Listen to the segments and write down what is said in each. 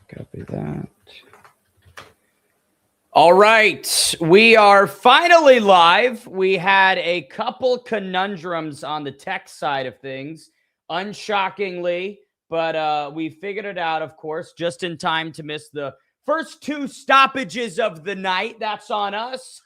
Copy that. All right, we are finally live. We had a couple conundrums on the tech side of things, unshockingly, but we figured it out, of course, just in time to miss the first two stoppages of the night. That's on us.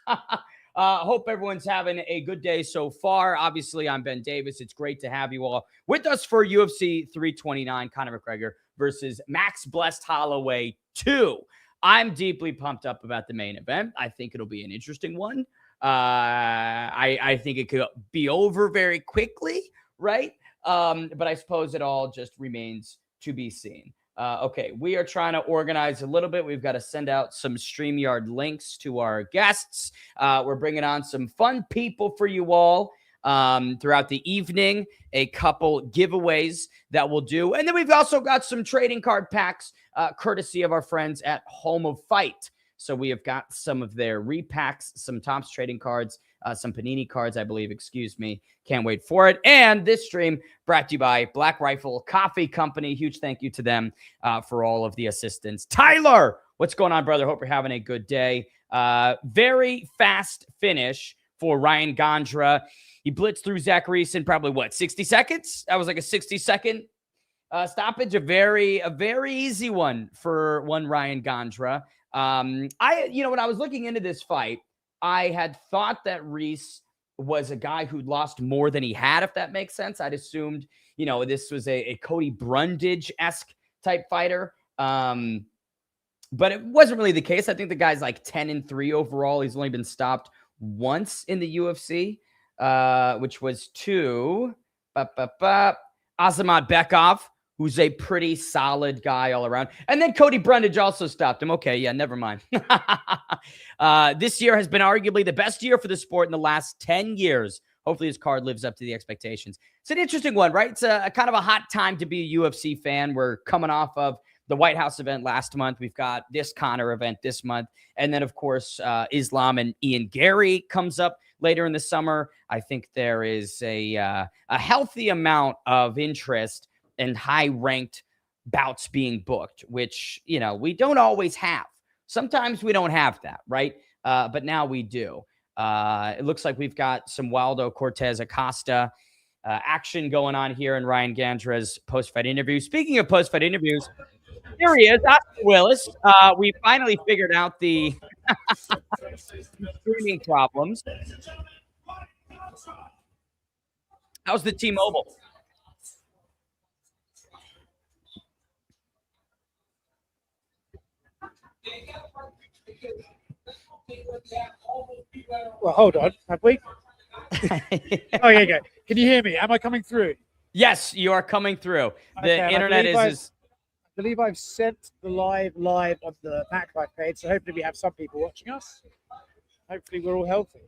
Hope everyone's having a good day so far. Obviously, I'm Ben Davis. It's great to have you all with us for UFC 329, Conor McGregor versus Max Blessed Holloway 2. I'm deeply pumped up about the main event. I think it'll be an interesting one. I think it could be over very quickly, right? But I suppose it all just remains to be seen. Okay, we are trying to organize a little bit. We've got to send out some StreamYard links to our guests. We're bringing on some fun people for you all throughout the evening, a couple giveaways that we'll do. And then we've also got some trading card packs courtesy of our friends at Home of Fight. So we have got some of their repacks, some Topps trading cards, some Panini cards, I believe, excuse me. Can't wait for it. And this stream brought to you by Black Rifle Coffee Company. Huge thank you to them for all of the assistance. Tyler, what's going on, brother? Hope you're having a good day. Very fast finish for Ryan Gondra. He blitzed through Zach Reese in probably, 60 seconds? That was like a 60-second stoppage. A very easy one for one Ryan Gondra. When I was looking into this fight, I had thought that Reese was a guy who'd lost more than he had, if that makes sense. I'd assumed, this was a Cody Brundage-esque type fighter. But it wasn't really the case. I think the guy's like 10-3 overall. He's only been stopped once in the UFC, which was to Azamat Bekov, who's a pretty solid guy all around. And then Cody Brundage also stopped him. Okay, yeah, never mind. This year has been arguably the best year for the sport in the last 10 years. Hopefully his card lives up to the expectations. It's an interesting one, right? It's a kind of a hot time to be a UFC fan. We're coming off of the White House event last month. We've got this Conor event this month. And then, of course, Islam and Ian Gary comes up later in the summer. I think there is a healthy amount of interest and high-ranked bouts being booked, which, we don't always have. Sometimes we don't have that, right? But now we do. It looks like we've got some Waldo Cortez Acosta action going on here in Ryan Gandra's post-fight interview. Speaking of post-fight interviews, here he is, Oscar Willis. We finally figured out the streaming problems. How's the T-Mobile? Well, hold on. Have we? Oh, here you go. Can you hear me? Am I coming through? Yes, you are coming through. The internet is... I believe I've sent the live on the MacLife page, so hopefully we have some people watching us. Hopefully we're all healthy.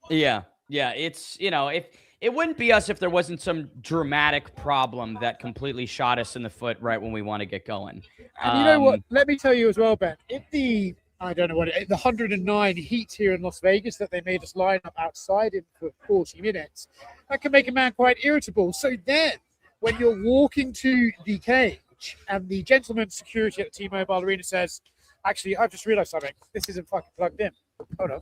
Yeah. It's, if it wouldn't be us if there wasn't some dramatic problem that completely shot us in the foot right when we want to get going. And you know what? Let me tell you as well, Ben. If the 109 heat here in Las Vegas that they made us line up outside in for 40 minutes, that can make a man quite irritable. So then, when you're walking to the cage and the gentleman security at the T-Mobile Arena says, actually, I've just realized something. This isn't fucking plugged in. Hold on.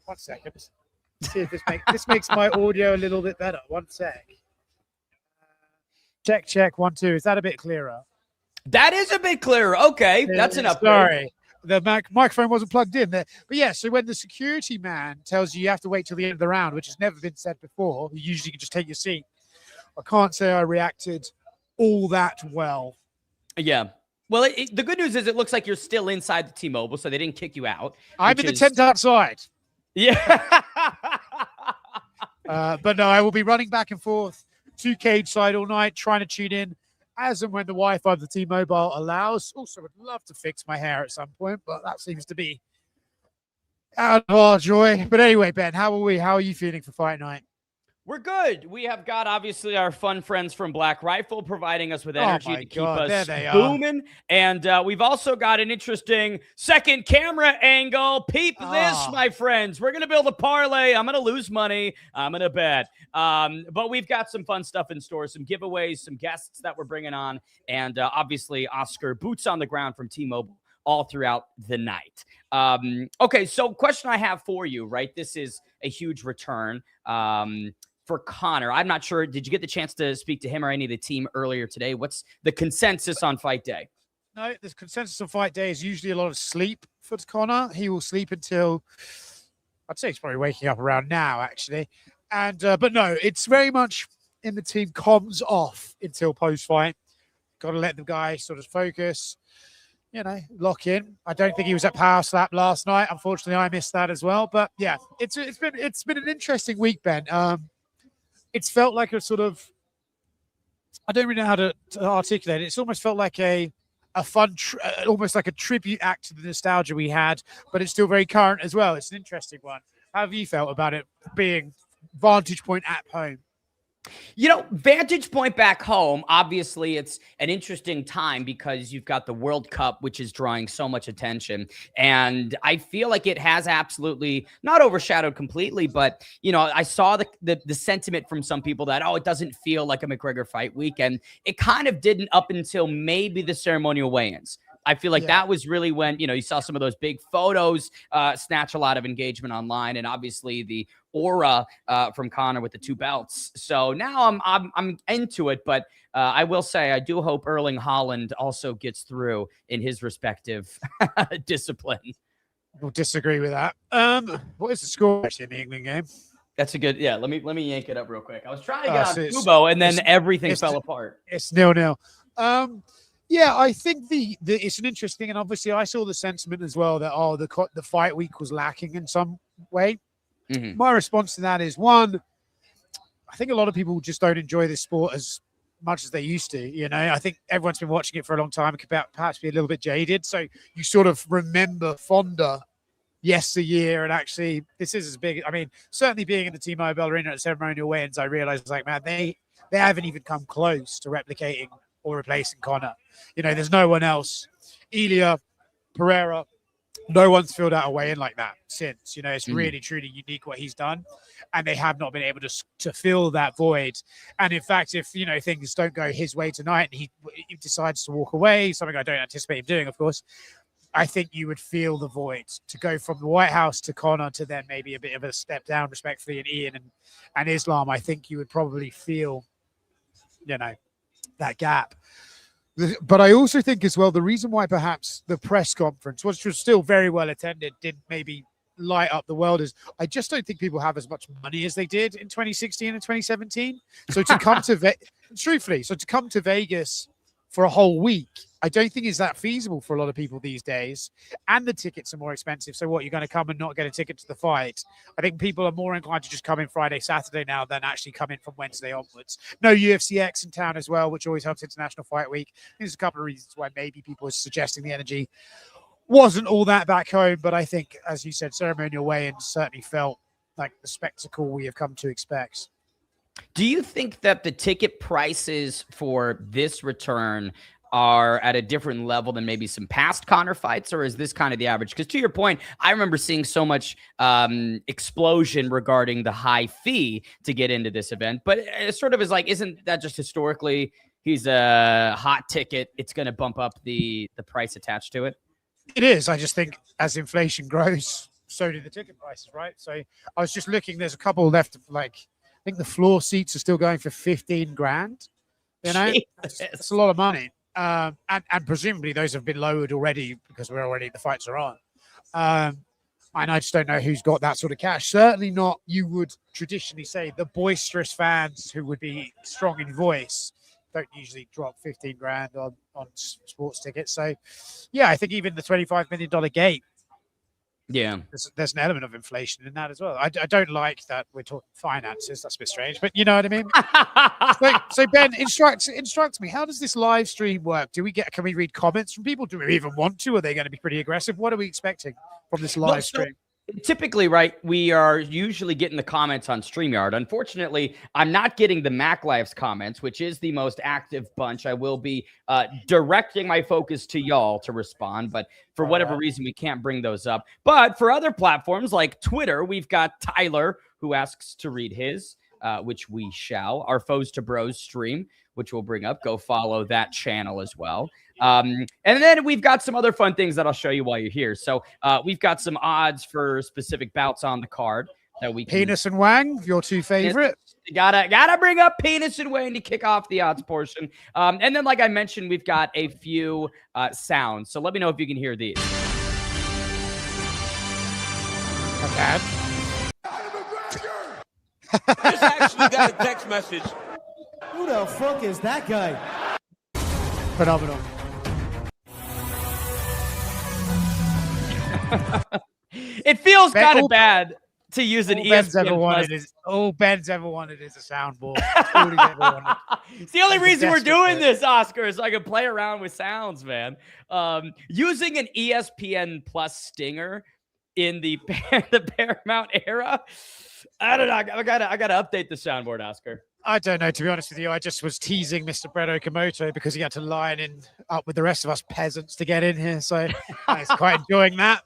1 second. See if this makes my audio a little bit better. 1 sec. Check. 1, 2. Is that a bit clearer? That is a bit clearer. Okay, that's an upgrade. Sorry, the microphone wasn't plugged in there. But yeah, so when the security man tells you have to wait till the end of the round, which has never been said before, you usually can just take your seat. I can't say I reacted all that well. Yeah. Well, the good news is it looks like you're still inside the T-Mobile, so they didn't kick you out. I'm in the tent outside. Yeah. But no, I will be running back and forth to cage side all night, trying to tune in as and when the Wi-Fi of the T-Mobile allows. Also, would love to fix my hair at some point, but that seems to be out of our joy. But anyway, Ben, how are we? How are you feeling for fight night? We're good. We have got obviously our fun friends from Black Rifle providing us with Oh energy my to keep God, there us they are. booming. And we've also got an interesting second camera angle. Peep this, my friends. We're going to build a parlay. I'm going to lose money. I'm going to bet. But we've got some fun stuff in store, some giveaways, some guests that we're bringing on, and obviously Oscar boots on the ground from T-Mobile all throughout the night. Okay, so question I have for you, right? This is a huge return. For Conor. I'm not sure. Did you get the chance to speak to him or any of the team earlier today? What's the consensus on fight day? No, the consensus on fight day is usually a lot of sleep for Conor. He will sleep until, I'd say he's probably waking up around now, actually. And but no, it's very much in the team comms off until post-fight. Got to let the guy sort of focus, lock in. I don't think he was at Power Slap last night. Unfortunately, I missed that as well. But yeah, it's been an interesting week, Ben. It's felt like a sort of, I don't really know how to articulate it. It's almost felt like a fun, almost like a tribute act to the nostalgia we had, but it's still very current as well. It's an interesting one. How have you felt about it being vantage point at home? Vantage point back home, obviously it's an interesting time because you've got the World Cup, which is drawing so much attention. And I feel like it has absolutely not overshadowed completely, but, I saw the sentiment from some people that, it doesn't feel like a McGregor fight week. And it kind of didn't up until maybe the ceremonial weigh-ins. I feel like that was really when, you saw some of those big photos snatch a lot of engagement online, and obviously the aura from Conor with the 2 belts. So now I'm into it, but I will say I do hope Erling Haaland also gets through in his respective discipline. We'll disagree with that. What is the score actually in the England game? That's a good, Let me yank it up real quick. I was trying to get on Kubo, and then everything fell apart. It's 0-0. Yeah, I think it's an interesting, and obviously I saw the sentiment as well that the fight week was lacking in some way. Mm-hmm. My response to that is, one, I think a lot of people just don't enjoy this sport as much as they used to. I think everyone's been watching it for a long time and could perhaps be a little bit jaded. So you sort of remember fonder yesteryear, and actually this is as big. I mean, certainly being in the T-Mobile Arena at ceremonial weigh-ins, I realized man, they haven't even come close to replicating or replacing Conor. There's no one else. Ilya, Pereira, no one's filled out a weigh-in like that since. It's really, truly unique what he's done. And they have not been able to fill that void. And in fact, if, things don't go his way tonight and he decides to walk away, something I don't anticipate him doing, of course, I think you would feel the void to go from the White House to Conor to then maybe a bit of a step down, respectfully, in Ian and Islam. I think you would probably feel, that gap. But I also think as well, the reason why perhaps the press conference, which was still very well attended, didn't maybe light up the world, is I just don't think people have as much money as they did in 2016 and 2017. So to come to come to Vegas for a whole week, I don't think is that feasible for a lot of people these days. And the tickets are more expensive. So what, you're going to come and not get a ticket to the fight? I think people are more inclined to just come in Friday, Saturday now than actually come in from Wednesday onwards. No UFC X in town as well, which always helps International Fight Week. There's a couple of reasons why maybe people are suggesting the energy wasn't all that back home. But I think, as you said, ceremonial weigh-ins certainly felt like the spectacle we have come to expect. Do you think that the ticket prices for this return are at a different level than maybe some past Conor fights, or is this kind of the average? Because to your point, I remember seeing so much explosion regarding the high fee to get into this event, but it sort of is like, isn't that just historically he's a hot ticket? It's going to bump up the price attached to it. It is. I just think as inflation grows, so do the ticket prices, right? So I was just looking, there's a couple left, I think the floor seats are still going for 15 grand. It's a lot of money. And presumably those have been lowered already because the fights are on. And I just don't know who's got that sort of cash. Certainly not, you would traditionally say, the boisterous fans who would be strong in voice don't usually drop 15 grand on sports tickets. So yeah, I think even the $25 million gate, there's an element of inflation in that as well. I don't like that we're talking finances. That's a bit strange, but you know what I mean? so Ben, instruct me. How does this live stream work? Can we read comments from people? Do we even want to? Are they going to be pretty aggressive? What are we expecting from this live stream? Typically, right, we are usually getting the comments on StreamYard. Unfortunately, I'm not getting the MacLife's comments, which is the most active bunch. I will be directing my focus to y'all to respond, but for whatever reason, we can't bring those up. But for other platforms like Twitter, we've got Tyler, who asks to read his, which we shall. Our Foes to Bros stream, which we'll bring up. Go follow that channel as well. And then we've got some other fun things that I'll show you while you're here. So we've got some odds for specific bouts on the card that we can. Penis and Wang, your two favorite. Gotta bring up Penis and Wang to kick off the odds portion. And then, like I mentioned, we've got a few sounds. So let me know if you can hear these. Okay. I just actually got a text message. Who the fuck is that guy? Phenomenal. It feels kind of bad to use an ESPN all Ben's ever wanted is a soundboard. All he's ever wanted. It's the only reason we're doing this, Oscar, is so I can play around with sounds, man. Using an ESPN Plus stinger in the Paramount era, I don't know. I gotta update the soundboard, Oscar. I don't know, to be honest with you. I just was teasing Mr. Brett Okamoto because he had to line in up with the rest of us peasants to get in here. So I was quite enjoying that.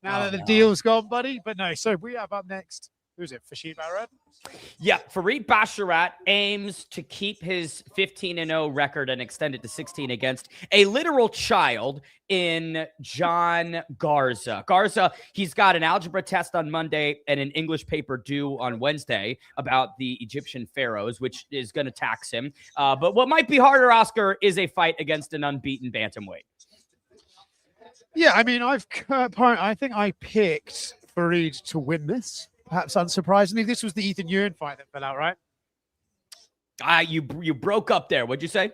Now that the deal's gone, buddy. But no, so we have up next. Who's it? Farid Basharat? Yeah, Farid Basharat aims to keep his 15-0 record and extend it to 16 against a literal child in John Garza. Garza, he's got an algebra test on Monday and an English paper due on Wednesday about the Egyptian pharaohs, which is going to tax him. But what might be harder, Oscar, is a fight against an unbeaten bantamweight. Yeah, I mean, I think I picked Farid to win this. Perhaps unsurprisingly, this was the Ethan Ewing fight that fell out, right? You broke up there. What'd you say?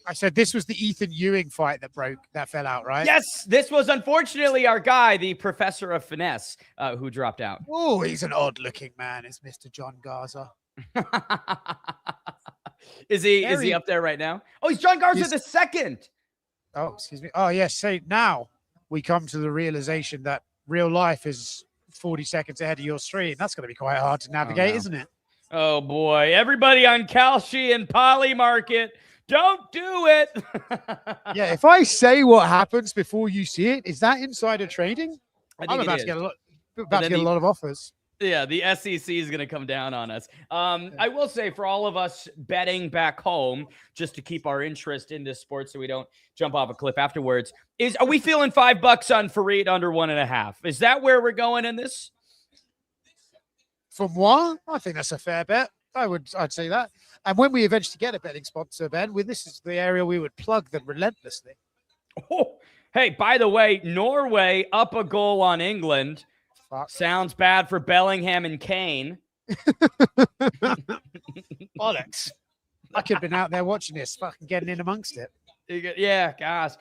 I said this was the Ethan Ewing fight that fell out, right? Yes, this was unfortunately our guy, the professor of finesse, who dropped out. Oh, he's an odd-looking man, is Mr. John Garza. Is he up there right now? Oh, he's John Garza the second. Oh, excuse me. Oh, yes. So now we come to the realization that real life is 40 seconds ahead of your stream. That's going to be quite hard to navigate, isn't it? Oh, boy. Everybody on Kalshi and Poly Market, don't do it. Yeah, if I say what happens before you see it, is that insider trading? I'm about to get a lot of offers. Yeah, the SEC is going to come down on us. I will say, for all of us betting back home, just to keep our interest in this sport so we don't jump off a cliff afterwards, are we feeling $5 on Farid under 1.5? Is that where we're going in this? For moi, I think that's a fair bet. I'd say that. And when we eventually get a betting sponsor, Ben, this is the area we would plug them relentlessly. Oh, hey, by the way, Norway up a goal on England. Sounds bad for Bellingham and Kane. Bollocks. I could have been out there watching this, fucking getting in amongst it. Yeah, gosh.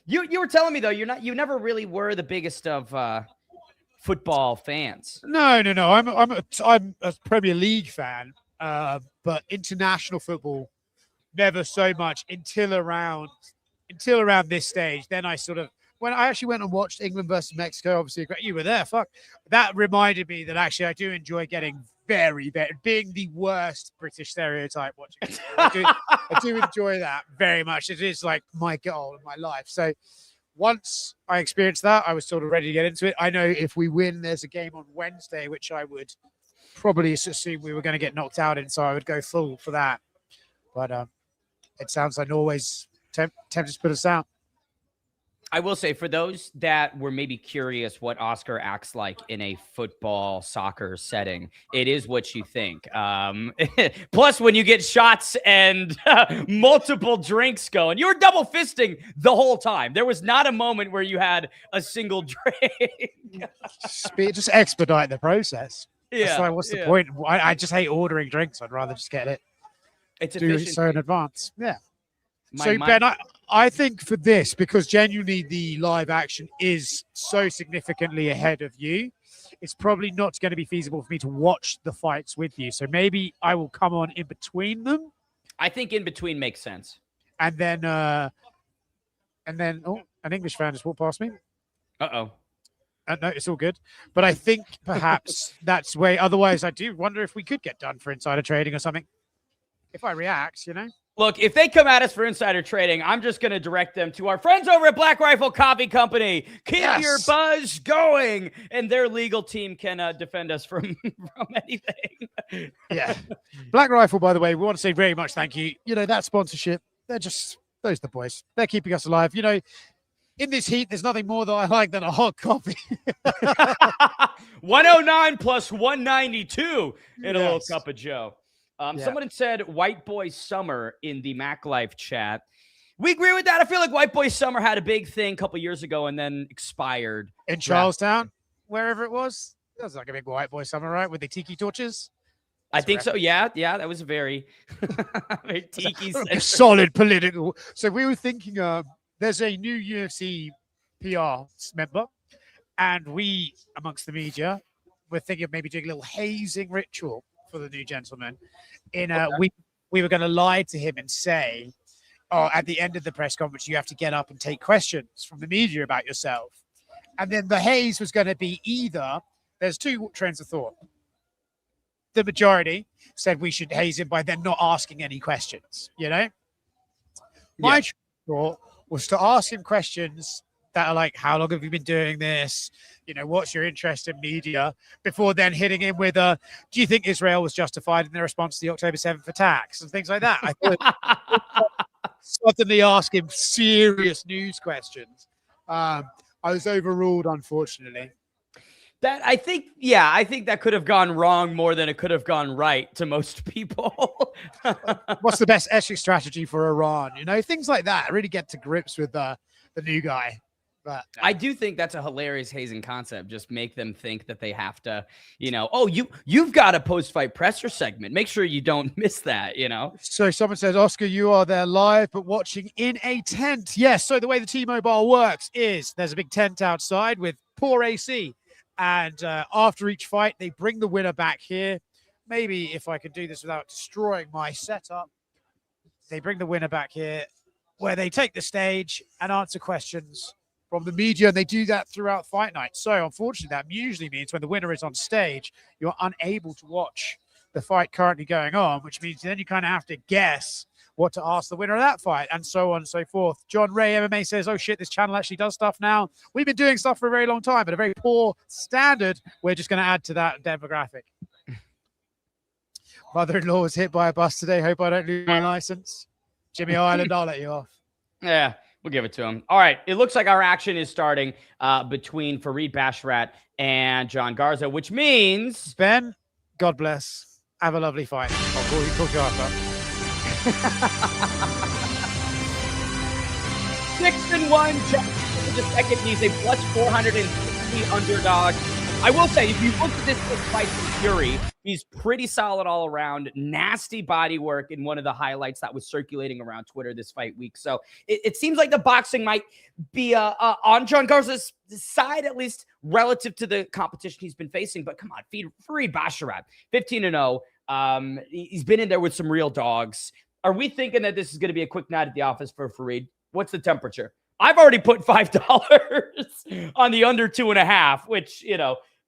You were telling me though, you never really were the biggest of football fans. No. I'm a Premier League fan, but international football never so much until around this stage. Then I sort of, when I actually went and watched England versus Mexico, obviously you were there. Fuck, that reminded me that actually I do enjoy getting being the worst British stereotype watching. I do enjoy that very much. It is like my goal in my life. So once I experienced that, I was sort of ready to get into it. I know if we win, there's a game on Wednesday, which I would probably assume we were going to get knocked out in, so I would go full for that. But it sounds like Norway's tempted to put us out. I will say, for those that were maybe curious what Oscar acts like in a football, soccer setting, it is what you think. Plus, when you get shots and multiple drinks going, you were double fisting the whole time. There was not a moment where you had a single drink. Just expedite the process. Yeah. So what's the point? I just hate ordering drinks. I'd rather just get it. It's do it so in advance. Yeah. Ben, I think for this, because genuinely the live action is so significantly ahead of you, it's probably not going to be feasible for me to watch the fights with you. So maybe I will come on in between them. I think in between makes sense. And then, an English fan just walked past me. Uh-oh. No, it's all good. But I think perhaps that's way. Otherwise, I do wonder if we could get done for insider trading or something. If I react, Look, if they come at us for insider trading, I'm just going to direct them to our friends over at Black Rifle Coffee Company. Keep your buzz going, and their legal team can defend us from anything. Yeah. Black Rifle, by the way, we want to say very much thank you. That sponsorship, those are the boys. They're keeping us alive. In this heat, there's nothing more that I like than a hot coffee. 109 plus 192 in a little cup of Joe. Someone had said White Boy Summer in the MacLife chat. We agree with that. I feel like White Boy Summer had a big thing a couple years ago and then expired. In Charlestown, wherever it was. That was like a big White Boy Summer, right? With the tiki torches. I think so. Yeah. That was very, very tiki. Solid political. So we were thinking there's a new UFC PR member, and we, amongst the media, we're thinking of maybe doing a little hazing ritual for the new gentleman. We were going to lie to him and say, at the end of the press conference, you have to get up and take questions from the media about yourself. And then the haze was going to be either, there's two trains of thought. The majority said we should haze him by then not asking any questions, My thought was to ask him questions that are like, how long have you been doing this? What's your interest in media? Before then hitting him with do you think Israel was justified in their response to the October 7th attacks and things like that? I thought suddenly ask him serious news questions. I was overruled, unfortunately. I think that could have gone wrong more than it could have gone right to most people. What's the best exit strategy for Iran? Things like that. Really get to grips with the new guy. But I do think that's a hilarious hazing concept. Just make them think that they have to, you've got a post-fight presser segment. Make sure you don't miss that, So someone says, Oscar, you are there live, but watching in a tent. Yes. So the way the T-Mobile works is there's a big tent outside with poor AC. And after each fight, they bring the winner back here. Maybe if I could do this without destroying my setup, they bring the winner back here where they take the stage and answer questions from the media, and they do that throughout fight night. So unfortunately, that usually means when the winner is on stage, you're unable to watch the fight currently going on, which means then you kind of have to guess what to ask the winner of that fight, and so on and so forth. John Ray MMA says, oh shit, this channel actually does stuff now. We've been doing stuff for a very long time, but a very poor standard. We're just going to add to that demographic. Mother-in-law was hit by a bus today. Hope I don't lose my license. Jimmy Ireland, I'll let you off. Yeah. We'll give it to him. All right. It looks like our action is starting between Fareed Basharat and John Garza, which means... Ben, God bless. Have a lovely fight. I'll talk to you after. 6-1. John the second. He's a plus 460 underdog. I will say, if you look at this fight from Fury, he's pretty solid all around. Nasty body work in one of the highlights that was circulating around Twitter this fight week. So it seems like the boxing might be on John Garza's side, at least relative to the competition he's been facing. But come on, Fareed Basharat, 15-0. He's been in there with some real dogs. Are we thinking that this is going to be a quick night at the office for Fareed? What's the temperature? I've already put $5 on the under 2.5, which,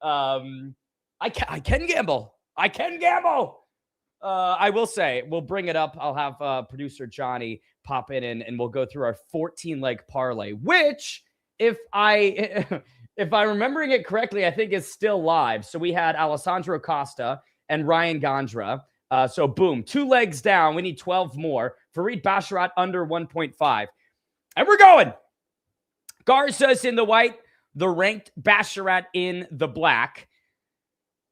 I can gamble. I will say, we'll bring it up. I'll have producer Johnny pop in and we'll go through our 14-leg parlay, which, if I'm remembering it correctly, I think is still live. So we had Alessandro Costa and Ryan Gondra. So boom, 2 legs down. We need 12 more. Fareed Basharat under 1.5. And we're going. Garza's in the white, the ranked Basharat in the black.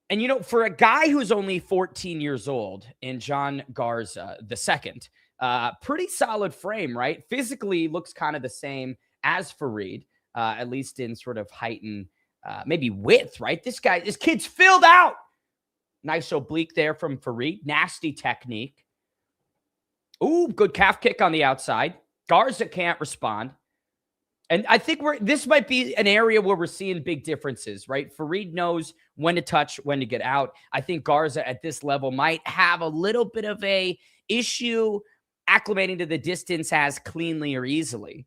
And, for a guy who's only 14 years old in John Garza, the second, pretty solid frame, right? Physically looks kind of the same as Fareed, at least in sort of height and maybe width, right? This kid's filled out. Nice oblique there from Fareed. Nasty technique. Ooh, good calf kick on the outside. Garza can't respond. And I think this might be an area where we're seeing big differences, right? Fareed knows when to touch, when to get out. I think Garza at this level might have a little bit of a issue acclimating to the distance as cleanly or easily.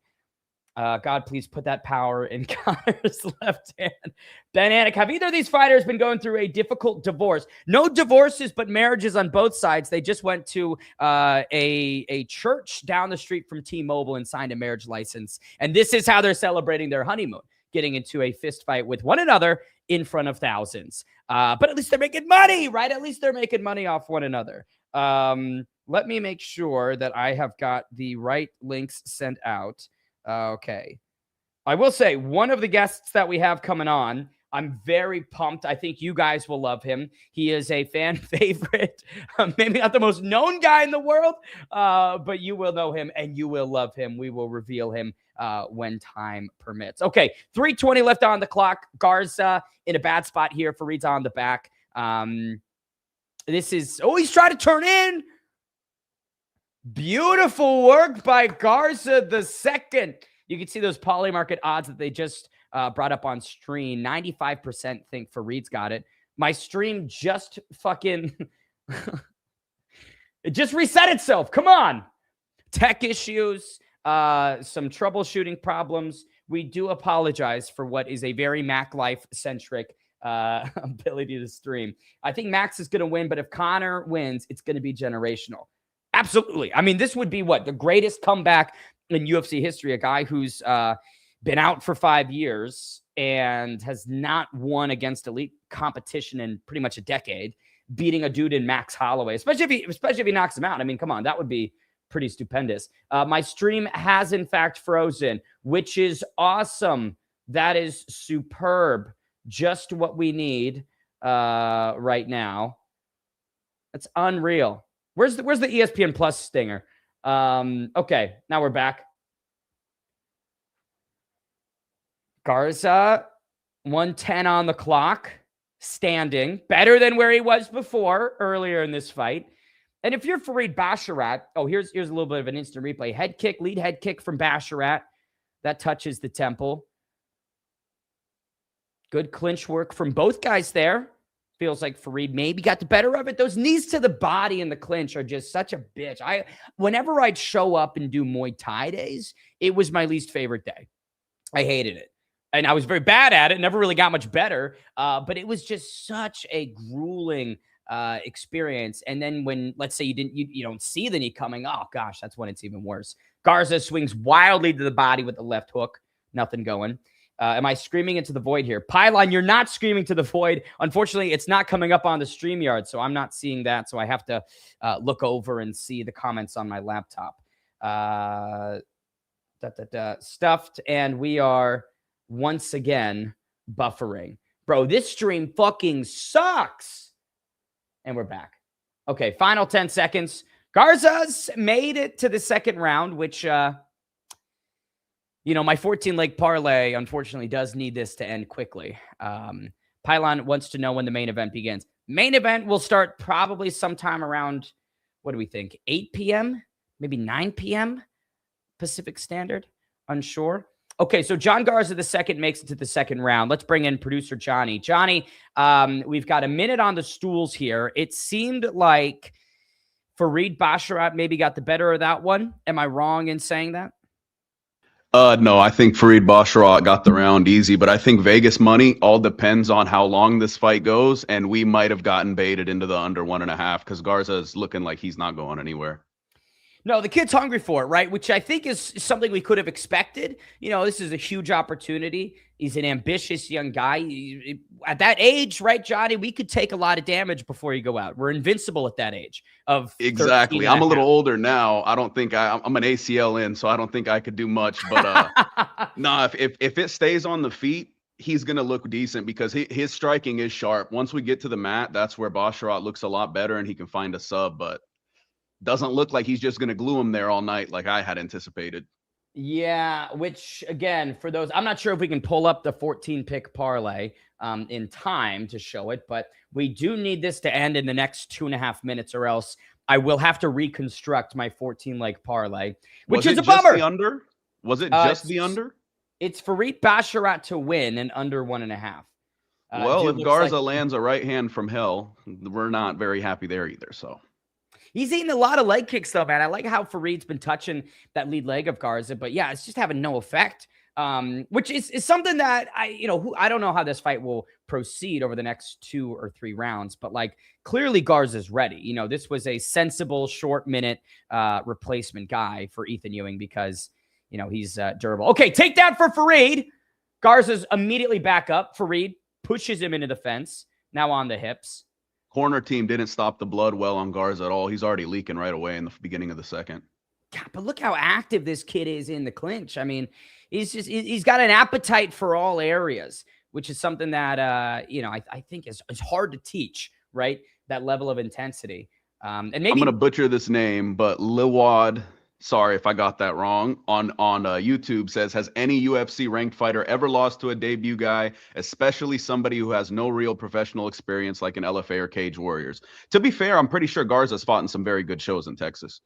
God, please put that power in Conor's left hand. Ben Anik, have either of these fighters been going through a difficult divorce? No divorces, but marriages on both sides. They just went to a church down the street from T-Mobile and signed a marriage license. And this is how they're celebrating their honeymoon, getting into a fist fight with one another in front of thousands. But at least they're making money, right? At least they're making money off one another. Let me make sure that I have got the right links sent out. Okay. I will say one of the guests that we have coming on, I'm very pumped. I think you guys will love him. He is a fan favorite. Maybe not the most known guy in the world, but you will know him and you will love him. We will reveal him when time permits. Okay, 3:20 left on the clock. Garza in a bad spot here. Fareed's on the back. This is, he's trying to turn in. Beautiful work by Garza the second. You can see those poly market odds that they just brought up on stream. 95% think Fareed's got it. My stream just fucking it just reset itself. Come on. Tech issues, some troubleshooting problems. We do apologize for what is a very MacLife centric ability to stream. I think Max is going to win, but if Conor wins, it's going to be generational. Absolutely. I mean, this would be what? The greatest comeback in UFC history. A guy who's been out for 5 years and has not won against elite competition in pretty much a decade, beating a dude in Max Holloway, especially if he knocks him out. I mean, come on, that would be pretty stupendous. My stream has in fact frozen, which is awesome. That is superb. Just what we need right now. That's unreal. Where's the ESPN Plus stinger? Okay, now we're back. Garza, 110 on the clock, standing. Better than where he was before, earlier in this fight. And if you're Fareed Basharat, here's a little bit of an instant replay. Head kick, lead head kick from Basharat. That touches the temple. Good clinch work from both guys there. Feels like Fareed maybe got the better of it. Those knees to the body in the clinch are just such a bitch. Whenever I'd show up and do Muay Thai days, it was my least favorite day. I hated it. And I was very bad at it. Never really got much better. But it was just such a grueling experience. And then when, let's say you don't see the knee coming, oh gosh, that's when it's even worse. Garza swings wildly to the body with the left hook. Nothing going. Am I screaming into the void here? Pylon, you're not screaming to the void. Unfortunately, it's not coming up on the StreamYard, so I'm not seeing that. So I have to look over and see the comments on my laptop. Stuffed, and we are once again buffering. Bro, this stream fucking sucks. And we're back. Okay, final 10 seconds. Garza's made it to the second round, which... my 14-leg parlay, unfortunately, does need this to end quickly. Pylon wants to know when the main event begins. Main event will start probably sometime around, what do we think, 8 p.m., maybe 9 p.m. Pacific Standard? Unsure. Okay, so John Garza II makes it to the second round. Let's bring in producer Johnny. Johnny, we've got a minute on the stools here. It seemed like Fareed Basharat maybe got the better of that one. Am I wrong in saying that? No, I think Fareed Basharat got the round easy, but I think Vegas money all depends on how long this fight goes, and we might have gotten baited into the under 1.5 because Garza is looking like he's not going anywhere. No, the kid's hungry for it, right? Which I think is something we could have expected. This is a huge opportunity. He's an ambitious young guy. At that age, right, Johnny, we could take a lot of damage before you go out. We're invincible at that age of exactly. I'm a little older now. I don't think I'm an ACL in, so I don't think I could do much. But if it stays on the feet, he's going to look decent because his striking is sharp. Once we get to the mat, that's where Basharat looks a lot better and he can find a sub, but doesn't look like he's just going to glue him there all night like I had anticipated. Yeah, which, again, for those, I'm not sure if we can pull up the 14-pick parlay in time to show it, but we do need this to end in the next 2.5 minutes or else I will have to reconstruct my 14-leg parlay, which is a bummer. The under? Was it just the under? It's Fareed Basharat to win and under 1.5. Well, if Garza lands a right hand from hell, we're not very happy there either, so... He's eating a lot of leg kicks, though, man. I like how Fareed's been touching that lead leg of Garza, but yeah, it's just having no effect. Which is something that I don't know how this fight will proceed over the next 2 or 3 rounds, but like clearly Garza's ready. This was a sensible short minute replacement guy for Ethan Ewing because he's durable. Okay, takedown for Fareed. Garza's immediately back up. Fareed pushes him into the fence. Now on the hips. Corner team didn't stop the blood well on Garza at all. He's already leaking right away in the beginning of the second. Yeah, but look how active this kid is in the clinch. I mean, he's got an appetite for all areas, which is something that I think is hard to teach, right? That level of intensity. And maybe I'm gonna butcher this name, but Liwad, sorry if I got that wrong, on YouTube says, has any UFC ranked fighter ever lost to a debut guy, especially somebody who has no real professional experience like an LFA or Cage Warriors? To be fair, I'm pretty sure Garza's fought in some very good shows in Texas.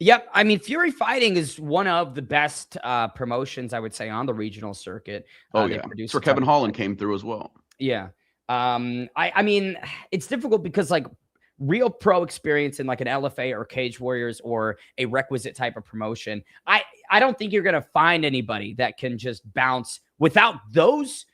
Yep. I mean, Fury Fighting is one of the best promotions, I would say, on the regional circuit. Yeah. That's where Kevin Holland came through as well. Yeah. I mean, it's difficult because like real pro experience in like an LFA or Cage Warriors or a requisite type of promotion, I don't think you're going to find anybody that can just bounce without those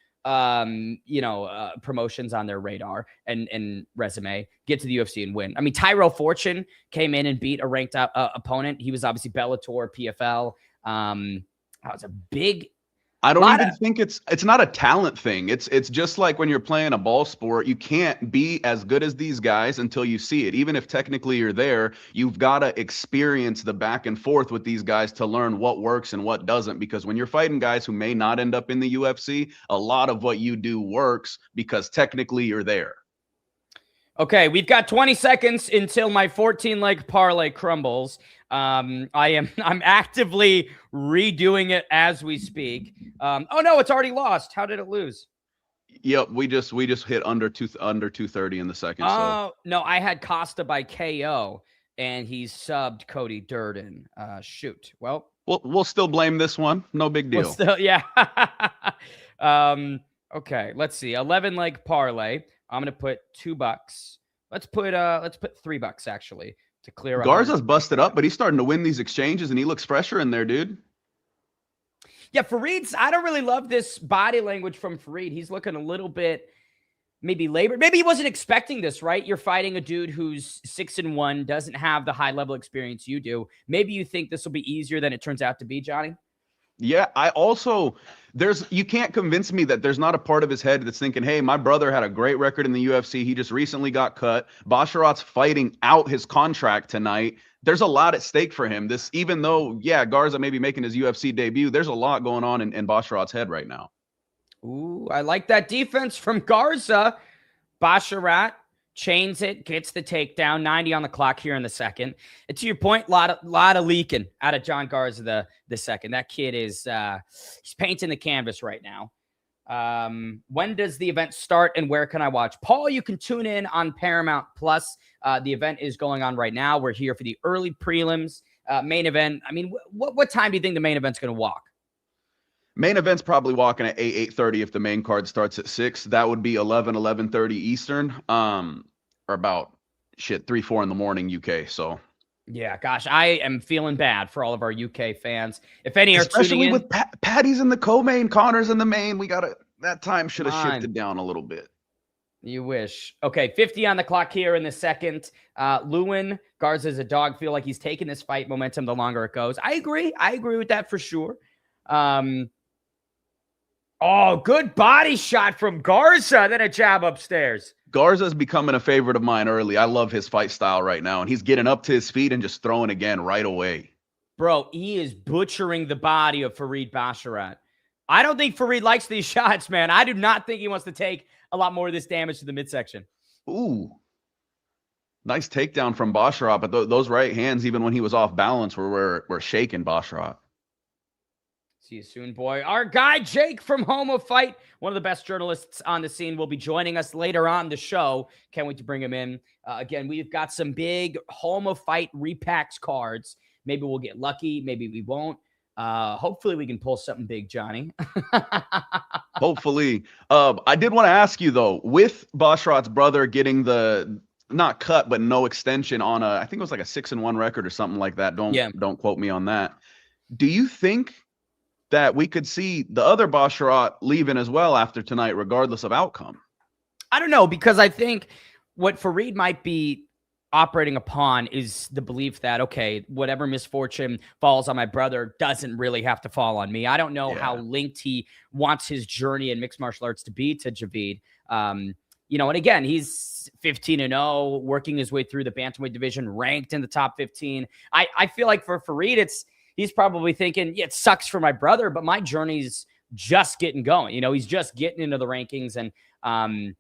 promotions on their radar and resume, get to the UFC and win. I mean, Tyrell Fortune came in and beat a ranked opponent. He was obviously Bellator, PFL. That was a big. I don't even think it's not a talent thing. It's just like when you're playing a ball sport, you can't be as good as these guys until you see it. Even if technically you're there, you've got to experience the back and forth with these guys to learn what works and what doesn't. Because when you're fighting guys who may not end up in the UFC, a lot of what you do works because technically you're there. Okay, we've got 20 seconds until my 14-leg parlay crumbles. I'm actively redoing it as we speak. Oh no, it's already lost. How did it lose? Yep, we just hit under 230 in the second. Oh no, I had Costa by KO, and he subbed Cody Durden. Shoot. Well, we'll still blame this one. No big deal. Yeah. Okay, let's see. 11-leg parlay. I'm gonna put $2. Let's put $3 actually to clear up. Garza's busted up, but he's starting to win these exchanges, and he looks fresher in there, dude. Yeah, Fareed's. I don't really love this body language from Fareed. He's looking a little bit maybe labored. Maybe he wasn't expecting this, right? You're fighting a dude who's 6-1, doesn't have the high level experience you do. Maybe you think this will be easier than it turns out to be, Johnny. Yeah, you can't convince me that there's not a part of his head that's thinking, hey, my brother had a great record in the UFC. He just recently got cut. Basharat's fighting out his contract tonight. There's a lot at stake for him. Even though, yeah, Garza may be making his UFC debut, there's a lot going on in Basharat's head right now. Ooh, I like that defense from Garza. Basharat chains it, gets the takedown, 90 on the clock here in the second. And to your point, lot of leaking out of John Garza the second. That kid is he's painting the canvas right now. When does the event start and where can I watch? Paul, you can tune in on Paramount Plus. The event is going on right now. We're here for the early prelims. Main event. I mean, what time do you think the main event's going to walk? Main event's probably walking at 8:30 if the main card starts at 6. That would be 11:30 Eastern. Or about 3-4 in the morning UK. So yeah, gosh, I am feeling bad for all of our UK fans. If any are tuning in, especially with Patty's in the co-main, Connor's in the main, that time should have shifted down a little bit. You wish. Okay, 50 on the clock here in the second. Lewin, Garza's a dog. Feel like he's taking this fight momentum the longer it goes. I agree with that for sure. Oh, good body shot from Garza, then a jab upstairs. Garza's becoming a favorite of mine early. I love his fight style right now, and he's getting up to his feet and just throwing again right away. Bro, he is butchering the body of Fareed Basharat. I don't think Fareed likes these shots, man. I do not think he wants to take a lot more of this damage to the midsection. Ooh. Nice takedown from Basharat, but those right hands, even when he was off balance, were shaking Basharat. See you soon, boy. Our guy, Jake from Homo Fight, one of the best journalists on the scene, will be joining us later on the show. Can't wait to bring him in. Again, we've got some big Homo Fight repacks cards. Maybe we'll get lucky. Maybe we won't. Hopefully we can pull something big, Johnny. Hopefully. I did want to ask you, though, with Basharat's brother getting the not cut, but no extension on I think it was like a 6-1 record or something like that. Don't quote me on that. Do you think that we could see the other Basharat leaving as well after tonight, regardless of outcome? I don't know, because I think what Fareed might be operating upon is the belief that, okay, whatever misfortune falls on my brother doesn't really have to fall on me. I don't know how linked he wants his journey in mixed martial arts to be to Javid. You know, and again, he's 15-0, working his way through the bantamweight division, ranked in the top 15. I feel like for Fareed, he's probably thinking, yeah, it sucks for my brother, but my journey's just getting going. You know, he's just getting into the rankings. And,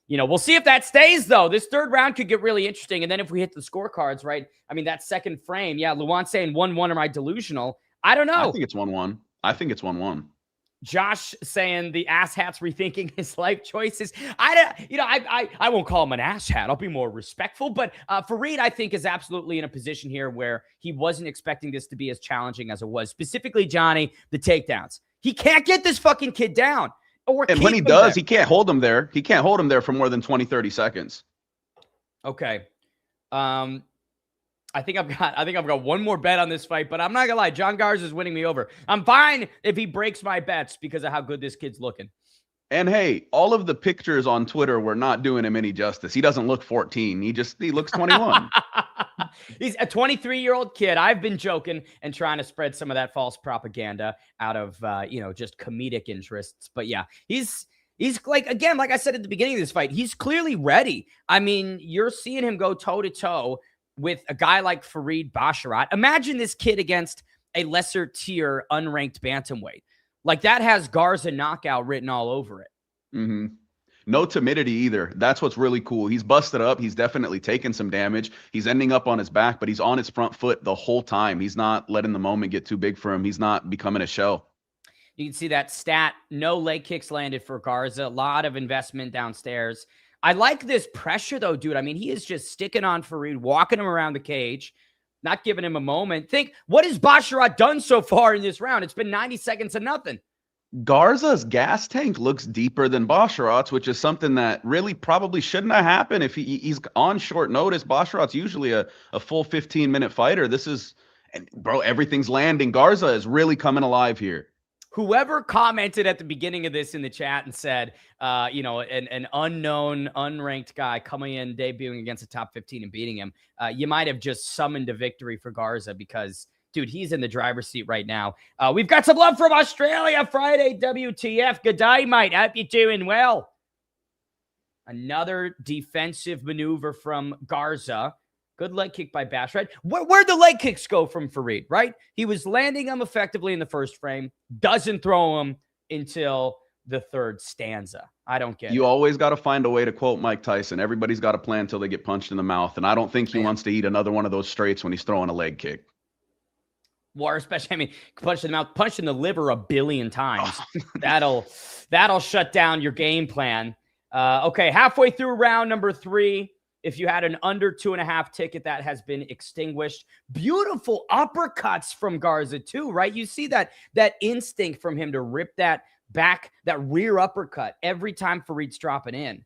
you know, we'll see if that stays, though. This third round could get really interesting. And then if we hit the scorecards, right? I mean, that second frame, yeah, Luan saying 1-1, am I delusional? I don't know. I think it's 1-1. I think it's 1-1. Josh saying the asshat's rethinking his life choices. I won't call him an asshat. I'll be more respectful. But Fareed, I think, is absolutely in a position here where he wasn't expecting this to be as challenging as it was. Specifically, Johnny, the takedowns. He can't get this fucking kid down. And when he does, he can't hold him there. He can't hold him there for more than 20, 30 seconds. Okay. I think I've got one more bet on this fight, but I'm not gonna lie, John Garza is winning me over. I'm fine if he breaks my bets because of how good this kid's looking. And hey, all of the pictures on Twitter were not doing him any justice. He doesn't look 14. He looks 21. He's a 23-year-old kid. I've been joking and trying to spread some of that false propaganda out of just comedic interests. But yeah, he's like, again, like I said at the beginning of this fight, he's clearly ready. I mean, you're seeing him go toe-to-toe with a guy like Fareed Basharat. Imagine this kid against a lesser tier unranked bantamweight. Like, that has Garza knockout written all over it. Mm-hmm. No timidity either. That's what's really cool. He's busted up. He's definitely taken some damage. He's ending up on his back, but he's on his front foot the whole time. He's not letting the moment get too big for him. He's not becoming a shell. You can see that stat. No leg kicks landed for Garza. A lot of investment downstairs. I like this pressure, though, dude. I mean, he is just sticking on Fareed, walking him around the cage, not giving him a moment. Think, what has Basharat done so far in this round? It's been 90 seconds to nothing. Garza's gas tank looks deeper than Basharat's, which is something that really probably shouldn't have happened if he's on short notice. Basharat's usually a full 15-minute fighter. Bro, everything's landing. Garza is really coming alive here. Whoever commented at the beginning of this in the chat and said, an unknown, unranked guy coming in, debuting against the top 15 and beating him, you might have just summoned a victory for Garza because, dude, he's in the driver's seat right now. We've got some love from Australia Friday, WTF. Good day, mate. Hope you're doing well. Another defensive maneuver from Garza. Good leg kick by Basharat. Where'd the leg kicks go from Fareed, right? He was landing them effectively in the first frame, doesn't throw them until the third stanza. I don't get it. You always got to find a way to quote Mike Tyson. Everybody's got a plan until they get punched in the mouth, and I don't think he wants to eat another one of those straights when he's throwing a leg kick. Or especially, I mean, punch in the mouth, punch in the liver 1 billion times. That'll shut down your game plan. Okay, halfway through round number 3. If you had an under 2.5 ticket, that has been extinguished. Beautiful uppercuts from Garza too, right? You see that instinct from him to rip that back, that rear uppercut every time Fareed's dropping in.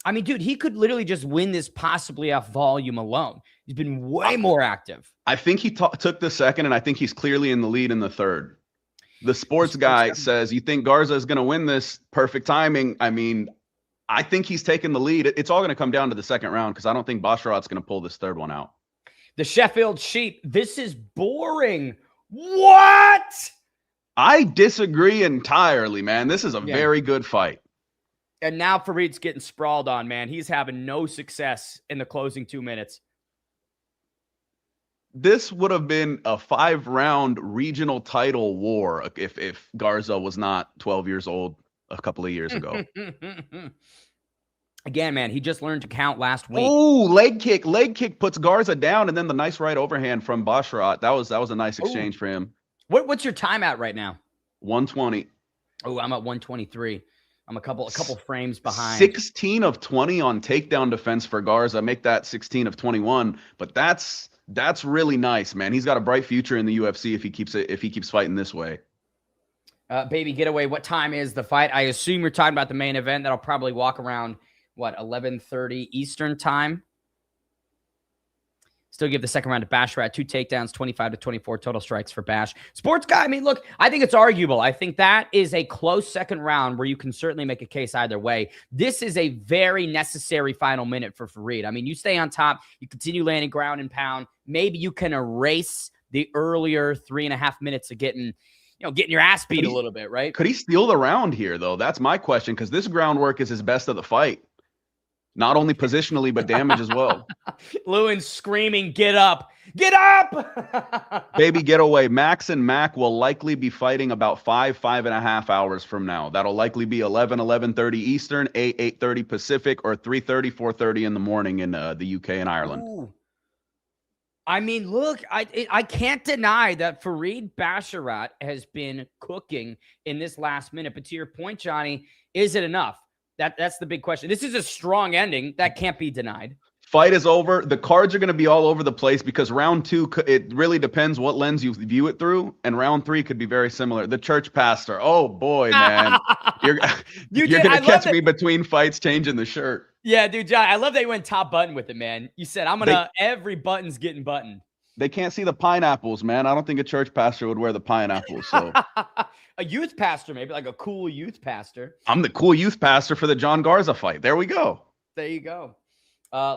I mean, dude, he could literally just win this possibly off volume alone. He's been way more active. I think he took the second, and I think he's clearly in the lead in the third. The sports guy says, you think Garza is going to win this? Perfect timing. I mean, I think he's taking the lead. It's all going to come down to the second round because I don't think Basharat's going to pull this third one out. The Sheffield Sheep. This is boring. What? I disagree entirely, man. This is a very good fight. And now Fareed's getting sprawled on, man. He's having no success in the closing 2 minutes. This would have been a 5-round regional title war if Garza was not 12 years old a couple of years ago. Again, man, he just learned to count last week. Oh, leg kick. Leg kick puts Garza down, and then the nice right overhand from Basharat. That was a nice exchange for him. What's your time at right now? 120. Oh, I'm at 123. I'm a couple frames behind. 16 of 20 on takedown defense for Garza. Make that 16 of 21. But that's really nice, man. He's got a bright future in the UFC if he keeps fighting this way. Baby getaway, what time is the fight? I assume you're talking about the main event that'll probably walk around what, 11:30 Eastern time. Still give the second round to Basharat. 2 takedowns, 25-24 total strikes for Bash. Sports guy, I mean, look, I think it's arguable. I think that is a close second round where you can certainly make a case either way. This is a very necessary final minute for Fareed. I mean, you stay on top, you continue landing ground and pound. Maybe you can erase the earlier 3.5 minutes of getting your ass beat a little bit, right? Could he steal the round here, though? That's my question, because this groundwork is his best of the fight. Not only positionally, but damage as well. Lewin screaming, get up! Get up! Baby, get away. Max and Mac will likely be fighting about 5.5 hours from now. That'll likely be 11:30 Eastern, 8:30 Pacific, or 3:30, 4:30 in the morning in the UK and Ireland. Ooh. I mean, look, I can't deny that Fareed Basharat has been cooking in this last minute. But to your point, Johnny, is it enough? That's the big question. This is a strong ending. That can't be denied. Fight is over. The cards are going to be all over the place because round 2, it really depends what lens you view it through. And round 3 could be very similar. The church pastor. Oh, boy, man. You're going to catch me between fights changing the shirt. Yeah, dude, John, I love that you went top button with it, man. You said, every button's getting buttoned. They can't see the pineapples, man. I don't think a church pastor would wear the pineapples. So a youth pastor, maybe like a cool youth pastor. I'm the cool youth pastor for the John Garza fight. There we go. There you go.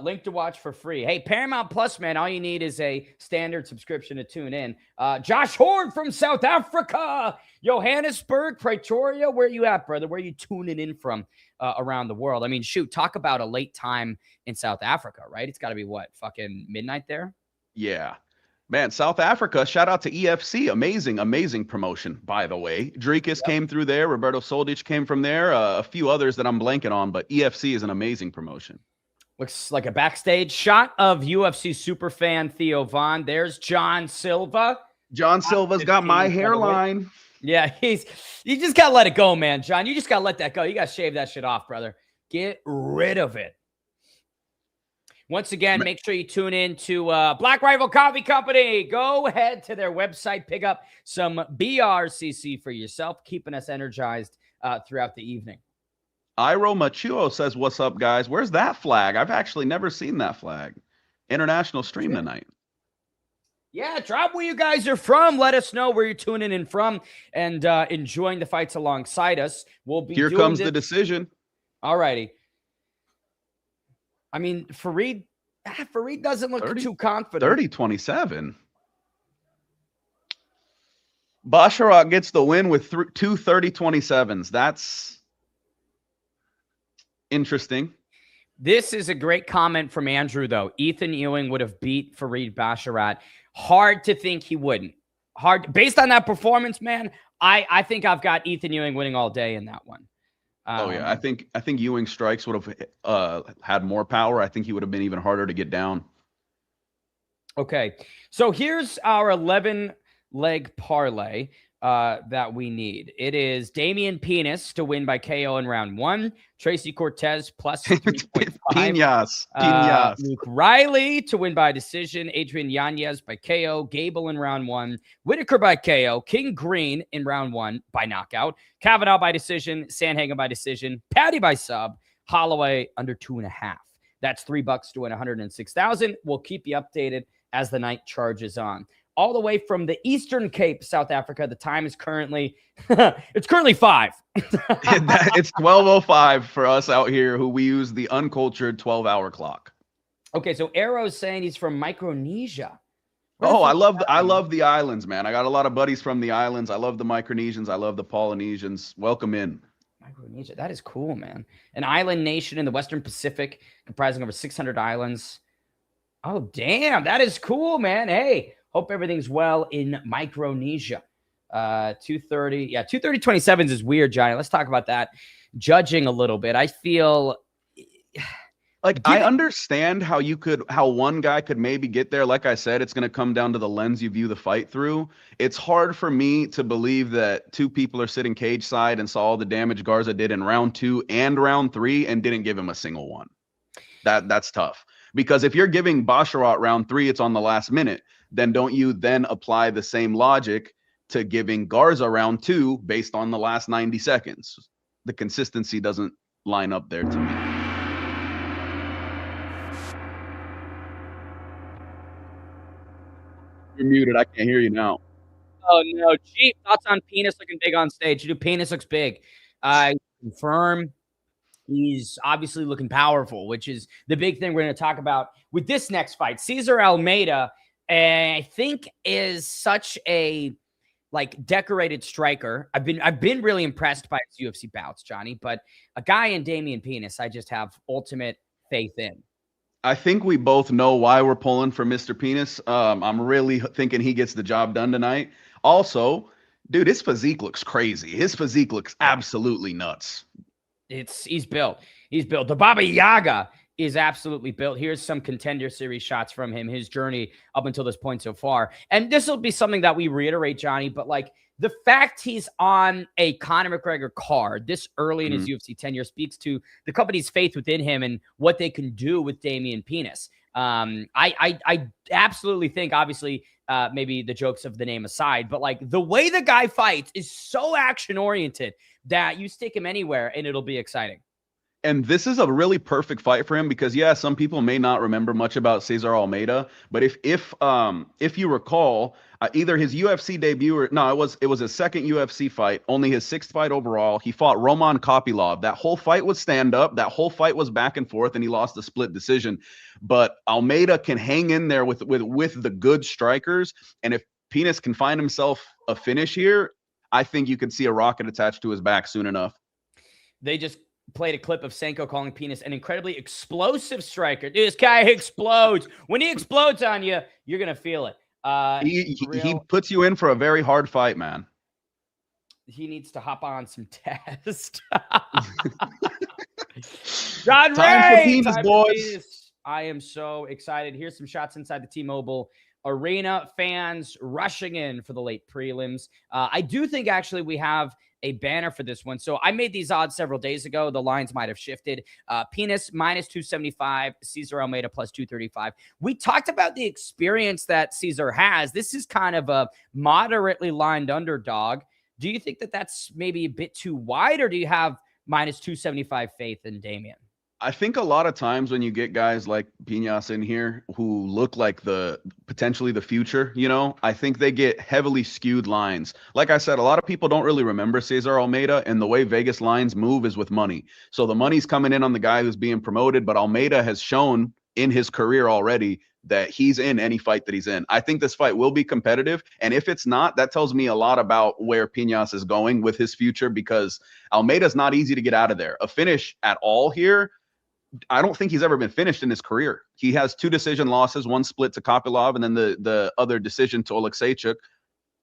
Link to watch for free. Hey, Paramount Plus, man, all you need is a standard subscription to tune in. Josh Horn from South Africa, Johannesburg, Pretoria. Where you at, brother? Where are you tuning in from around the world? I mean, shoot, talk about a late time in South Africa, right? It's got to be what, fucking midnight there? Yeah. Man, South Africa, shout out to EFC. Amazing promotion, by the way. Drekus came through there. Roberto Soldic came from there. A few others that I'm blanking on, but EFC is an amazing promotion. Looks like a backstage shot of UFC superfan Theo Von. There's John Silva. John Silva's got my hairline. Yeah, you just got to let it go, man, John. You just got to let that go. You got to shave that shit off, brother. Get rid of it. Once again, make sure you tune in to Black Rifle Coffee Company. Go ahead to their website, pick up some BRCC for yourself, keeping us energized throughout the evening. Iro Machuo says, what's up, guys? Where's that flag? I've actually never seen that flag. International stream tonight. Yeah, drop where you guys are from. Let us know where you're tuning in from and enjoying the fights alongside us. We'll be Here comes the decision. All righty. I mean, Fareed doesn't look too confident. 30-27. Basharat gets the win with 2 30-27s. That's interesting. This is a great comment from Andrew, though. Ethan Ewing would have beat Fareed Basharat. Hard to think he wouldn't. Based on that performance, man, I think I've got Ethan Ewing winning all day in that one. Oh yeah, I think Ewing's strikes would have had more power. I think he would have been even harder to get down. Okay, so here's our 11-leg parlay that we need. It is Damian Penis to win by KO in round 1. Tracy Cortez plus 3.5. Piñas. Luke Riley to win by decision. Adrian Yanez by KO. Gable in round 1. Whitaker by KO. King Green in round 1 by knockout. Kavanaugh by decision. Sandhagen by decision. Patty by sub. Holloway under 2.5. That's $3 to win 106,000. We'll keep you updated as the night charges on. All the way from the Eastern Cape, South Africa. The time is currently, it's currently 5. It's 12:05 for us out here who we use the uncultured 12-hour clock. Okay, so Arrow's saying he's from Micronesia. I love the islands, man. I got a lot of buddies from the islands. I love the Micronesians. I love the Polynesians. Welcome in. Micronesia, that is cool, man. An island nation in the Western Pacific comprising over 600 islands. Oh, damn, that is cool, man. Hey. Hope everything's well in Micronesia. 230. Yeah, 230-27s is weird, Johnny. Let's talk about that. Judging a little bit. I feel like I understand how one guy could maybe get there. Like I said, it's going to come down to the lens you view the fight through. It's hard for me to believe that 2 people are sitting cage side and saw all the damage Garza did in round 2 and round 3 and didn't give him a single one. That's tough. Because if you're giving Basharat round 3, it's on the last minute. Then don't you then apply the same logic to giving Garza round 2 based on the last 90 seconds? The consistency doesn't line up there to me. You're muted. I can't hear you now. Oh no, Chief, thoughts on Penis looking big on stage? Dude, Penis looks big. Confirm. He's obviously looking powerful, which is the big thing we're going to talk about with this next fight. Cesar Almeida, I think, is such a decorated striker. I've been really impressed by his UFC bouts, Johnny. But a guy in Damian Penis, I just have ultimate faith in. I think we both know why we're pulling for Mr. Penis. I'm really thinking he gets the job done tonight. Also, dude, his physique looks crazy. His physique looks absolutely nuts. He's built. He's built. The Baba Yaga is absolutely built. Here's some Contender Series shots from him, his journey up until this point so far. And this will be something that we reiterate, Johnny, but the fact he's on a Conor McGregor card this early in his UFC tenure speaks to the company's faith within him and what they can do with Damian Penis. I absolutely think, obviously, maybe the jokes of the name aside, but the way the guy fights is so action-oriented that you stick him anywhere and it'll be exciting. And this is a really perfect fight for him because, yeah, some people may not remember much about Cesar Almeida, but if you recall, either his UFC debut or no, it was his second UFC fight, only his 6th fight overall. He fought Roman Kopylov. That whole fight was stand up. That whole fight was back and forth, and he lost a split decision. But Almeida can hang in there with the good strikers, and if Penis can find himself a finish here, I think you can see a rocket attached to his back soon enough. They just played a clip of Senko calling Penis an incredibly explosive striker. Dude, this guy explodes. When he explodes on you, you're going to feel it. He puts you in for a very hard fight, man. He needs to hop on some test. John Time Ray! for Penis, boys. I am so excited. Here's some shots inside the T-Mobile Arena. Fans rushing in for the late prelims. I do think, actually, we have a banner for this one. So I made these odds several days ago. The lines might have shifted. Penis minus 275, Cesar Almeida plus 235. We talked about the experience that Cesar has. This is kind of a moderately lined underdog. Do you think that that's maybe a bit too wide, or do you have minus 275 faith in Damian? I think a lot of times when you get guys like Piñas in here who look like potentially the future, I think they get heavily skewed lines. Like I said, a lot of people don't really remember Cesar Almeida, and the way Vegas lines move is with money. So the money's coming in on the guy who's being promoted, but Almeida has shown in his career already that he's in any fight that he's in. I think this fight will be competitive, and if it's not, that tells me a lot about where Piñas is going with his future, because Almeida's not easy to get out of there. A finish at all here, I don't think he's ever been finished in his career. He has 2 decision losses, one split to Kopylov, and then the other decision to Oleksiejczuk,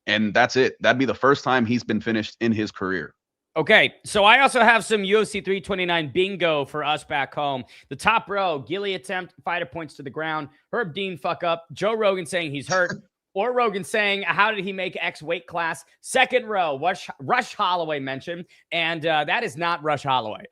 and that's it. That'd be the first time he's been finished in his career. Okay, so I also have some UFC 329 bingo for us back home. The top row, Gilly attempt, fighter points to the ground. Herb Dean fuck up. Joe Rogan saying he's hurt. Or Rogan saying, how did he make X weight class? Second row, Rush Holloway mentioned, and that is not Rush Holloway.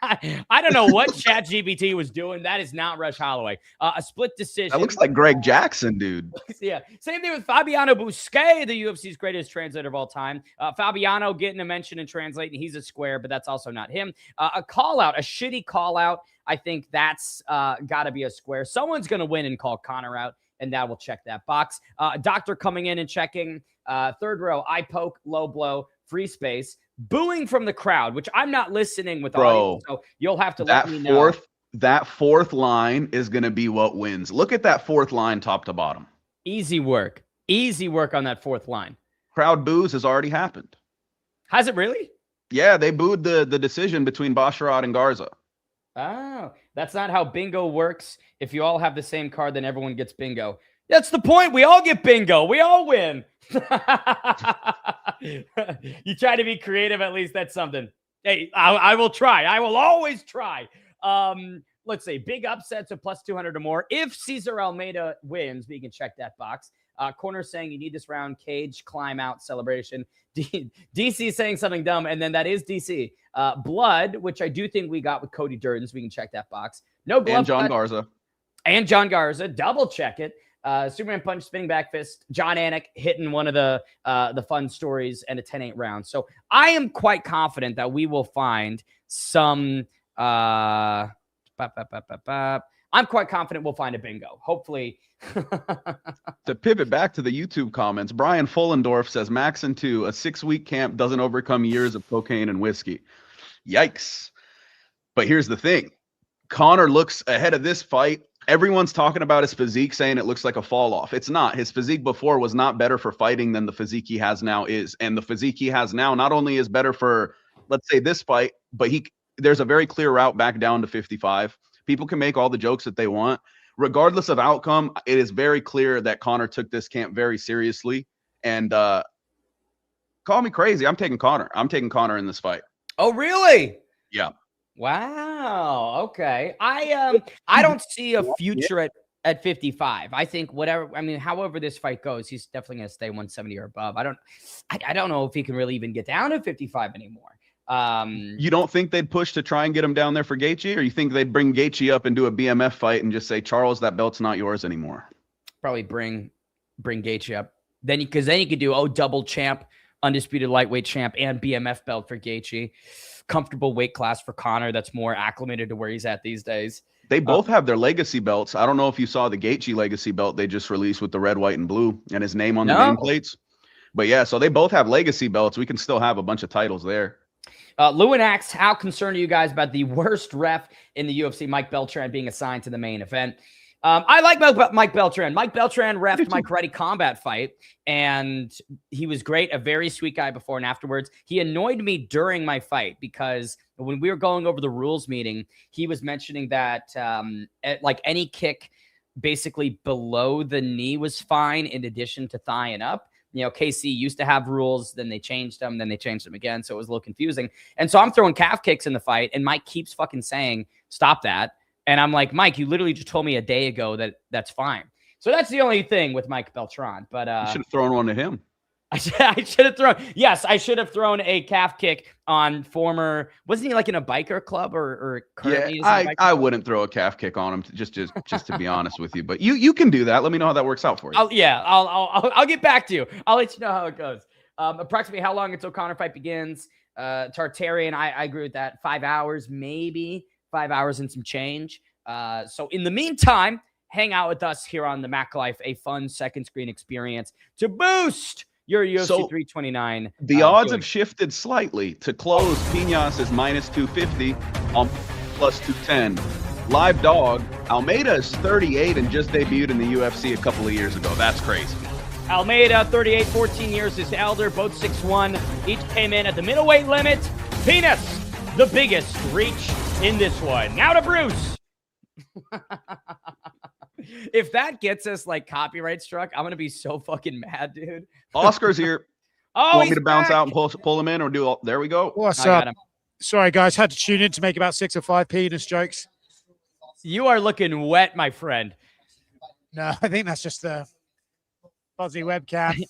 I don't know what ChatGPT was doing. That is not Rush Holloway. A split decision. That looks like Greg Jackson, dude. Yeah. Same thing with Fabiano Busquets, the UFC's greatest translator of all time. Fabiano getting a mention and translating. He's a square, but that's also not him. A call-out, a shitty call-out. I think that's got to be a square. Someone's going to win and call Conor out, and that will check that box. Doctor coming in and checking. Third row, eye poke, low blow, free space. Booing from the crowd, which I'm not listening with audience, so you'll have to let me know. That fourth line is going to be what wins. Look at that fourth line top to bottom. Easy work. Easy work on that fourth line. Crowd boos has already happened. Has it really? Yeah, they booed the decision between Basharat and Garza. Oh, that's not how bingo works. If you all have the same card, then everyone gets bingo. That's the point. We all get bingo. We all win. You try to be creative, at least that's something. Hey, I will try. I will always try. Let's say big upsets of plus 200 or more. If Cesar Almeida wins, we can check that box. Corner saying you need this round, cage, climb out, celebration. DC saying something dumb, and then that is DC. Blood, which I do think we got with Cody Durden, we can check that box. No glove. And John Garza. And John Garza, double check it. Superman punch, spinning back fist. John Anik hitting one of the fun stories, and a 10-8 round. So I am quite confident that we will find some I'm quite confident we'll find a bingo. Hopefully. To pivot back to the YouTube comments, Brian Fullendorf says Max in 2, a 6-week camp doesn't overcome years of cocaine and whiskey. Yikes. But here's the thing. Conor looks ahead of this fight. Everyone's talking about his physique, saying it looks like a fall off. It's not. His physique before was not better for fighting than the physique he has now is. And the physique he has now not only is better for, let's say, this fight, but there's a very clear route back down to 55. People can make all the jokes that they want. Regardless of outcome, it is very clear that Conor took this camp very seriously. And call me crazy. I'm taking Conor. I'm taking Conor in this fight. Oh, really? Yeah. Wow. Okay. I don't see a future at 55. I think however this fight goes, he's definitely going to stay 170 or above. I don't know if he can really even get down to 55 anymore. You don't think they'd push to try and get him down there for Gaethje, or you think they'd bring Gaethje up and do a BMF fight and just say, Charles, that belt's not yours anymore? Probably bring Gaethje up. Then he could do double champ, undisputed lightweight champ, and BMF belt for Gaethje. Comfortable weight class for Conor that's more acclimated to where he's at these days. They both have their legacy belts. I don't know if you saw the Gaethje legacy belt they just released with the red, white, and blue and his name on the nameplates. But yeah, so they both have legacy belts. We can still have a bunch of titles there. Lewin asks, how concerned are you guys about the worst ref in the UFC, Mike Beltran, being assigned to the main event? I like Mike Beltran. Mike Beltran refed my karate combat fight, and he was great, a very sweet guy before and afterwards. He annoyed me during my fight because when we were going over the rules meeting, he was mentioning that any kick basically below the knee was fine in addition to thigh and up. You know, KC used to have rules, then they changed them, then they changed them again, so it was a little confusing. And so I'm throwing calf kicks in the fight, and Mike keeps fucking saying, stop that. And I'm like, Mike, you literally just told me a day ago that that's fine. So that's the only thing with Mike Beltran. But you should have thrown one to him. I should have thrown. Yes, I should have thrown a calf kick on former. Wasn't he like in a biker club or currently? Yeah, I wouldn't throw a calf kick on him just to be honest with you. But you can do that. Let me know how that works out for you. I'll get back to you. I'll let you know how it goes. Approximately how long until Conor fight begins? Tartarian, I agree with that. 5 hours, maybe 5 hours and some change. So in the meantime, hang out with us here on the MacLife, a fun second screen experience to boost your UFC 329. The odds have shifted slightly. To close, Piñas is -250 on +210. Live dog, Almeida is 38 and just debuted in the UFC a couple of years ago. That's crazy. Almeida, 38, 14 years his elder, both 6'1". Each came in at the middleweight limit. Piñas, the biggest reach in this one. Now to Bruce. If that gets us like copyright struck, I'm gonna be so fucking mad, dude. Oscar's here. Oh, want me to bounce out and pull him in, or do? There we go. What's up? Sorry, guys, had to tune in to make about 6 or 5 penis jokes. You are looking wet, my friend. No, I think that's just the fuzzy webcam.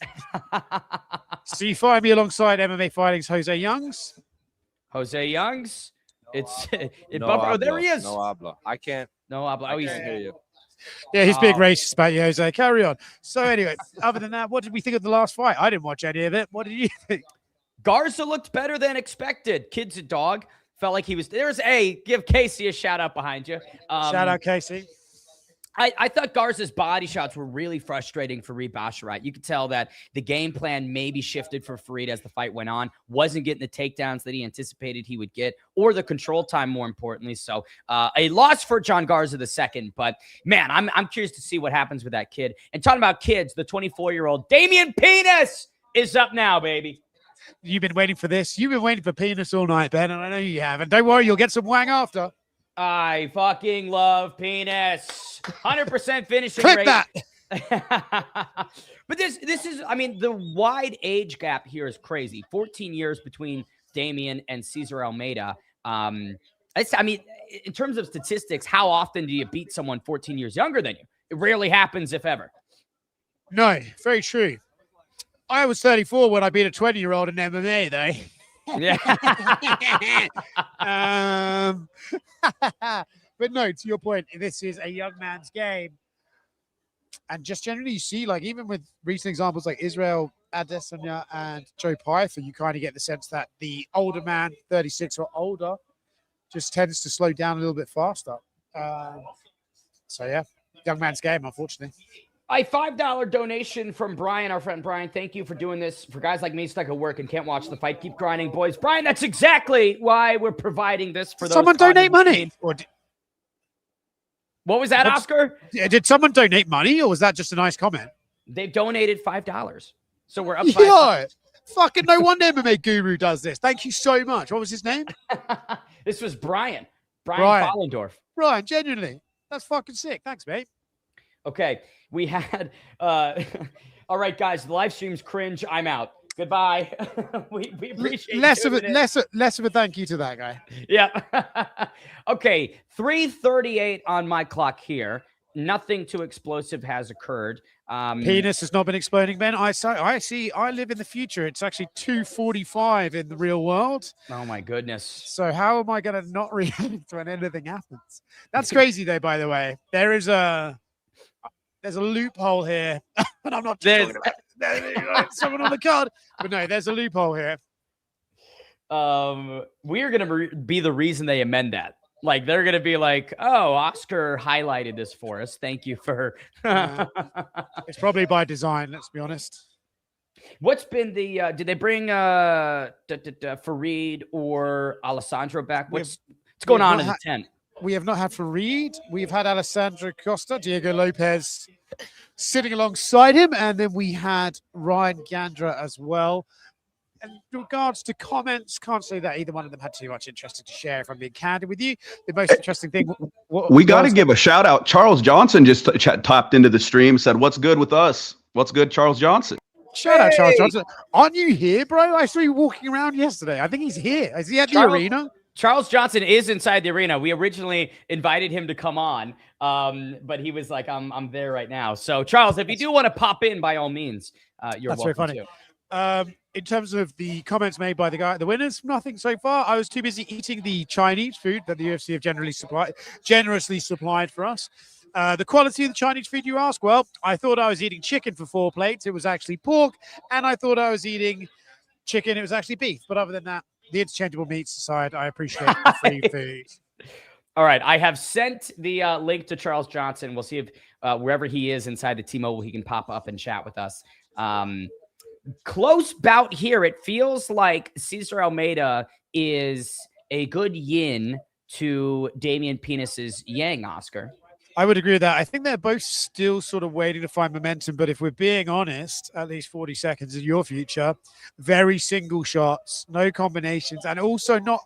So you find me alongside MMA Fighting's Jose Youngs. Jose Youngs. It's No Buffalo. There he is. No habla. I can't. No habla. Oh, I he's can't hear you. Yeah, he's being racist about you, Jose. Carry on. So anyway, other than that, what did we think of the last fight? I didn't watch any of it. What did you think? Garza looked better than expected. Kid's a dog. Felt like he was. Give Casey a shout out behind you. Shout out, Casey. I thought Garza's body shots were really frustrating for Reed Basharat. You could tell that the game plan maybe shifted for Fareed as the fight went on. Wasn't getting the takedowns that he anticipated he would get, or the control time, more importantly. So a loss for John Garza II. But man, I'm curious to see what happens with that kid. And talking about kids, the 24-year-old Damian Penis is up now, baby. You've been waiting for this. You've been waiting for penis all night, Ben, and I know you haven't. Don't worry, you'll get some wang after. I fucking love penis. 100% finishing Clip rate. that. But this is, I mean, the wide age gap here is crazy. 14 years between Damian and Cesar Almeida. I mean, in terms of statistics, how often do you beat someone 14 years younger than you? It rarely happens, if ever. No, very true. I was 34 when I beat a 20-year-old in MMA, though. Yeah. But no, to your point, this is a young man's game. And just generally, you see, like, even with recent examples like Israel Adesanya and Joe Pyfer, you kind of get the sense that the older man, 36 or older, just tends to slow down a little bit faster. So yeah, young man's game, unfortunately. A $5 donation from Brian, our friend Brian. Thank you for doing this. For guys like me stuck at work and can't watch the fight, keep grinding, boys. Brian, that's exactly why we're providing this for those. Someone donate money. Or what was that, Oscar? Did someone donate money, or was that just a nice comment? They've donated $5. So we're up $5. Yeah, fucking no wonder MMA Guru does this. Thank you so much. What was his name? This was Brian. Brian Follendorf. Brian, genuinely. That's fucking sick. Thanks, mate. Okay. We had, all right, guys, the live stream's cringe. I'm out. Goodbye. we appreciate less of a thank you to that guy. Yeah. Okay. 3:38 on my clock here. Nothing too explosive has occurred. Penis has not been exploding, Ben. I live in the future. It's actually 2:45 in the real world. Oh my goodness. So how am I going to not react when anything happens? That's crazy, though, by the way. There's a loophole here, and I'm not talking about someone on the card, but no, there's a loophole here. We are going to be the reason they amend that. Like, they're going to be like, oh, Oscar highlighted this for us. Thank you for... It's probably by design, let's be honest. What's been the... did they bring Fareed or Alessandro back? What's going on in the tent? We have not had Fareed. We've had Alessandro Costa, Diego Lopez sitting alongside him. And then we had Ryan Gandra as well. And in regards to comments, can't say that either one of them had too much interesting to share, if I'm being candid with you. The most interesting thing... we got to give a shout out. Charles Johnson just tapped into the stream, said, what's good with us? What's good, Charles Johnson? Shout out, Charles Johnson. Aren't you here, bro? I saw you walking around yesterday. I think he's here. Is he at the arena? Charles Johnson is inside the arena. We originally invited him to come on, but he was like, I'm there right now. So, Charles, if you do want to pop in, by all means, you're welcome. That's very funny. In terms of the comments made by the guy, the winners, nothing so far. I was too busy eating the Chinese food that the UFC have generously supplied for us. The quality of the Chinese food, you ask? Well, I thought I was eating chicken for 4 plates. It was actually pork. And I thought I was eating chicken. It was actually beef. But other than that, the interchangeable meats aside, I appreciate the free food. All right. I have sent the link to Charles Johnson. We'll see if wherever he is inside the T-Mobile, he can pop up and chat with us. Close bout here. It feels like Cesar Almeida is a good yin to Damian Penis's yang, Oscar. I would agree with that. I think they're both still sort of waiting to find momentum. But if we're being honest, at least 40 seconds in your future, very single shots, no combinations, and also not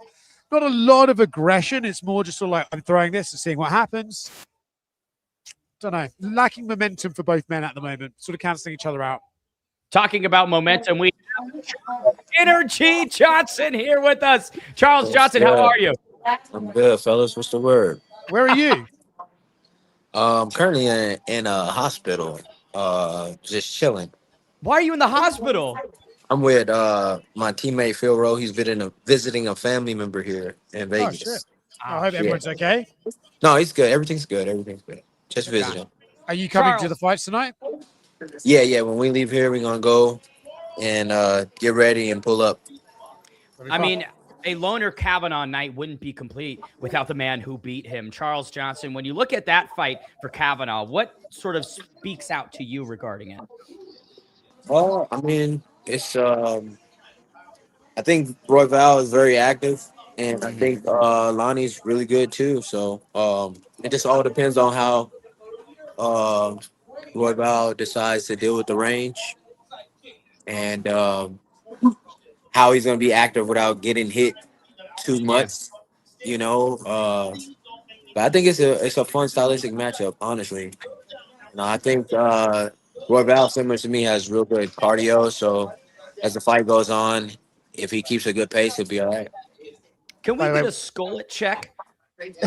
a lot of aggression. It's more just sort of like, I'm throwing this and seeing what happens. Don't know. Lacking momentum for both men at the moment, sort of canceling each other out. Talking about momentum, we have Energy Johnson here with us. Charles Johnson, how are you? I'm good, fellas. What's the word? Where are you? I'm currently in a hospital, just chilling. Why are you in the hospital? I'm with my teammate Phil Rowe. He's visiting a family member here in Vegas. Oh, shit. I hope everyone's okay. No, he's good. Everything's good. Everything's good. Just visiting. Are you coming to the fights tonight? Yeah. When we leave here, we're gonna go and get ready and pull up. I mean, a Loner Kavanaugh night wouldn't be complete without the man who beat him, Charles Johnson. When you look at that fight for Kavanaugh, what sort of speaks out to you regarding it? Well, I mean, it's I think Royval is very active, and I think Lonnie's really good too. So it just all depends on how Royval decides to deal with the range and how he's going to be active without getting hit too much, you know. But I think it's a fun stylistic matchup, honestly. I think Royval, similar to me, has real good cardio. So as the fight goes on, if he keeps a good pace, he'll be all right. Can we get a skullet check?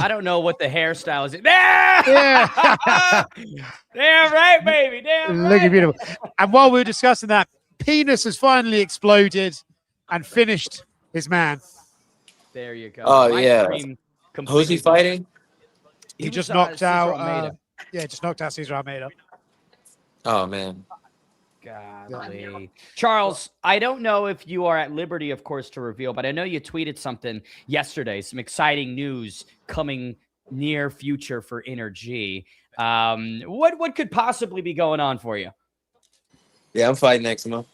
I don't know what the hairstyle is. Yeah! Damn right, baby. Damn right. Looking beautiful. And while we were discussing that, Penis has finally exploded and finished his man. There you go. Oh, yeah. Who's he fighting? He just knocked out just knocked out Cesar Almeida. Oh, man. Godly. Charles, I don't know if you are at liberty, of course, to reveal, but I know you tweeted something yesterday, some exciting news coming near future for Energy. What could possibly be going on for you? Yeah, I'm fighting next month.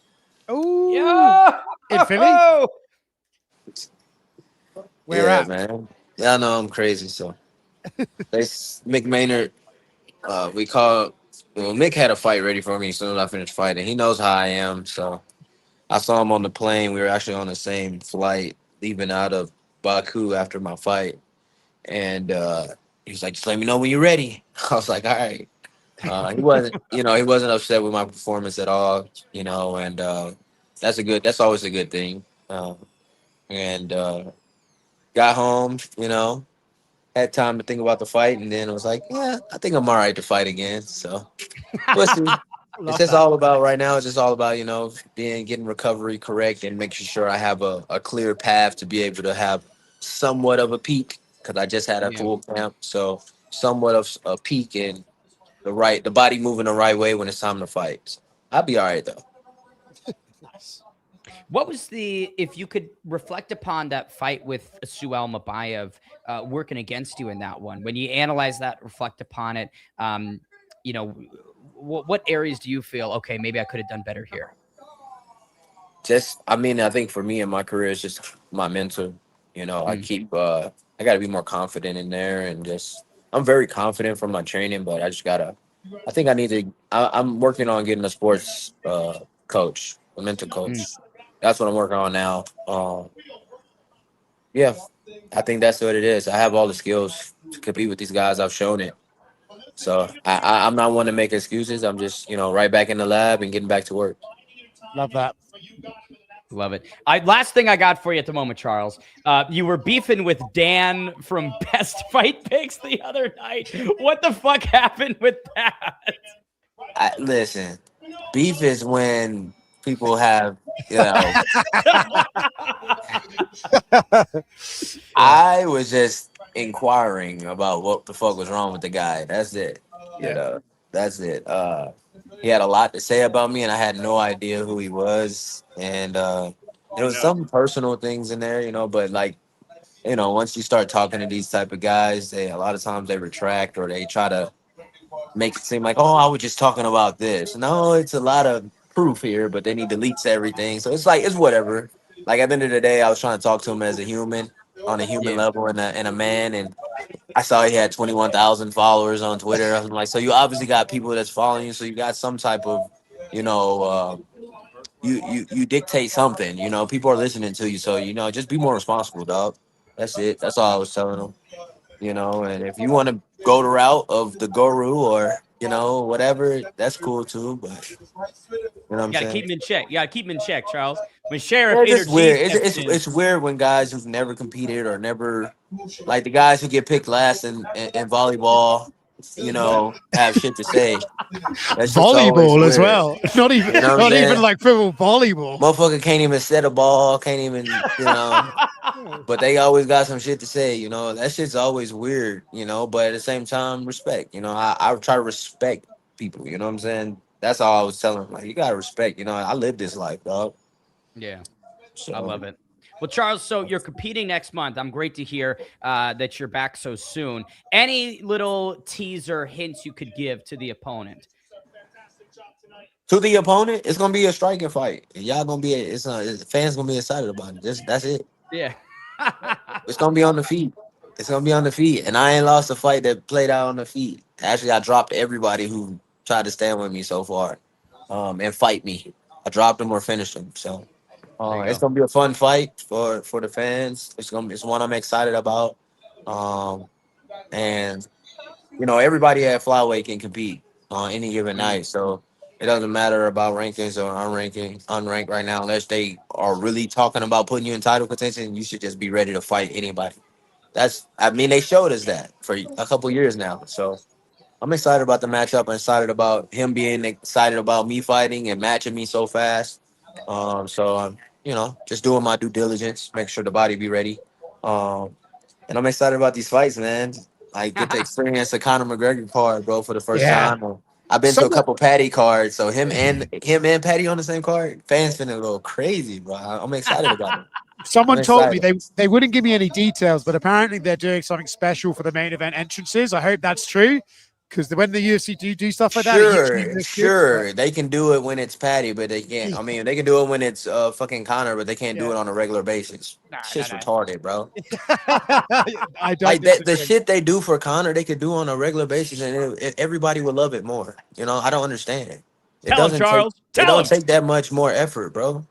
Oh, Yeah, in Philly? Where Yeah, at? man. Yeah, I know I'm crazy. So McMaynard, Mick had a fight ready for me as soon as I finished fighting. He knows how I am. So I saw him on the plane. We were actually on the same flight leaving out of Baku after my fight. And he was like, just let me know when you're ready. I was like, all right. He wasn't upset with my performance at all, and that's always a good thing. And got home, had time to think about the fight, and then I was like, yeah, I think I'm all right to fight again. So we'll see. It's just all about right now. It's just all about getting recovery correct and making sure I have a clear path to be able to have somewhat of a peak because I just had a full camp, so somewhat of a peak and the body moving the right way when it's time to fight. So I'll be all right though. What was if you could reflect upon that fight with Suel Mabayev working against you in that one, when you analyze that, reflect upon it, what areas do you feel, okay, maybe I could have done better here? I think for me in my career, it's just my mental. I got to be more confident in there, and I'm very confident from my training, but I think I need to. I'm working on getting a sports coach, a mental coach. That's what I'm working on now. Yeah, I think that's what it is. I have all the skills to compete with these guys. I've shown it. So I'm not one to make excuses. I'm just, right back in the lab and getting back to work. Love that. Love it. Last thing I got for you at the moment, Charles. You were beefing with Dan from Best Fight Picks the other night. What the fuck happened with that? Listen, beef is when people have, I was just inquiring about what the fuck was wrong with the guy. That's it. That's it. He had a lot to say about me, and I had no idea who he was. And there was some personal things in there, but once you start talking to these type of guys, a lot of times they retract or they try to make it seem like, oh, I was just talking about this. No, it's a lot of proof here, but then he deletes everything. So it's like, it's whatever. Like at the end of the day, I was trying to talk to him as a human, on a human level, and a man. And I saw he had 21,000 followers on Twitter. I was like, so you obviously got people that's following you. So you got some type of, you dictate something. People are listening to you. So just be more responsible, dog. That's it. That's all I was telling him. And if you want to go the route of the guru or whatever, that's cool too. But you know what I'm You got to saying? keep him in check. You got to keep him in check, Charles. When Sheriff It's just weird. steps in. It's weird when guys who've never competed or never, like the guys who get picked last in volleyball, have shit to say. That's just always Volleyball as weird. well. Not even, You know what I'm not even saying? like football, volleyball. Motherfucker can't even set a ball, can't even, but they always got some shit to say, that shit's always weird, but at the same time, respect, I try to respect people, you know what I'm saying? That's all I was telling them. Like, you gotta respect, I live this life, dog. Yeah. So, I love it. Well, Charles, so you're competing next month. I'm great to hear that you're back so soon. Any little teaser hints you could give to the opponent? To the opponent, it's gonna be a striking fight. Y'all gonna be, fans gonna be excited about it. That's it. Yeah. It's gonna be on the feet. It's gonna be on the feet, and I ain't lost a fight that played out on the feet. Actually, I dropped everybody who tried to stand with me so far, and fight me. I dropped them or finished them. So it's gonna be a fun fight for the fans. It's one I'm excited about, and everybody at flyweight can compete on any given night. So it doesn't matter about rankings or unranked right now, unless they are really talking about putting you in title contention. You should just be ready to fight anybody. They showed us that for a couple years now. So I'm excited about the matchup. I'm excited about him being excited about me fighting and matching me so fast. So I'm, just doing my due diligence, make sure the body be ready. And I'm excited about these fights, man. I get to experience the Conor McGregor card, bro, for the first time. I've been to a couple Patty cards, so him and Patty on the same card. Fans finna go crazy, bro. I'm excited about it. Someone told me they wouldn't give me any details, but apparently they're doing something special for the main event entrances. I hope that's true. Because when the UFC do stuff like that, Sure. They can do it when it's Patty, but they can't. I mean, they can do it when it's fucking Connor, but they can't do it on a regular basis. Shit's retarded, bro. I don't Like that, the disagree. shit they do for Connor, they could do on a regular basis, and everybody would love it more. You know, I don't understand it. Tell him, Charles. It don't take that much more effort, bro.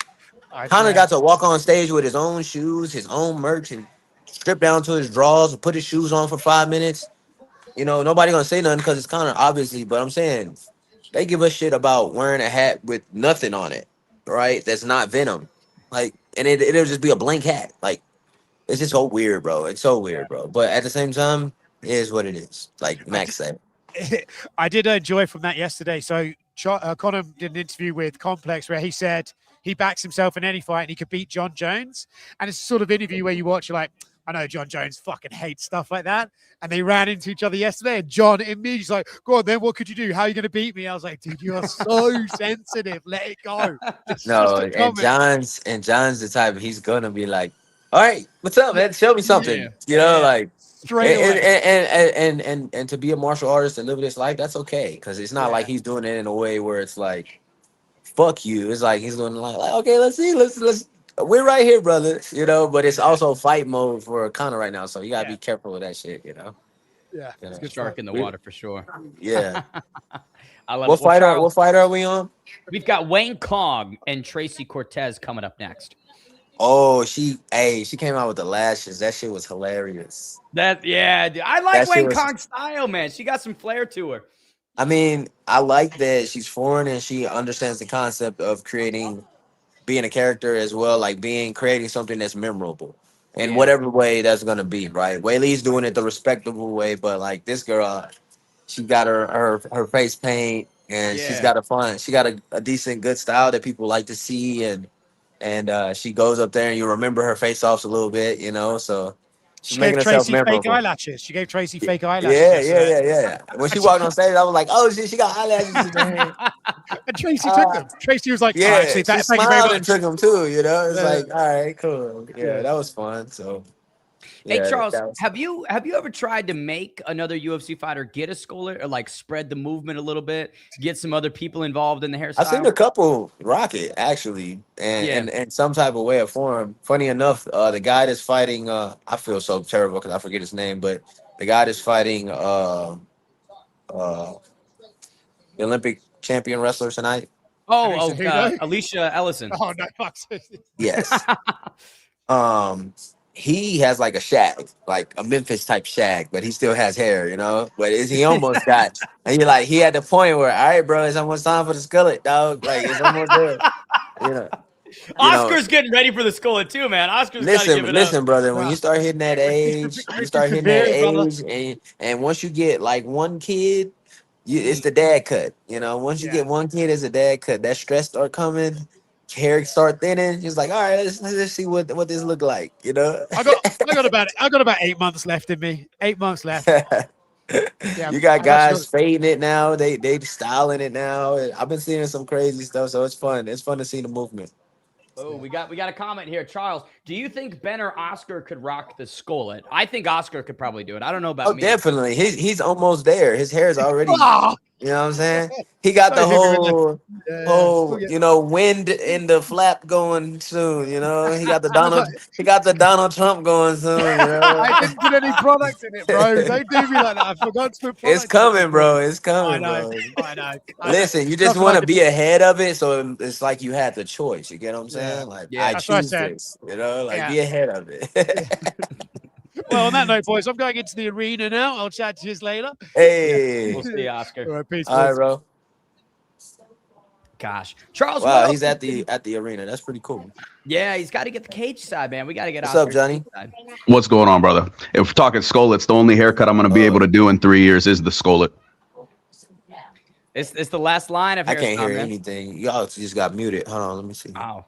Connor got to walk on stage with his own shoes, his own merch, and strip down to his drawers and put his shoes on for 5 minutes. You know, nobody gonna say nothing because it's Connor, obviously. But I'm saying they give a shit about wearing a hat with nothing on it, right? That's not Venom, like, and it'll just be a blank hat. Like, it's just so weird, bro. It's so weird, bro. But at the same time, it is what it is. Like Max said. I did enjoy from that yesterday. So Conor did an interview with Complex where he said he backs himself in any fight and he could beat John Jones. And it's a sort of interview where you watch, you're like, I know John Jones fucking hates stuff like that. And they ran into each other yesterday. And John immediately like, go on then, what could you do? How are you going to beat me? I was like, dude, you are so sensitive. Let it go. No, and John's the type, he's gonna be like, all right, what's up, man? Show me something. Yeah. You know, like straight away. And to be a martial artist and live this life, that's okay. Because it's not like he's doing it in a way where it's like, fuck you. It's like he's doing like okay, let's see, let's we're right here, brother. You know, but it's also fight mode for Conor right now, so you gotta be careful with that shit. You know. Yeah, it's good shark in the water for sure. Yeah. I love what fighter are we on? We've got Wayne Kong and Tracy Cortez coming up next. Oh, she came out with the lashes. That shit was hilarious. Dude, I like Wayne Kong's style, man. She got some flair to her. I mean, I like that she's foreign and she understands the concept of being a character as well, like creating something that's memorable in whatever way that's gonna be, right? Whaley's doing it the respectable way, but like this girl, she got her face paint and she's got a decent, good style that people like to see, and she goes up there and you remember her face offs a little bit, you know. So she's making herself memorable. Fake eyelashes. She gave Tracy fake eyelashes. Yeah. When she walked on stage, I was like, oh shit, she got eyelashes. And Tracy took them. Tracy was like, she smiled and took them too. You know, it's like, all right, cool. Yeah, that was fun. So. Hey Charles, have you ever tried to make another UFC fighter get a skull or like spread the movement a little bit, get some other people involved in the hairstyle? I've seen a couple rock it actually, and some type of way or form. Funny enough, the guy that's fighting, I feel so terrible because I forget his name, but the guy that's fighting the Olympic champion wrestler tonight. Alicia Ellison. Oh no, fuck. Yes. He has like a shag, like a Memphis type shag, but he still has hair, you know. But he almost got, and he had the point where, all right, bro, it's almost time for the skullet, dog. Like it's almost there, you know. Oscar's getting ready for the skullet too, man. Oscar's listen, brother. When you start hitting that age, and once you get like one kid, it's the dad cut. You know, once you get one kid, it's a dad cut. That stress start coming. Hair start thinning. He's like, all right, let's see what this look like, you know. I got about 8 months left in me. 8 months left. You got guys fading it now. They styling it now. I've been seeing some crazy stuff, so it's fun. It's fun to see the movement. Oh, we got a comment here, Charles. Do you think Ben or Oscar could rock the skullet? I think Oscar could probably do it. I don't know about me. Definitely. He's almost there. His hair's already. You know what I'm saying? He got the whole wind in the flap going soon. You know, he got the Donald Trump going soon. You know? I didn't put any product in it, bro. Don't do me like that. I forgot to put product. It's coming, bro. It's coming, bro. I know. Listen, you just want to be ahead of it, so it's like you had the choice. You get what I'm saying? Like I choose this. You know, like be ahead of it. Well, on that note, boys, I'm going into the arena now. I'll chat to you later. Hey. We'll see you, Oscar. All right, peace. All right, bro. Gosh. Charles. Wow, he's at the arena. That's pretty cool. Yeah, he's got to get the cage side, man. We got to get What's up, Johnny? What's going on, brother? If we're talking skullets, the only haircut I'm going to be able to do in 3 years is the skullet. It's the last line of hairstyle. I can't hear anything. Y'all just got muted. Hold on, let me see. Wow.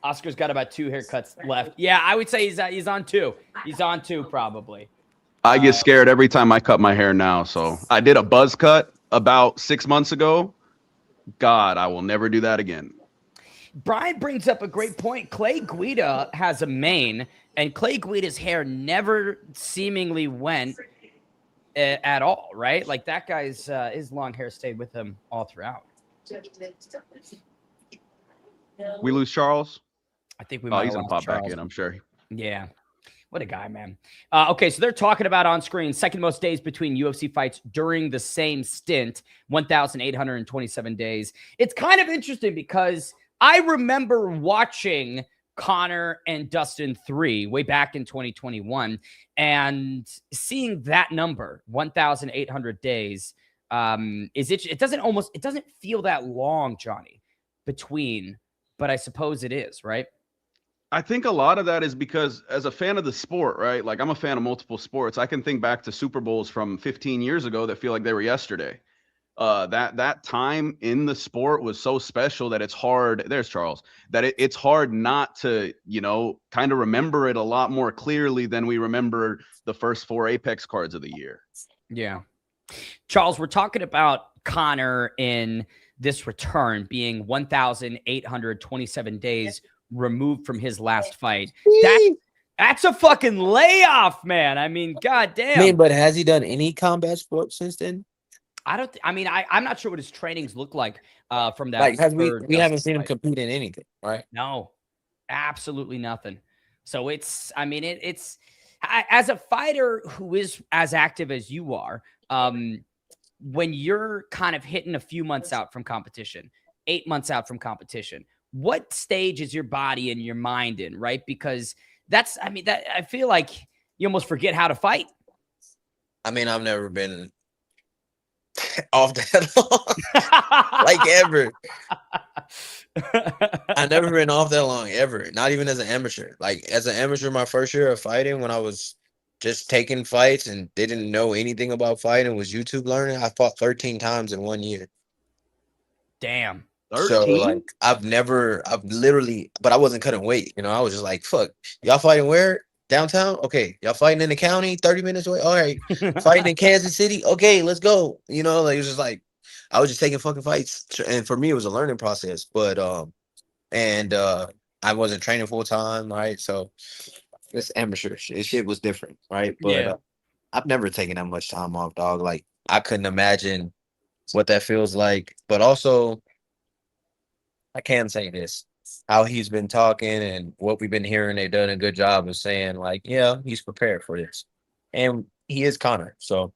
Oscar's got about 2 haircuts left. Yeah, I would say he's on 2. He's on 2 probably. I get scared every time I cut my hair now. So I did a buzz cut about 6 months ago. God, I will never do that again. Brian brings up a great point. Clay Guida has a mane, And Clay Guida's hair never seemingly went at all, right? Like that guy's his long hair stayed with him all throughout. We lose Charles. I think we Oh, might he's have gonna lost pop back Charles. in, I'm sure. Yeah. What a guy, man. Okay, so they're talking about on screen second most days between UFC fights during the same stint, 1,827 days. It's kind of interesting because I remember watching Conor and Dustin 3 way back in 2021 and seeing that number, 1,800 days. It doesn't feel that long, Johnny, between, but I suppose it is, right? I think a lot of that is because as a fan of the sport, right? Like I'm a fan of multiple sports. I can think back to Super Bowls from 15 years ago that feel like they were yesterday. That time in the sport was so special that it's hard. There's Charles. That it's hard not to, kind of remember it a lot more clearly than we remember the first 4 Apex cards of the year. Yeah. Charles, we're talking about Conor in this return being 1,827 days removed from his last fight. That's a fucking layoff, man. I mean, goddamn. But has he done any combat sports since then? I'm not sure what his trainings look like from that. Like, we haven't seen him compete in anything, right? No, absolutely nothing. So it's as a fighter who is as active as you are, when you're kind of hitting a few months out from competition, 8 months out from competition, what stage is your body and your mind in, right? Because I feel like you almost forget how to fight. I mean, I've never been off that long, like ever. I've never been off that long, ever. Not even as an amateur. Like as an amateur, my first year of fighting, when I was just taking fights and didn't know anything about fighting, was YouTube learning. I fought 13 times in 1 year. Damn. 13? So like I've literally, but I wasn't cutting weight. I was just like, fuck, y'all fighting where? Downtown? Okay. Y'all fighting in the county, 30 minutes away? All right. Fighting in Kansas City? Okay, let's go. Like it was just like I was just taking fucking fights. And for me, it was a learning process. But I wasn't training full time, right? So this amateur shit was different, right? But I've never taken that much time off, dog. Like I couldn't imagine what that feels like. But also, I can say this. How he's been talking and what we've been hearing, they've done a good job of saying, like, yeah, he's prepared for this. And he is Conor. So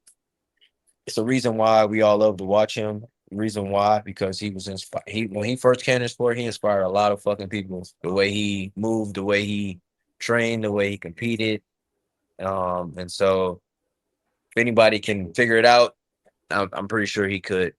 it's a reason why we all love to watch him. The reason why, because he was inspired. When he first came to sport, he inspired a lot of fucking people. The way he moved, the way he trained, the way he competed. And so if anybody can figure it out, I'm pretty sure he could.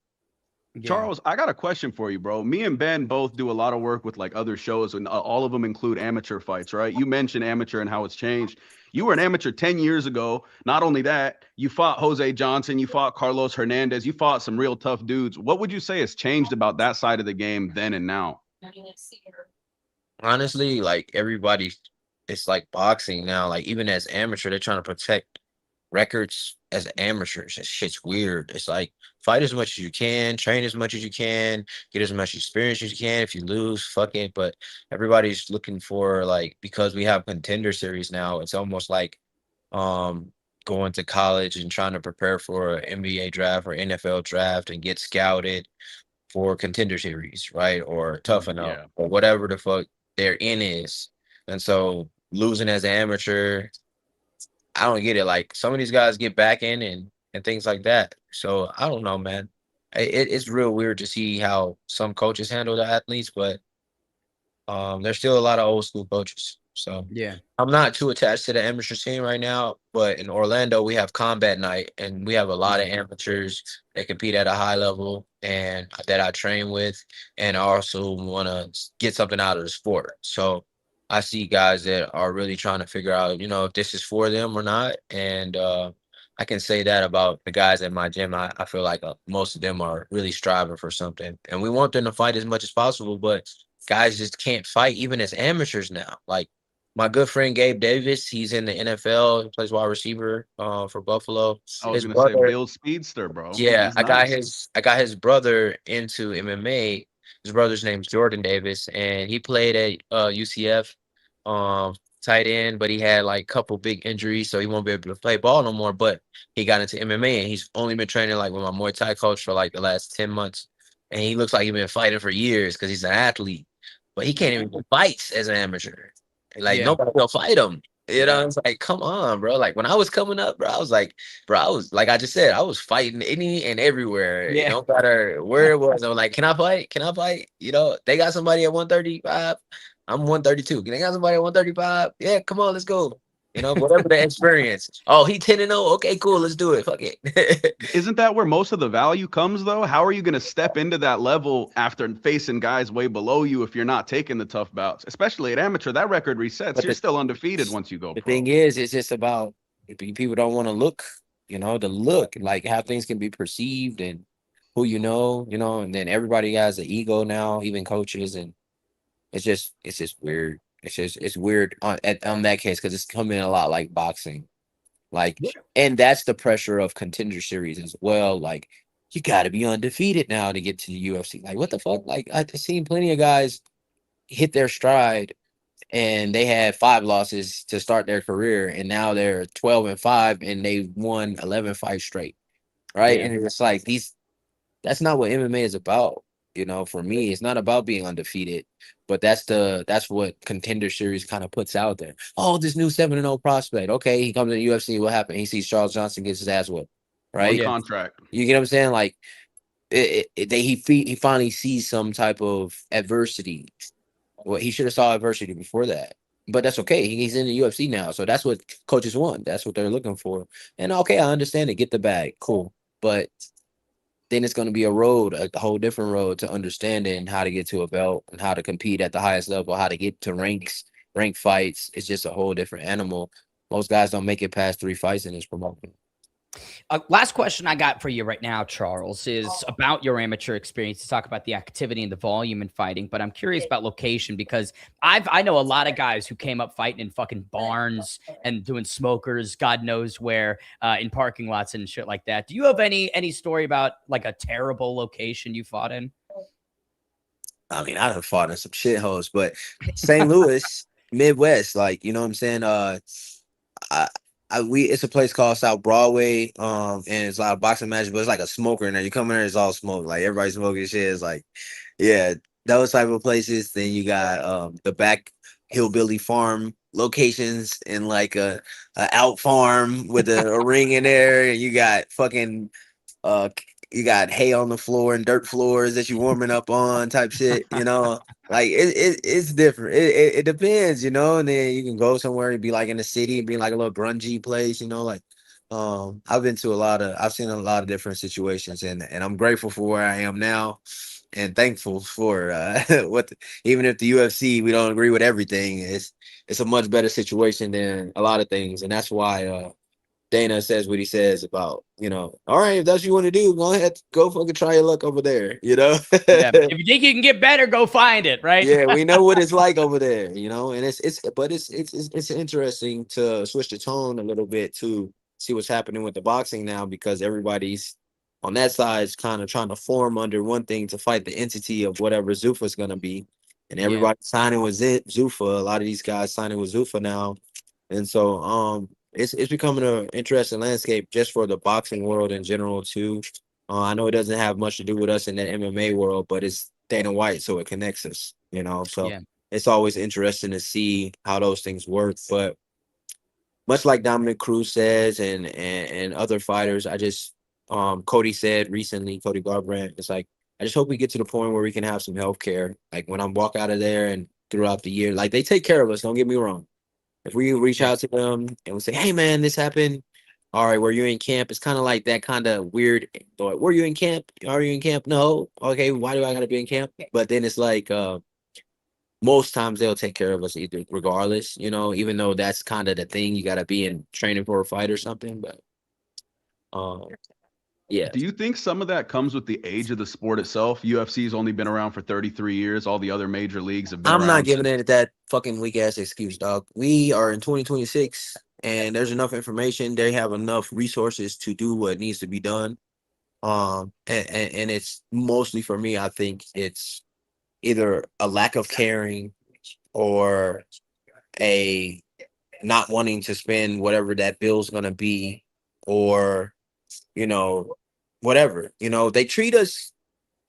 Yeah. Charles, I got a question for you, bro. Me and Ben both do a lot of work with like other shows, and all of them include amateur fights, right? You mentioned amateur and how it's changed. You were an amateur 10 years ago. Not only that, you fought Jose Johnson, you fought Carlos Hernandez, you fought some real tough dudes. What would you say has changed about that side of the game then and now? Honestly, like everybody, it's like boxing now. Like even as amateur, they're trying to protect records as amateurs. That shit's weird. It's like fight as much as you can, train as much as you can, get as much experience as you can. If you lose, fuck it. But everybody's looking for, like, because we have contender series now, it's almost like going to college and trying to prepare for an NBA draft or NFL draft and get scouted for contender series, right? Or tough enough, or whatever the fuck their in is. And so losing as an amateur, I don't get it. Like some of these guys get back in and things like that. So I don't know, man. It's real weird to see how some coaches handle the athletes, but there's still a lot of old school coaches. So yeah, I'm not too attached to the amateur scene right now, but in Orlando we have combat night and we have a lot of amateurs that compete at a high level and that I train with, and I also want to get something out of the sport. So I see guys that are really trying to figure out, if this is for them or not. And I can say that about the guys at my gym. I feel like most of them are really striving for something. And we want them to fight as much as possible, but guys just can't fight even as amateurs now. Like my good friend Gabe Davis, he's in the NFL. He plays wide receiver for Buffalo. I was going to say Bill Speedster, bro. Yeah, He's nice. I got his brother into MMA. His brother's name's Jordan Davis, and he played at UCF. tight end, but he had like a couple big injuries, so he won't be able to play ball no more. But he got into MMA, and he's only been training like with my Muay Thai coach for like the last 10 months. And he looks like he's been fighting for years because he's an athlete, but he can't even get fights as an amateur. Like Yeah. nobody will fight him. You know, it's like, come on, bro. Like when I was coming up, bro, I was like, like I just said, I was fighting any and everywhere. Yeah. It don't matter where it was. I'm like, can I fight? Can I fight? You know, they got somebody at 135. I'm 132. They got somebody at 135. Yeah, come on, let's go. You know, whatever the experience. Oh, he 10-0. Okay, cool. Let's do it. Fuck it. Isn't that where most of the value comes, though? How are you going to step into that level after facing guys way below you if you're not taking the tough bouts? Especially at amateur, that record resets. But You're still undefeated once you go The pro. thing is, it's just about people don't want to look, you know, the look, like how things can be perceived and who you know, and then everybody has an ego now, even coaches, and it's just weird. It's weird on that case because it's coming a lot like boxing, like, and that's the pressure of Contender Series as well. Like, you got to be undefeated now to get to the UFC. Like, what the fuck? Like, I've seen plenty of guys hit their stride and they had 5 losses to start their career, and now they're 12-5, and they won 11 fights straight, right? Yeah. And it's like that's not what MMA is about. You know, for me, it's not about being undefeated, but that's what Contender Series kind of puts out there. Oh, this new 7-0 prospect. Okay, he comes to the UFC. What happened? He sees Charles Johnson gets his ass whipped, One right? contract. You get what I'm saying? Like, he finally sees some type of adversity. Well, he should have saw adversity before that, but that's okay. He's in the UFC now, so that's what coaches want. That's what they're looking for. And okay, I understand it. Get the bag, cool. But then it's going to be a whole different road to understanding how to get to a belt and how to compete at the highest level, how to get to rank fights. It's just a whole different animal. Most guys don't make it past 3 fights in this promotion. Last question I got for you right now, Charles, is about your amateur experience to talk about the activity and the volume in fighting. But I'm curious about location because I know a lot of guys who came up fighting in fucking barns and doing smokers, God knows where, in parking lots and shit like that. Do you have any story about like a terrible location you fought in? I mean, I have fought in some shitholes, but St. Louis, Midwest, like, you know what I'm saying? It's a place called South Broadway, and it's a lot of boxing matches, but it's like a smoker in there. You come in there, it's all smoke. Like everybody smoking shit. It's like, yeah, those type of places. Then you got the back hillbilly farm locations in like a out farm with a ring in there, and you got fucking uh you got hay on the floor and dirt floors that you warming up on type shit, you know. Like it's different. It depends, you know. And then you can go somewhere and be like in the city and be like a little grungy place, you know. Like I've seen a lot of different situations, and I'm grateful for where I am now, and thankful for even if the UFC we don't agree with everything, it's a much better situation than a lot of things, and that's why Dana says what he says about, you know, all right, if that's what you want to do, go ahead, go fucking try your luck over there, you know? Yeah. If you think you can get better, go find it, right? Yeah, we know what it's like over there, you know, and it's interesting to switch the tone a little bit to see what's happening with the boxing now, because everybody's on that side is kind of trying to form under one thing to fight the entity of whatever Zuffa's going to be. And Yeah. everybody signing with Zuffa, a lot of these guys signing with Zuffa now. And so it's becoming an interesting landscape just for the boxing world in general too. I know it doesn't have much to do with us in the MMA world, but it's Dana White, so it connects us, you know. So Yeah. it's always interesting to see how those things work. But much like Dominic Cruz says and other fighters, I just Cody said recently, Cody Garbrandt, it's like I just hope we get to the point where we can have some health care. Like when I walk out of there and throughout the year, like they take care of us, don't get me wrong. If we reach out to them and we say, hey, man, this happened. All right, were you in camp? It's kind of like that kind of weird thought. Were you in camp? Are you in camp? No. Okay, why do I got to be in camp? But then it's like most times they'll take care of us either regardless, you know, even though that's kind of the thing. You got to be in training for a fight or something. But yeah. Do you think some of that comes with the age of the sport itself? UFC's only been around for 33 years. All the other major leagues have been I'm around. not giving it that fucking weak ass excuse, dog. We are in 2026 and there's enough information. They have enough resources to do what needs to be done. And it's mostly for me, I think it's either a lack of caring or a not wanting to spend whatever that bill's gonna be, or whatever. They treat us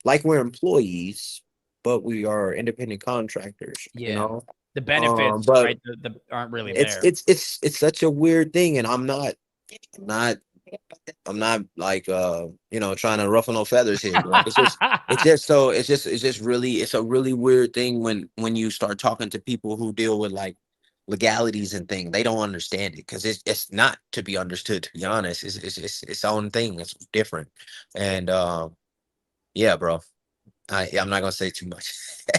like we're employees, but we are independent contractors. Yeah. The benefits, but right? Aren't really it's there. it's such a weird thing, and I'm not like trying to ruffle no feathers here. Like, it's a really weird thing when you start talking to people who deal with like legalities and things. They don't understand it because it's not to be understood, to be honest. It's its own thing. It's different. And yeah, bro. I'm not gonna say too much.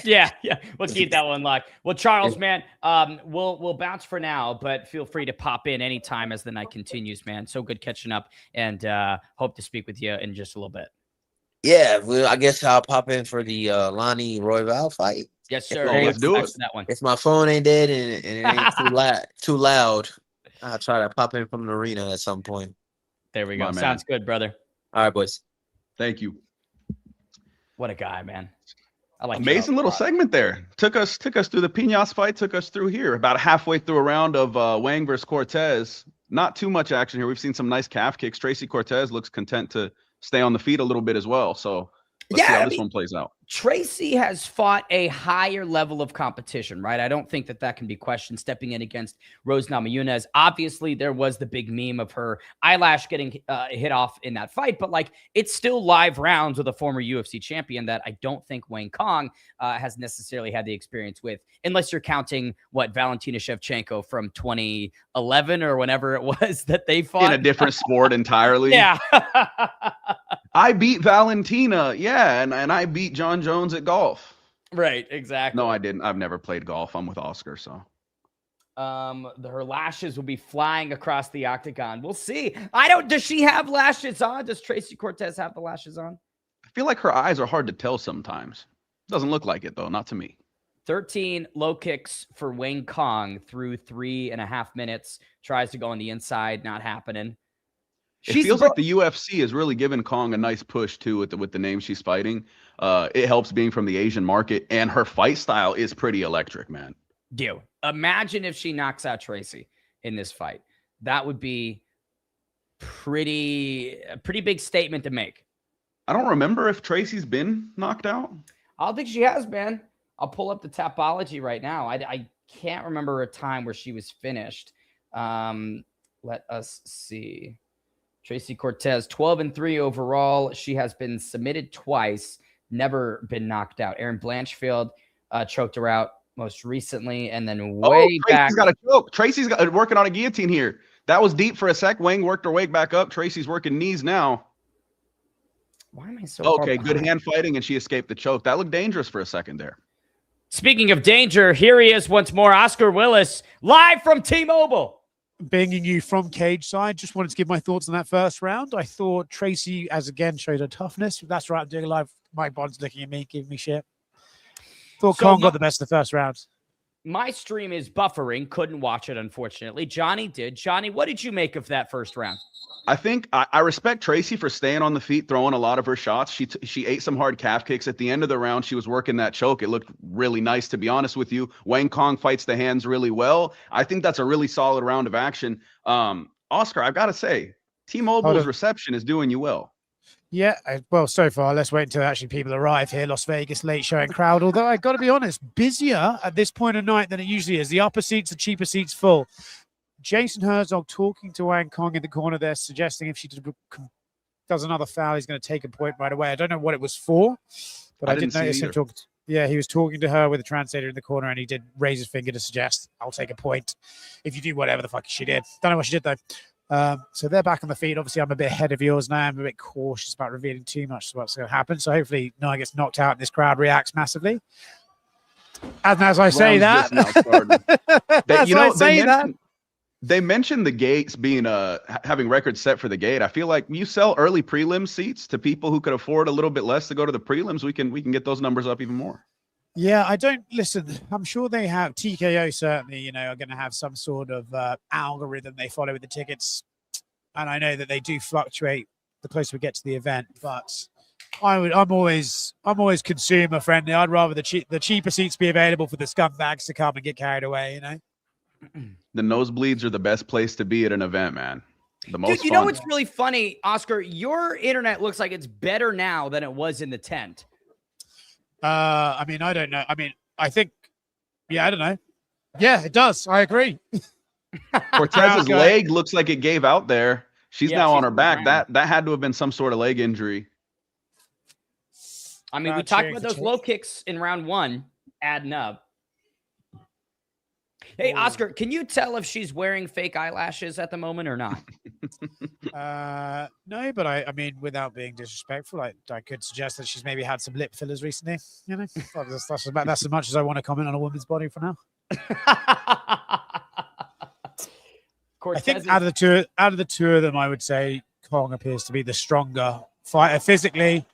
Yeah. We'll keep that one locked. Well, Charles, man, we'll bounce for now, but feel free to pop in anytime as the night continues, man. So good catching up, and hope to speak with you in just a little bit. Yeah, well, I guess I'll pop in for the Lonnie Royval fight. Yes, sir. Let's do it. That one. If my phone ain't dead and it ain't too loud, I'll try to pop in from the arena at some point. There we go. Sounds good, brother. All right, boys. Thank you. What a guy, man. I like amazing little segment there. Took us through the Piñas fight, took us through here. About halfway through a round of Wang versus Cortez. Not too much action here. We've seen some nice calf kicks. Tracy Cortez looks content to stay on the feet a little bit as well. So let's see how this one plays out. Tracy has fought a higher level of competition, right? I don't think that can be questioned, stepping in against Rose Namajunas. Obviously, there was the big meme of her eyelash getting hit off in that fight, but like, it's still live rounds with a former UFC champion that I don't think Wang Kong has necessarily had the experience with, unless you're counting Valentina Shevchenko from 2011 or whenever it was that they fought. In a different sport entirely. Yeah. I beat Valentina, yeah, and I beat John Jones at golf. Right, exactly. No, I didn't. I've never played golf. I'm with Oscar, so. Her lashes will be flying across the octagon. We'll see. Does she have lashes on? Does Tracy Cortez have the lashes on? I feel like her eyes are hard to tell sometimes. Doesn't look like it, though. Not to me. 13 low kicks for Wang Kong through 3.5 minutes. Tries to go on the inside, not happening. It feels like the UFC is really giving Kong a nice push too with the name she's fighting. It helps being from the Asian market, and her fight style is pretty electric, man. Dude, imagine if she knocks out Tracy in this fight. That would be a pretty big statement to make. I don't remember if Tracy's been knocked out. I don't think she has, man. I'll pull up the Tapology right now. I can't remember a time where she was finished. Let us see. Tracy Cortez, 12-3 overall. She has been submitted twice, never been knocked out. Erin Blanchfield choked her out most recently, and then back. Tracy's got a choke. Tracy's working on a guillotine here. That was deep for a sec. Wang worked her way back up. Tracy's working knees now. Why am I so far behind? Good hand fighting, and she escaped the choke. That looked dangerous for a second there. Speaking of danger, here he is once more, Oscar Willis, live from T-Mobile. Banging you from cage side. Just wanted to give my thoughts on that first round. I thought Tracy, as again, showed her toughness. That's right. I'm doing live. Mike Bond's looking at me, giving me shit. Thought Kong got the best of the first round. My stream is buffering. Couldn't watch it, unfortunately. Johnny did. Johnny, what did you make of that first round? I think I respect Tracy for staying on the feet, throwing a lot of her shots. She ate some hard calf kicks. At the end of the round, she was working that choke. It looked really nice, to be honest with you. Wang Kong fights the hands really well. I think that's a really solid round of action. Oscar, I've got to say, T-Mobile's reception is doing you well. Yeah, well, so far, let's wait until actually people arrive here. Las Vegas late showing crowd. Although I got to be honest, busier at this point of night than it usually is. The upper seats, the cheaper seats full. Jason Herzog talking to Wang Kong in the corner there, suggesting if she does another foul, he's going to take a point right away. I don't know what it was for, but I did notice him talk. Yeah, he was talking to her with a translator in the corner, and he did raise his finger to suggest, I'll take a point if you do whatever the fuck she did. Don't know what she did, though. So they're back on the feet. Obviously, I'm a bit ahead of yours now. I'm a bit cautious about revealing too much of what's going to happen. So hopefully, Noah gets knocked out and this crowd reacts massively. And as I say that, they mentioned the gates being having records set for the gate. I feel like you sell early prelim seats to people who could afford a little bit less to go to the prelims. We can get those numbers up even more. Yeah, I don't listen. I'm sure they have TKO certainly, are going to have some sort of algorithm they follow with the tickets. And I know that they do fluctuate the closer we get to the event, but I'm always consumer friendly. I'd rather the cheaper seats be available for the scumbags to come and get carried away, The nosebleeds are the best place to be at an event, man. The most Dude, you fun. know what's really funny, Oscar? Your internet looks like it's better now than it was in the tent. I mean, I don't know. I mean, I think, yeah, I don't know. Yeah, it does. I agree. Cortez's leg looks like it gave out there. She's now on her back. Around. That had to have been some sort of leg injury. I mean, we talked about those low kicks in round 1 adding up. Hey, Oscar, can you tell if she's wearing fake eyelashes at the moment or not? No, but I mean, without being disrespectful, I could suggest that she's maybe had some lip fillers recently. You know, that's as much as I want to comment on a woman's body for now. I think out of the two of them, I would say Kong appears to be the stronger fighter physically.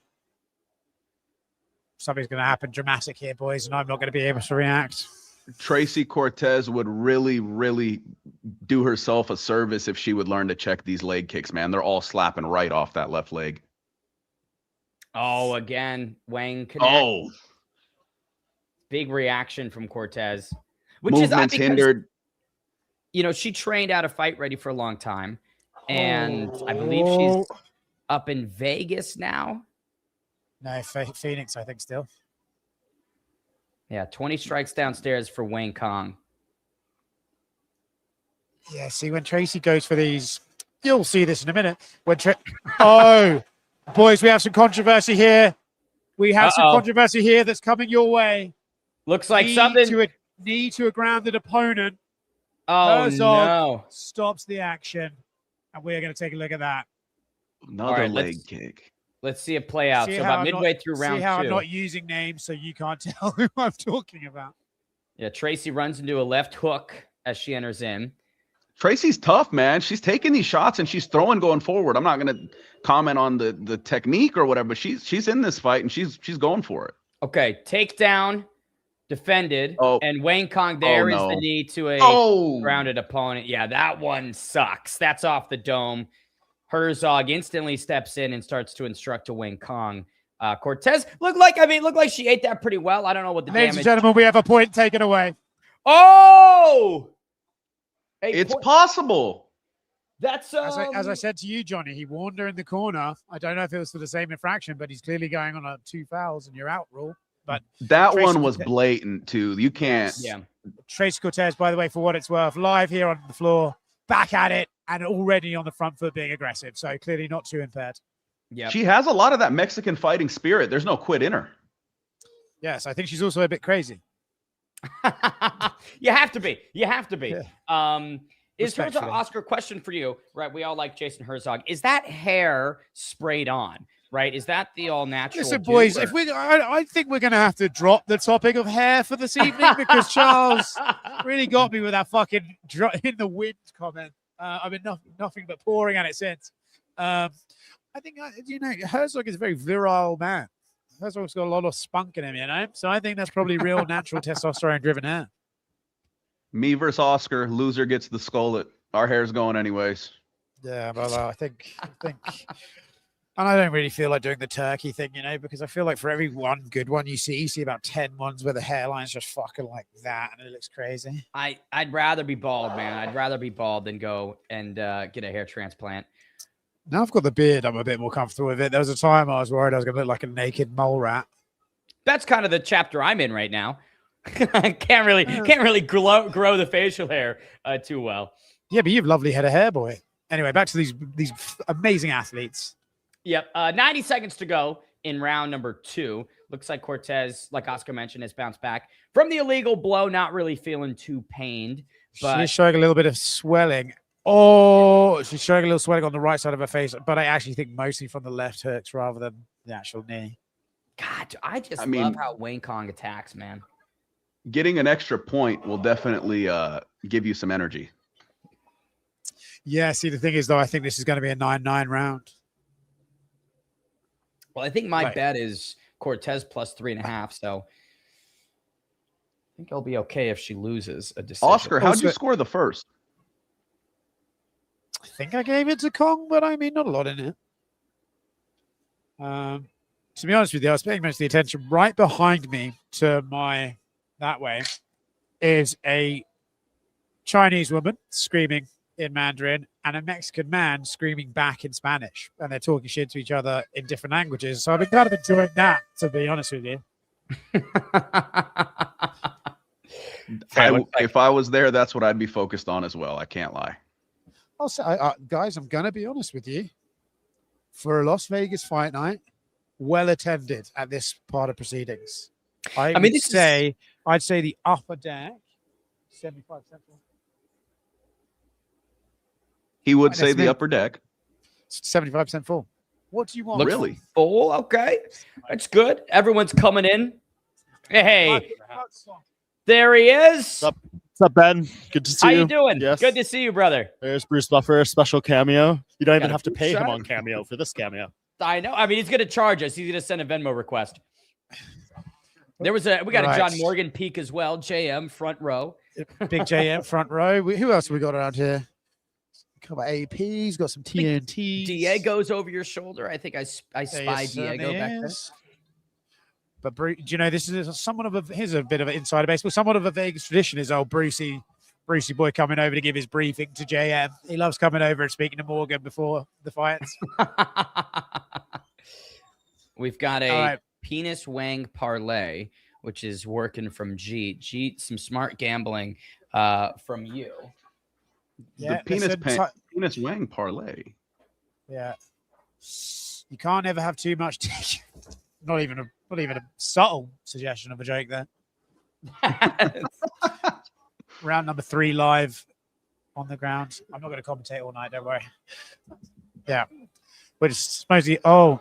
Something's going to happen dramatic here, boys, and I'm not going to be able to react. Tracy Cortez would really, really do herself a service if she would learn to check these leg kicks, man. They're all slapping right off that left leg. Oh, again, Wang connect. Oh. Big reaction from Cortez. Which Movement's is because, hindered. You know, she trained out of Fight Ready for a long time. And I believe she's up in Vegas now. No, Phoenix, I think, still. Yeah, 20 strikes downstairs for Wayne Kong. Yeah, see, when Tracy goes for these, you'll see this in a minute. Oh, boys, we have some controversy here. We have some controversy here that's coming your way. Looks like something. Knee to a grounded opponent. Oh, Herzog no. stops the action, and we're going to take a look at that. Another leg kick. Let's see it play out. So about midway through round 2. See how I'm not using names, so you can't tell who I'm talking about. Yeah, Tracy runs into a left hook as she enters in. Tracy's tough, man. She's taking these shots and she's throwing going forward. I'm not going to comment on the technique or whatever, but she's in this fight and she's going for it. Okay, takedown, defended, and Wayne Kong there is the knee to a grounded opponent. Yeah, that one sucks. That's off the dome. Herzog instantly steps in and starts to instruct to Wayne Kong. Cortez looked like she ate that pretty well. I don't know what the damage. Ladies and gentlemen, we have a point taken away. Oh, it's possible. That's as I said to you, Johnny. He warned her in the corner. I don't know if it was for the same infraction, but he's clearly going on a 2 fouls and you're out rule. But that one was blatant too. You can't. Yeah. Tracy Cortez, by the way, for what it's worth, live here on the floor, back at it, and already on the front foot being aggressive. So clearly not too impaired. Yeah. She has a lot of that Mexican fighting spirit. There's no quit in her. Yes, I think she's also a bit crazy. You have to be. Yeah. Is Herzog, Oscar, question for you, right? We all like Jason Herzog. Is that hair sprayed on, right? Is that the all natural? Listen, boys, I think we're going to have to drop the topic of hair for this evening because Charles really got me with that fucking in the wind comment. I've been nothing but pouring at it since. I think, Herzog is a very virile man. Herzog's got a lot of spunk in him, So I think that's probably real natural testosterone-driven hair. Me versus Oscar, loser gets the skullet. Our hair's going anyways. Yeah, but I think, and I don't really feel like doing the turkey thing, because I feel like for every one good one you see about 10 ones where the hairline's just fucking like that and it looks crazy. I'd rather be bald, man. I'd rather be bald than go and get a hair transplant. Now I've got the beard, I'm a bit more comfortable with it. There was a time I was worried I was going to look like a naked mole rat. That's kind of the chapter I'm in right now. can't really grow the facial hair too well. Yeah, but you have lovely head of hair, boy. Anyway, back to these amazing athletes. Yep. 90 seconds to go in round number 2. Looks like Cortez, like Oscar mentioned, has bounced back from the illegal blow. Not really feeling too pained. But she's showing a little bit of swelling. Oh, she's showing a little swelling on the right side of her face, but I actually think mostly from the left hooks rather than the actual knee. God, I love how Wayne Kong attacks, man. Getting an extra point will definitely give you some energy. Yeah, see, the thing is, though, I think this is going to be a 9-9 round. Well, I think my bet is Cortez plus 3.5, so I think I'll be okay if she loses a decision. Oscar, how'd you score the first? I think I gave it to Kong, but I mean, not a lot in it. To be honest with you, I was paying most of the attention. Right behind me to my that way is a Chinese woman screaming in Mandarin and a Mexican man screaming back in Spanish, and they're talking shit to each other in different languages. So I've been kind of enjoying that, to be honest with you. If I was there, that's what I'd be focused on as well. I can't lie. I'll say, guys, I'm gonna be honest with you. For a Las Vegas fight night, well attended at this part of proceedings. I'd say the upper deck, 75% full. He would say the upper deck. 75% full. What do you want? Really? Full? Okay. That's good. Everyone's coming in. Hey, there he is. What's up, Ben? Good to see you. How you doing? Yes. Good to see you, brother. There's Bruce Buffer, special cameo. You don't even Got a have to fruit pay him shot? on Cameo for this cameo. I know. I mean, he's going to charge us. He's going to send a Venmo request. We got a John Morgan peak as well. JM front row. Big JM front row. Who else have we got around here? A couple of APs. Got some TNT. Diego's over your shoulder. I think I spy Diego back there. But do you know this is somewhat of here's a bit of an insider baseball. Somewhat of a Vegas tradition is old Brucey boy coming over to give his briefing to JM. He loves coming over and speaking to Morgan before the fights. We've got a penis wang parlay, which is working from Jeet. Jeet, some smart gambling from you. Yeah, the penis wang parlay. Yeah, you can't ever have too much. Not even a subtle suggestion of a joke there. Round number 3 live on the ground. I'm not going to commentate all night, don't worry. Yeah. But it's mostly, I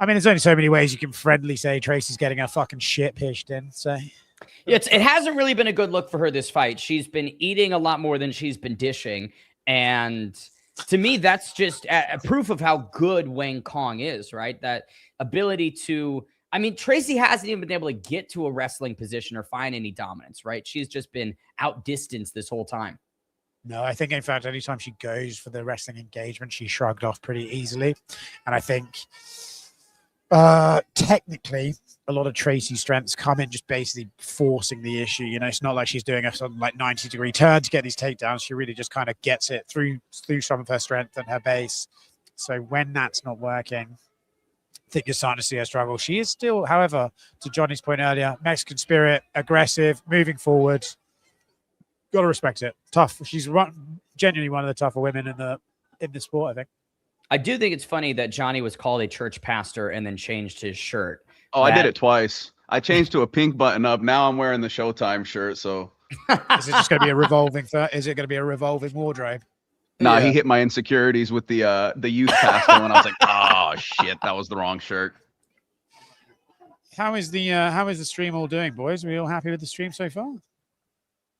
mean, there's only so many ways you can friendly say Tracy's getting her fucking shit pished in. So yeah, it hasn't really been a good look for her this fight. She's been eating a lot more than she's been dishing. And to me, that's just a proof of how good Wang Kong is, right? That ability to, I mean, Tracy hasn't even been able to get to a wrestling position or find any dominance, right? She's just been outdistanced this whole time. No, I think, in fact, anytime she goes for the wrestling engagement, she shrugged off pretty easily. And I think technically, a lot of Tracy's strengths come in just basically forcing the issue. You know, it's not like she's doing a sort of like 90-degree turn to get these takedowns. She really just kind of gets it through some of her strength and her base. So when that's not working, I think you're starting to see her struggle. She is still, however, to Johnny's point earlier, Mexican spirit, aggressive, moving forward. Got to respect it. Tough. She's genuinely one of the tougher women in the sport, I think. I do think it's funny that Johnny was called a church pastor and then changed his shirt. Oh, I did it twice. I changed to a pink button up. Now I'm wearing the Showtime shirt. So is it just going to be a revolving? Is it going to be a revolving wardrobe? Nah, he hit my insecurities with the youth pastor, and I was like, oh shit, that was the wrong shirt. How is the stream all doing, boys? Are we all happy with the stream so far?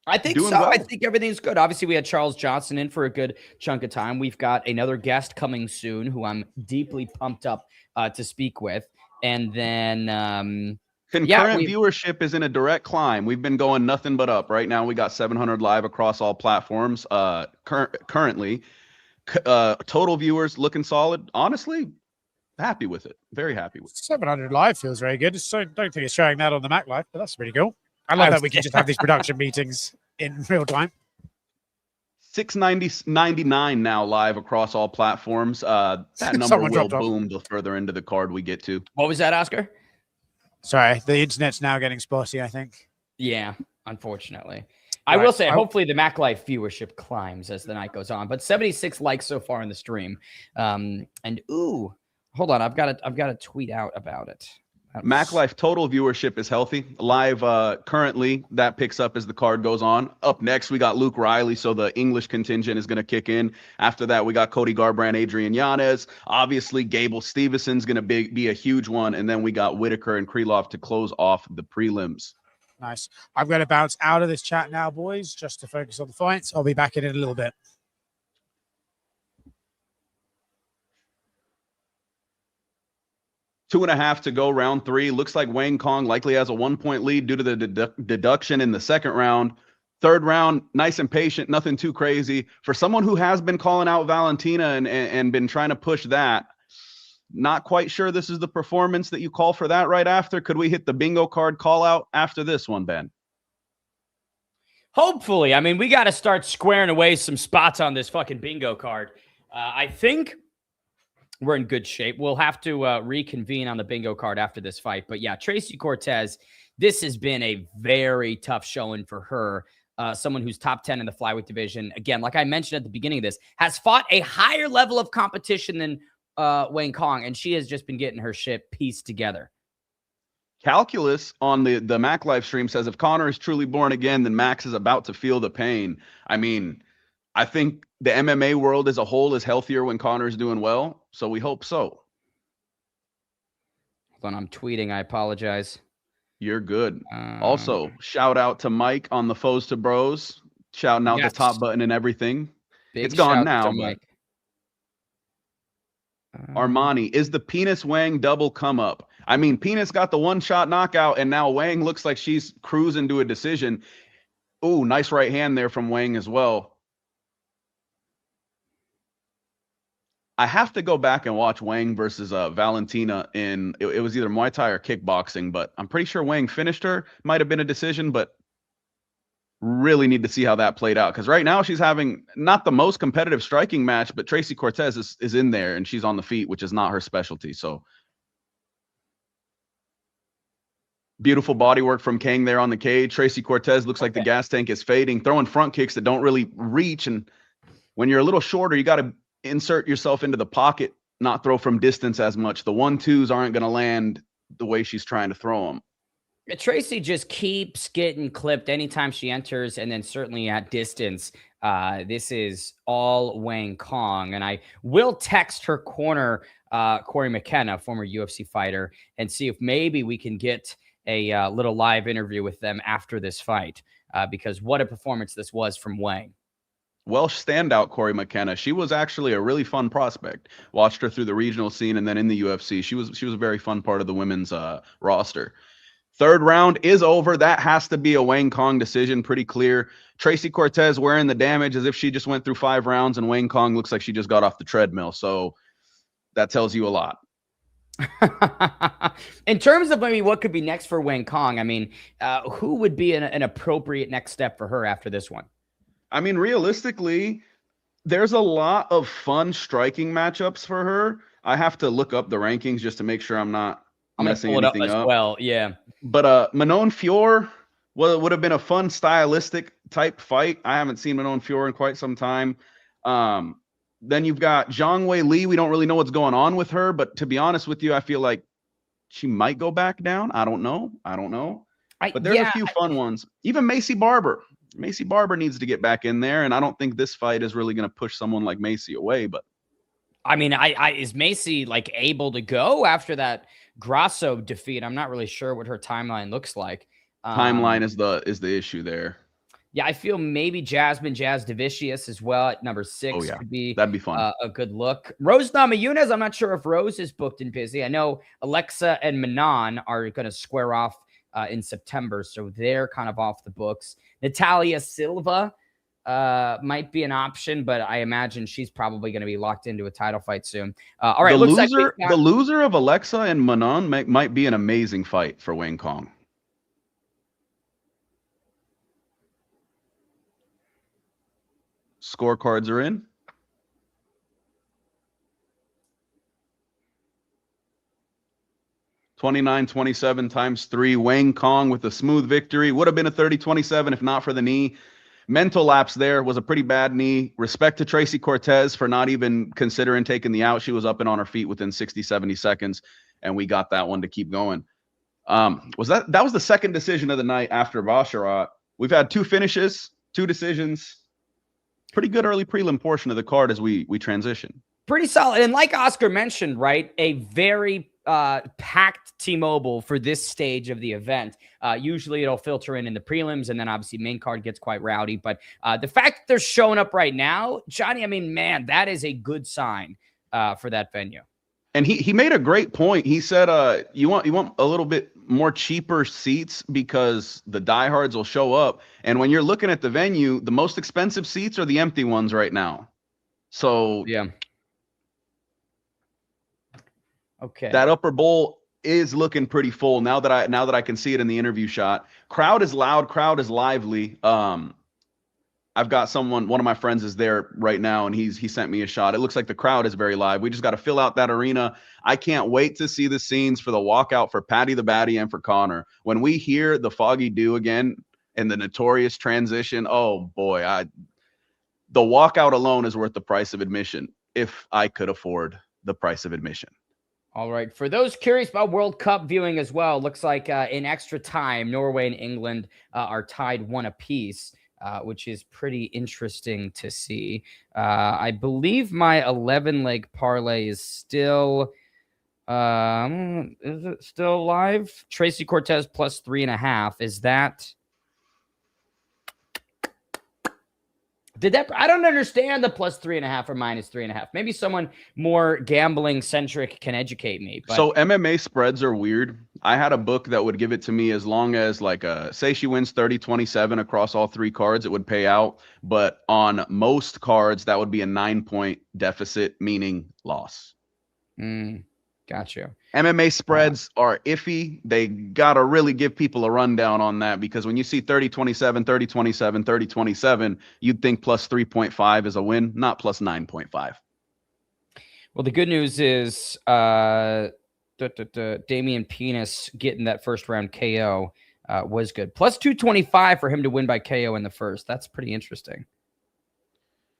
I think so. Well. I think everything's good. Obviously, we had Charles Johnson in for a good chunk of time. We've got another guest coming soon who I'm deeply pumped up to speak with. And then concurrent viewership is in a direct climb. We've been going nothing but up. Right now, we got 700 live across all platforms. Currently, total viewers looking solid. Honestly, happy with it. Very happy with it. 700 live feels very good. So don't think it's showing that on the MacLife, but that's pretty cool. I love that we can just have these production meetings in real time. 699 now live across all platforms. That number will boom the further into the card we get to. What was that, Oscar? Sorry, the internet's now getting spotty, I think. Yeah, unfortunately. I will say, hopefully the MacLife viewership climbs as the night goes on. But 76 likes so far in the stream. And ooh, hold on, I've got to tweet out about it. MacLife total viewership is healthy. Live currently, that picks up as the card goes on. Up next, we got Luke Riley, so the English contingent is going to kick in. After that, we got Cody Garbrandt, Adrian Yanez. Obviously, Gable Stevenson's going to be a huge one. And then we got Whitaker and Krylov to close off the prelims. Nice. I'm going to bounce out of this chat now, boys, just to focus on the fights. I'll be back in a little bit. 2.5 to go, round 3. Looks like Wang Kong likely has a 1-point lead due to the deduction in the second round. Third round, nice and patient, nothing too crazy. For someone who has been calling out Valentina and been trying to push that, not quite sure this is the performance that you call for that right after. Could we hit the bingo card call out after this one, Ben? Hopefully. I mean, we got to start squaring away some spots on this fucking bingo card. I think we're in good shape. We'll have to reconvene on the bingo card after this fight. But yeah, Tracy Cortez, this has been a very tough showing for her. Someone who's top 10 in the flyweight division. Again, like I mentioned at the beginning of this, has fought a higher level of competition than Wayne Kong, and she has just been getting her shit pieced together. Calculus on the TheMacLife stream says if Conor is truly born again, then Max is about to feel the pain. I mean, I think the MMA world as a whole is healthier when Conor is doing well, so we hope so. Hold on, I'm tweeting. I apologize. You're good. Also, shout out to Mike on the Foes to Bros, shouting out the top button and everything. It's gone now, but Armani, is the Penis Wang double come up? I mean, Penis got the one-shot knockout, and now Wang looks like she's cruising to a decision. Ooh, nice right hand there from Wang as well. I have to go back and watch Wang versus Valentina in, it was either Muay Thai or kickboxing, but I'm pretty sure Wang finished her. Might have been a decision, but really need to see how that played out, because right now she's having not the most competitive striking match, but Tracy Cortez is in there and she's on the feet, which is not her specialty. So beautiful body work from Kang there on the cage. Tracy Cortez looks like the gas tank is fading, throwing front kicks that don't really reach. And when you're a little shorter, you got to insert yourself into the pocket, not throw from distance as much. The 1-2s aren't going to land the way she's trying to throw them. Tracy just keeps getting clipped anytime she enters, and then certainly at distance. This is all Wang Kong, and I will text her corner, Corey McKenna, former UFC fighter, and see if maybe we can get a little live interview with them after this fight, because what a performance this was from Wang. Welsh standout Corey McKenna. She was actually a really fun prospect. Watched her through the regional scene and then in the UFC. She was a very fun part of the women's roster. Third round is over. That has to be a Wang Kong decision, pretty clear. Tracy Cortez wearing the damage as if she just went through 5 rounds, and Wang Kong looks like she just got off the treadmill. So that tells you a lot. In terms of maybe what could be next for Wang Kong, I mean, who would be an appropriate next step for her after this one? I mean, realistically, there's a lot of fun striking matchups for her. I have to look up the rankings just to make sure I'm not messing anything up. Well, yeah. But Manon Fior would have been a fun stylistic type fight. I haven't seen Manon Fior in quite some time. Then you've got Zhang Wei Li. We don't really know what's going on with her, but to be honest with you, I feel like she might go back down. I don't know. But there's a few fun ones. Even Macy Barber. Macy Barber needs to get back in there, and I don't think this fight is really going to push someone like Macy away. But I mean, is Macy like able to go after that Grasso defeat? I'm not really sure what her timeline looks like. Timeline is the issue there. Yeah, I feel maybe Jasmine Jasdavicius as well at number 6 could be that'd be fun. A good look. Rose Namajunas, I'm not sure if Rose is booked and busy. I know Alexa and Manon are going to square off in September, so they're kind of off the books. Natalia Silva might be an option, but I imagine she's probably going to be locked into a title fight soon. All right, the loser of Alexa and Manon might be an amazing fight for Wang Kong. Scorecards are in. $29-27 times 3. Wang Kong with a smooth victory. Would have been a 30-27 if not for the knee. Mental lapse there. Was a pretty bad knee. Respect to Tracy Cortez for not even considering taking the out. She was up and on her feet within 60-70 seconds, and we got that one to keep going. That was the second decision of the night after Basharat. We've had 2 finishes, 2 decisions. Pretty good early prelim portion of the card as we transition. Pretty solid. And like Oscar mentioned, right, a very packed T-Mobile for this stage of the event. Usually it'll filter in the prelims, and then obviously main card gets quite rowdy. But the fact that they're showing up right now, Johnny, I mean, man, that is a good sign for that venue. And he made a great point. He said, you want a little bit more cheaper seats because the diehards will show up. And when you're looking at the venue, the most expensive seats are the empty ones right now. So yeah. Okay. That upper bowl is looking pretty full now that I can see it in the interview shot. Crowd is loud, crowd is lively. I've got one of my friends is there right now, and he sent me a shot. It looks like the crowd is very live. We just got to fill out that arena. I can't wait to see the scenes for the walkout for Patty the Batty and for Conor. When we hear the Foggy Do again and the notorious transition, oh boy, the walkout alone is worth the price of admission if I could afford the price of admission. All right. For those curious about World Cup viewing as well, looks like in extra time, Norway and England are tied 1 apiece. Which is pretty interesting to see. I believe my 11-leg parlay is still is it still live? Tracy Cortez plus 3.5. Is that? I don't understand the plus 3.5 or minus 3.5. Maybe someone more gambling centric can educate me. But... So MMA spreads are weird. I had a book that would give it to me as long as say she wins 30-27 across all 3 cards, it would pay out. But on most cards, that would be a 9-point deficit, meaning loss. Got you. MMA spreads are iffy. They got to really give people a rundown on that, because when you see 30-27, 30-27, 30-27, you'd think plus 3.5 is a win, not plus 9.5. Well, the good news is Damian Penis getting that first round KO was good. Plus 225 for him to win by KO in the first. That's pretty interesting.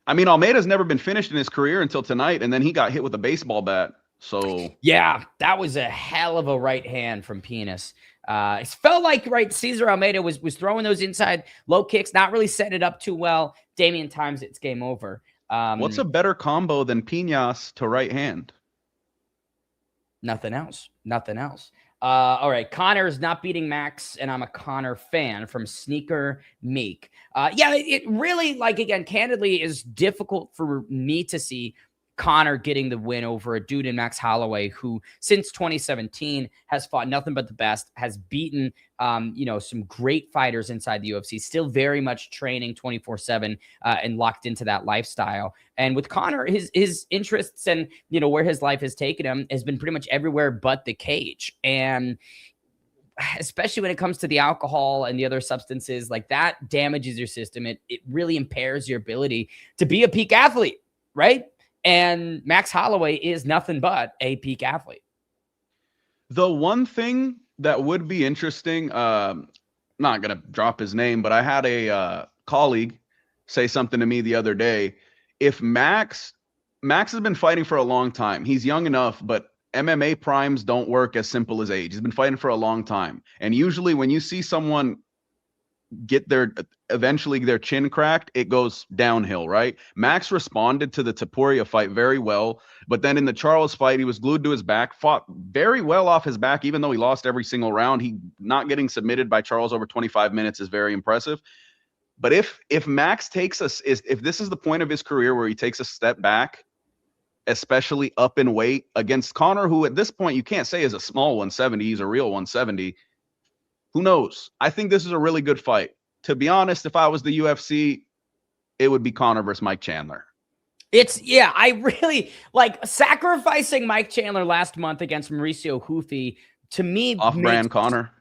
I mean, Almeida's never been finished in his career until tonight, and then he got hit with a baseball bat. So yeah, that was a hell of a right hand from Penis. It felt like Cesar Almeida was throwing those inside low kicks, not really setting it up too well. Damian times it's game over. What's a better combo than Pinas to right hand? Nothing else. All right, Conor is not beating Max, and I'm a Conor fan from Sneaker Meek. Yeah, it really, again, candidly, is difficult for me to see Conor getting the win over a dude in Max Holloway, who since 2017 has fought nothing but the best, has beaten, some great fighters inside the UFC, still very much training 24/7 and locked into that lifestyle. And with Conor, his interests and, where his life has taken him has been pretty much everywhere but the cage. And especially when it comes to the alcohol and the other substances, that damages your system. It really impairs your ability to be a peak athlete, right? And Max Holloway is nothing but a peak athlete. The one thing that would be interesting, not going to drop his name, but I had a colleague say something to me the other day. If Max has been fighting for a long time, he's young enough, but MMA primes don't work as simple as age. He's been fighting for a long time. And usually when you see someone get eventually their chin cracked, it goes downhill, right? Max responded to the Topuria fight very well, but then in the Charles fight, he was glued to his back, fought very well off his back, even though he lost every single round. He not getting submitted by Charles over 25 minutes is very impressive. But if Max takes if this is the point of his career where he takes a step back, especially up in weight against Conor, who at this point you can't say is a small 170, he's a real 170. Who knows? I think this is a really good fight. To be honest, if I was the UFC, it would be Conor versus Mike Chandler. I really sacrificing Mike Chandler last month against Mauricio Hufi. To me, off-brand Conor.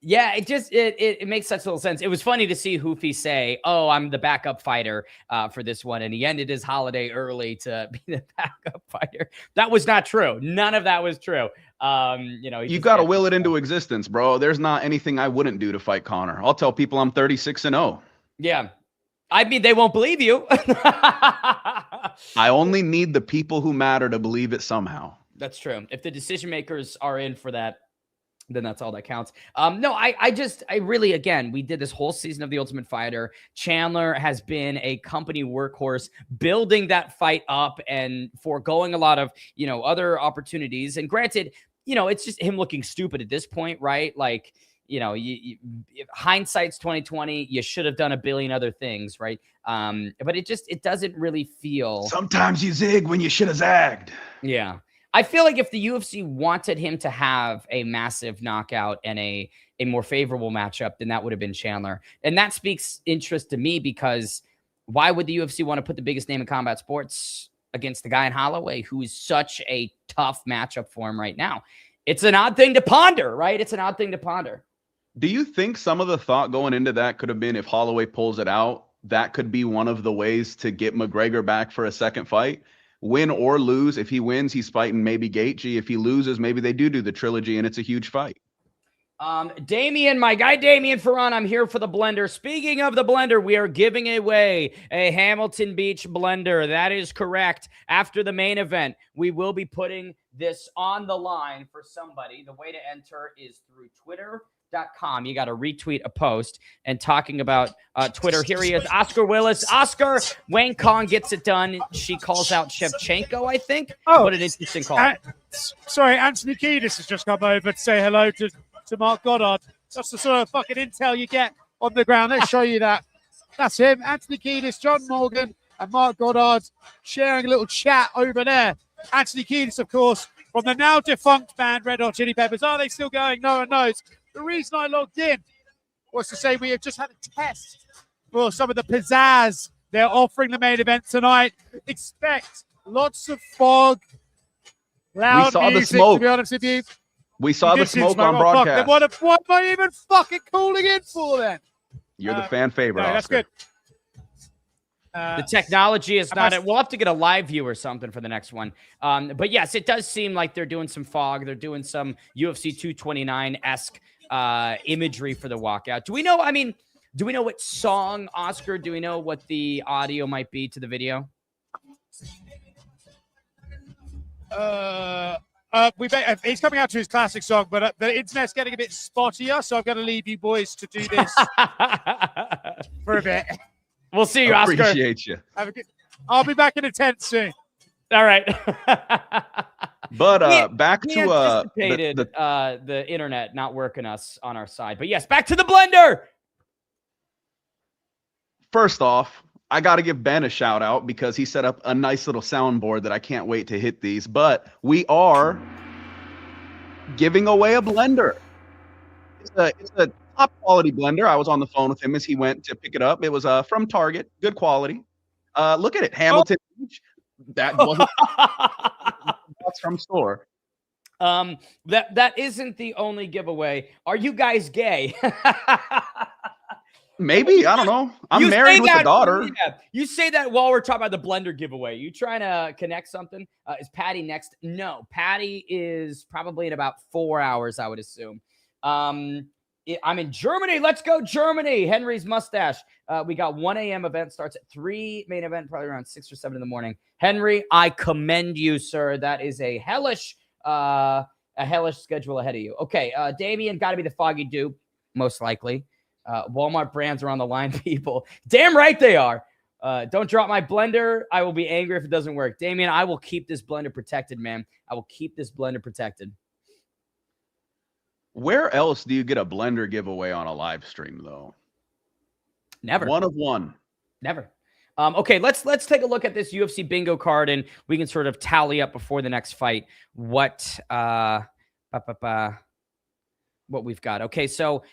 Yeah, it makes such little sense. It was funny to see Hufi say, "Oh, I'm the backup fighter for this one," and he ended his holiday early to be the backup fighter. That was not true. None of that was true. You got to will it into existence, bro. There's not anything I wouldn't do to fight Conor. I'll tell people I'm 36-0. Yeah, I mean they won't believe you. I only need the people who matter to believe it somehow. That's true. If the decision makers are in for that, then that's all that counts. I really, again, we did this whole season of The Ultimate Fighter. Chandler has been a company workhorse, building that fight up and foregoing a lot of, other opportunities. And granted, it's just him looking stupid at this point, right? Hindsight's 2020. You should have done a billion other things, right? But it doesn't really feel. Sometimes you zig when you should have zagged. Yeah. I feel like if the UFC wanted him to have a massive knockout and a more favorable matchup, then that would have been Chandler. And that speaks interest to me, because why would the UFC want to put the biggest name in combat sports against the guy in Holloway, who is such a tough matchup for him right now? It's an odd thing to ponder, right? It's an odd thing to ponder. Do you think some of the thought going into that could have been, if Holloway pulls it out, that could be one of the ways to get McGregor back for a second fight. Win or lose. If he wins, he's fighting maybe Gaethje. If he loses, maybe they do the trilogy and it's a huge fight. Damien, my guy Damien Ferran, I'm here for the blender. Speaking of the blender, we are giving away a Hamilton Beach blender. That is correct. After the main event, we will be putting this on the line for somebody. The way to enter is through Twitter.com. You got to retweet a post. And talking about Twitter, here he is, Oscar Willis. Oscar, Wayne Kong gets it done. She calls out Shevchenko, I think. Oh, what an interesting call. Sorry, Anthony Kiedis has just come over to say hello to Mark Goddard. That's the sort of fucking intel you get on the ground. Let's show you that. That's him, Anthony Kiedis, John Morgan, and Mark Goddard sharing a little chat over there. Anthony Kiedis, of course, from the now defunct band Red Hot Chili Peppers. Are they still going? No one knows. The reason I logged in was to say we have just had a test for some of the pizzazz they're offering the main event tonight. Expect lots of fog, loud we saw music, the smoke. to be honest with you. We saw the smoke on Oh, broadcast. fuck. What am I even fucking calling in for then? You're the fan favorite, No, that's Oscar. good. The technology is not it. We'll have to get a live view or something for the next one. But yes, it does seem like they're doing some fog. They're doing some UFC 229-esque imagery for the walkout. Do we know, do we know what song, Oscar? Do we know what the audio might be to the video? He's coming out to his classic song, but the internet's getting a bit spottier, so I'm going to leave you boys to do this for a bit. We'll see you, Oscar. Appreciate you. I'll be back in a tent soon. All right. But back to the internet not working us on our side. But yes, back to the blender. First off, I got to give Ben a shout out because he set up a nice little soundboard that I can't wait to hit these. But we are giving away a blender. It's a top quality blender. I was on the phone with him as he went to pick it up. It was from Target, good quality. Look at it, Hamilton Beach. That wasn't that's from store. That isn't the only giveaway. Are you guys gay? Maybe, I don't know. I'm married with a daughter. Yeah, you say that while we're talking about the blender giveaway. You trying to connect something? Is Patty next? No, Patty is probably in about 4 hours, I would assume. I'm in Germany. Let's go, Germany. Henry's mustache. We got 1 a.m. event starts at 3. Main event probably around 6 or 7 in the morning. Henry, I commend you, sir. That is a hellish schedule ahead of you. Okay, Damien got to be the foggy dupe, most likely. Walmart brands are on the line, people. Damn right they are. Don't drop my blender. I will be angry if it doesn't work. Damien, I will keep this blender protected, man. I will keep this blender protected. Where else do you get a blender giveaway on a live stream, though? Never. One of one. Never. Okay, let's take a look at this UFC bingo card, and we can sort of tally up before the next fight what we've got. Okay, so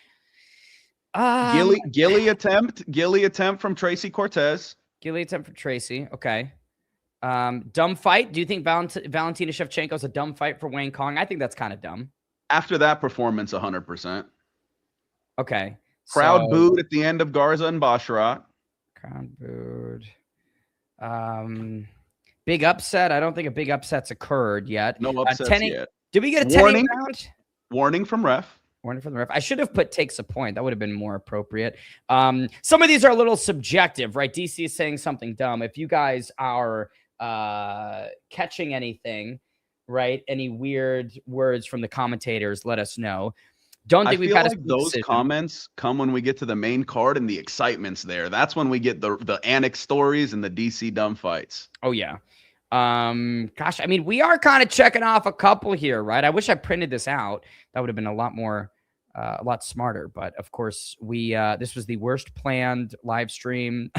Gilly attempt from Tracy Cortez. Gilly attempt from Tracy. Okay. Dumb fight. Do you think Valentina Shevchenko is a dumb fight for Wayne Kong? I think that's kind of dumb. After that performance, 100%. Okay. Crowd booed at the end of Garza and Basharat. Crowd booed. Big upset. I don't think a big upset's occurred yet. No upsets yet. Did we get a 10 round? Warning from ref. Warning from the ref. I should have put takes a point. That would have been more appropriate. Some of these are a little subjective, right? DC is saying something dumb. If you guys are catching anything, right? Any weird words from the commentators, let us know. Don't think we've got like those comments come when we get to the main card and the excitement's there. That's when we get the annex stories and the DC dumb fights. Oh yeah. Gosh, I mean, we are kind of checking off a couple here, right? I wish I printed this out. That would have been a lot more, a lot smarter. But of course, this was the worst planned live stream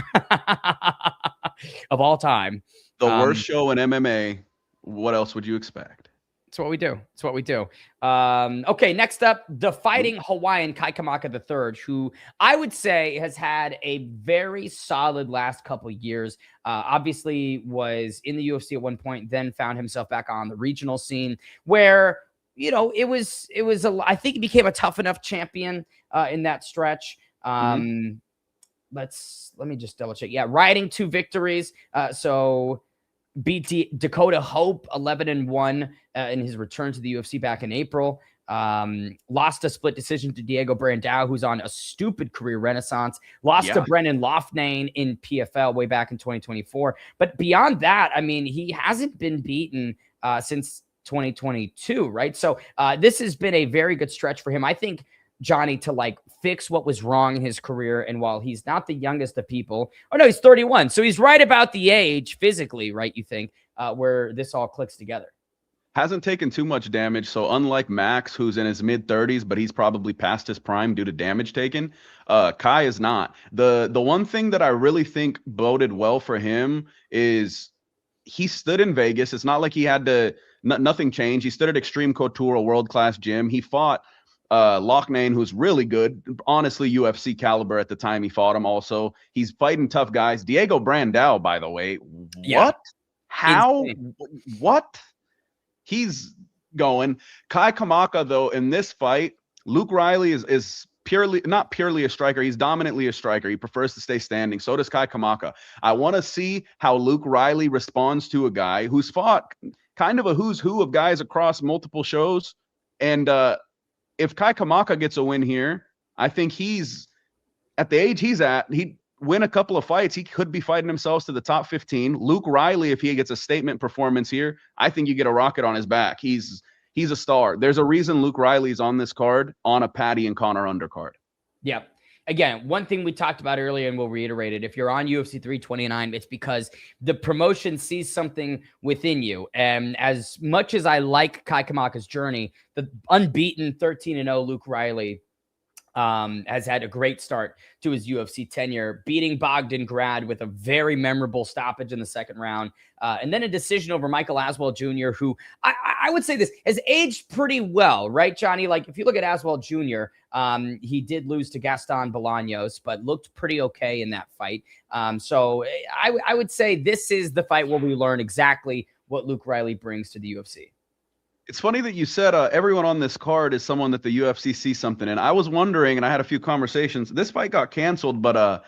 of all time. The worst show in MMA. What else would you expect? It's what we do. It's what we do. Okay, next up, the fighting Hawaiian Kai Kamaka III, who I would say has had a very solid last couple of years. Obviously was in the UFC at one point, then found himself back on the regional scene where, you know, I think he became a tough enough champion in that stretch. let me just double check. Yeah, riding 2 victories. So beat Dakota Hope 11-1 in his return to the UFC back in April. Lost a split decision to Diego Brandao, who's on a stupid career renaissance. Lost to Brendan Loughnane in PFL way back in 2024. But beyond that, I mean, he hasn't been beaten since 2022, right? So this has been a very good stretch for him. I think, Johnny, to like fix what was wrong in his career. And while he's not the youngest of people, oh no, he's 31. So he's right about the age physically, right? You think where this all clicks together. Hasn't taken too much damage. So unlike Max, who's in his mid 30s, but he's probably past his prime due to damage taken, Kai is not. The one thing that I really think boded well for him is he stood in Vegas. It's not like he had to, nothing changed. He stood at Extreme Couture, a world-class gym. He fought Loughnane, who's really good, honestly, UFC caliber at the time he fought him. Also, he's fighting tough guys. Diego Brandao, by the way, what? How? Insane. What? He's going. Kai Kamaka, though, in this fight, Luke Riley is purely, not purely a striker. He's dominantly a striker. He prefers to stay standing. So does Kai Kamaka. I want to see how Luke Riley responds to a guy who's fought kind of a who's who of guys across multiple shows. And if Kai Kamaka gets a win here, I think he's at the age he's at, he'd win a couple of fights. He could be fighting himself to the top 15. Luke Riley, if he gets a statement performance here, I think you get a rocket on his back. He's a star. There's a reason Luke Riley's on this card on a Paddy and Conor undercard. Yeah. Again, one thing we talked about earlier, and we'll reiterate it. If you're on UFC 329, it's because the promotion sees something within you. And as much as I like Kai Kamaka's journey, the unbeaten 13-0 Luke Riley has had a great start to his UFC tenure, beating Bogdan Grad with a very memorable stoppage in the second round. And then a decision over Michael Aswell Jr., who I would say this has aged pretty well, right, Johnny? Like if you look at Aswell Jr., he did lose to Gaston Bolaños, but looked pretty okay in that fight. So I would say this is the fight where we learn exactly what Luke Riley brings to the UFC. It's funny that you said everyone on this card is someone that the UFC sees something in. I was wondering, and I had a few conversations. This fight got canceled, but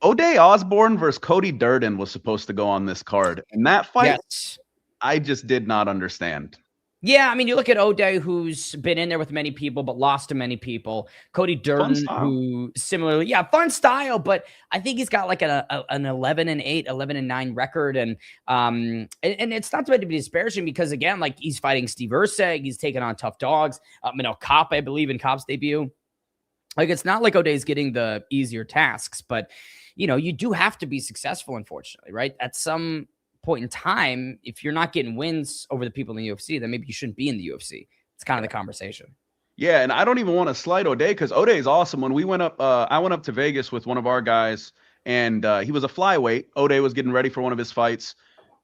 O'Day Osborne versus Cody Durden was supposed to go on this card. And that fight, yes, I just did not understand. Yeah, I mean, you look at O'Day, who's been in there with many people, but lost to many people. Cody Durden, who similarly, yeah, fun style, but I think he's got like an 11-8, 11-9 record. And it's not to be disparaging because, again, like he's fighting Steve Erceg, he's taking on tough dogs. Manel Kape, I believe, in Kape's debut. Like, it's not like O'Day's getting the easier tasks, but, you know, you do have to be successful, unfortunately, right? At some point in time, if you're not getting wins over the people in the UFC, then maybe you shouldn't be in the UFC. It's kind of the conversation. Yeah, and I don't even want to slight O'Day because O'Day is awesome. When we went up, I went up to Vegas with one of our guys, and he was a flyweight. O'Day was getting ready for one of his fights.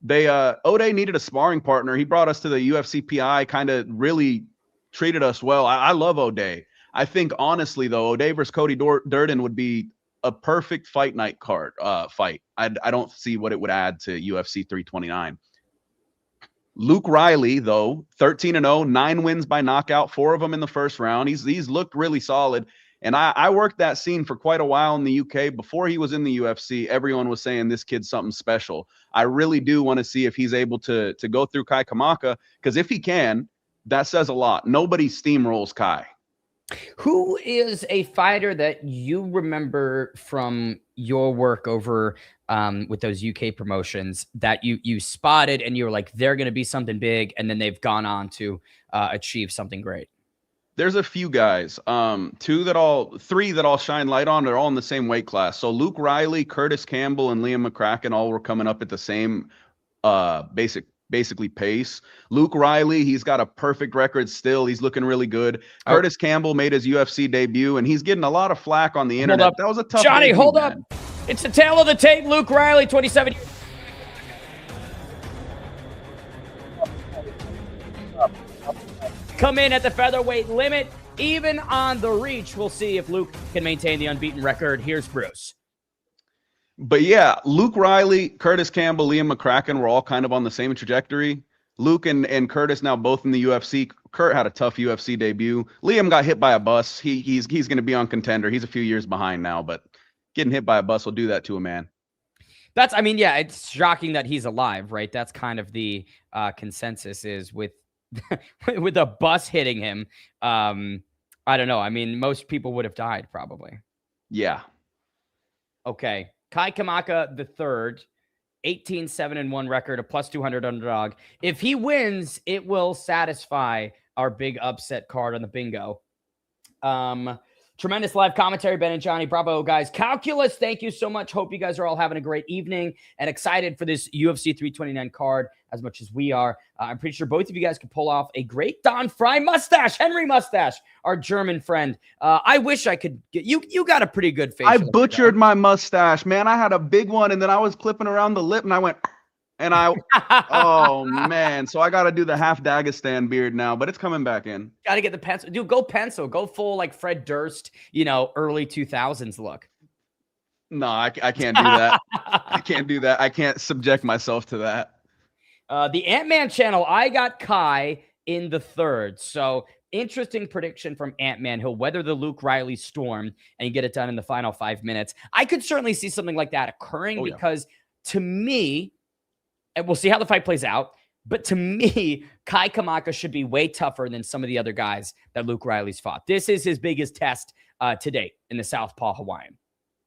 O'Day needed a sparring partner. He brought us to the UFC PI, kind of really treated us well. I love O'Day. I think, honestly, though, O'Day versus Cody Durden would be a perfect fight night card fight. I don't see what it would add to UFC 329. Luke Riley, though, 13-0, 9 wins by knockout, 4 of them in the first round. He's looked really solid. And I worked that scene for quite a while in the UK. Before he was in the UFC, everyone was saying this kid's something special. I really do want to see if he's able to go through Kai Kamaka, because if he can, that says a lot. Nobody steamrolls Kai. Who is a fighter that you remember from your work over with those UK promotions that you spotted and you were like, they're going to be something big, and then they've gone on to achieve something great? There's a few guys, 3 that I'll shine light on. They're all in the same weight class. So Luke Riley, Curtis Campbell, and Liam McCracken all were coming up at the same basically pace. Luke Riley, he's got a perfect record still. He's looking really good. Curtis Campbell made his UFC debut, and he's getting a lot of flack on the internet. That was a tough Johnny, debut, hold man. up. It's the tail of the tape. Luke Riley, 27. Come in at the featherweight limit. Even on the reach, we'll see if Luke can maintain the unbeaten record. Here's Bruce. But yeah, Luke Riley, Curtis Campbell, Liam McCracken were all kind of on the same trajectory. Luke and Curtis now both in the UFC. Kurt had a tough UFC debut. Liam got hit by a bus. He's going to be on Contender. He's a few years behind now, but Getting hit by a bus will do that to a man. I mean, yeah, it's shocking that he's alive, right? That's kind of the consensus is with with a bus hitting him. I don't know. I mean, most people would have died probably. Yeah. Okay. Kai Kamaka the third, 18-7-1 record, a plus 200 underdog. If he wins, it will satisfy our big upset card on the bingo. Tremendous live commentary, Ben and Johnny. Bravo, guys. Calculus, thank you so much. Hope you guys are all having a great evening and excited for this UFC 329 card as much as we are. I'm pretty sure both of you guys could pull off a great Don Fry mustache. Henry Mustache, our German friend. I wish I could get you. You got a pretty good face. I butchered my mustache, man. I had a big one, and then I was clipping around the lip, and I went, and oh man. So I got to do the half Dagestan beard now, but it's coming back in. Got to get the pencil. Dude, go pencil. Go full like Fred Durst, early 2000s look. No, I can't do that. I can't do that. I can't subject myself to that. The Ant-Man channel, I got Kai in the third. So interesting prediction from Ant-Man. He'll weather the Luke Riley storm and get it done in the final 5 minutes. I could certainly see something like that occurring because to me, and we'll see how the fight plays out, but to me, Kai Kamaka should be way tougher than some of the other guys that Luke Riley's fought. This is his biggest test to date in the Southpaw Hawaiian.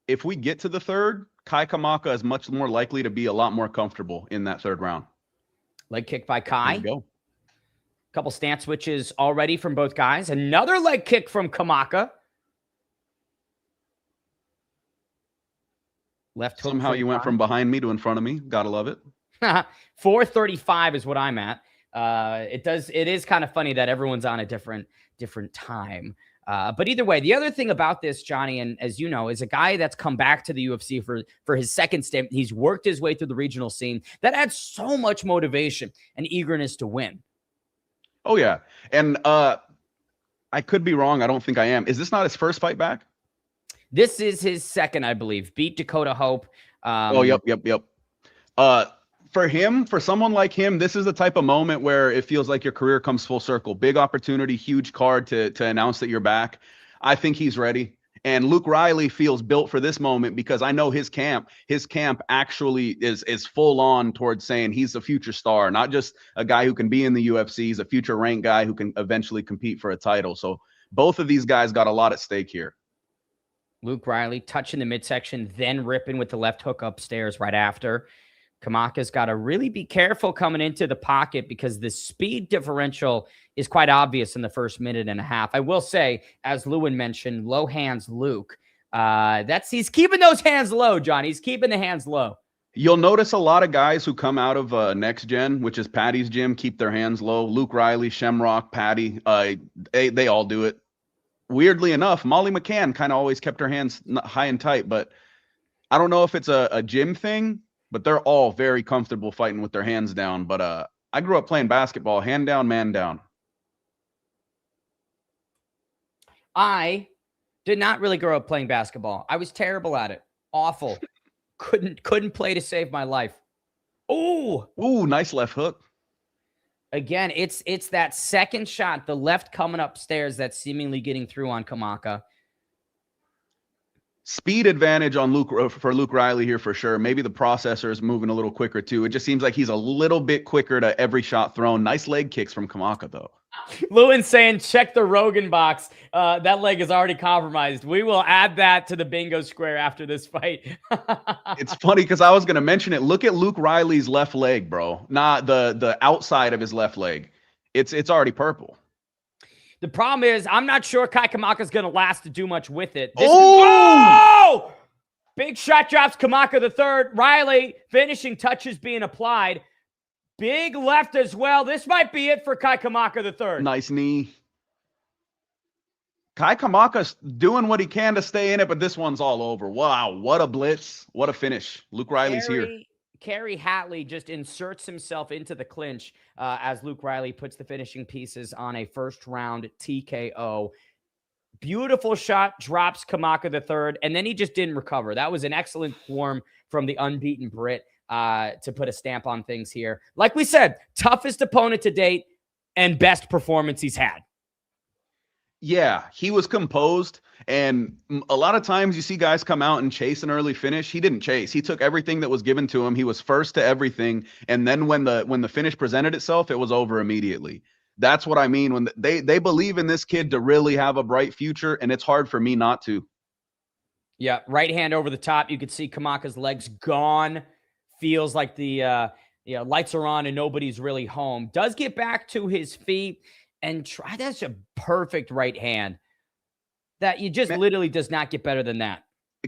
If we get to the third, Kai Kamaka is much more likely to be a lot more comfortable in that third round. Leg kick by Kai. There you go. Couple stance switches already from both guys. Another leg kick from Kamaka. Left hook. Somehow you went from behind me to in front of me. Gotta love it. 4:35 is what I'm at. It is kind of funny that everyone's on a different time. But either way, the other thing about this, Johnny, and as you know, is a guy that's come back to the UFC for his second stint. He's worked his way through the regional scene. That adds so much motivation and eagerness to win. Oh yeah. And I could be wrong. I don't think I am. Is this not his first fight back? This is his second, I believe. Beat Dakota Hope. Yep. For someone like him, this is the type of moment where it feels like your career comes full circle. Big opportunity, huge card to announce that you're back. I think he's ready. And Luke Riley feels built for this moment because I know his camp actually is full on towards saying he's a future star, not just a guy who can be in the UFC. He's a future ranked guy who can eventually compete for a title. So both of these guys got a lot at stake here. Luke Riley touching the midsection, then ripping with the left hook upstairs right after. Kamaka's got to really be careful coming into the pocket because the speed differential is quite obvious in the first minute and a half. I will say, as Lewin mentioned, low hands Luke. He's keeping those hands low, John. He's keeping the hands low. You'll notice a lot of guys who come out of Next Gen, which is Patty's gym, keep their hands low. Luke Riley, Shamrock, Patty, they all do it. Weirdly enough, Molly McCann kind of always kept her hands high and tight, but I don't know if it's a gym thing. But they're all very comfortable fighting with their hands down. But I grew up playing basketball, hand down, man down. I did not really grow up playing basketball. I was terrible at it. Awful. Couldn't play to save my life. Ooh, nice left hook. Again, it's that second shot, the left coming upstairs that's seemingly getting through on Kamaka. Speed advantage on Luke Riley here for sure. Maybe the processor is moving a little quicker too. It just seems like he's a little bit quicker to every shot thrown. Nice leg kicks from Kamaka though. Lewin saying, check the Rogan box. That leg is already compromised. We will add that to the bingo square after this fight. It's funny because I was going to mention it. Look at Luke Riley's left leg, bro. Not the outside of his left leg. It's already purple. The problem is, I'm not sure Kai Kamaka is going to last to do much with it. Big shot drops Kamaka the third. Riley finishing touches being applied. Big left as well. This might be it for Kai Kamaka the third. Nice knee. Kai Kamaka's doing what he can to stay in it, but this one's all over. Wow, what a blitz. What a finish. Luke Riley's here. Kerry Hatley just inserts himself into the clinch as Luke Riley puts the finishing pieces on a first-round TKO. Beautiful shot, drops Kamaka the third, and then he just didn't recover. That was an excellent form from the unbeaten Brit to put a stamp on things here. Like we said, toughest opponent to date and best performance he's had. Yeah, he was composed. And a lot of times you see guys come out and chase an early finish. He didn't chase. He took everything that was given to him. He was first to everything. And then when the finish presented itself, it was over immediately. That's what I mean when they believe in this kid to really have a bright future, and it's hard for me not to. Yeah, right hand over the top. You could see Kamaka's legs gone. Feels like the lights are on and nobody's really home. Does get back to his feet and try. That's a perfect right hand. That you just literally does not get better than that.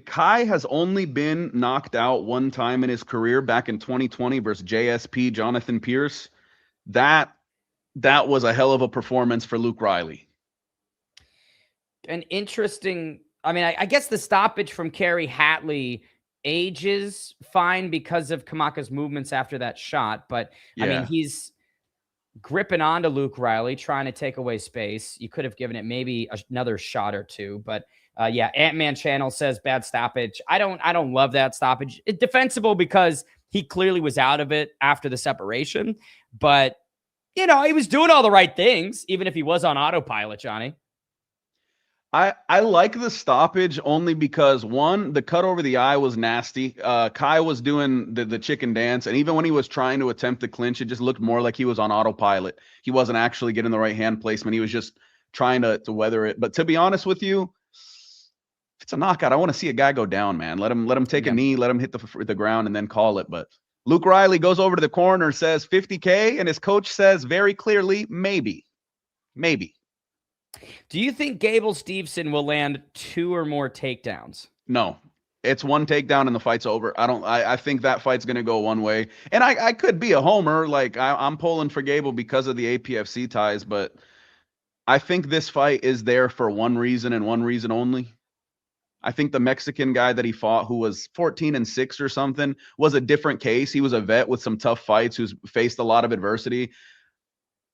Kai has only been knocked out one time in his career back in 2020 versus JSP Jonathan Pierce. That was a hell of a performance for Luke Riley. An interesting, I mean, I guess the stoppage from Kerry Hatley ages fine because of Kamaka's movements after that shot. But yeah. I mean, he's gripping onto Luke Riley, trying to take away space. You could have given it maybe another shot or two, but yeah, Ant-Man Channel says bad stoppage. I don't love that stoppage. It's defensible because he clearly was out of it after the separation, but he was doing all the right things, even if he was on autopilot, Johnny. I like the stoppage only because, one, the cut over the eye was nasty. Kai was doing the chicken dance, and even when he was trying to attempt to clinch, it just looked more like he was on autopilot. He wasn't actually getting the right hand placement. He was just trying to weather it. But to be honest with you, if it's a knockout, I want to see a guy go down, man. Let him take a knee, let him hit the ground, and then call it. But Luke Riley goes over to the corner, says $50K, and his coach says very clearly, maybe. Do you think Gable Steveson will land 2 or more takedowns? No, it's one takedown and the fight's over. I think that fight's going to go one way. And I could be a homer. Like I'm pulling for Gable because of the APFC ties, but I think this fight is there for one reason and one reason only. I think the Mexican guy that he fought, who was 14-6 or something, was a different case. He was a vet with some tough fights who's faced a lot of adversity.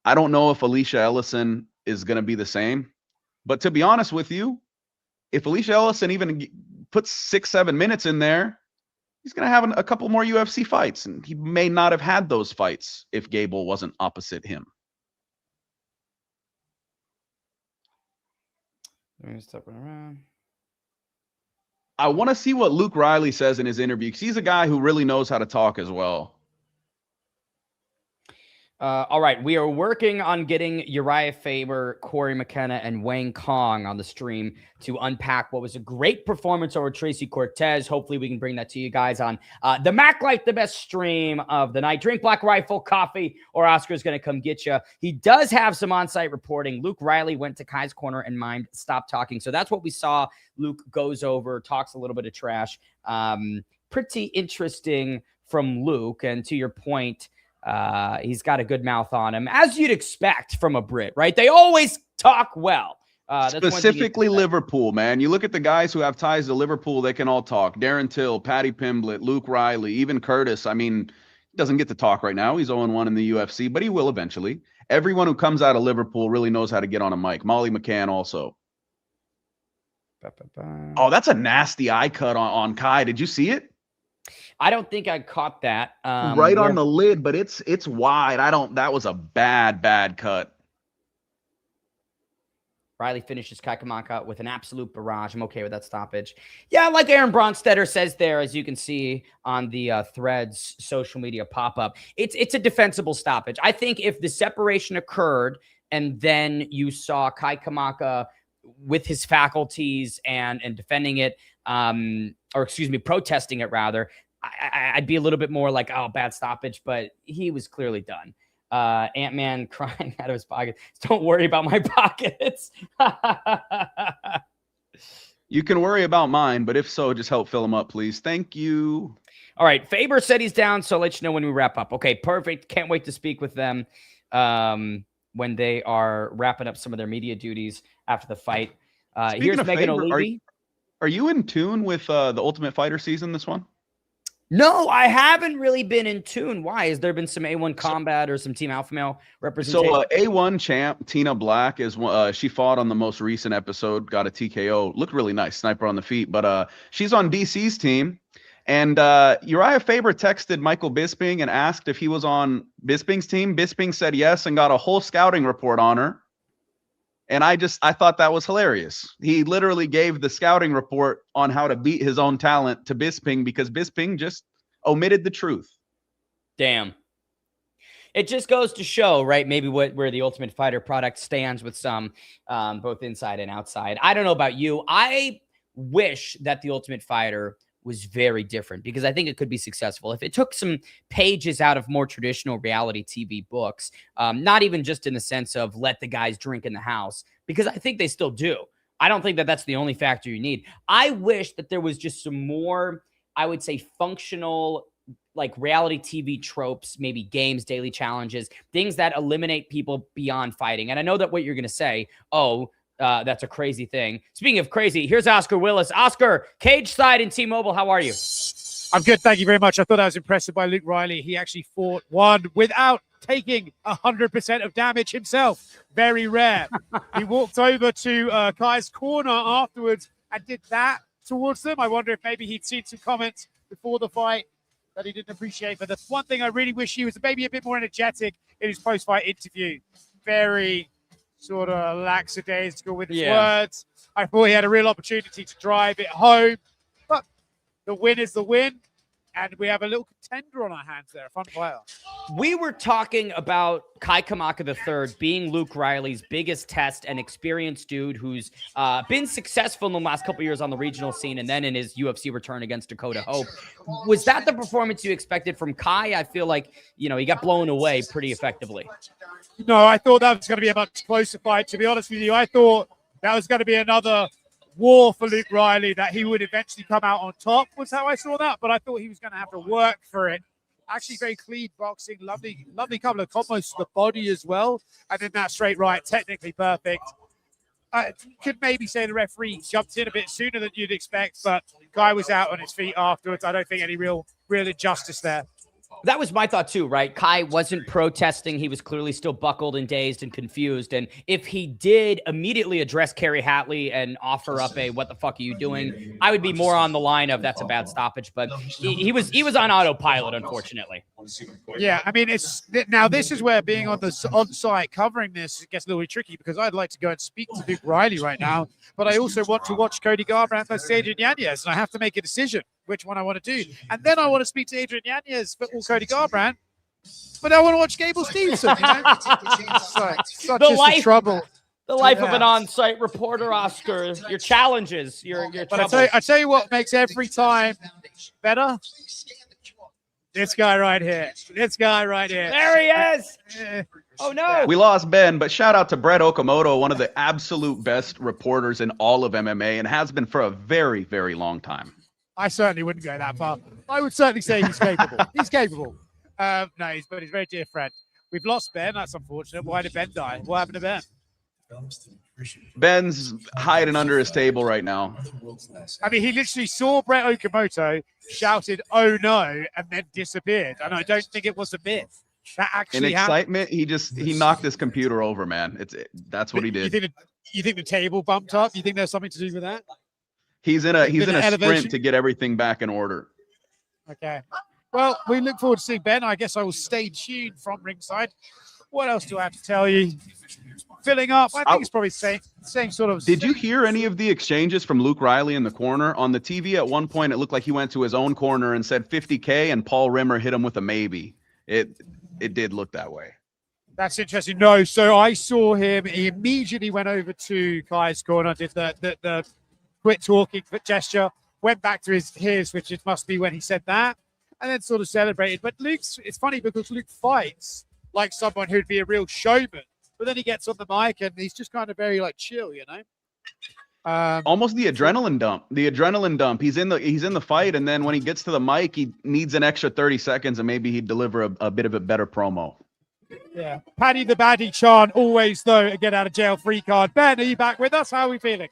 I don't know if Alicia Ellison is going to be the same. But to be honest with you, if Alicia Ellison even puts 6-7 minutes in there, he's going to have a couple more UFC fights. And he may not have had those fights if Gable wasn't opposite him. Stepping around. I want to see what Luke Riley says in his interview, because he's a guy who really knows how to talk as well. All right, we are working on getting Uriah Faber, Corey McKenna, and Wayne Kong on the stream to unpack what was a great performance over Tracy Cortez. Hopefully, we can bring that to you guys on TheMacLife, the best stream of the night. Drink Black Rifle coffee, or Oscar's going to come get you. He does have some on-site reporting. Luke Riley went to Kai's corner and Mind stopped talking. So that's what we saw. Luke goes over, talks a little bit of trash. Pretty interesting from Luke. And to your point, he's got a good mouth on him, as you'd expect from a Brit, right? They always talk well. Specifically Liverpool, man. You look at the guys who have ties to Liverpool, they can all talk. Darren Till, Paddy Pimblett, Luke Riley, even Curtis. I mean, he doesn't get to talk right now. He's 0-1 in the UFC, but he will eventually. Everyone who comes out of Liverpool really knows how to get on a mic. Molly McCann also. Oh, that's a nasty eye cut on Kai. Did you see it? I don't think I caught that. Right on the lid, but it's wide. That was a bad cut. Riley finishes Kai Kamaka with an absolute barrage. I'm okay with that stoppage. Yeah, like Aaron Bronstetter says there, as you can see on the Threads social media pop-up, it's a defensible stoppage. I think if the separation occurred and then you saw Kai Kamaka with his faculties and defending it, or excuse me, protesting it rather, I'd be a little bit more like, oh, bad stoppage, but he was clearly done. Ant-Man crying out of his pocket. Don't worry about my pockets. You can worry about mine, but if so, just help fill them up, please. Thank you. All right. Faber said he's down, so I'll let you know when we wrap up. Okay, perfect. Can't wait to speak with them when they are wrapping up some of their media duties after the fight. Here's Megan O'Leary. Are you in tune with the Ultimate Fighter season, this one? No, I haven't really been in tune. Why? Has there been some A1 combat or some Team Alpha Male representation? So A1 champ Tina Black is she fought on the most recent episode, got a TKO, looked really nice, sniper on the feet. But she's on DC's team, and Uriah Faber texted Michael Bisping and asked if he was on Bisping's team. Bisping said yes and got a whole scouting report on her. And I thought that was hilarious. He literally gave the scouting report on how to beat his own talent to Bisping because Bisping just omitted the truth. Damn. It just goes to show, right, maybe where the Ultimate Fighter product stands with some, both inside and outside. I don't know about you. I wish that the Ultimate Fighter was very different because I think it could be successful if it took some pages out of more traditional reality TV books, not even just in the sense of let the guys drink in the house, because I think they still do. I don't think that that's the only factor you need. I wish that there was just some more, I would say, functional, like reality TV tropes, maybe games, daily challenges, things that eliminate people beyond fighting. And I know that what you're going to say, that's a crazy thing. Speaking of crazy, here's Oscar Willis. Oscar, cage side in T-Mobile, how are you? I'm good, thank you very much. I thought I was impressive by Luke Riley. He actually fought one without taking 100% of damage himself. Very rare. He walked over to Kai's corner afterwards and did that towards them. I wonder if maybe he'd seen some comments before the fight that he didn't appreciate. But the one thing I really wish he was maybe a bit more energetic in his post-fight interview. Very sort of lackadaisical with his words. I thought he had a real opportunity to drive it home. But the win is the win. And we have a little contender on our hands there, a fun player. We were talking about Kai Kamaka III being Luke Riley's biggest test, and experienced dude who's been successful in the last couple of years on the regional scene and then in his UFC return against Dakota Hope. Was that the performance you expected from Kai? I feel like, he got blown away pretty effectively. No, I thought that was going to be a much closer fight. To be honest with you, I thought that was going to be another war for Luke Riley, that he would eventually come out on top, was how I saw that. But I thought he was going to have to work for it. Actually, very clean boxing, lovely couple of combos to the body as well. And then that straight right, technically perfect. I could maybe say the referee jumped in a bit sooner than you'd expect, but Guy was out on his feet afterwards. I don't think any real injustice there. That was my thought too, right? Kai wasn't protesting. He was clearly still buckled and dazed and confused. And if he did immediately address Kerry Hatley and offer up a "what the fuck are you doing," I would be more on the line of that's a bad stoppage. But he was on autopilot, unfortunately. Yeah, I mean, this is where being on site covering this gets a little bit tricky, because I'd like to go and speak to Luke Riley right now, but I also want to watch Cody Garbrandt versus Adrian Yanez, and I have to make a decision which one I want to do. And then I want to speak to Adrian Yanez or Cody Garbrandt, but I want to watch Gable Stevenson. Such trouble. The life of an on-site reporter, Oscar. Your challenges, your But I tell you what makes every time better. This guy right here. There he is. Oh, no. We lost Ben, but shout out to Brett Okamoto, one of the absolute best reporters in all of MMA, and has been for a very, very long time. I certainly wouldn't go that far. I would certainly say he's capable. He's capable. But he's a very dear friend. We've lost Ben. That's unfortunate. Why did Ben die? What happened to Ben? Ben's hiding under his table right now. I mean, he literally saw Brett Okamoto, shouted, "Oh no," and then disappeared. And I don't think it was a myth. That actually in excitement, he knocked his computer over, man. That's what he did. You think the table bumped up? You think there's something to do with that? He's in a sprint to get everything back in order. Okay. Well, we look forward to seeing Ben. I guess I will stay tuned from ringside. What else do I have to tell you? Filling up. I think it's probably same sort of. Did you hear any of the exchanges from Luke Riley in the corner? On the TV at one point, it looked like he went to his own corner and said 50K, and Paul Rimmer hit him with a maybe. It did look that way. That's interesting. No, so I saw him. He immediately went over to Kai's corner, did the quit talking gesture, went back to his, which it must be when he said that, and then sort of celebrated. But it's funny because Luke fights like someone who'd be a real showman, but then he gets on the mic and he's just kind of very chill, Almost the adrenaline dump. He's in the fight, and then when he gets to the mic, he needs an extra 30 seconds, and maybe he'd deliver a bit of a better promo. Yeah. Paddy the Baddie chant, always though, a get out of jail free card. Ben, are you back with us? How are we feeling?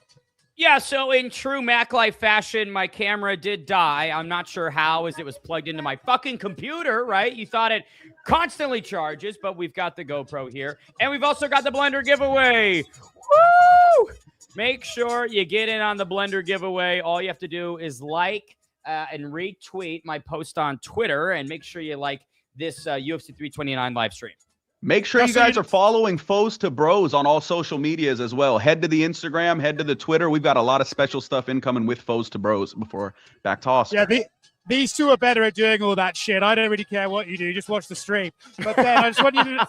Yeah, so in true MacLife fashion, my camera did die. I'm not sure how, as it was plugged into my fucking computer, right? You thought it constantly charges, but we've got the GoPro here. And we've also got the blender giveaway. Woo! Make sure you get in on the blender giveaway. All you have to do is like and retweet my post on Twitter, and make sure you like this UFC 329 live stream. Make sure you guys are following Foes to Bros on all social medias as well. Head to the Instagram, head to the Twitter. We've got a lot of special stuff incoming with Foes to Bros before back to Oscar. Yeah, these two are better at doing all that shit. I don't really care what you do. Just watch the stream. But then I just want you to,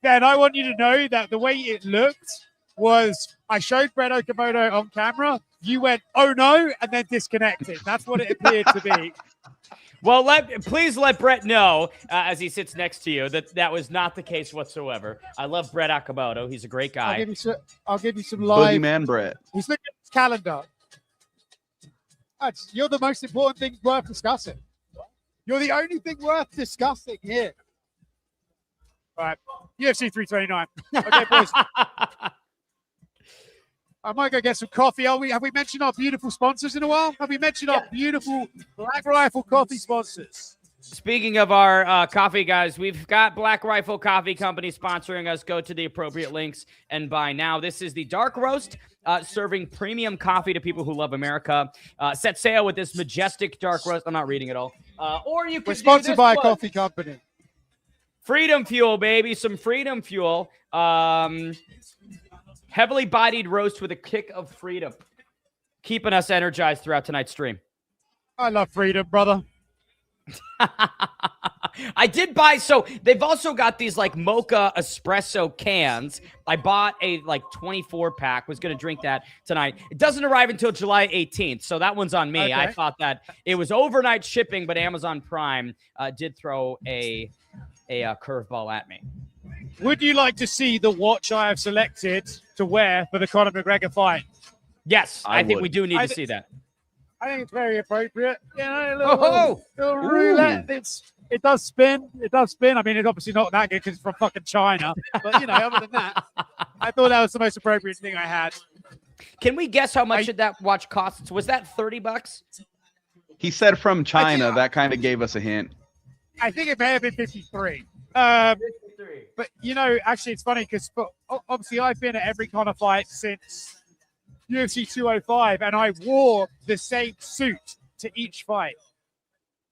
Ben, I want you to know that the way it looked was I showed Brett Okamoto on camera. You went, oh no, and then disconnected. That's what it appeared to be. Well, please let Brett know, as he sits next to you, that was not the case whatsoever. I love Brett Okamoto. He's a great guy. I'll give you some live. Boogeyman Brett. He's looking at his calendar. You're the most important thing worth discussing. You're the only thing worth discussing here. All right, UFC 329. Okay, boys. I might go get some coffee. Have we mentioned our beautiful sponsors in a while? Have we mentioned our beautiful Black Rifle coffee sponsors? Speaking of our coffee, guys, we've got Black Rifle Coffee Company sponsoring us. Go to the appropriate links and buy now. This is the Dark Roast, serving premium coffee to people who love America. Set sail with this majestic Dark Roast. I'm not reading it all. Or you can We're sponsored by a coffee company. Freedom Fuel, baby. Some Freedom Fuel. Heavily bodied roast with a kick of freedom. Keeping us energized throughout tonight's stream. I love freedom, brother. I did buy, so they've also got these like mocha espresso cans. I bought a like 24 pack, was going to drink that tonight. It doesn't arrive until July 18th, so that one's on me. Okay. I thought that it was overnight shipping, but Amazon Prime did throw a curveball at me. Would you like to see the watch I have selected to wear for the Conor McGregor fight? Yes, I think we do need to see that. I think it's very appropriate. You know, a little roulette. It does spin. It does spin. I mean, it's obviously not that good because it's from fucking China. But, you know, other than that, I thought that was the most appropriate thing I had. Can we guess how much that watch costs? Was that $30? He said from China. That kind of gave us a hint. I think it may have been 53. But, you know, actually, it's funny because obviously I've been at every Conor fight since UFC 205, and I wore the same suit to each fight.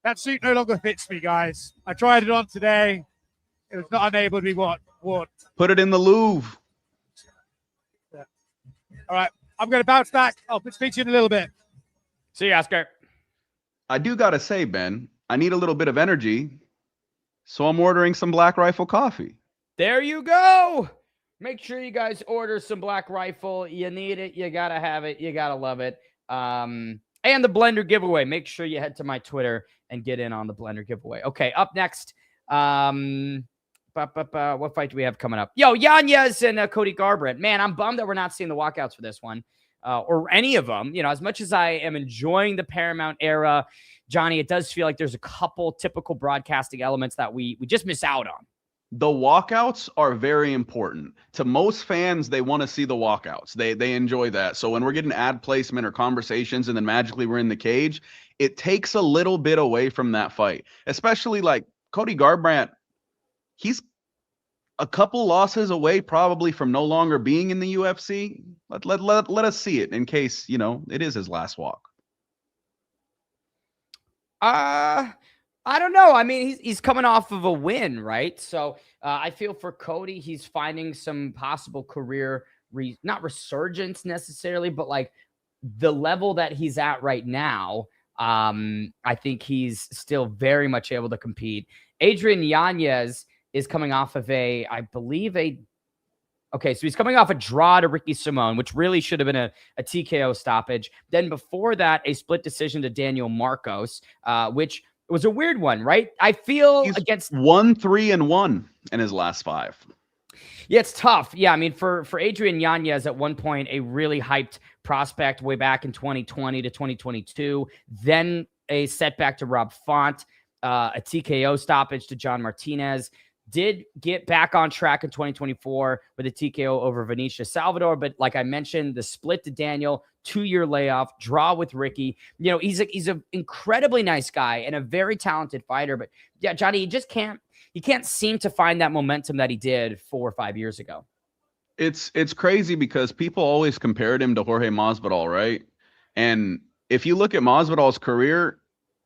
That suit no longer fits me, guys. I tried it on today. It was not unable to be worn. Put it in the Louvre. Yeah. All right. I'm going to bounce back. I'll speak to you in a little bit. See you, Oscar. I do got to say, Ben, I need a little bit of energy. So I'm ordering some Black Rifle coffee. There you go. Make sure you guys order some Black Rifle. You need it. You got to have it. You got to love it. And the blender giveaway. Make sure you head to my Twitter and get in on the blender giveaway. Okay, up next. What fight do we have coming up? Yo, Yanez and Cody Garbrandt. Man, I'm bummed that we're not seeing the walkouts for this one. Or any of them. You know, as much as I am enjoying the Paramount era, Johnny, it does feel like there's a couple typical broadcasting elements that we just miss out on. The walkouts are very important. To most fans, they want to see the walkouts. They enjoy that. So when we're getting ad placement or conversations and then magically we're in the cage, it takes a little bit away from that fight. Especially like Cody Garbrandt, he's a couple losses away probably from no longer being in the UFC. Let us see it in case, you know, it is his last walk. I don't know. I mean, he's coming off of a win, right? So I feel for Cody, he's finding some possible career, not resurgence necessarily, but like the level that he's at right now. I think he's still very much able to compete. Adrian Yanez is coming off of so he's coming off a draw to Ricky Simon, which really should have been a TKO stoppage. Then before that, a split decision to Daniel Marcos, which was a weird one, right? I feel he's against 1-3-1 in his last 5. Yeah, it's tough. Yeah, I mean, for Adrian Yanez at one point, a really hyped prospect way back in 2020 to 2022, then a setback to Rob Font, a TKO stoppage to John Martinez. Did get back on track in 2024 with a TKO over Venetia Salvador. But like I mentioned, the split to Daniel, 2-year layoff, draw with Ricky. You know, he's an incredibly nice guy and a very talented fighter. But yeah, Johnny, he can't seem to find that momentum that he did 4 or 5 years ago. It's crazy because people always compared him to Jorge Masvidal, right? And if you look at Masvidal's career,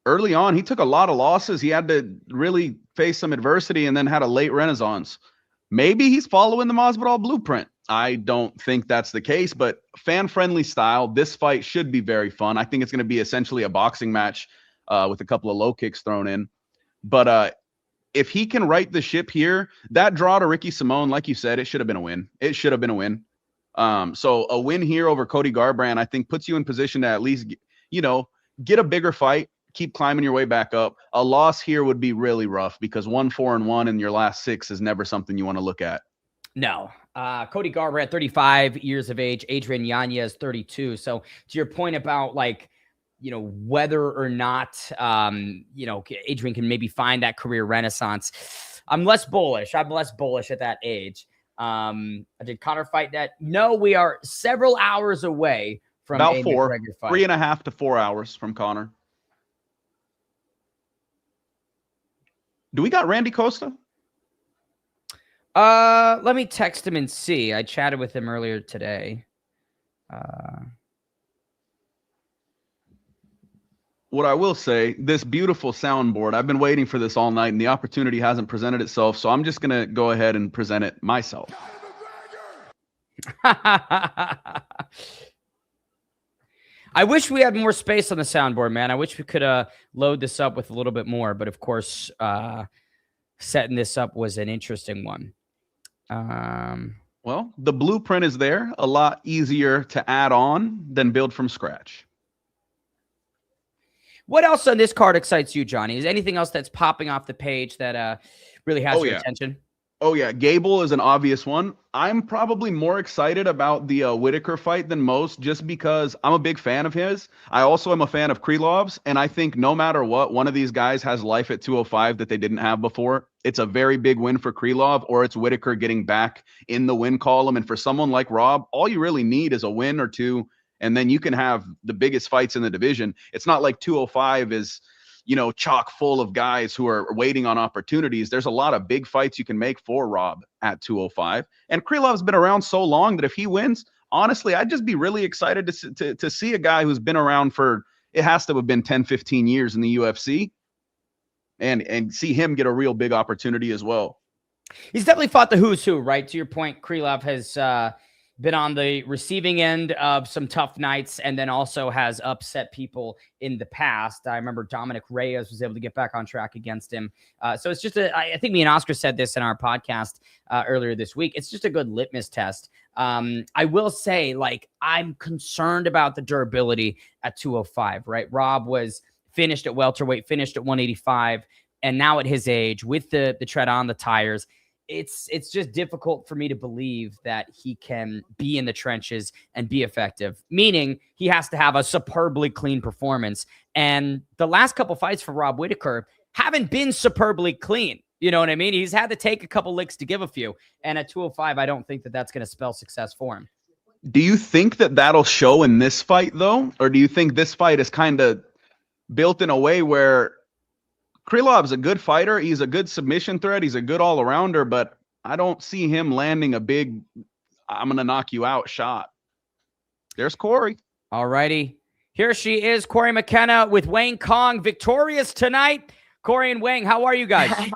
early on, he took a lot of losses. He had to really face some adversity and then had a late renaissance. maybe he's following the Masvidal blueprint. I don't think that's the case, but fan-friendly style, this fight should be very fun. I think it's going to be essentially a boxing match with a couple of low kicks thrown in. But if he can right the ship here, that draw to Ricky Simone, like you said, it should have been a win. It should have been a win. So a win here over Cody Garbrandt, I think, puts you in position to at least, get a bigger fight, keep climbing your way back up. A loss here would be really rough because 1-4-1 in your last 6 is never something you want to look at. No. Cody Garbrandt, 35 years of age. Adrian Yanez, 32. So to your point about whether or not, Adrian can maybe find that career renaissance, I'm less bullish. I'm less bullish at that age. Did Conor fight that? No, we are several hours away from about a 4, McGregor fight. 3.5 to 4 hours from Conor. Do we got Randy Costa? Let me text him and see. I chatted with him earlier today. What I will say, this beautiful soundboard, I've been waiting for this all night, and the opportunity hasn't presented itself, so I'm just going to go ahead and present it myself. I wish we had more space on the soundboard, man. I wish we could load this up with a little bit more, but of course, setting this up was an interesting one. Well, the blueprint is there, a lot easier to add on than build from scratch. What else on this card excites you, Johnny? Is anything else that's popping off the page that really has your attention? Oh, yeah. Gable is an obvious one. I'm probably more excited about the Whitaker fight than most just because I'm a big fan of his. I also am a fan of Krylov's, and I think no matter what, one of these guys has life at 205 that they didn't have before. It's a very big win for Krylov, or it's Whitaker getting back in the win column. And for someone like Rob, all you really need is a win or two, and then you can have the biggest fights in the division. It's not like 205 is chock full of guys who are waiting on opportunities. There's a lot of big fights you can make for Rob at 205. And Krylov's been around so long that if he wins, honestly, I'd just be really excited to see a guy who's been around for, it has to have been 10, 15 years in the UFC and see him get a real big opportunity as well. He's definitely fought the who's who, right? To your point, Krylov has been on the receiving end of some tough nights and then also has upset people in the past. I remember Dominic Reyes was able to get back on track against him. So it's just I think me and Oscar said this in our podcast earlier this week. It's just a good litmus test. I will say, I'm concerned about the durability at 205, right? Rob was finished at welterweight, finished at 185, and now at his age with the tread on the tires, it's just difficult for me to believe that he can be in the trenches and be effective, meaning he has to have a superbly clean performance. And the last couple fights for Rob Whitaker haven't been superbly clean. You know what I mean? He's had to take a couple licks to give a few. And at 205, I don't think that that's going to spell success for him. Do you think that that'll show in this fight, though? Or do you think this fight is kind of built in a way where Krylov's a good fighter, he's a good submission threat, he's a good all-arounder, but I don't see him landing a big, I'm going to knock you out shot. There's Corey. All righty. Here she is, Corey McKenna with Wayne Kong, victorious tonight. Corey and Wayne, how are you guys?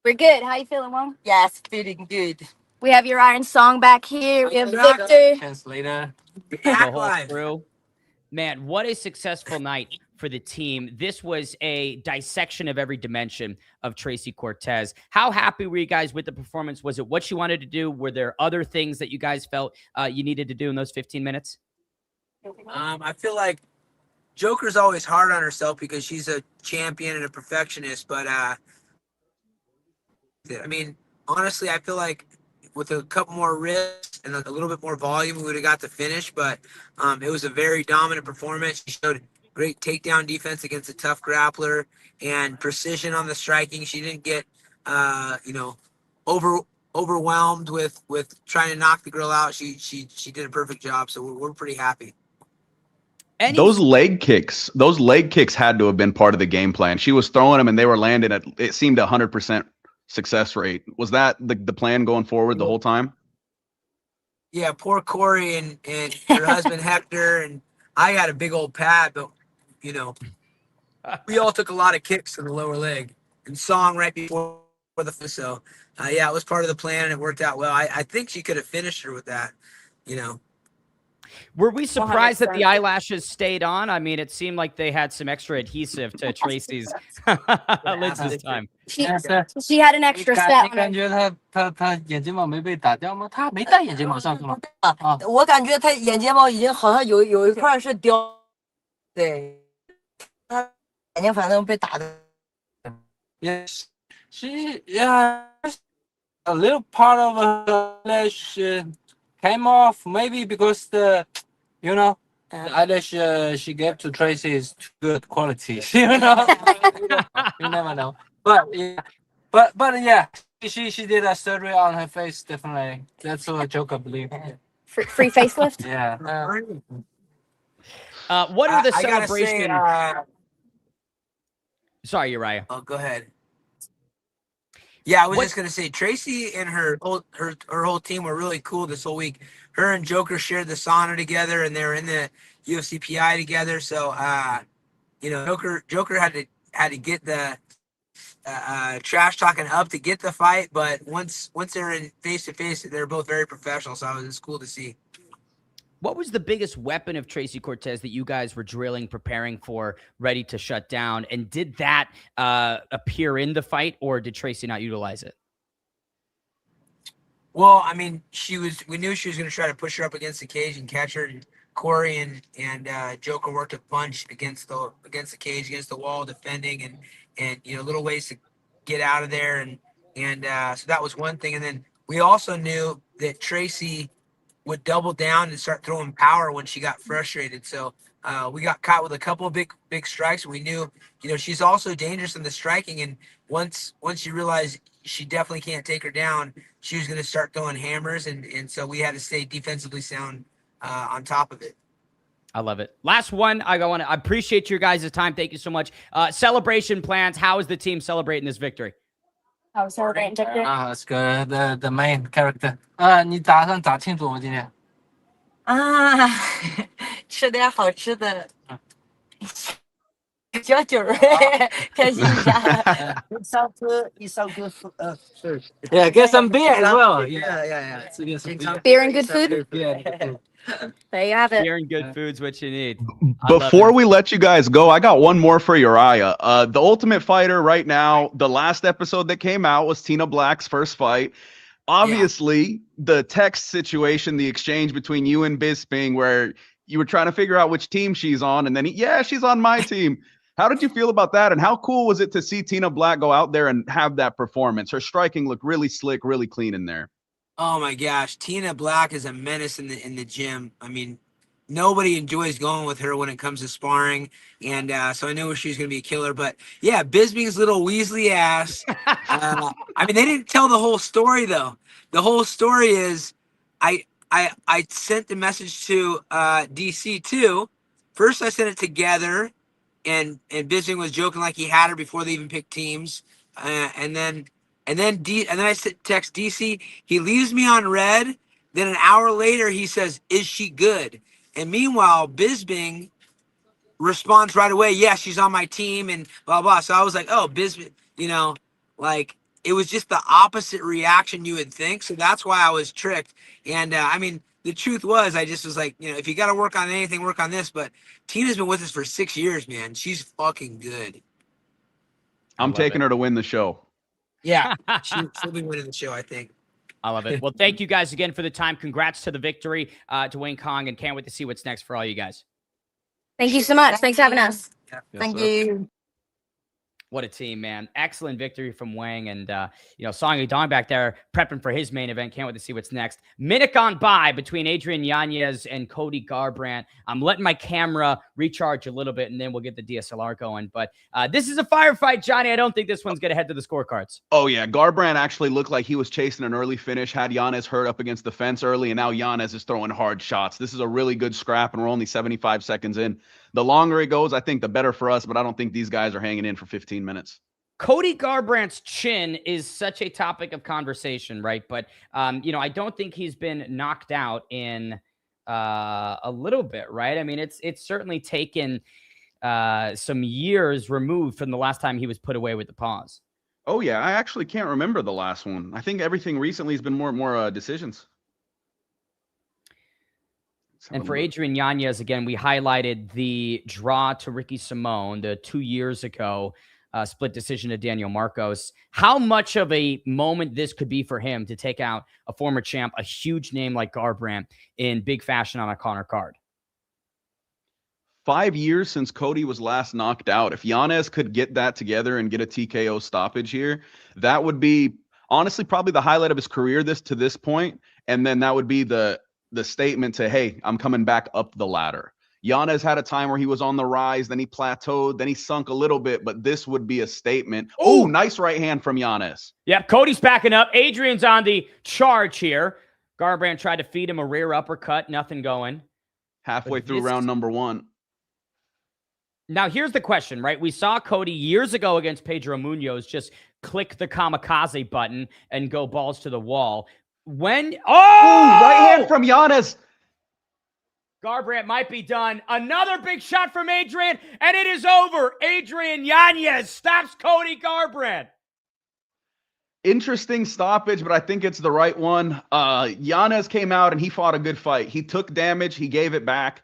We're good. How you feeling, Mom? Yes, feeling good. We have your Iron Song back here. We have Victor. Translator. The whole crew. Man, what a successful night for the team. This was a dissection of every dimension of Tracy Cortez. How happy were you guys with the performance? Was it what you wanted to do? Were there other things that you guys felt you needed to do in those 15 minutes? I feel like Joker's always hard on herself because she's a champion and a perfectionist. But, honestly, I feel like with a couple more risks and a little bit more volume, we would have got the finish. But it was a very dominant performance. She showed great takedown defense against a tough grappler and precision on the striking. She didn't get, overwhelmed with trying to knock the girl out. She did a perfect job. So we're pretty happy. Those leg kicks had to have been part of the game plan. She was throwing them and they were landing at, it seemed 100% success rate. Was that the plan going forward the whole time? Yeah, poor Corey and her husband Hector, and I got a big old pad, but we all took a lot of kicks to the lower leg. And Song right before for the so yeah, it was part of the plan and it worked out well. I think she could have finished her with that, you know. Were we surprised that the 100%. eyelashes stayed on? I mean, it seemed like they had some extra adhesive to Tracy's lids this time. She had an extra step. 感觉他眼睫毛没被打掉吗？他没戴眼睫毛上去吗？啊，我感觉他眼睫毛已经好像有一块是掉，对，他眼睛反正被打的。Yes, she a little part of her eyelash came off, maybe because the eyelash she gave to Tracy is too good quality. You never know. But yeah, but yeah, she did a surgery on her face. Definitely, that's what joke I believe. Free facelift. Yeah. What are the I gotta celebration? say, Sorry, Uriah. oh, go ahead. Yeah, I was just gonna say Tracy and her whole team were really cool this whole week. Her and Joker shared the sauna together, and they were in the UFC PI together. So, Joker had to get the trash talking up to get the fight, but once they're in face to face, they're both very professional. So it was cool to see. What was the biggest weapon of Tracy Cortez that you guys were drilling, preparing for, ready to shut down? And did that appear in the fight, or did Tracy not utilize it? Well, I mean, we knew she was going to try to push her up against the cage and catch her. And Corey and Joker worked a bunch against the cage, against the wall, defending and little ways to get out of there. And so that was one thing. And then we also knew that Tracy would double down and start throwing power when she got frustrated. So we got caught with a couple of big strikes. We knew, she's also dangerous in the striking. And once she realized she definitely can't take her down, she was going to start throwing hammers. And so we had to stay defensively sound on top of it. I love it. Last one. I appreciate your guys' time. Thank you so much. Celebration plans. How is the team celebrating this victory? I was celebrating victory. That's good. The main character. 你打算咋庆祝吗？今天？啊，吃点好吃的，小酒儿，开心一下。Yeah, get some beer as well. Yeah. Get some beer. Beer and good food. Yeah. There you have it. Beer and good food's what you need. Before we let you guys go, I got one more for Uriah. The Ultimate Fighter right now, the last episode that came out was Tina Black's first fight. Obviously, the text situation, the exchange between you and Bisping, where you were trying to figure out which team she's on, and then she's on my team. How did you feel about that? And how cool was it to see Tina Black go out there and have that performance? Her striking looked really slick, really clean in there. Oh my gosh, Tina Black is a menace in the gym. I mean, nobody enjoys going with her when it comes to sparring, and so I knew she was going to be a killer. But yeah, Bisping's little Weasley ass. I mean, they didn't tell the whole story though. The whole story is, I sent the message to DC too. First, I sent it together, and Bisping was joking like he had her before they even picked teams, and then I text DC. He leaves me on red. Then an hour later, he says, "Is she good?" And meanwhile, Bisping responds right away, "Yeah, she's on my team," and blah blah. So I was like, "Oh, Bisping," like it was just the opposite reaction you would think. So that's why I was tricked. And I mean, the truth was, I just was like, if you got to work on anything, work on this. But Tina's been with us for 6 years, man. She's fucking good. I'm taking her to win the show. Yeah, she'll be winning the show, I think. I love it. Well, thank you guys again for the time. Congrats to the victory, to Wayne Kong, and can't wait to see what's next for all you guys. Thank you so much. Thanks for having us. Yeah. Thank you. What a team, man. Excellent victory from Wang. And, Song Yudong back there prepping for his main event. Can't wait to see what's next. Minute gone by between Adrian Yanez and Cody Garbrandt. I'm letting my camera recharge a little bit, and then we'll get the DSLR going. But this is a firefight, Johnny. I don't think this one's going to head to the scorecards. Oh, yeah. Garbrandt actually looked like he was chasing an early finish, had Yanez hurt up against the fence early, and now Yanez is throwing hard shots. This is a really good scrap, and we're only 75 seconds in. The longer it goes, I think the better for us, but I don't think these guys are hanging in for 15 minutes. Cody Garbrandt's chin is such a topic of conversation, right? But, I don't think he's been knocked out in a little bit, right? I mean, it's certainly taken some years removed from the last time he was put away with the pause. Oh yeah, I actually can't remember the last one. I think everything recently has been more decisions. And for Adrian Yanez, again, we highlighted the draw to Ricky Simone, the 2 years ago split decision to Daniel Marcos. How much of a moment this could be for him to take out a former champ, a huge name like Garbrandt, in big fashion on a Conor card? 5 years since Cody was last knocked out. If Yanez could get that together and get a TKO stoppage here, that would be honestly probably the highlight of his career to this point. And then that would be the statement to, hey, I'm coming back up the ladder. Yanez had a time where he was on the rise, then he plateaued, then he sunk a little bit, but this would be a statement. Oh, nice right hand from Yanez. Yep, Cody's backing up. Adrian's on the charge here. Garbrandt tried to feed him a rear uppercut, nothing going. Halfway through round number 1. Now, here's the question, right? We saw Cody years ago against Pedro Munoz just click the kamikaze button and go balls to the wall. When right hand from Yanez. Garbrandt might be done. Another big shot from Adrian, and it is over. Adrian Yanez stops Cody Garbrandt. Interesting stoppage, but I think it's the right one. Yanez came out and he fought a good fight. He took damage. He gave it back.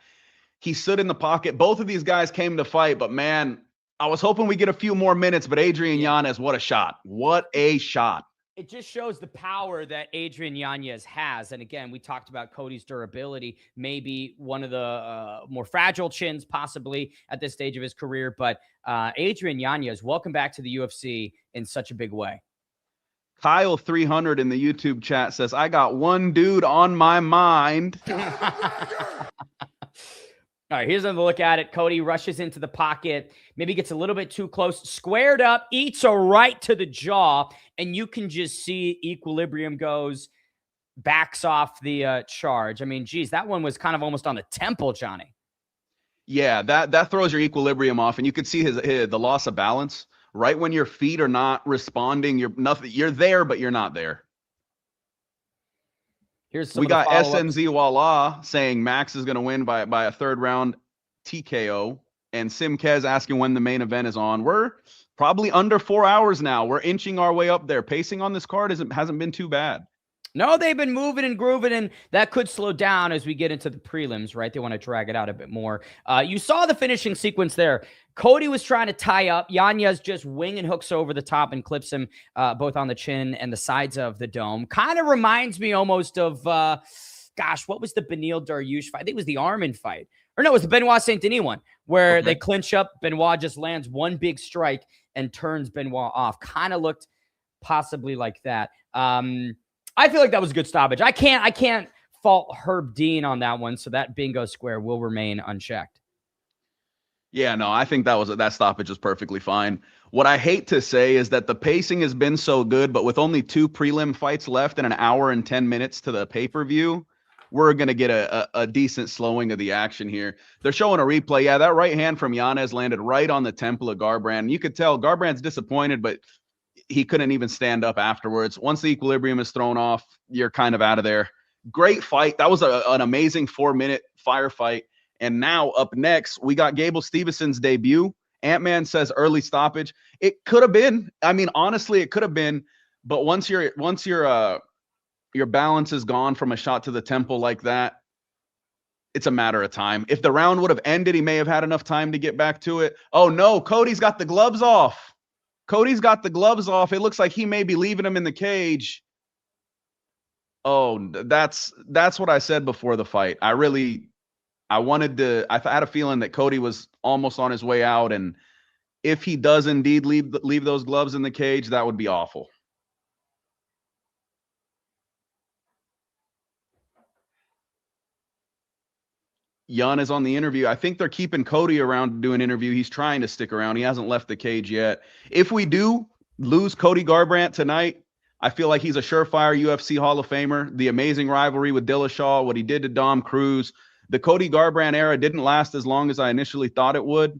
He stood in the pocket. Both of these guys came to fight, but man, I was hoping we get a few more minutes, but Adrian Yanez, what a shot. What a shot. It just shows the power that Adrian Yanez has. And again, we talked about Cody's durability, maybe one of the more fragile chins possibly at this stage of his career. But Adrian Yanez, welcome back to the UFC in such a big way. Kyle 300 in the YouTube chat says, I got one dude on my mind. All right, here's another look at it. Cody rushes into the pocket, maybe gets a little bit too close, squared up, eats a right to the jaw, and you can just see equilibrium goes, backs off the charge. I mean, geez, that one was kind of almost on the temple, Johnny. Yeah, that throws your equilibrium off, and you could see the loss of balance. Right when your feet are not responding, you're there, but you're not there. We got SMZ Walla saying Max is going to win by a 3rd round TKO, and Simkez asking when the main event is on. We're probably under 4 hours now. We're inching our way up there. Pacing on this card hasn't been too bad. No, they've been moving and grooving, and that could slow down as we get into the prelims, right? They want to drag it out a bit more. You saw the finishing sequence there. Cody was trying to tie up. Yanez just wing and hooks over the top and clips him both on the chin and the sides of the dome. Kind of reminds me almost of, gosh, what was the Beneil Dariush fight? I think it was the Armin fight. Or no, it was the Benoit Saint Denis one, where they clinch up. Benoit just lands one big strike and turns Benoit off. Kind of looked possibly like that. I feel like that was a good stoppage. I can't fault Herb Dean on that one, so that bingo square will remain unchecked. Yeah, no, I think that stoppage was perfectly fine. What I hate to say is that the pacing has been so good, but with only 2 prelim fights left and an hour and 10 minutes to the pay-per-view, we're going to get a decent slowing of the action here. They're showing a replay. Yeah, that right hand from Yanez landed right on the temple of Garbrandt. You could tell Garbrandt's disappointed, but he couldn't even stand up afterwards. Once the equilibrium is thrown off, you're kind of out of there. Great fight. That was an amazing 4-minute firefight. And now up next, we got Gable Stevenson's debut. Ant-Man says early stoppage. It could have been. I mean, honestly, it could have been. But once your balance is gone from a shot to the temple like that, it's a matter of time. If the round would have ended, he may have had enough time to get back to it. Oh no, Cody's got the gloves off. Cody's got the gloves off. It looks like he may be leaving him in the cage. Oh, that's what I said before the fight. I had a feeling that Cody was almost on his way out, and if he does indeed leave those gloves in the cage, that would be awful. Jan is on the interview. I think they're keeping Cody around to do an interview. He's trying to stick around. He hasn't left the cage yet. If we do lose Cody Garbrandt tonight, I feel like he's a surefire UFC Hall of Famer. The amazing rivalry with Dillashaw, what he did to Dom Cruz. The Cody Garbrandt era didn't last as long as I initially thought it would,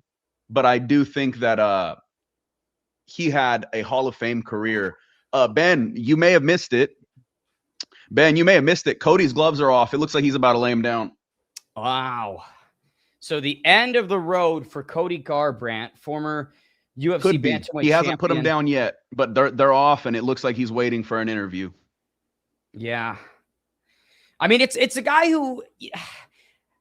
but I do think that he had a Hall of Fame career. Ben, you may have missed it. Cody's gloves are off. It looks like he's about to lay him down. Wow. So the end of the road for Cody Garbrandt, former UFC Could be. bantamweight He hasn't put him champion. down yet, but they're off, and it looks like he's waiting for an interview. Yeah. I mean, it's a guy who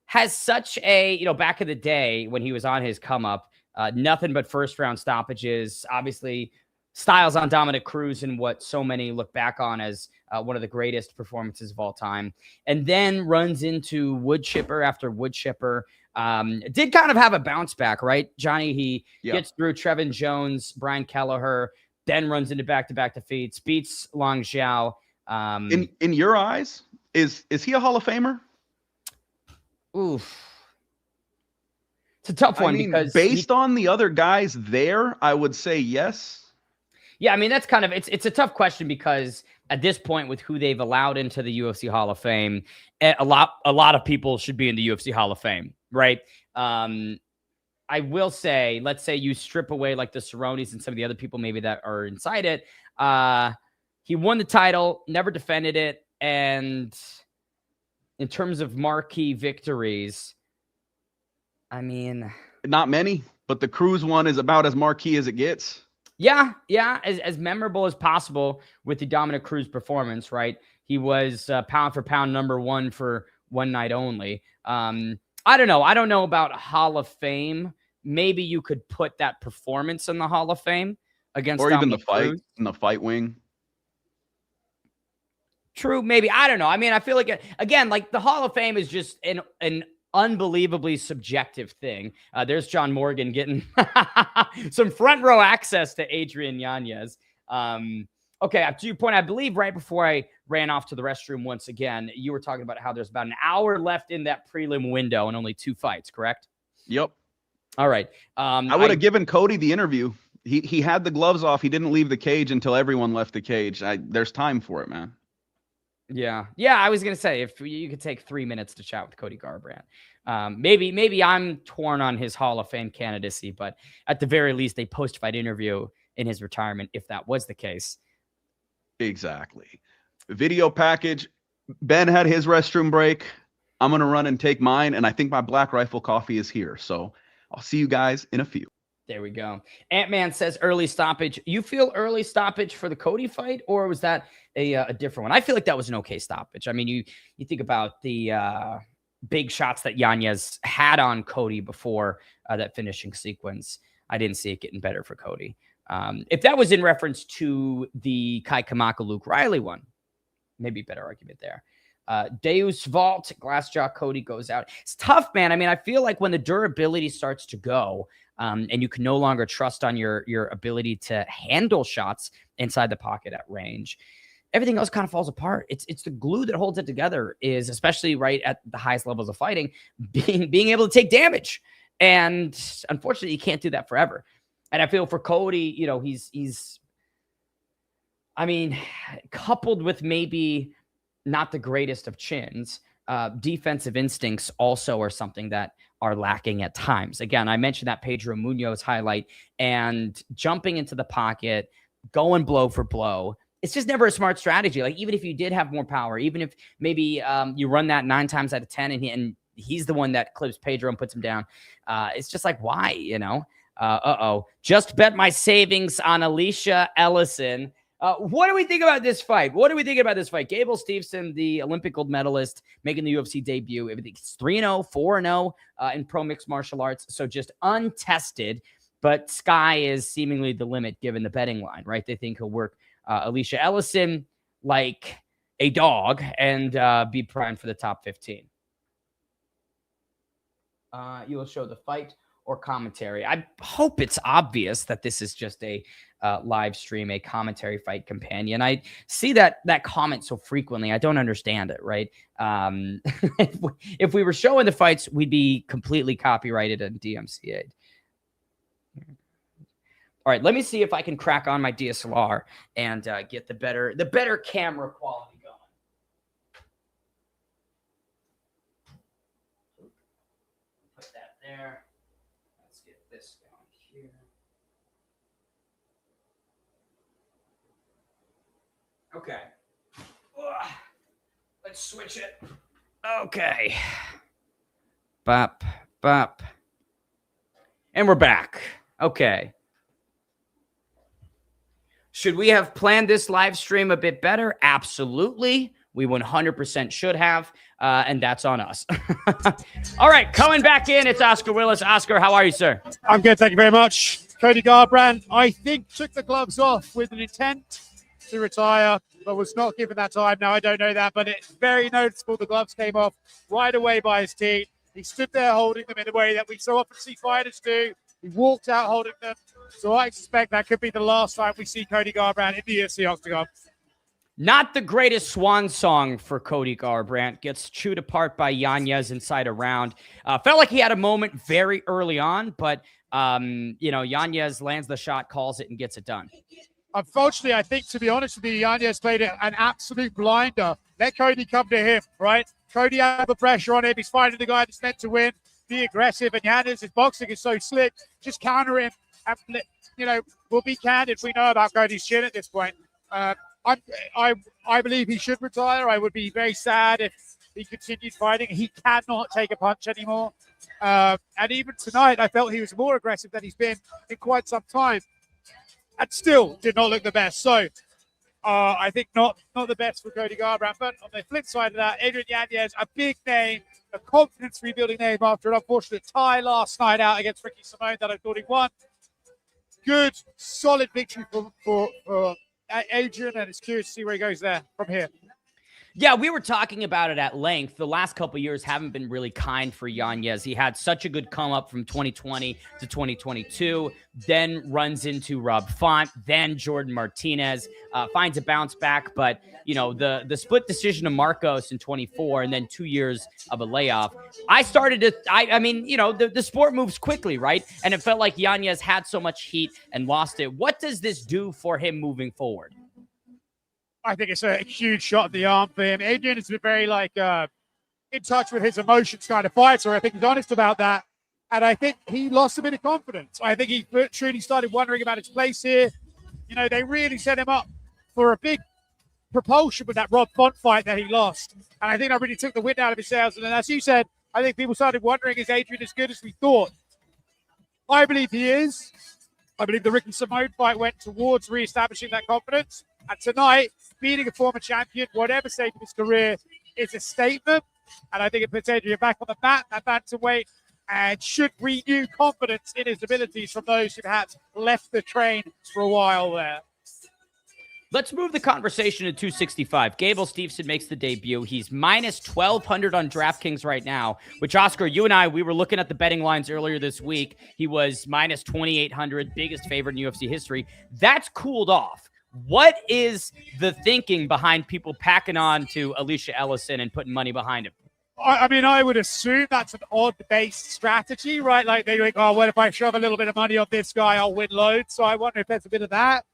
has such a, back in the day when he was on his come up, nothing but first round stoppages. Obviously, styles on Dominic Cruz and what so many look back on as one of the greatest performances of all time. And then runs into wood chipper after wood chipper. Did kind of have a bounce back, right, Johnny? He gets through Trevin Jones, Brian Kelleher, then runs into back-to-back defeats, beats Long Xiao. In your eyes, is he a Hall of Famer? Oof. It's a tough one because based on the other guys there, I would say yes. Yeah, I mean, that's kind of it's a tough question because at this point, with who they've allowed into the UFC Hall of Fame, a lot of people should be in the UFC Hall of Fame, right? I will say, let's say you strip away like the Cerrones and some of the other people maybe that are inside it. He won the title, never defended it, and in terms of marquee victories, I mean, not many, but the Cruz one is about as marquee as it gets. Yeah, as memorable as possible with the Dominic Cruz performance, right? He was pound for pound #1 for one night only. I don't know. I don't know about Hall of Fame. Maybe you could put that performance in the Hall of Fame against or Dominic even the fight Cruz. in the fight wing. True, maybe. I don't know. I mean, I feel like, again, like the Hall of Fame is just an unbelievably subjective thing. There's John Morgan getting some front row access to Adrian Yanez. Okay, to your point, I believe right before I ran off to the restroom once again, you were talking about how there's about an hour left in that prelim window and only 2 fights, correct? Yep. All right. I would have given Cody the interview. He had the gloves off. He didn't leave the cage until everyone left the cage. There's time for it, man. Yeah. I was gonna say if you could take 3 minutes to chat with Cody Garbrandt, maybe I'm torn on his Hall of Fame candidacy, but at the very least, a post-fight interview in his retirement, if that was the case. Exactly. Video package. Ben had his restroom break. I'm gonna run and take mine, and I think my Black Rifle coffee is here. So I'll see you guys in a few. There we go. Ant-Man says early stoppage. You feel early stoppage for the Cody fight, or was that a different one? I feel like that was an okay stoppage. I mean, you think about the big shots that Yanez had on Cody before that finishing sequence. I didn't see it getting better for Cody. If that was in reference to the Kai Kamaka Luke Riley one, maybe a better argument there. Deus Vault, Glassjaw Cody goes out. It's tough, man. I mean, I feel like when the durability starts to go, and you can no longer trust on your ability to handle shots inside the pocket at range, everything else kind of falls apart. It's the glue that holds it together, is especially right at the highest levels of fighting, being able to take damage. And unfortunately, you can't do that forever. And I feel for Cody, he's I mean, coupled with maybe not the greatest of chins, defensive instincts also are something that are lacking at times. Again, I mentioned that Pedro Munoz highlight, and jumping into the pocket, going blow for blow. It's just never a smart strategy. Like, even if you did have more power, even if maybe you run that 9 times out of 10 and he's the one that clips Pedro and puts him down. It's just like, why, Just bet my savings on Alicia Ellison. What do we think about this fight? Gable Stevenson, the Olympic gold medalist, making the UFC debut. Everything's 3-0, 4-0 in pro mixed martial arts. So just untested, but sky is seemingly the limit given the betting line, right? They think he'll work Alicia Ellison like a dog and be primed for the top 15. You will show the fight or commentary. I hope it's obvious that this is just a live stream, a commentary fight companion. I see that comment so frequently. I don't understand it, right? If we were showing the fights, we'd be completely copyrighted and DMCA'd. All right, let me see if I can crack on my DSLR and get the better camera quality going. Put that there. Let's get this going here. Okay. Let's switch it. Okay. Bop, bop. And we're back. Okay. Should we have planned this live stream a bit better? Absolutely. We 100% should have, and that's on us. All right, coming back in, it's Oscar Willis. Oscar, how are you, sir? I'm good, thank you very much. Cody Garbrandt, I think, took the gloves off with an intent to retire, but was not given that time. Now, I don't know that, but it's very noticeable the gloves came off right away by his team. He stood there holding them in a way that we so often see fighters do. He walked out holding them. So I suspect that could be the last time we see Cody Garbrandt in the UFC octagon. Not the greatest swan song for Cody Garbrandt. Gets chewed apart by Yanez inside a round. Felt like he had a moment very early on, but, Yanez lands the shot, calls it, and gets it done. Unfortunately, I think, to be honest with you, Yanez played an absolute blinder. Let Cody come to him, right? Cody had the pressure on him. He's fighting the guy that's meant to win. Be aggressive. And Yanez's boxing is so slick. Just counter him. And, we'll be candid. We know about Cody's chin at this point. I believe he should retire. I would be very sad if he continued fighting. He cannot take a punch anymore. And even tonight, I felt he was more aggressive than he's been in quite some time. And still did not look the best. So I think not the best for Cody Garbrandt. But on the flip side of that, Adrian Yanez, a big name, a confidence-rebuilding name after an unfortunate tie last night out against Ricky Simone that I thought he won. Good, solid victory for Adrian, and it's curious to see where he goes there from here. Yeah, we were talking about it at length. The last couple of years haven't been really kind for Yanez. He had such a good come up from 2020 to 2022, then runs into Rob Font, then Jordan Martinez, finds a bounce back. But, the split decision to Marcos in 24 and then 2 years of a layoff. The sport moves quickly, right? And it felt like Yanez had so much heat and lost it. What does this do for him moving forward? I think it's a huge shot in the arm for him. Adrian has been very in touch with his emotions kind of fighter. I think he's honest about that. And I think he lost a bit of confidence. I think he truly started wondering about his place here. They really set him up for a big propulsion with that Rob Font fight that he lost. And I think that really took the wind out of his sails. And then, as you said, I think people started wondering, is Adrian as good as we thought? I believe he is. I believe the Ricky Simone fight went towards reestablishing that confidence. And tonight, beating a former champion, whatever stage of his career, is a statement. And I think it puts Adrian back on the mat, that bantamweight, and should renew confidence in his abilities from those who perhaps left the train for a while there. Let's move the conversation to 265. Gable Steveson makes the debut. He's minus 1,200 on DraftKings right now, which, Oscar, you and we were looking at the betting lines earlier this week. He was minus 2,800, biggest favorite in UFC history. That's cooled off. What is the thinking behind people packing on to Alicia Ellison and putting money behind him? I would assume that's an odd-based strategy, right? Like they think, what if I shove a little bit of money on this guy, I'll win loads. So I wonder if there's a bit of that.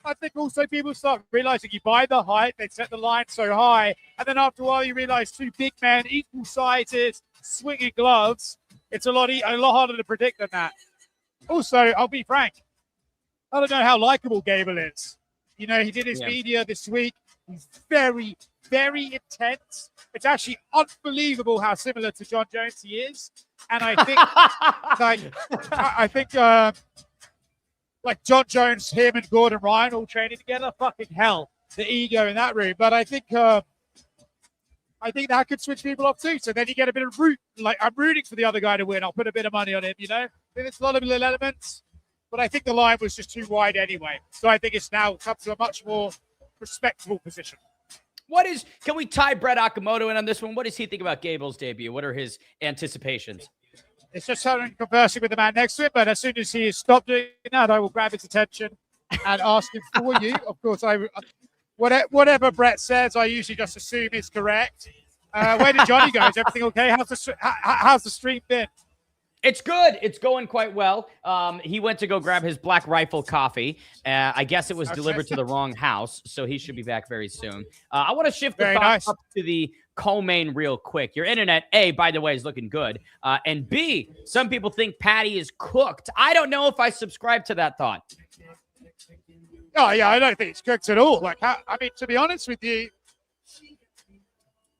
I think also people start realizing you buy the hype, they set the line so high, and then after a while you realize two big men, equal sizes, swinging gloves. It's a lot harder to predict than that. Also, I'll be frank, I don't know how likable Gable is. He did his media this week. He's very, very intense. It's actually unbelievable how similar to John Jones he is. And I think, like John Jones, him and Gordon Ryan all training together. Fucking hell, the ego in that room. But I think that could switch people off too. So then you get a bit of I'm rooting for the other guy to win. I'll put a bit of money on him. I think it's a lot of little elements. But I think the line was just too wide anyway. So I think it's now come to a much more respectable position. Can we tie Brett Okamoto in on this one? What does he think about Gable's debut? What are his anticipations? It's just conversing with the man next to him. But as soon as he has stopped doing that, I will grab his attention and ask him for you. Of course, whatever Brett says, I usually just assume is correct. Where did Johnny go? Is everything okay? How's the stream been? It's good. It's going quite well. He went to go grab his Black Rifle coffee. I guess it was delivered to the wrong house, so he should be back very soon. I want to shift the thoughts up to the co-main real quick. Your internet, A, by the way, is looking good. And B, some people think Patty is cooked. I don't know if I subscribe to that thought. Oh, yeah, I don't think it's cooked at all. To be honest with you,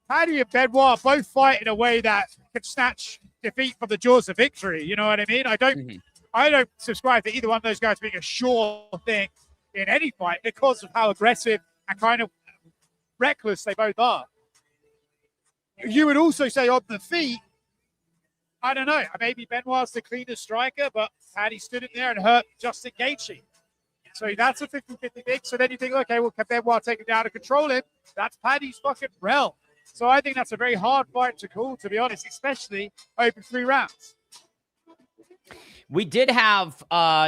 Patty and Benoit both fight in a way that can snatch defeat from the jaws of victory. You know what I mean? I don't subscribe to either one of those guys being a sure thing. in any fight because of how aggressive and kind of reckless they both are. You would also say on the feet, I don't know, maybe Benoit's the cleanest striker, but Paddy stood in there and hurt Justin Gaethje. So that's a 50-50 mix. So then you think, okay, well, can Benoit take him down and control him? That's Paddy's fucking realm. So I think that's a very hard fight to call, to be honest, especially over 3 rounds. We did have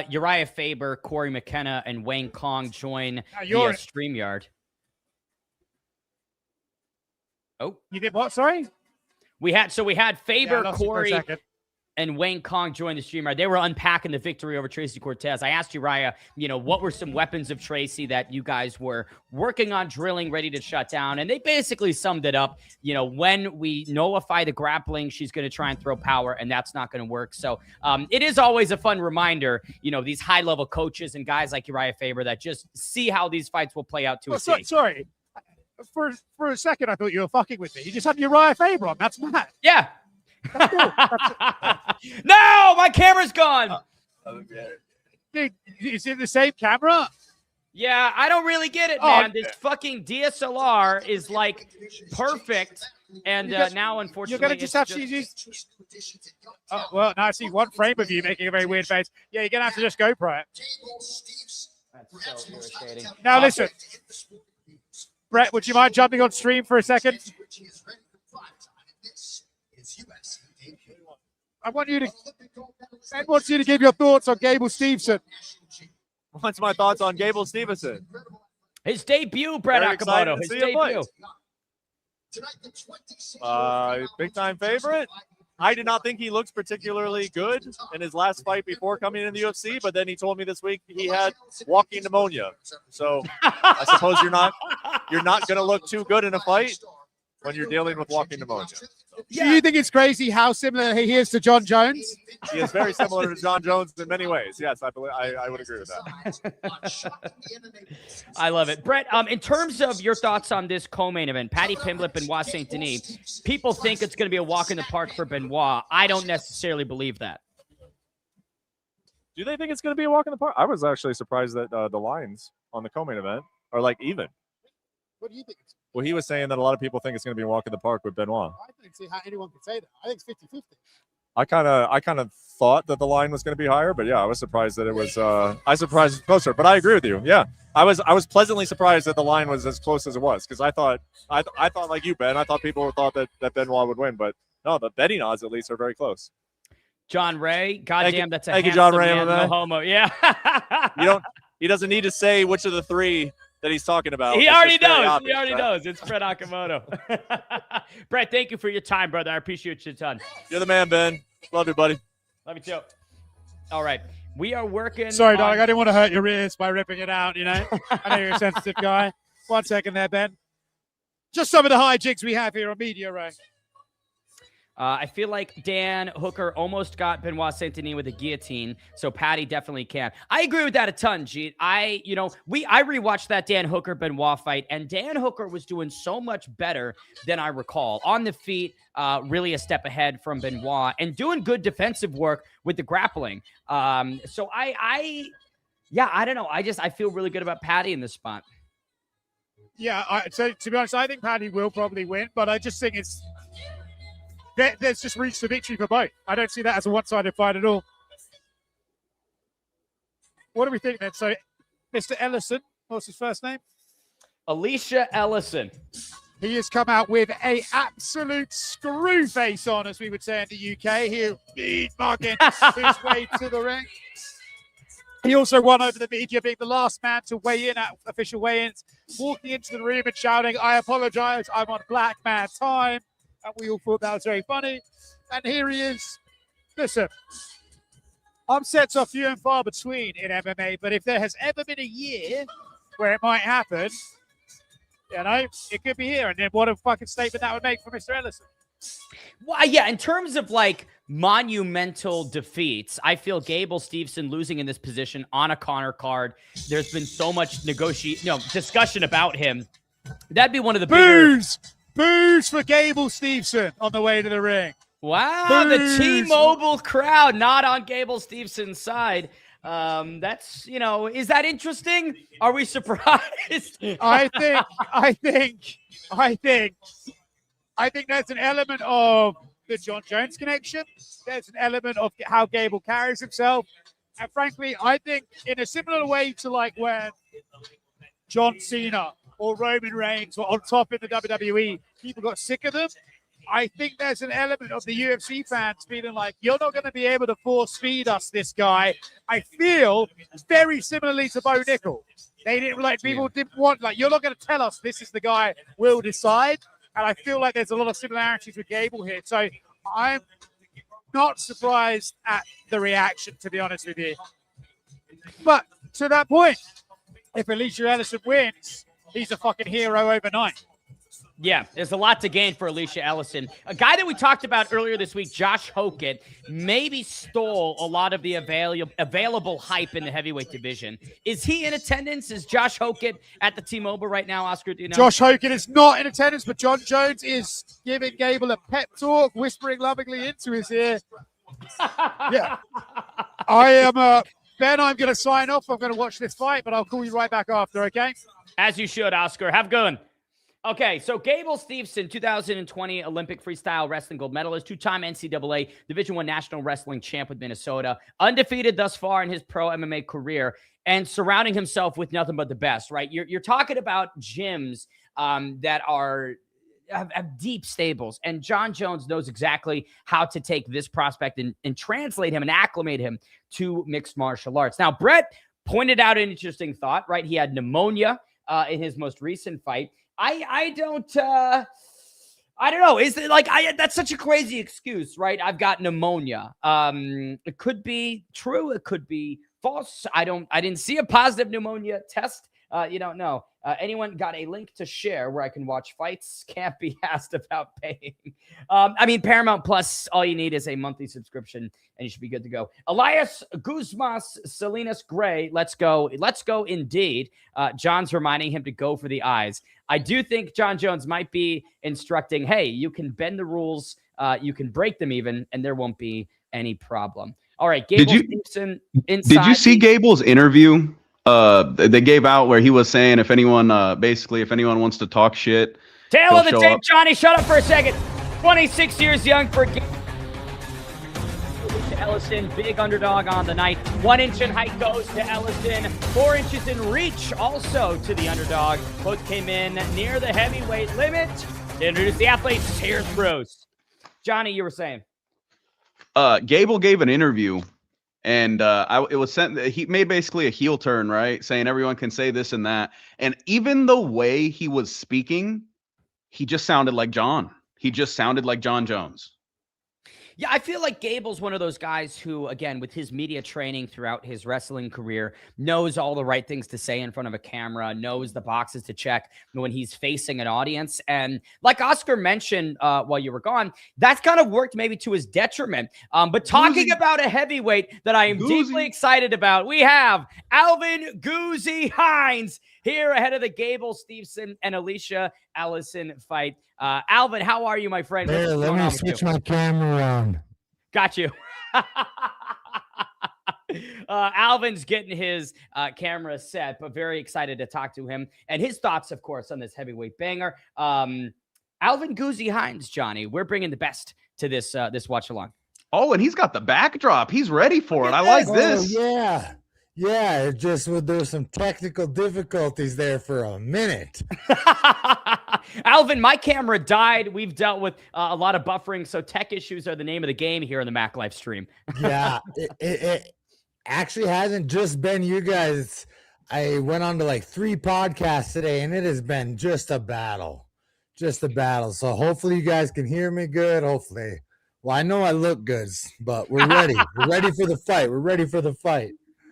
Uriah Faber, Corey McKenna, and Wayne Kong join via StreamYard. Oh, you did what? Sorry, we had Faber, Corey, and Wayne Kong join the StreamYard. They were unpacking the victory over Tracy Cortez. I asked Uriah, what were some weapons of Tracy that you guys were working on drilling, ready to shut down, and they basically summed it up. When we nullify the grappling, she's going to try and throw power, and that's not going to work. So it is always a fun reminder, these high-level coaches and guys like Uriah Faber that just see how these fights will play out to a T. Sorry. For a second, I thought you were fucking with me. You just had Uriah Faber on. That's mad. Yeah. That's cool. No, my camera's gone. Dude, is it the same camera? Yeah, I don't really get it, man. This fucking DSLR is like perfect, and now unfortunately, you're gonna just have to use. Oh, well, now I see one frame of you making a very weird face. Yeah, you're gonna have to just GoPro it. That's so irritating. Now listen. Brett, would you mind jumping on stream for a second? I want you to. Ed wants you to give your thoughts on Gable Stevenson. What's my thoughts on Gable Stevenson? His debut, Brett Akamoto. His debut. Big time favorite. I did not think he looked particularly good in his last fight before coming in the UFC, but then he told me this week he had walking pneumonia. So I suppose you're not going to look too good in a fight when you're dealing with walking pneumonia. Do you think it's crazy how similar he is to John Jones? He is very similar to John Jones in many ways. Yes, I would agree with that. I love it. Brett, in terms of your thoughts on this co-main event, Paddy Pimblett, Benoit Saint Denis, people think it's going to be a walk in the park for Benoit. I don't necessarily believe that. Do they think it's going to be a walk in the park? I was actually surprised that the lines on the co-main event are like even. What do you think? Well, he was saying that a lot of people think it's going to be a walk in the park with Benoit. I don't see how anyone could say that. I think it's 50-50. I kind of thought that the line was going to be higher, but yeah, I was surprised that it was. I was surprised it's closer, but I agree with you. Yeah, I was pleasantly surprised that the line was as close as it was because I thought like you, Ben. I thought people thought that Benoit would win, but no, the betting odds at least are very close. John Ray, goddamn, that's a thank handsome you, John Ray, man, no homo. Yeah, He doesn't need to say which of the three that he's talking about. He It's already just very knows. obvious, He already right? knows. It's Brett Akamoto. Brett, thank you for your time, brother. I appreciate you a ton. You're the man, Ben. Love you, buddy. Love you too. All right. We are working. Sorry, darling. I didn't want to hurt your ears by ripping it out, I know you're a sensitive guy. 1 second there, Ben. Just some of the hijinks we have here on Media Row. I feel like Dan Hooker almost got Benoit Saint Denis with a guillotine, so Paddy definitely can. I agree with that a ton, G. I rewatched that Dan Hooker Benoit fight, and Dan Hooker was doing so much better than I recall. On the feet, really a step ahead from Benoit, and doing good defensive work with the grappling. So I don't know. I feel really good about Paddy in this spot. Yeah, so to be honest, I think Paddy will probably win, but I just think there's just reached the victory for both. I don't see that as a one-sided fight at all. What do we think then? So, Mr. Ellison, what's his first name? Alicia Ellison. He has come out with a absolute screw face on, as we would say in the UK. He'll be mugging his way to the ring. He also won over the media, being the last man to weigh in at official weigh-ins, walking into the room and shouting, "I apologize, I'm on black man time." And we all thought that was very funny. And here he is. Listen, upsets are few and far between in MMA, but if there has ever been a year where it might happen, it could be here. And then what a fucking statement that would make for Mr. Ellison. Well, yeah, in terms of like monumental defeats, I feel Gable Stevenson losing in this position on a Conor card. There's been so much discussion about him. That'd be one of the Booze for Gable Stevenson on the way to the ring. Wow, the T-Mobile crowd not on Gable Stevenson's side. That's, is that interesting? Are we surprised? I think there's an element of the John Jones connection. There's an element of how Gable carries himself. And frankly, I think in a similar way to like when John Cena or Roman Reigns were on top in the WWE, people got sick of them. I think there's an element of the UFC fans feeling like, you're not going to be able to force feed us this guy. I feel very similarly to Bo Nickel. They didn't like, people didn't want, like, you're not going to tell us this is the guy, we'll decide. And I feel like there's a lot of similarities with Gable here. So I'm not surprised at the reaction, to be honest with you. But to that point, if Alicia Ellison wins, he's a fucking hero overnight. Yeah, there's a lot to gain for Alicia Ellison. A guy that we talked about earlier this week, Josh Hokett, maybe stole a lot of the available hype in the heavyweight division. Is he in attendance? Is Josh Hokett at the T-Mobile right now, Oscar? Do you know? Josh Hokett is not in attendance, but John Jones is giving Gable a pep talk, whispering lovingly into his ear. Yeah. I am, Ben, I'm going to sign off. I'm going to watch this fight, but I'll call you right back after, okay? As you should, Oscar. Have a good one. Okay, so Gable Steveson, 2020 Olympic freestyle wrestling gold medalist, two-time NCAA Division I National Wrestling champ with Minnesota, undefeated thus far in his pro MMA career, and surrounding himself with nothing but the best, right? You're talking about gyms that have deep stables, and John Jones knows exactly how to take this prospect and translate him and acclimate him to mixed martial arts. Now, Brett pointed out an interesting thought, right? He had pneumonia in his most recent fight. I don't know. Is it like, that's such a crazy excuse, right? I've got pneumonia. It could be true. It could be false. I didn't see a positive pneumonia test. You don't know. Anyone got a link to share where I can watch fights? Can't be asked about paying. Paramount Plus, all you need is a monthly subscription and you should be good to go. Elias Guzmas Salinas Gray, let's go. Let's go indeed. John's reminding him to go for the eyes. I do think John Jones might be instructing, hey, you can bend the rules, you can break them even, and there won't be any problem. All right, Gable Steveson inside. Did you see Gable's interview? They gave out where he was saying if anyone wants to talk shit, tail of the tape, Johnny, shut up for a second. 26 years young for Ellison, big underdog on the night. 1 inch in height goes to Ellison. 4 inches in reach also to the underdog. Both came in near the heavyweight limit. To introduce the athletes, here's Bruce. Johnny, you were saying. Gable gave an interview. And it was sent. He made basically a heel turn, right? Saying everyone can say this and that. And even the way he was speaking, he just sounded like John. He just sounded like John Jones. Yeah, I feel like Gable's one of those guys who, again, with his media training throughout his wrestling career, knows all the right things to say in front of a camera, knows the boxes to check when he's facing an audience. And like Oscar mentioned while you were gone, that's kind of worked maybe to his detriment. But talking about a heavyweight that I am deeply excited about, we have Alvin Goozy Hines here ahead of the Gable Steveson and Alicia Ellison fight. Alvin, how are you, my friend? Hey, let me switch my camera around. Got you. Alvin's getting his camera set, but very excited to talk to him and his thoughts, of course, on this heavyweight banger. Alvin Goozy Hines, Johnny, we're bringing the best to this watch along. Oh, and he's got the backdrop. He's ready for it. I like this. Yeah. Yeah, it just there's some technical difficulties there for a minute. Alvin, my camera died. We've dealt with a lot of buffering, so tech issues are the name of the game here in the MacLife stream. Yeah, it actually hasn't just been you guys. I went on to like 3 podcasts today, and it has been just a battle. So hopefully you guys can hear me good. Hopefully. Well, I know I look good, but we're ready. We're ready for the fight.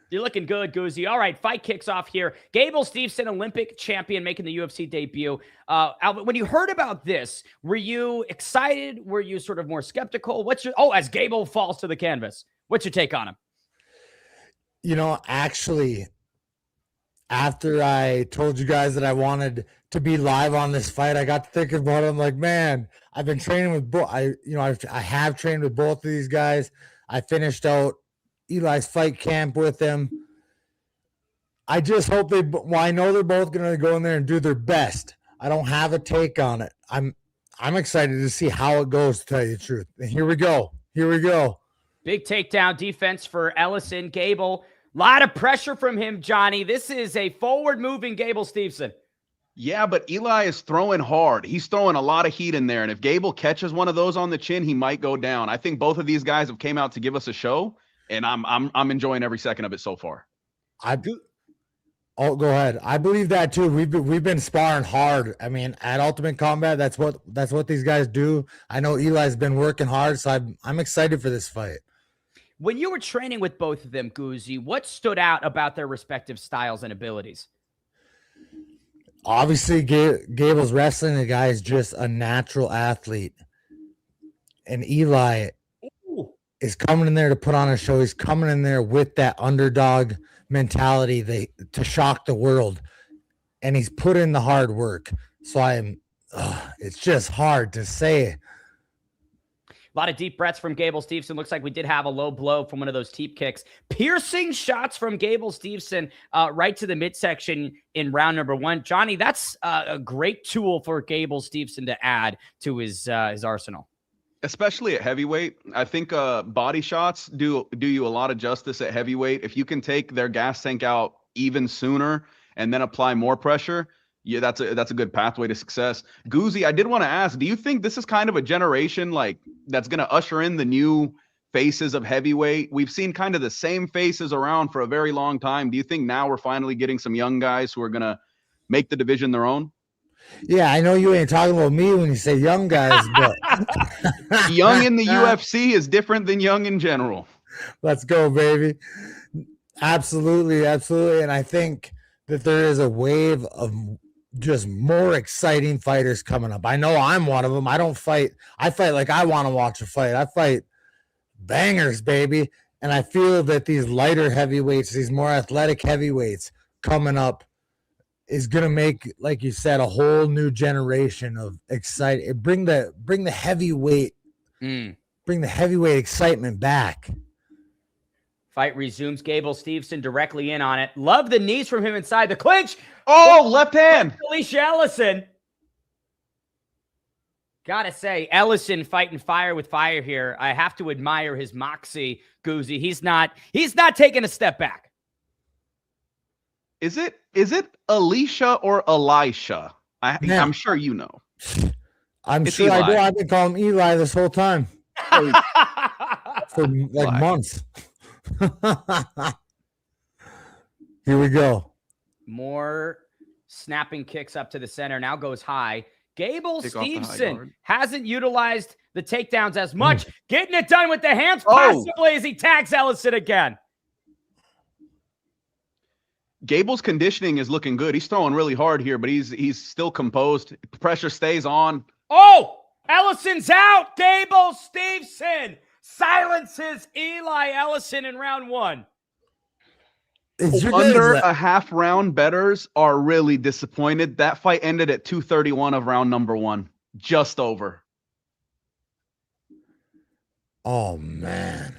You're looking good, Goozy. All right, fight kicks off here. Gable Steveson, Olympic champion, making the UFC debut. Alvin, when you heard about this, were you excited? Were you sort of more skeptical? As Gable falls to the canvas, what's your take on him? You know, actually, after I told you guys that I wanted to be live on this fight, I got to thinking about it. I'm like, man, I've been training with I have trained with both of these guys. I finished out Eli's fight camp with him. I just hope I know they're both going to go in there and do their best. I don't have a take on it. I'm excited to see how it goes, to tell you the truth. And here we go. Big takedown defense for Ellison. Gable, a lot of pressure from him, Johnny. This is a forward-moving Gable Stevenson. Yeah, but Eli is throwing hard. He's throwing a lot of heat in there. And if Gable catches one of those on the chin, he might go down. I think both of these guys have came out to give us a show, and I'm enjoying every second of it so far. Oh, go ahead. I believe that too. We've been sparring hard. I mean, at Ultimate Combat, that's what these guys do. I know Eli's been working hard, so I'm excited for this fight. When you were training with both of them, Guzzi, what stood out about their respective styles and abilities? Obviously, Gable's wrestling. The guy is just a natural athlete, and Eli is coming in there to put on a show. He's coming in there with that underdog mentality to shock the world, and he's put in the hard work. So it's just hard to say. A lot of deep breaths from Gable Stevenson. Looks like we did have a low blow from one of those teep kicks. Piercing shots from Gable Stevenson right to the midsection in round number 1. Johnny, that's a great tool for Gable Stevenson to add to his arsenal. Especially at heavyweight. I think body shots do you a lot of justice at heavyweight. If you can take their gas tank out even sooner and then apply more pressure, yeah, that's a good pathway to success. Guzzi, I did want to ask, do you think this is kind of a generation like that's going to usher in the new faces of heavyweight? We've seen kind of the same faces around for a very long time. Do you think now we're finally getting some young guys who are going to make the division their own? Yeah, I know you ain't talking about me when you say young guys, but young in the UFC is different than young in general. Let's go, baby. Absolutely. And I think that there is a wave of just more exciting fighters coming up. I know I'm one of them. I fight like I want to watch a fight. I fight bangers, baby. And I feel that these lighter heavyweights, these more athletic heavyweights coming up is going to make, like you said, a whole new generation of exciting. Bring the heavyweight excitement back. Fight resumes. Gable Stevenson directly in on it. Love the knees from him inside the clinch. Oh, left hand. Alicia Ellison. Gotta say, Ellison fighting fire with fire here. I have to admire his moxie, Guzzi. He's not taking a step back. Is it Alicia or Elisha? I'm sure you know. It's sure Eli. I do. I've been calling him Eli this whole time. For like months. Here we go. More snapping kicks up to the center. Now goes high. Gable Stevenson hasn't utilized the takedowns as much. Getting it done with the hands possibly as he tags Ellison again. Gable's conditioning is looking good. He's throwing really hard here, but he's still composed. Pressure stays on. Oh, Ellison's out. Gable Stevenson silences Eli Ellison in round 1. Under a half round bettors are really disappointed. That fight ended at 2:31 of round number 1. Just over. Oh, man.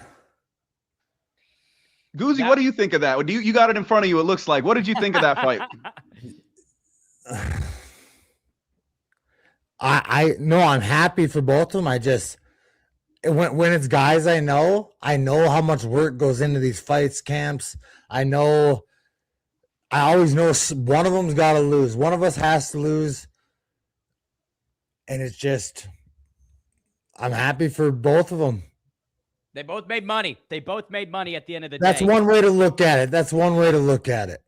Guzzi, what do you think of that? You got it in front of you, it looks like. What did you think of that fight? I know I'm happy for both of them. I just when it's guys I know how much work goes into these fights, camps. I always know one of them's got to lose. One of us has to lose. And it's just, I'm happy for both of them. They both made money. They both made money at the end of the day. That's one way to look at it.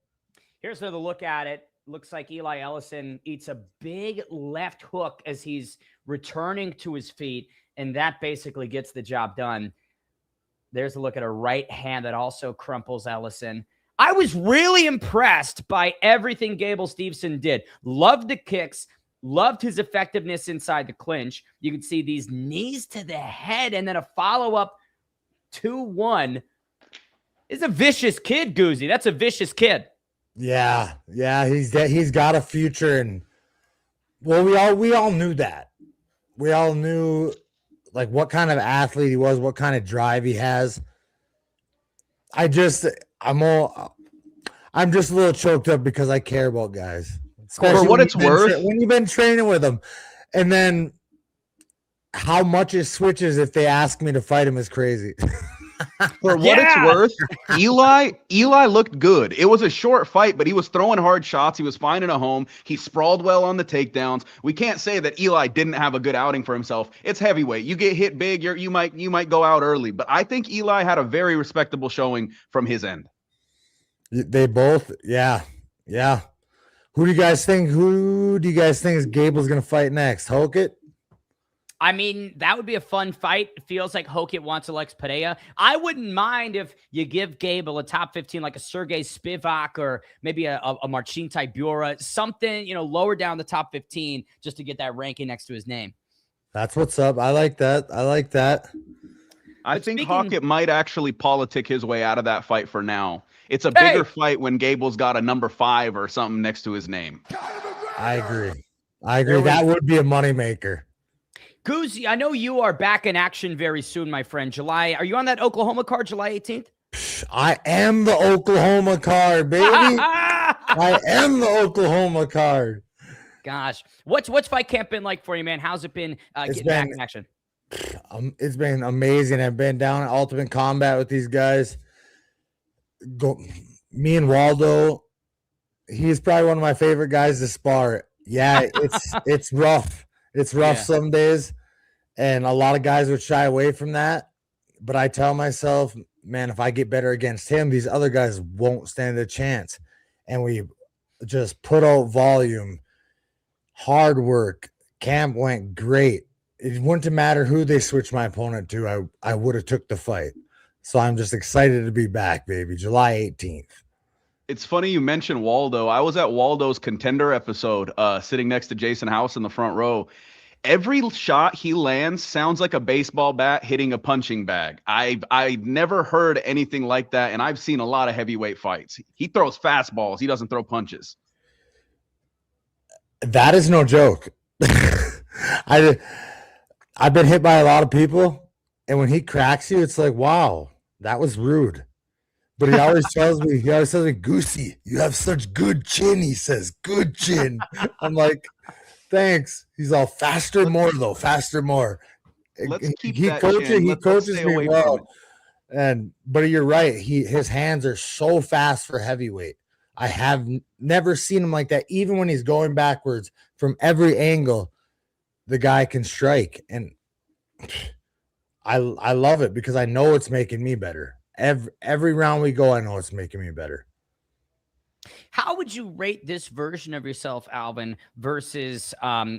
Here's another look at it. Looks like Eli Ellison eats a big left hook as he's returning to his feet, and that basically gets the job done. There's a look at a right hand that also crumples Ellison. I was really impressed by everything Gable Stevenson did. Loved the kicks, loved his effectiveness inside the clinch. You can see these knees to the head and then a follow-up 2-1. Is a vicious kid, Guzzi. That's a vicious kid. Yeah, he's got a future, and well, we all knew that. We all knew like what kind of athlete he was, what kind of drive he has. I'm just a little choked up because I care about guys, especially For what it's worth, when you've been training with them, and then how much it switches if they ask me to fight him is crazy. For what it's worth, Eli looked good. It was a short fight, but he was throwing hard shots. He was finding a home. He sprawled well on the takedowns. We can't say that Eli didn't have a good outing for himself. It's heavyweight. You get hit big, you might go out early. But I think Eli had a very respectable showing from his end. They both, yeah. Who do you guys think is Gable's gonna fight next? Hokit? I mean, that would be a fun fight. It feels like Hokit wants Alex Pereira. I wouldn't mind if you give Gable a top 15, like a Sergey Spivak or maybe a Marcin Tybura, something, lower down the top 15 just to get that ranking next to his name. That's what's up. I like that. I think Hokit might actually politic his way out of that fight for now. It's a bigger fight when Gable's got a number 5 or something next to his name. I agree. That would be a moneymaker. Guzzi, I know you are back in action very soon, my friend. Are you on that Oklahoma card, July 18th? I am the Oklahoma card, baby. I am the Oklahoma card. Gosh, what's fight camp been like for you, man? How's it been getting back in action? It's been amazing. I've been down at Ultimate Combat with these guys. Me and Waldo, he's probably one of my favorite guys to spar. Yeah, it's rough. It's rough some days, and a lot of guys would shy away from that. But I tell myself, man, if I get better against him, these other guys won't stand a chance. And we just put out volume, hard work. Camp went great. It wouldn't matter who they switched my opponent to. I would have took the fight. So I'm just excited to be back, baby. July 18th. It's funny you mentioned Waldo. I was at Waldo's Contender episode, sitting next to Jason House in the front row. Every shot he lands sounds like a baseball bat hitting a punching bag. I've never heard anything like that, and I've seen a lot of heavyweight fights. He throws fastballs. He doesn't throw punches. That is no joke. I've been hit by a lot of people, and when he cracks you, it's like, wow, that was rude. But he always tells me, Goosey, you have such good chin. He says, good chin. I'm like, thanks. He's all faster, more. Let's keep he that coaches, chin. he Let's coaches stay me away well. from it. But you're right. His hands are so fast for heavyweight. I have never seen him like that. Even when he's going backwards from every angle, the guy can strike. And I love it because I know it's making me better. Every round we go, I know it's making me better. How would you rate this version of yourself, Alvin, versus,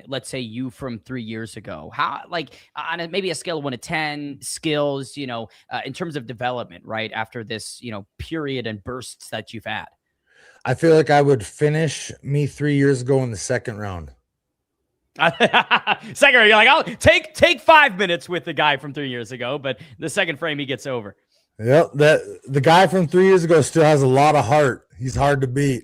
let's say, you from 3 years ago? How, like, on maybe a scale of 1 to 10, skills, in terms of development, right after this, period and bursts that you've had? I feel like I would finish me 3 years ago in the second round. Second round, you're like, I'll take 5 minutes with the guy from 3 years ago, but the second frame he gets over. Yep, the guy from 3 years ago still has a lot of heart. He's hard to beat.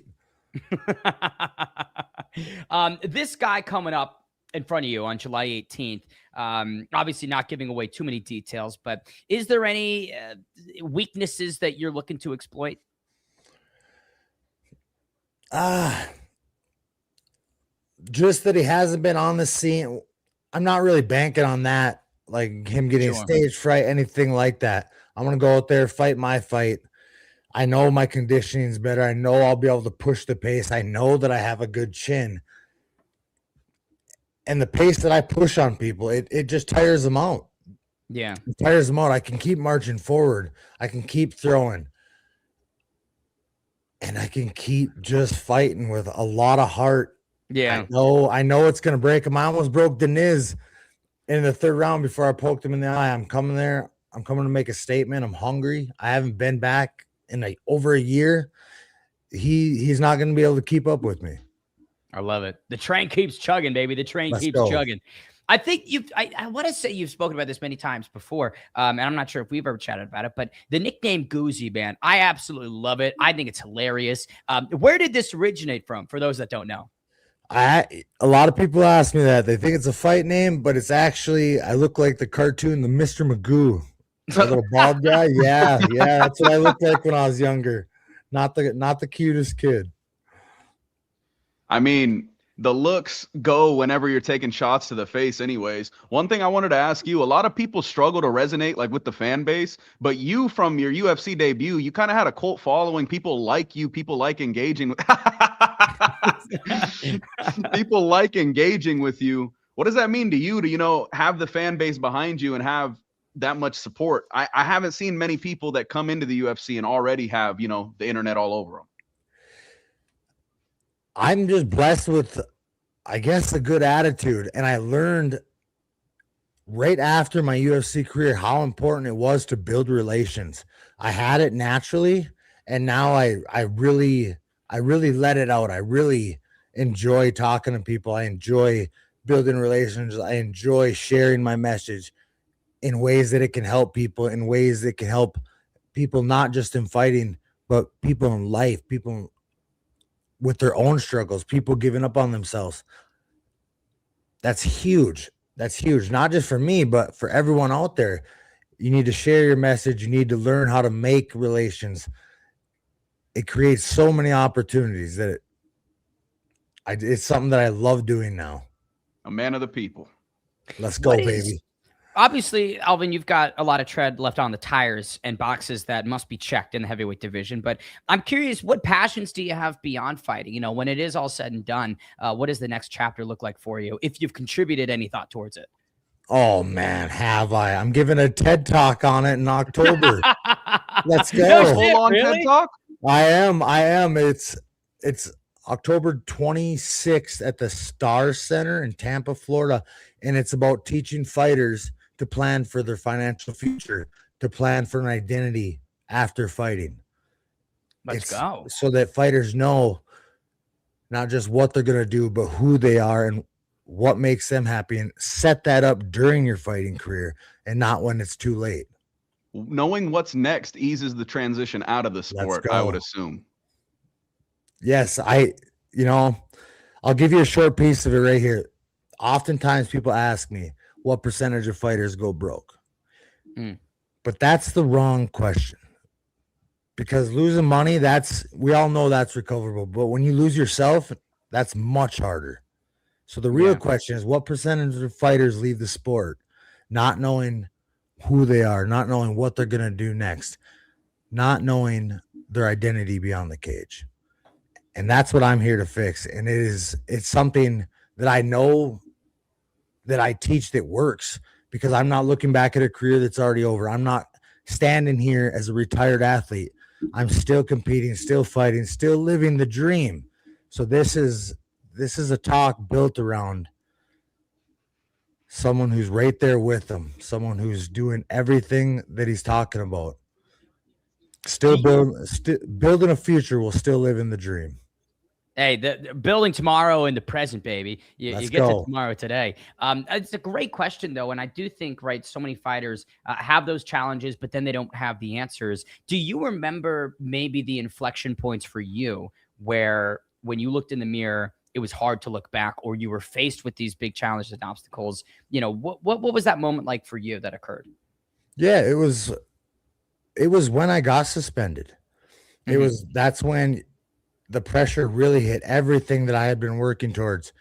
This guy coming up in front of you on July 18th, obviously not giving away too many details, but is there any weaknesses that you're looking to exploit? Just that he hasn't been on the scene. I'm not really banking on that, like him getting stage fright, anything like that. I'm going to go out there, fight my fight. I know my conditioning is better. I know I'll be able to push the pace. I know that I have a good chin. And the pace that I push on people, it just tires them out. Yeah. It tires them out. I can keep marching forward. I can keep throwing. And I can keep just fighting with a lot of heart. Yeah. I know it's going to break him. I almost broke Deniz in the third round before I poked him in the eye. I'm coming there. I'm coming to make a statement. I'm hungry. I haven't been back in over a year. He's not going to be able to keep up with me. I love it. The train keeps chugging, baby. The train keeps chugging. I think I want to say you've spoken about this many times before, and I'm not sure if we've ever chatted about it, but the nickname Goozy, man, I absolutely love it. I think it's hilarious. Where did this originate from, for those that don't know? A lot of people ask me that. They think it's a fight name, but it's actually, I look like the cartoon, the Mr. Magoo. A little bald guy. Yeah, yeah. That's what I looked like when I was younger. Not the cutest kid. I mean, the looks go whenever you're taking shots to the face anyways. One thing I wanted to ask you, a lot of people struggle to resonate like with the fan base, but you from your UFC debut, you kind of had a cult following. People like you, people like engaging with people like engaging with you. What does that mean to you to, have the fan base behind you and have that much support? I haven't seen many people that come into the UFC and already have, the internet all over them. I'm just blessed with, I guess, a good attitude. And I learned right after my UFC career how important it was to build relations. I had it naturally, and now I really let it out. I really enjoy talking to people. I enjoy building relations. I enjoy sharing my message in ways that it can help people, in ways that can help people, not just in fighting, but people in life, people with their own struggles, people giving up on themselves. That's huge. That's huge. Not just for me, but for everyone out there. You need to share your message. You need to learn how to make relations. It creates so many opportunities that it's something that I love doing now. A man of the people. Let's go, baby. Obviously, Alvin, you've got a lot of tread left on the tires and boxes that must be checked in the heavyweight division. But I'm curious, what passions do you have beyond fighting? When it is all said and done, what does the next chapter look like for you, if you've contributed any thought towards it? Oh, man, have I? I'm giving a TED Talk on it in October. Let's go. No, full-on TED Talk? I am. It's October 26th at the Star Center in Tampa, Florida. And it's about teaching fighters to plan for their financial future, to plan for an identity after fighting. Let's go. So that fighters know not just what they're going to do, but who they are and what makes them happy, and set that up during your fighting career and not when it's too late. Knowing what's next eases the transition out of the sport, I would assume. Yes, I'll give you a short piece of it right here. Oftentimes people ask me what percentage of fighters go broke. But that's the wrong question. Because losing money, we all know that's recoverable. But when you lose yourself, that's much harder. So the real question is, what percentage of fighters leave the sport not knowing who they are, not knowing what they're going to do next, not knowing their identity beyond the cage? And that's what I'm here to fix. And it's something that I know that I teach that works, because I'm not looking back at a career that's already over. I'm not standing here as a retired athlete. I'm still competing, still fighting, still living the dream. So this is a talk built around someone who's right there with them, someone who's doing everything that he's talking about. Still building a future will still live in the dream. Hey, the building tomorrow in the present, baby. You get to tomorrow today. It's a great question, though. And I do think, so many fighters have those challenges, but then they don't have the answers. Do you remember maybe the inflection points for you where when you looked in the mirror, it was hard to look back, or you were faced with these big challenges and obstacles? What was that moment like for you that occurred? Yeah, it was when I got suspended. That's when the pressure really hit. Everything that I had been working towards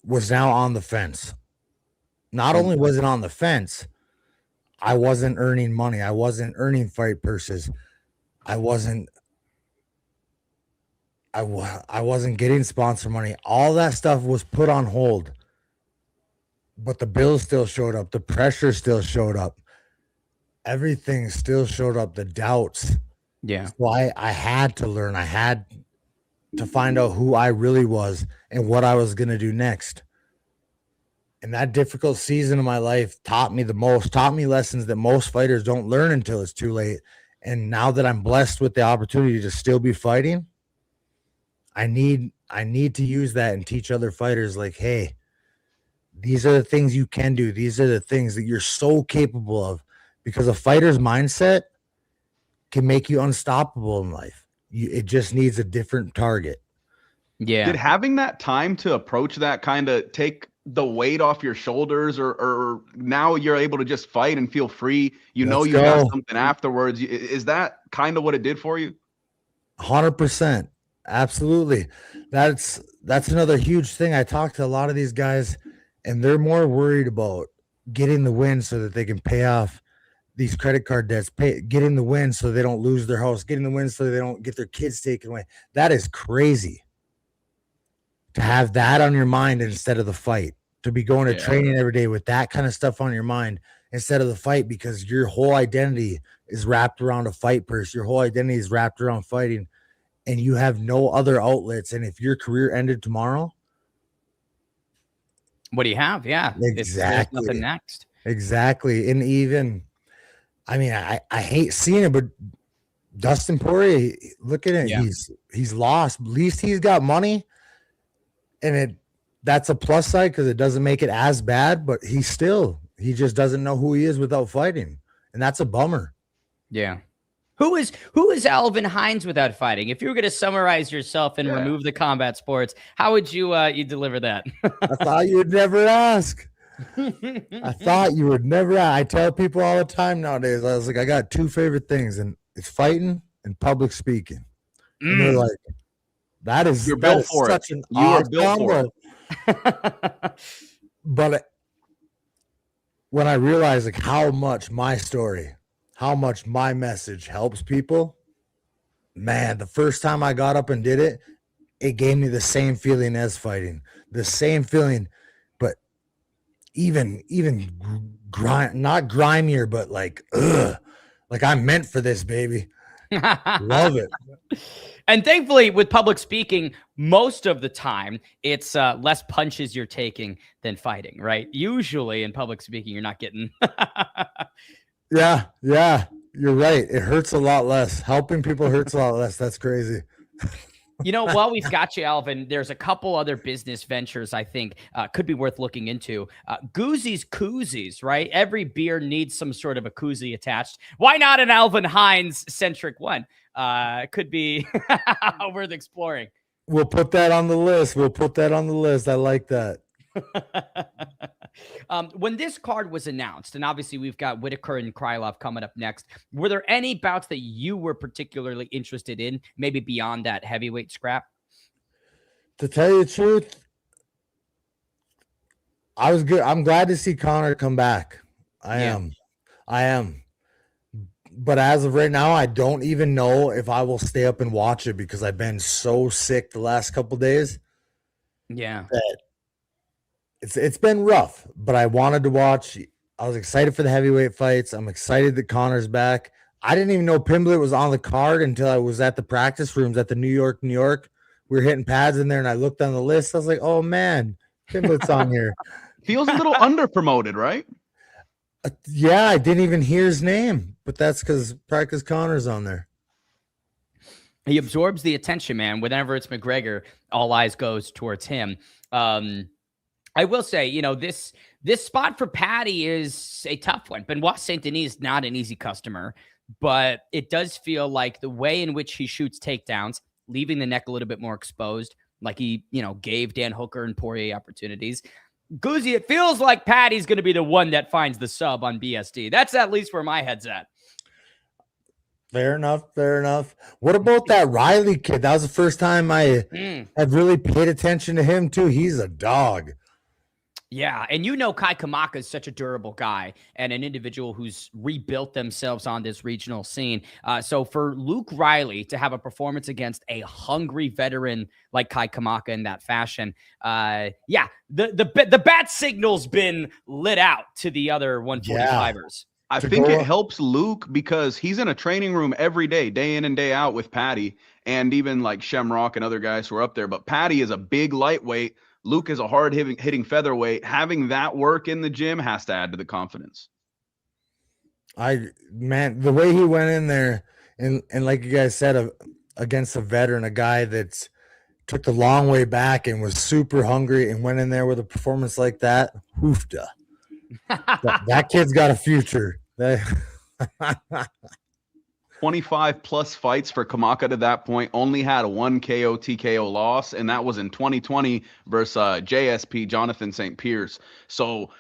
was now on the fence. Not only was it on the fence, I wasn't earning money. I wasn't earning fight purses. I wasn't getting sponsor money. All that stuff was put on hold. But the bills still showed up. The pressure still showed up. Everything still showed up. The doubts. Yeah. So I had to learn. I had to find out who I really was and what I was going to do next. And that difficult season of my life taught me lessons that most fighters don't learn until it's too late. And now that I'm blessed with the opportunity to still be fighting, I need to use that and teach other fighters, like, hey, these are the things you can do. These are the things that you're so capable of, because a fighter's mindset can make you unstoppable in life. It just needs a different target. Yeah. Did having that time to approach that kind of take the weight off your shoulders, or now you're able to just fight and feel free? You know, Let's you got go. something afterwards. Is that kind of what it did for you? 100%. Absolutely. That's another huge thing. I talk to a lot of these guys, and they're more worried about getting the win so that they can pay off these credit card debts, getting the win so they don't lose their house, getting the win so they don't get their kids taken away. That is crazy to have that on your mind instead of the fight, to be going to training every day with that kind of stuff on your mind instead of the fight, because your whole identity is wrapped around a fight purse. Your whole identity is wrapped around fighting, and you have no other outlets. And if your career ended tomorrow, what do you have? Yeah, exactly. There's nothing next. Exactly. And even, I mean, I hate seeing it, but Dustin Poirier, look at it. Yeah. He's lost. At least he's got money, and that's a plus side because it doesn't make it as bad. But he just doesn't know who he is without fighting, and that's a bummer. Yeah. Who is Alvin Hines without fighting? If you were going to summarize yourself and remove the combat sports, how would you deliver that? I thought you would never ask. I thought you would never ask. I tell people all the time nowadays, I was like, I got two favorite things, and it's fighting and public speaking. And they're like, You're built for it. You are built for it. But when I realized like how much my story, how much my message helps people, man, the first time I got up and did it, it gave me the same feeling as fighting, the same feeling, but even not grimier, but like, like I'm meant for this, baby. Love it. And thankfully, with public speaking, most of the time, it's less punches you're taking than fighting, right? Usually in public speaking, you're not getting... Yeah, you're right. It hurts a lot less. Helping people hurts a lot less. That's crazy. You know, while we've got you, Alvin, there's a couple other business ventures I think could be worth looking into. Goosey's Koozies, right? Every beer needs some sort of a koozie attached. Why not an Alvin Hines-centric one? Could be worth exploring. We'll put that on the list. I like that. When this card was announced, and obviously we've got Whitaker and Krylov coming up next, were there any bouts that you were particularly interested in, maybe beyond that heavyweight scrap? To tell you the truth, I was good. I'm glad to see Conor come back. I am. But as of right now, I don't even know if I will stay up and watch it because I've been so sick the last couple of days. Yeah. It's been rough, but I wanted to watch. I was excited for the heavyweight fights. I'm excited that Conor's back. I didn't even know Pimblett was on the card until I was at the practice rooms at the New York. We were hitting pads in there, and I looked on the list. I was like, oh, man, Pimblett's on here. Feels a little under-promoted, right? Yeah, I didn't even hear his name, but that's because Conor's on there. He absorbs the attention, man. Whenever it's McGregor, all eyes goes towards him. I will say, you know, this spot for Patty is a tough one. Benoit Saint-Denis is not an easy customer, but it does feel like the way in which he shoots takedowns, leaving the neck a little bit more exposed, like he, you know, gave Dan Hooker and Poirier opportunities. Goozy, it feels like Patty's going to be the one that finds the sub on BSD. That's at least where my head's at. Fair enough. What about that Riley kid? That was the first time I have really paid attention to him, too. He's a dog. Yeah, and you know Kai Kamaka is such a durable guy and an individual who's rebuilt themselves on this regional scene. So for Luke Riley to have a performance against a hungry veteran like Kai Kamaka in that fashion, the bat signal's been lit out to the other 145ers. I think it helps Luke because he's in a training room every day in and day out with Patty and even like Shamrock and other guys who are up there. But Patty is a big lightweight. Luke is a hard hitting featherweight. Having that work in the gym has to add to the confidence. The way he went in there and like you guys said, against a veteran, a guy that's took the long way back and was super hungry and went in there with a performance like that. Hoofda. that kid's got a future. 25 plus fights for Kamaka to that point, only had a 1 KO TKO loss, and that was in 2020 versus JSP, Jonathan St. Pierce. So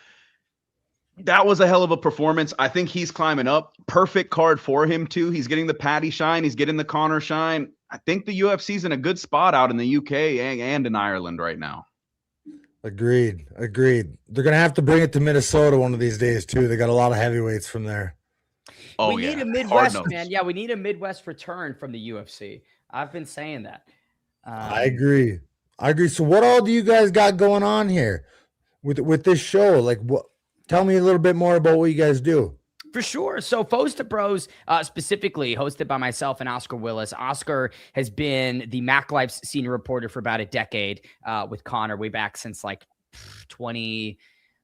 that was a hell of a performance. I think he's climbing up. Perfect card for him, too. He's getting the Paddy shine. He's getting the Conor shine. I think the UFC's in a good spot out in the UK and in Ireland right now. Agreed. They're going to have to bring it to Minnesota one of these days, too. They got a lot of heavyweights from there. Oh, we need a Midwest, man. Yeah, we need a Midwest return from the UFC. I've been saying that. I agree. So what all do you guys got going on here with this show? Like, what? Tell me a little bit more about what you guys do. For sure. So Foes to Pros, specifically hosted by myself and Oscar Willis. Oscar has been the MacLife's senior reporter for about a decade with Conor, way back since like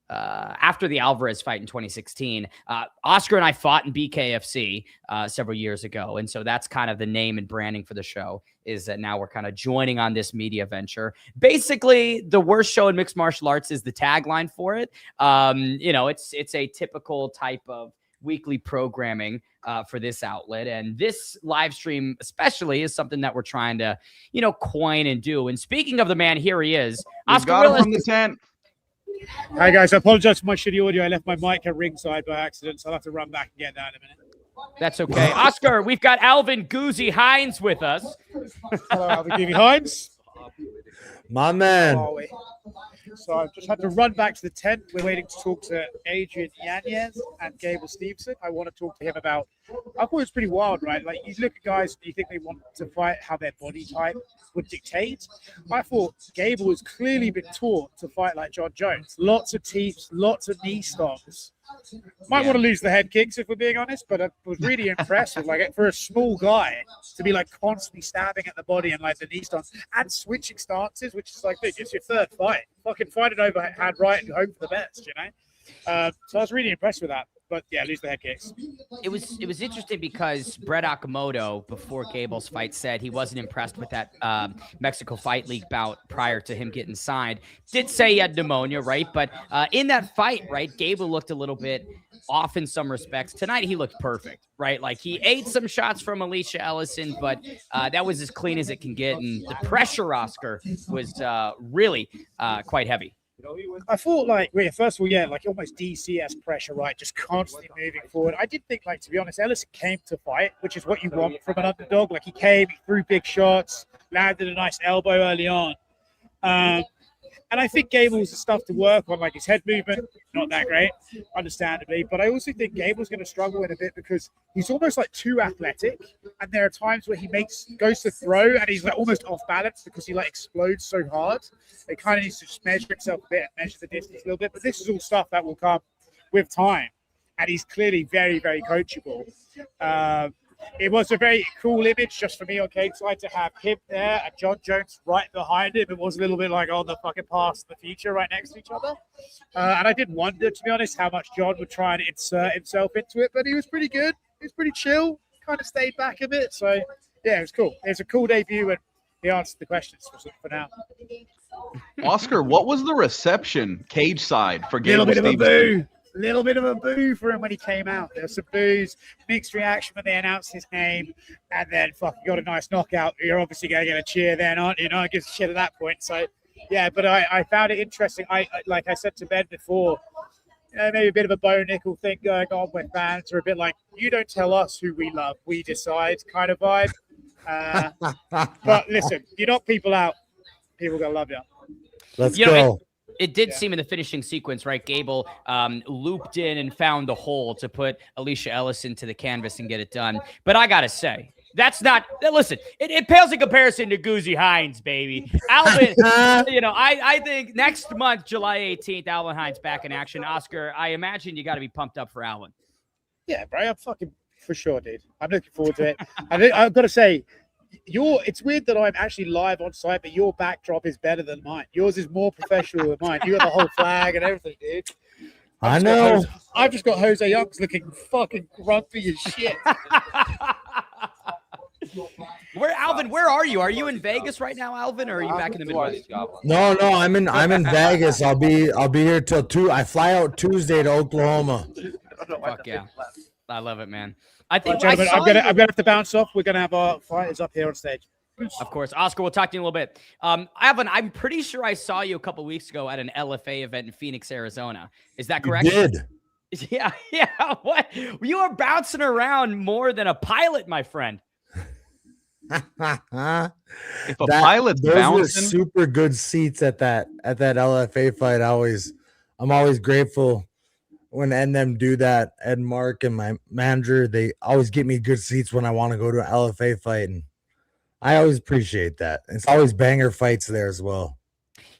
after the Alvarez fight in 2016. Oscar and I fought in BKFC several years ago. And so that's kind of the name and branding for the show, is that now we're kind of joining on this media venture. Basically, the worst show in mixed martial arts is the tagline for it. It's a typical type of weekly programming for this outlet. And this live stream especially is something that we're trying to, coin and do. And speaking of the man, here he is. Oscar Willis from the tent. Hi, guys. I apologize for my shitty audio. I left my mic at ringside by accident, so I'll have to run back and get that in a minute. That's okay. Oscar, we've got Alvin Goozy Hines with us. Hello, Alvin Goozy Hines. My man. So I've just had to run back to the tent. We're waiting to talk to Adrian Yanez and Gable Stevenson. I want to talk to him about, I thought it was pretty wild, right? Like, you look at guys and you think they want to fight how their body type would dictate. I thought Gable has clearly been taught to fight like John Jones. Lots of teeps, lots of knee stomps. Might want to lose the head kicks if we're being honest, but I was really impressed with, like, for a small guy to be like constantly stabbing at the body and like the knee stomps and switching stances, which is like, dude, it's your third fight. Fucking fight it overhand right and hope for the best, So I was really impressed with that. But yeah, lose the head kicks. It was interesting because Brett Okamoto, before Gable's fight, said he wasn't impressed with that Mexico Fight League bout prior to him getting signed. Did say he had pneumonia, right? But in that fight, right, Gable looked a little bit off in some respects. Tonight, he looked perfect, right? Like, he ate some shots from Alicia Ellison, but that was as clean as it can get. And the pressure, Oscar, was really quite heavy. I thought, first of all, like almost DCS pressure, right? Just constantly moving forward. I did think, to be honest, Ellison came to fight, which is what you want from an underdog. Like, he came, he threw big shots, landed a nice elbow early on. And I think Gable's the stuff to work on, like his head movement, not that great, understandably. But I also think Gable's going to struggle in a bit because he's almost like too athletic. And there are times where he goes to throw and he's like almost off balance because he like explodes so hard. It kind of needs to just measure himself a bit and measure the distance a little bit. But this is all stuff that will come with time. And he's clearly very, very coachable. It was a very cool image just for me on Kate's side to have him there and John Jones right behind him. It was a little bit like on the fucking past and the future right next to each other. And I did wonder, to be honest, how much John would try and insert himself into it, but he was pretty good. He was pretty chill, kind of stayed back a bit. So, yeah, it was cool. It was a cool debut, and he answered the questions for now. Oscar, what was the reception cage side for Gable Stevenson? Stevenson? Little bit of a boo for him when he came out. There was some boos, mixed reaction when they announced his name, and then fucking got a nice knockout. You're obviously going to get a cheer then, aren't you? No one gives a shit at that point. So, yeah, but I found it interesting. Like I said to Ben before, maybe a bit of a Bo Nickel thing going on with fans, or a bit like, you don't tell us who we love, we decide kind of vibe. But listen, you knock people out, people going to love you. Let's go. It did seem in the finishing sequence, right? Gable looped in and found the hole to put Alicia Ellison to the canvas and get it done. But I got to say, that's not – listen, it pales in comparison to Goozy Hines, baby. Alvin, I think next month, July 18th, Alvin Hines back in action. Oscar, I imagine you got to be pumped up for Alvin. Yeah, bro, I'm fucking for sure, dude. I'm looking forward to it. I've got to say – it's weird that I'm actually live on site, but your backdrop is better than mine. Yours is more professional than mine. You got the whole flag and everything, dude. I know. I've just got Jose Youngs looking fucking grumpy as shit. Where are you? Are you in Vegas right now, Alvin, or are you back in the Midwest? No, I'm in Vegas. I'll be here till 2. I fly out Tuesday to Oklahoma. Fuck yeah. I love it, man. I think Right, gentlemen, I'm gonna have to bounce off. We're gonna have our fighters up here on stage. Of course. Oscar, we'll talk to you in a little bit. Alvin, I'm pretty sure I saw you a couple weeks ago at an LFA event in Phoenix, Arizona. Is that correct? You did. Yeah. What? You are bouncing around more than a pilot, my friend. If a pilot's those bouncing, were super good seats at that LFA fight. I'm always grateful when them do that. Ed, Mark, and my manager, they always get me good seats when I want to go to an LFA fight, and I always appreciate that. It's always banger fights there as well.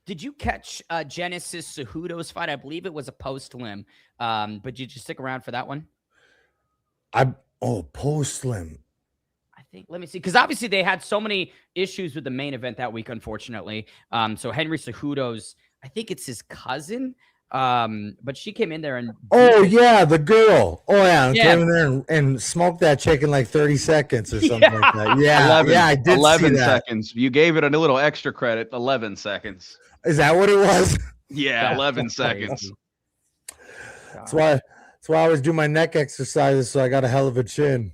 Did you catch Genesis Cejudo's fight? I believe it was a post-limb, but did you stick around for that one? Post-limb. I think, let me see, because obviously they had so many issues with the main event that week, unfortunately. So Henry Cejudo's, I think it's his cousin, but she came in there and the girl. Came in there and smoked that chick in like 30 seconds or something like that. Yeah, 11, I did 11 see that. seconds. You gave it a little extra credit. 11 seconds. Is that what it was? Yeah, 11 seconds. That's why I always do my neck exercises, so I got a hell of a chin.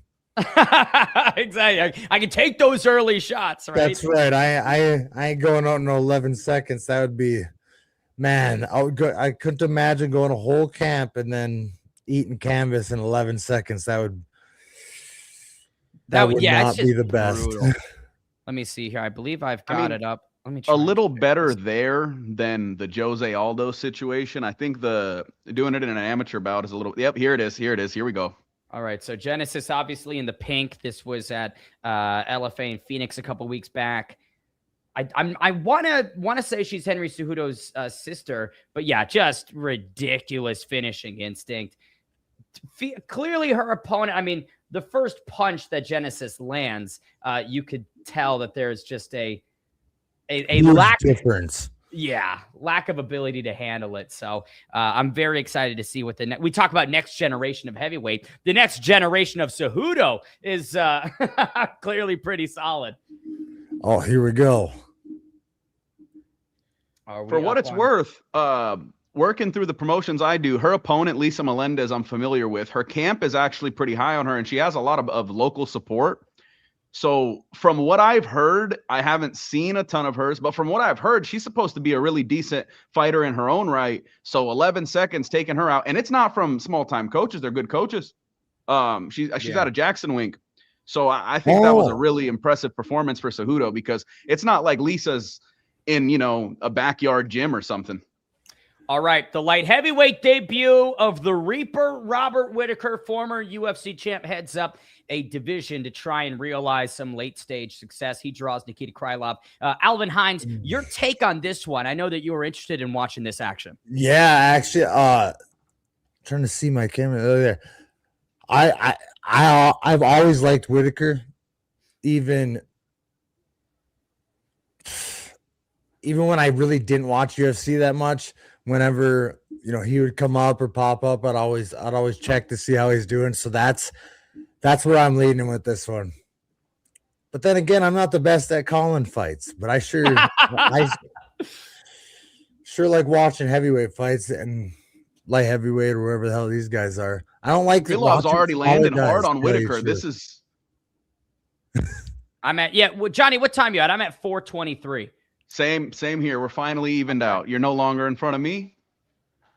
Exactly. I can take those early shots, right? That's right. I ain't going out in 11 seconds. That would be, man, I couldn't imagine going a whole camp and then eating canvas in 11 seconds. That would not be the best. Let me see here. I believe I've got it up. Let me try a little better there than the Jose Aldo situation. I think doing it in an amateur bout is a little. Yep, here it is. Here we go. All right, so Genesis obviously in the pink. This was at LFA in Phoenix a couple weeks back. I wanna say she's Henry Cejudo's sister, but yeah, just ridiculous finishing instinct. Clearly, her opponent. I mean, the first punch that Genesis lands, you could tell that there's just a lack difference. Yeah, lack of ability to handle it. So I'm very excited to see what we talk about next generation of heavyweight. The next generation of Cejudo is clearly pretty solid. Oh, here we go. For what it's worth, working through the promotions I do, her opponent, Lisa Melendez, I'm familiar with. Her camp is actually pretty high on her, and she has a lot of local support. So from what I've heard, I haven't seen a ton of hers, but from what I've heard, she's supposed to be a really decent fighter in her own right. So 11 seconds taking her out, and it's not from small-time coaches. They're good coaches. She's out of Jackson Wink. So I think that was a really impressive performance for Cejudo, because it's not like Lisa's in, a backyard gym or something. All right, the light heavyweight debut of the Reaper, Robert Whittaker, former UFC champ, heads up a division to try and realize some late-stage success. He draws Nikita Krylov. Alvin Hines, your take on this one? I know that you were interested in watching this action. Yeah, actually, trying to see my camera there. I've always liked Whittaker, even when I really didn't watch UFC that much. Whenever he would come up or pop up, I'd always check to see how he's doing. So that's where I'm leading with this one. But then again, I'm not the best at calling fights, but I sure like watching heavyweight fights and light heavyweight or wherever the hell these guys are. I don't like Krylov's already landing hard on Whittaker. This is. I'm at Johnny. What time you at? I'm at 4:23. Same here. We're finally evened out. You're no longer in front of me.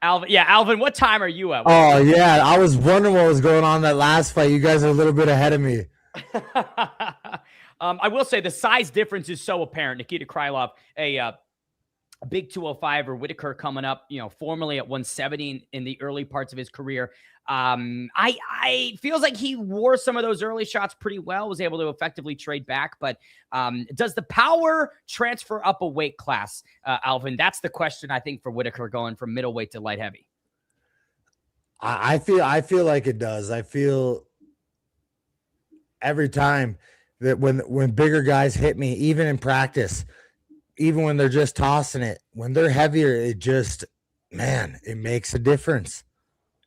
Alvin, what time are you at? Oh, yeah. I was wondering what was going on that last fight. You guys are a little bit ahead of me. I will say the size difference is so apparent. Nikita Krylov, a big 205er, Whittaker coming up, formerly at 170 in the early parts of his career. I feels like he wore some of those early shots pretty well, was able to effectively trade back. But does the power transfer up a weight class, Alvin? That's the question, I think, for Whittaker going from middleweight to light heavy. I feel like it does. I feel every time that when bigger guys hit me, even in practice, even when they're just tossing it, when they're heavier, it makes a difference.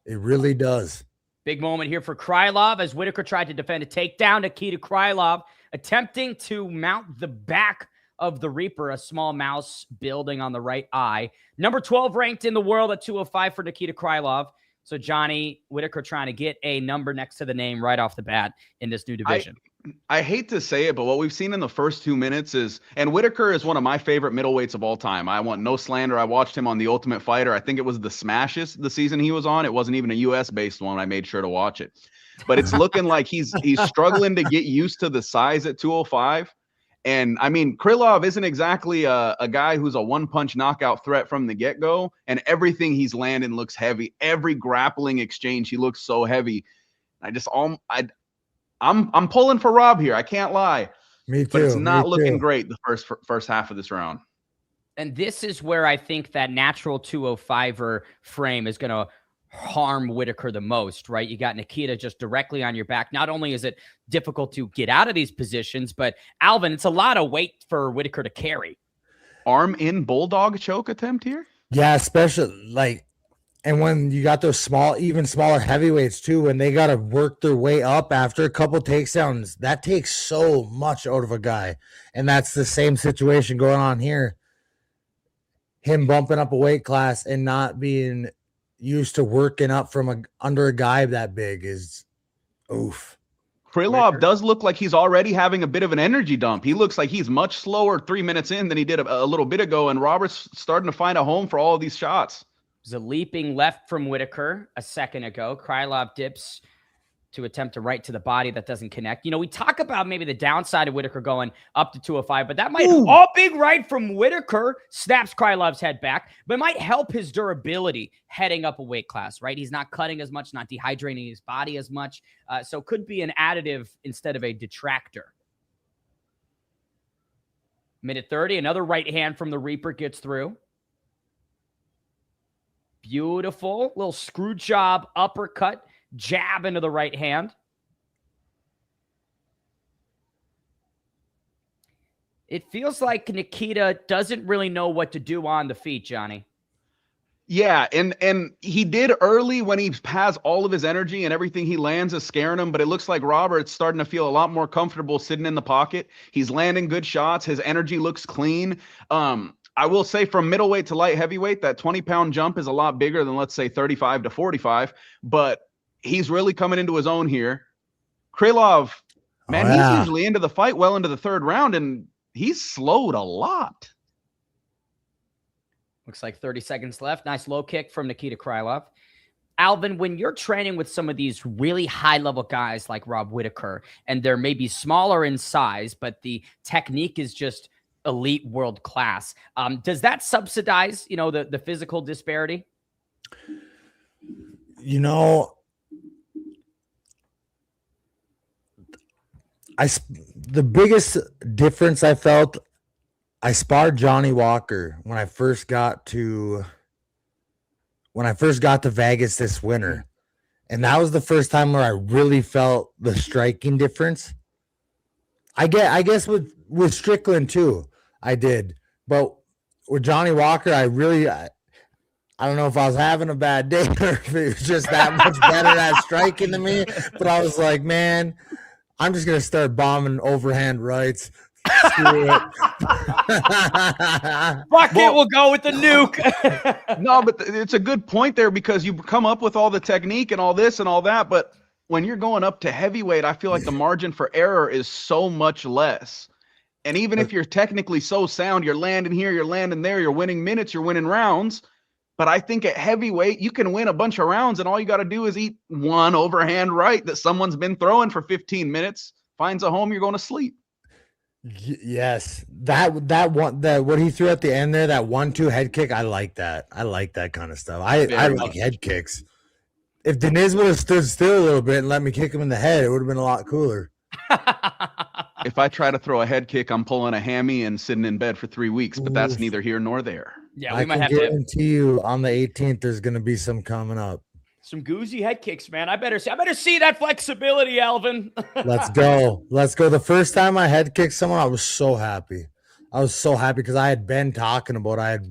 It really does. Big moment here for Krylov as Whittaker tried to defend a takedown. Nikita Krylov attempting to mount the back of the Reaper, a small mouse building on the right eye. Number 12 ranked in the world at 205 for Nikita Krylov. So Johnny Whitaker trying to get a number next to the name right off the bat in this new division. I hate to say it, but what we've seen in the first 2 minutes is, and Whitaker is one of my favorite middleweights of all time. I want no slander. I watched him on The Ultimate Fighter. I think it was the Smashes the season he was on. It wasn't even a US based one. I made sure to watch it, but it's looking like he's struggling to get used to the size at 205. And I mean, Krylov isn't exactly a guy who's a one-punch knockout threat from the get-go, and everything he's landing looks heavy. Every grappling exchange, he looks so heavy. I'm pulling for Rob here. I can't lie. Me too. But it's not looking too. great the first half of this round. And this is where I think that natural 205er frame is going to harm Whitaker the most, right? You got Nikita just directly on your back. Not only is it difficult to get out of these positions, but Alvin, it's a lot of weight for Whitaker to carry. Arm in bulldog choke attempt here? Yeah, especially and when you got those even smaller heavyweights too, when they got to work their way up after a couple takedowns, that takes so much out of a guy. And that's the same situation going on here. Him bumping up a weight class and not being used to working up from under a guy that big is oof. Krylov does look like he's already having a bit of an energy dump. He looks like he's much slower 3 minutes in than he did a little bit ago, and Robert's starting to find a home for all of these shots. There's a leaping left from Whitaker a second ago. Krylov dips to attempt a right to the body that doesn't connect. You know, we talk about maybe the downside of Whitaker going up to 205, but that might big right from Whitaker snaps Krylov's head back, but it might help his durability heading up a weight class, right? He's not cutting as much, not dehydrating his body as much. So could be an additive instead of a detractor. Minute 30, another right hand from the Reaper gets through. Beautiful little screw job uppercut. Jab into the right hand. It feels like Nikita doesn't really know what to do on the feet, Johnny. Yeah, and he did early when he has all of his energy and everything he lands is scaring him, but it looks like Robert's starting to feel a lot more comfortable sitting in the pocket. He's landing good shots. His energy looks clean. I will say from middleweight to light heavyweight, that 20-pound jump is a lot bigger than, let's say, 35 to 45, but he's really coming into his own here. Krylov, man, he's usually into the fight well into the third round, and he's slowed a lot. Looks like 30 seconds left. Nice low kick from Nikita Krylov. Alvin, when you're training with some of these really high-level guys like Rob Whitaker, and they're maybe smaller in size, but the technique is just elite world class, does that subsidize, the physical disparity? The biggest difference I felt, I sparred Johnny Walker when I first got to Vegas this winter. And that was the first time where I really felt the striking difference. I guess with Strickland too, I did. But with Johnny Walker, I don't know if I was having a bad day or if it was just that much better at striking than me. But I was like, man, I'm just going to start bombing overhand rights. Screw it. Rocket will go with the nuke. No, but it's a good point there because you come up with all the technique and all this and all that. But when you're going up to heavyweight, I feel like the margin for error is so much less. And even if you're technically so sound, you're landing here, you're landing there, you're winning minutes, you're winning rounds. But I think at heavyweight, you can win a bunch of rounds and all you got to do is eat one overhand right that someone's been throwing for 15 minutes, finds a home, you're going to sleep. Yes. What he threw at the end there, that 1-2 head kick, I like that. I like that kind of stuff. I like head kicks. If Deniz would have stood still a little bit and let me kick him in the head, it would have been a lot cooler. If I try to throw a head kick, I'm pulling a hammy and sitting in bed for 3 weeks, but that's neither here nor there. Yeah, I can guarantee you on the 18th, there's going to be some coming up. Some goozy head kicks, man. I better see that flexibility, Alvin. Let's go. The first time I head kicked someone, I was so happy. Because I had been talking about, I was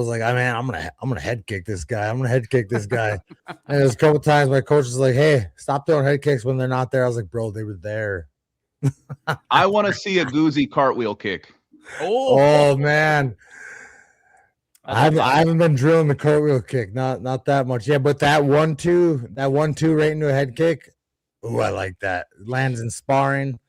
like, man, I'm gonna head kick this guy. And there's a couple times my coach was like, hey, stop throwing head kicks when they're not there. I was like, bro, they were there. I want to see a goozy cartwheel kick. Oh man. I haven't been drilling the cartwheel kick, not that much. Yeah, but that 1-2 right into a head kick. Ooh, I like that. Lands in sparring.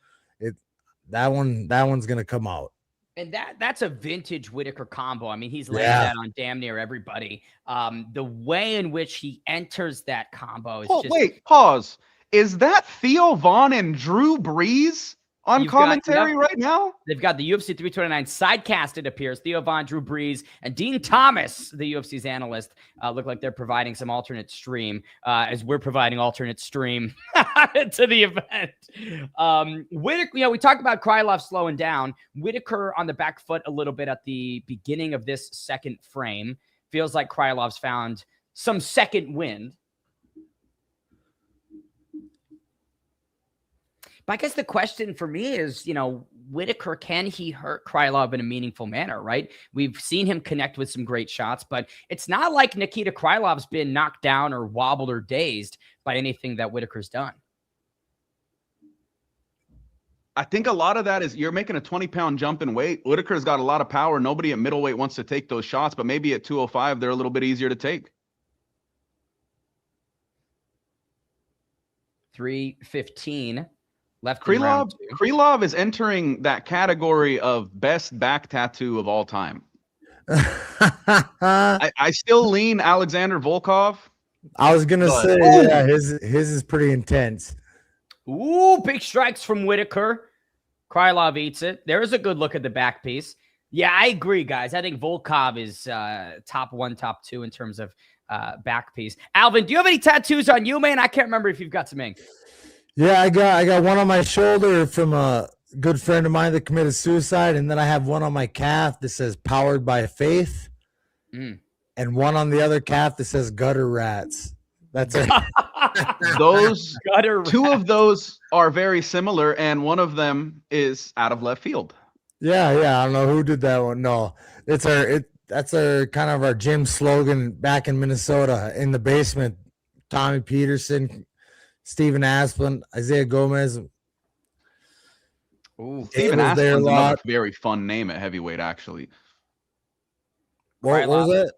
That one's gonna come out. And that's a vintage Whitaker combo. I mean, he's landed that on damn near everybody. The way in which he enters that combo is just. Wait, pause. Is that Theo Vaughn and Drew Brees on commentary right now? They've got the UFC 329 sidecast, it appears. Theo Vaughn, Drew Brees, and Dean Thomas, the UFC's analyst, look like they're providing some alternate stream as we're providing alternate stream to the event. Whitaker, we talked about Krylov slowing down. Whitaker on the back foot a little bit at the beginning of this second frame. Feels like Krylov's found some second wind. But I guess the question for me is, Whitaker, can he hurt Krylov in a meaningful manner, right? We've seen him connect with some great shots, but it's not like Nikita Krylov's been knocked down or wobbled or dazed by anything that Whitaker's done. I think a lot of that is you're making a 20-pound jump in weight. Whitaker's got a lot of power. Nobody at middleweight wants to take those shots, but maybe at 205, they're a little bit easier to take. 3:15 left. Krylov is entering that category of best back tattoo of all time. I still lean Alexander Volkov. I was gonna say, yeah, his is pretty intense. Ooh, big strikes from Whitaker. Krylov eats it. There's a good look at the back piece. Yeah, I agree, guys. I think Volkov is top 1, top 2 in terms of back piece. Alvin, do you have any tattoos on you, man? I can't remember if you've got some ink. Yeah, I got one on my shoulder from a good friend of mine that committed suicide, and then I have one on my calf that says "Powered by Faith," and one on the other calf that says "Gutter Rats." That's it. Those two of those are very similar, and one of them is out of left field. Yeah. I don't know who did that one. No, that's our kind of our gym slogan back in Minnesota in the basement. Tommy Peterson, Steven Asplin, Isaiah Gomez. Ooh, Steven Asplin's another very fun name at heavyweight, actually. What was it?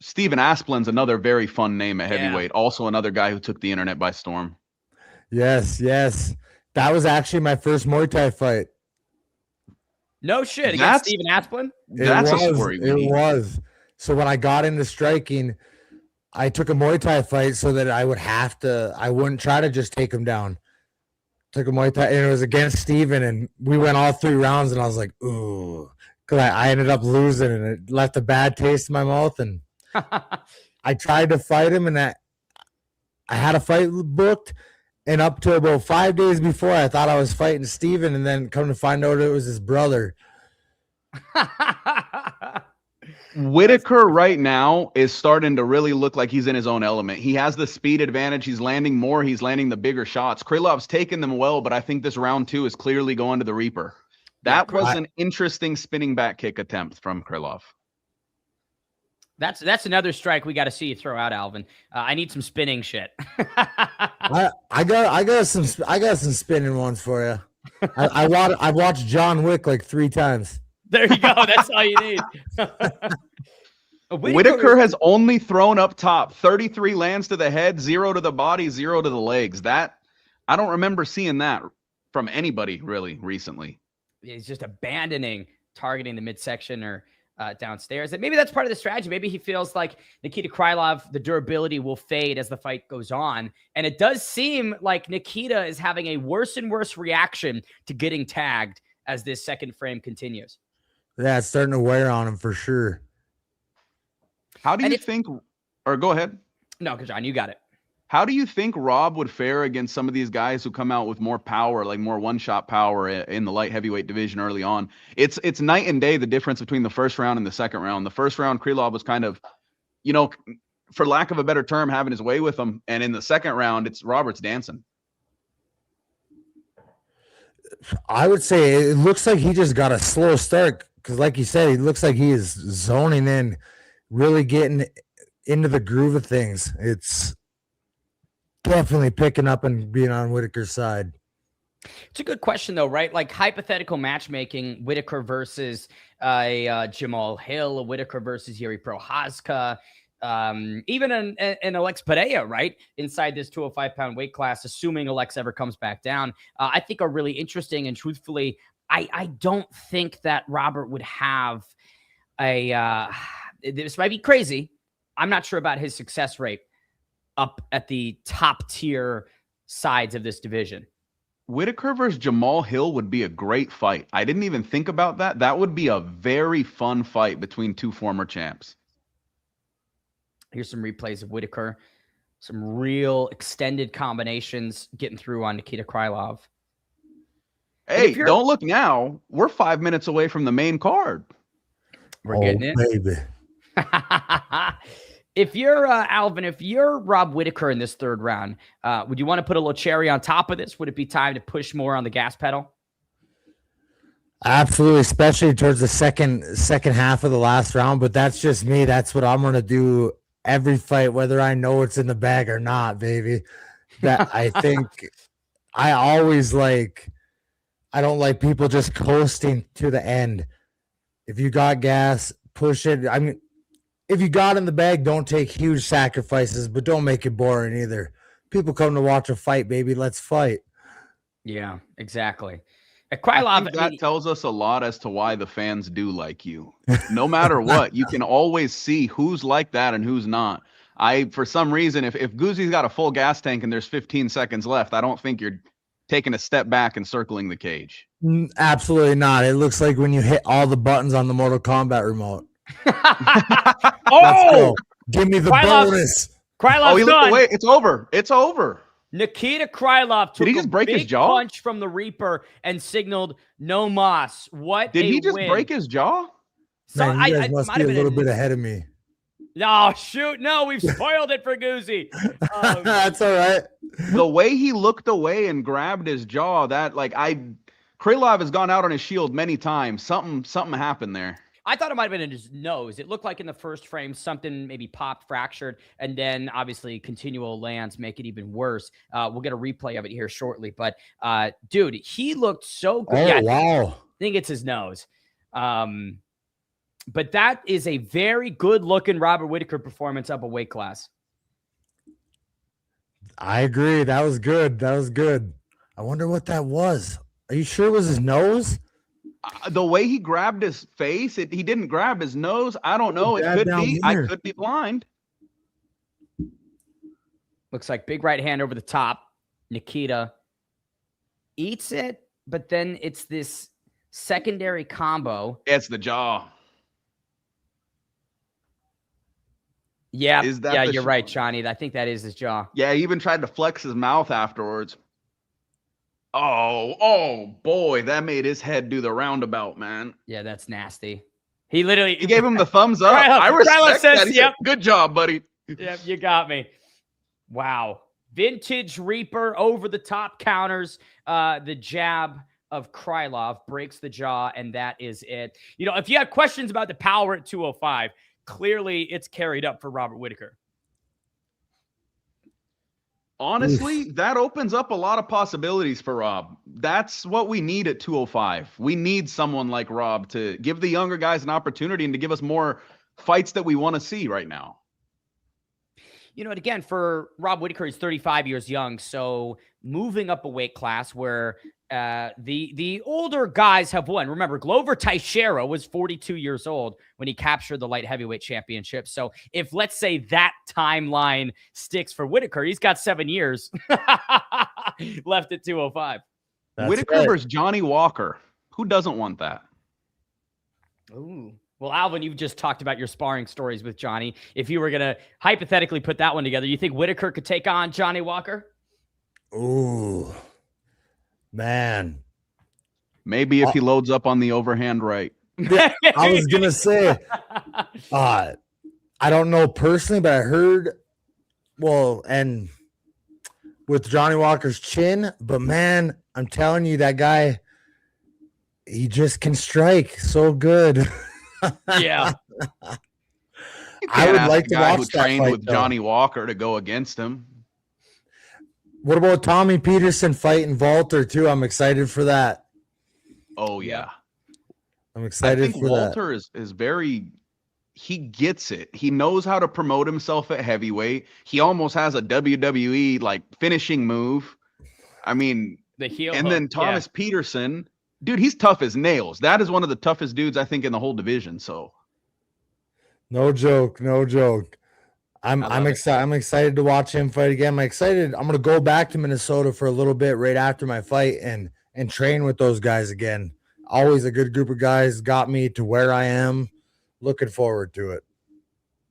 Steven Asplin's another very fun name at heavyweight. Also another guy who took the internet by storm. Yes. That was actually my first Muay Thai fight. No shit. Against Steven Asplin? That's a story. It was. So when I got into striking, I took a Muay Thai fight so that I wouldn't try to just take him down. Took a Muay Thai, and it was against Steven, and we went all 3 rounds, and I was like, ooh. Because I ended up losing, and it left a bad taste in my mouth, and I tried to fight him, and I had a fight booked, and up to about 5 days before, I thought I was fighting Steven, and then come to find out it was his brother. Whitaker right now is starting to really look like he's in his own element. He has the speed advantage. He's landing more. He's landing the bigger shots. Krylov's taken them well, but I think this round 2 is clearly going to the Reaper. That was an interesting spinning back kick attempt from Krylov. That's another strike we got to see you throw out, Alvin. I need some spinning shit. I got some spinning ones for you. I've watched John Wick like 3 times. There you go. That's all you need. Whitaker has only thrown up top. 33 lands to the head, 0 to the body, 0 to the legs. That I don't remember seeing that from anybody really recently. He's just abandoning targeting the midsection or downstairs. And maybe that's part of the strategy. Maybe he feels like Nikita Krylov, the durability will fade as the fight goes on. And it does seem like Nikita is having a worse and worse reaction to getting tagged as this second frame continues. Yeah, it's starting to wear on him for sure. How do you think, or go ahead. No, John, you got it. How do you think Rob would fare against some of these guys who come out with more power, like more one-shot power in the light heavyweight division early on? It's night and day, the difference between the first round and the second round. The first round, Krylov was kind of, for lack of a better term, having his way with him. And in the second round, it's Robert's dancing. I would say it looks like he just got a slow start because, like you said, it looks like he is zoning in, really getting into the groove of things. It's definitely picking up and being on Whitaker's side. It's a good question, though, right? Like hypothetical matchmaking, Whitaker versus Jamal Hill, Whitaker versus Yuri Prochazka, even an Alex Pereira, right? Inside this 205-pound weight class, assuming Alex ever comes back down, I think are really interesting. And truthfully, I don't think that Robert would have this might be crazy. I'm not sure about his success rate up at the top tier sides of this division. Whitaker versus Jamal Hill would be a great fight. I didn't even think about that. That would be a very fun fight between two former champs. Here's some replays of Whitaker. Some real extended combinations getting through on Nikita Krylov. Hey, don't look now. We're 5 minutes away from the main card. We're getting it. Baby. If you're Alvin, if you're Rob Whitaker in this third round, would you want to put a little cherry on top of this? Would it be time to push more on the gas pedal? Absolutely, especially towards the second half of the last round. But that's just me. That's what I'm gonna do every fight, whether I know it's in the bag or not, baby. That I think I always like. I don't like people just coasting to the end. If you got gas, push it. I mean, if you got in the bag, don't take huge sacrifices, but don't make it boring either. People come to watch a fight, baby. Let's fight. Yeah, exactly. Krylov, that tells us a lot as to why the fans do like you. No matter what, you can always see who's like that and who's not. For some reason, if Guzzi's got a full gas tank and there's 15 seconds left, I don't think you're taking a step back and circling the cage. Absolutely not. It looks like when you hit all the buttons on the Mortal Kombat remote. Oh, give me the bonus. Krylov, he looked away. It's over. It's over. Nikita Krylov took Did he just break his jaw? Punch from the Reaper and signaled no mas. What did he just win. Break his jaw? So man, you guys must be a little bit ahead of me. No, shoot. No, we've spoiled it for Guzzi. That's all right. The way he looked away and grabbed his jaw, Krylov has gone out on his shield many times. Something happened there. I thought it might have been in his nose. It looked like in the first frame, something maybe popped, fractured, and then obviously continual lands make it even worse. We'll get a replay of it here shortly. But, dude, he looked so good. Oh, yeah, wow. I think it's his nose. But that is a very good-looking Robert Whitaker performance up a weight class. I agree. That was good. That was good. I wonder what that was. Are you sure it was his nose? The way he grabbed his face, he didn't grab his nose. I don't know. It could be. I could be blind. Looks like big right hand over the top. Nikita eats it, but then it's this secondary combo. It's the jaw. Yeah, you're right, Johnny. I think that is his jaw. Yeah, he even tried to flex his mouth afterwards. Oh boy, that made his head do the roundabout, man. Yeah, that's nasty. He gave him the thumbs up. I respect that. Yep. Good job, buddy. Yep, you got me. Wow. Vintage Reaper over the top counters. The jab of Krylov breaks the jaw, and that is it. You know, if you have questions about the power at 205, clearly it's carried up for Robert Whitaker. Honestly, that opens up a lot of possibilities for Rob. That's what we need at 205. We need someone like Rob to give the younger guys an opportunity and to give us more fights that we want to see right now. You know, and again, for Rob Whitaker, he's 35 years young, so moving up a weight class where the older guys have won. Remember, Glover Teixeira was 42 years old when he captured the light heavyweight championship. So if, let's say, that timeline sticks for Whitaker, he's got 7 years left at 205. Whitaker versus Johnny Walker. Who doesn't want that? Ooh. Well, Alvin, you've just talked about your sparring stories with Johnny. If you were going to hypothetically put that one together, you think Whitaker could take on Johnny Walker? Ooh, man. Maybe if he loads up on the overhand right. I was going to say, I don't know personally, but I heard, and with Johnny Walker's chin, but man, I'm telling you, that guy, he just can strike so good. Yeah. I would like to watch that trained with Johnny Walker to go against him. What about Tommy Peterson fighting Walter too? I'm excited for that. Oh yeah. I'm I excited think for that. Walter is very he gets it. He knows how to promote himself at heavyweight. He almost has a WWE like finishing move. I mean, The heel and hook, then Thomas Peterson, dude, he's tough as nails. That is one of the toughest dudes I think in the whole division. So No joke, no joke. I'm excited. I'm excited to watch him fight again. I'm excited. I'm gonna go back to Minnesota for a little bit right after my fight and train with those guys again. Always a good group of guys. Got me to where I am. Looking forward to it.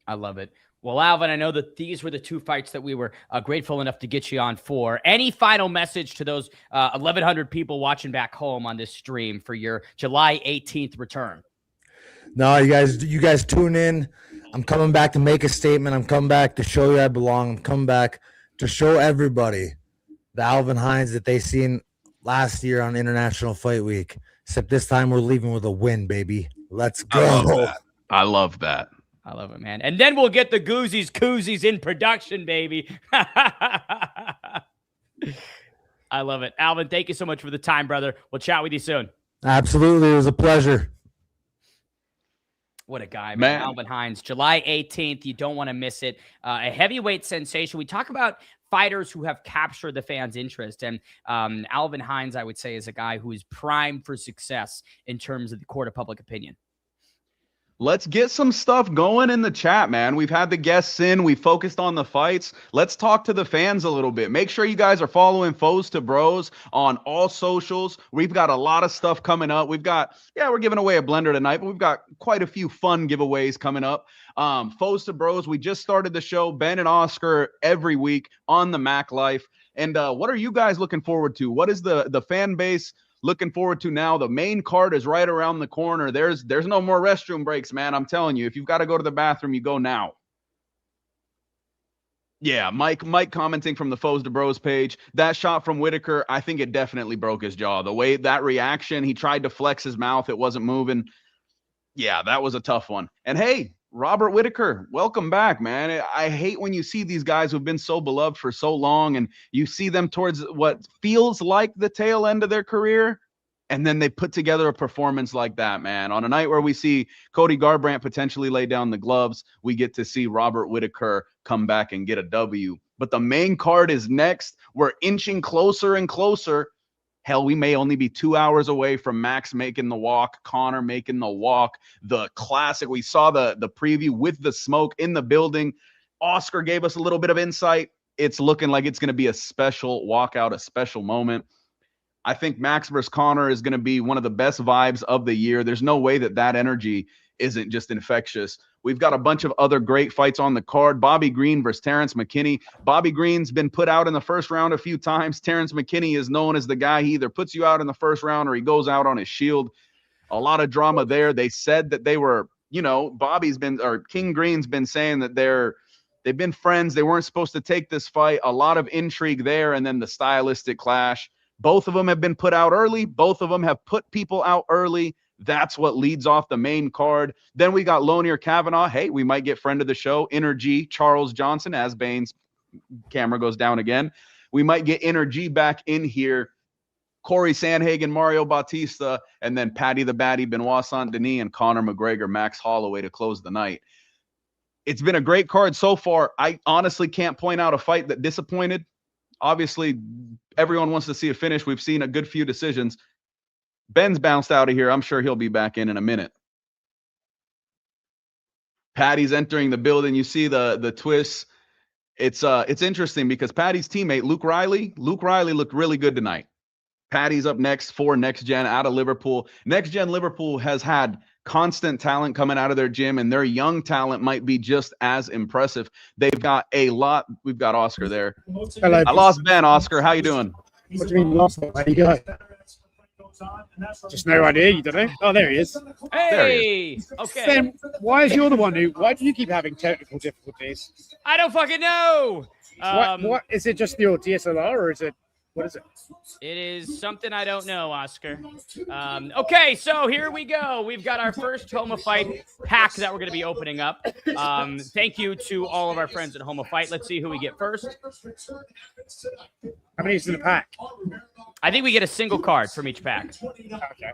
I love it. Well, Alvin, I know that these were the two fights that we were grateful enough to get you on for. Any final message to those 1,100 people watching back home on this stream for your July 18th return? No, you guys tune in. I'm coming back to make a statement. I'm coming back to show you I belong. I'm coming back to show everybody the Alvin Hines that they seen last year on International Fight Week. Except this time we're leaving with a win, baby. Let's go. I love that. I love it, man. And then we'll get the Goozies koozies in production, baby. I love it. Alvin, thank you so much for the time, brother. We'll chat with you soon. Absolutely. It was a pleasure. What a guy, man. Alvin Hines, July 18th. You don't want to miss it. A heavyweight sensation. We talk about fighters who have captured the fans' interest. And Alvin Hines, I would say, is a guy who is primed for success in terms of the court of public opinion. Let's get some stuff going in the chat, man. We've had the guests in. We focused on the fights. Let's talk to the fans a little bit. Make sure you guys are following Foes to Bros on all socials. We've got a lot of stuff coming up. We've got, we're giving away a blender tonight, but we've got quite a few fun giveaways coming up. Foes to Bros, we just started the show. Ben and Oscar every week on TheMacLife. And what are you guys looking forward to? What is the fan base looking forward to now? The main card is right around the corner. There's no more restroom breaks, man. I'm telling you, if you've got to go to the bathroom, you go now. Yeah, Mike commenting from the Foes to Bros page. That shot from Whitaker, I think it definitely broke his jaw. The way that reaction, he tried to flex his mouth. It wasn't moving. Yeah, that was a tough one. And hey, Robert Whitaker, welcome back, man. I hate when you see these guys who've been so beloved for so long and you see them towards what feels like the tail end of their career, and then they put together a performance like that, man. On a night where we see Cody Garbrandt potentially lay down the gloves, we get to see Robert Whitaker come back and get a W. But the main card is next. We're inching closer and closer. Hell, we may only be 2 hours away from Max making the walk, Conor making the walk, the classic. We saw the preview with the smoke in the building. Oscar gave us a little bit of insight. It's looking like it's going to be a special walkout, a special moment. I think Max versus Conor is going to be one of the best vibes of the year. There's no way that energy isn't just infectious. We've got a bunch of other great fights on the card. Bobby Green versus Terrence McKinney. Bobby Green's been put out in the first round a few times. Terrence McKinney is known as the guy. He either puts you out in the first round or he goes out on his shield. A lot of drama there. They said that they were, King Green's been saying that they've been friends. They weren't supposed to take this fight. A lot of intrigue there, and then the stylistic clash. Both of them have been put out early. Both of them have put people out early. That's what leads off the main card. Then we got Lonier Kavanaugh. Hey, we might get friend of the show, Energy Charles Johnson, as Bane's camera goes down again. We might get Energy back in here. Corey Sandhagen, Mario Bautista, and then Patty the Batty, Benoit Saint-Denis, and Conor McGregor, Max Holloway to close the night. It's been a great card so far. I honestly can't point out a fight that disappointed. Obviously, everyone wants to see a finish. We've seen a good few decisions. Ben's bounced out of here. I'm sure he'll be back in a minute. Patty's entering the building. You see the twists. It's interesting because Patty's teammate, Luke Riley looked really good tonight. Patty's up next for Next Gen out of Liverpool. Next Gen Liverpool has had constant talent coming out of their gym, and their young talent might be just as impressive. They've got a lot. We've got Oscar there. Hello. I lost Ben. Oscar, how you doing? What do you mean lost? How you going? Just no idea, you don't know? Oh, there he is. Hey! There he is. Okay. Sam, why do you keep having technical difficulties? I don't fucking know. What is it, just your DSLR, or is it What is it? It is something I don't know, Oscar. Okay, so here we go. We've got our first Homa Fight pack that we're going to be opening up. Thank you to all of our friends at Homa Fight. Let's see who we get first. How many is in the pack? I think we get a single card from each pack. Okay.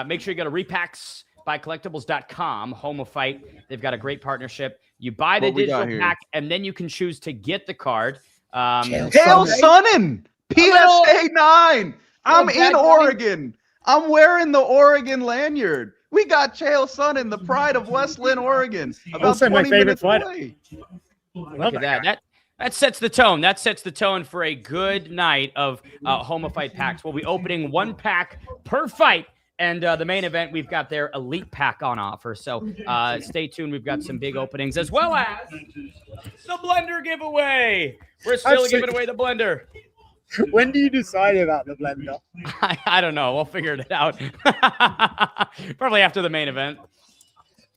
Make sure you go to repacksbycollectibles.com, Homa Fight. They've got a great partnership. You buy the digital pack, and then you can choose to get the card. Chael Sonnen, PSA 9. I'm in Oregon. I'm wearing the Oregon lanyard. We got Chael Sonnen, the pride of West Lynn, Oregon. About Also 20 my favorite minutes fighter. away. Look at that. That sets the tone. That sets the tone for a good night of Homa Fight packs. We'll be opening one pack per fight. And the main event, we've got their elite pack on offer. So stay tuned. We've got some big openings, as well as the blender giveaway. We're still giving away the blender. When do you decide about the blender? I don't know. We'll figure it out. Probably after the main event.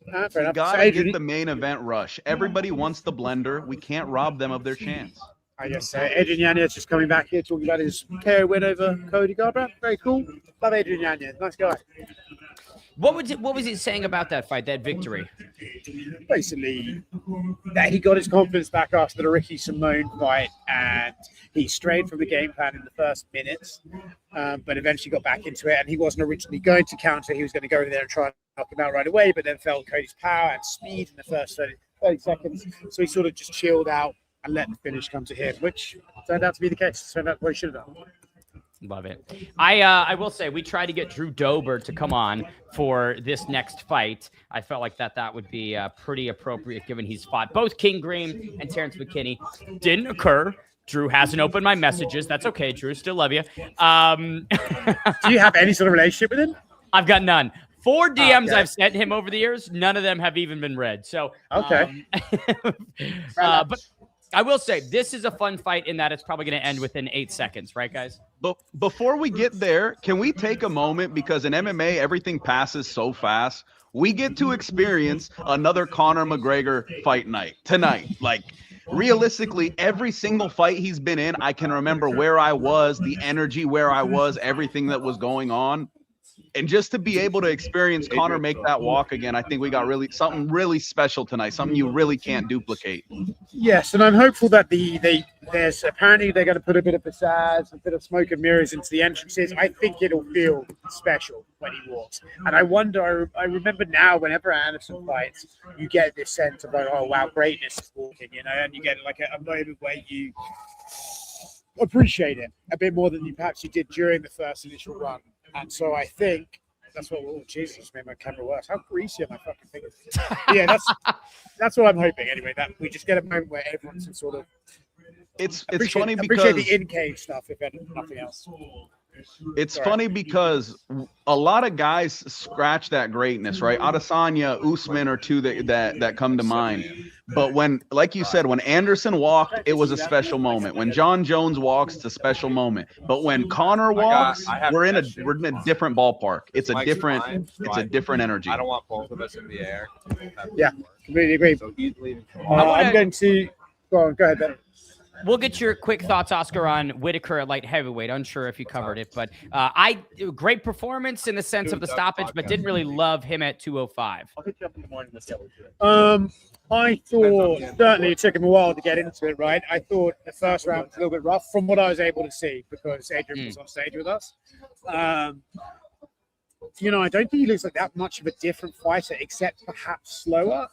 You gotta get the main event rush. Everybody wants the blender. We can't rob them of their chance. I guess Adrian Yanez just coming back here talking about his KO win over Cody Garbrandt. Very cool. Love Adrian Yanez. Nice guy. What was he saying about that fight, that victory? Basically, that he got his confidence back after the Ricky Simone fight, and he strayed from the game plan in the first minutes, but eventually got back into it. And he wasn't originally going to counter. He was going to go in there and try and knock him out right away, but then felt Cody's power and speed in the first 30 seconds. So he sort of just chilled out and let the finish come to him, which turned out to be the case. Turned out what he should have done. Love it. I will say we tried to get Drew Dober to come on for this next fight. I felt like that would be pretty appropriate given he's fought both King Green and Terrence McKinney. Didn't occur. Drew hasn't opened my messages. That's okay, Drew. Still love you. Do you have any sort of relationship with him? I've got none. 4 DMs I've sent him over the years. None of them have even been read. So okay. But I will say this is a fun fight in that it's probably going to end within 8 seconds, right, guys? But before we get there, can we take a moment, because in MMA everything passes so fast. We get to experience another Conor McGregor fight night tonight. Like, realistically, every single fight he's been in, I can remember where I was, the energy where I was, everything that was going on. And just to be able to experience Conor make that walk again, I think we got something really special tonight, something you really can't duplicate. Yes, and I'm hopeful that there's apparently they're going to put a bit of facades, a bit of smoke and mirrors into the entrances. I think it'll feel special when he walks. And I wonder, I remember now, whenever Anderson fights, you get this sense of like, oh wow, greatness is walking, and you get like a moment where you appreciate it a bit more than you perhaps you did during the first initial run. And so I think that's what. Oh, Jesus, made my camera worse. How greasy are my fucking fingers? Yeah, that's what I'm hoping. Anyway, that we just get a moment where everyone can sort of. It's funny because appreciate the in-cage stuff, if nothing else. It's funny because a lot of guys scratch that greatness, right? Adesanya, Usman are two that come to mind. But when, like you said, when Anderson walked, it was a special moment. When John Jones walks, it's a special moment. But when Conor walks, we're in a different ballpark. It's a different energy. I don't want both of us in the air. Yeah, completely agree. So he's leaving. I'm going to go ahead, Ben. We'll get your quick thoughts, Oscar, on Whitaker at light heavyweight. Unsure if you covered it, but great performance in the sense of the stoppage, but didn't really love him at 205. I'll hit you up in the morning. I thought certainly it took him a while to get into it, right? I thought the first round was a little bit rough from what I was able to see because Adrian was on stage with us. I don't think he looks like that much of a different fighter, except perhaps slower.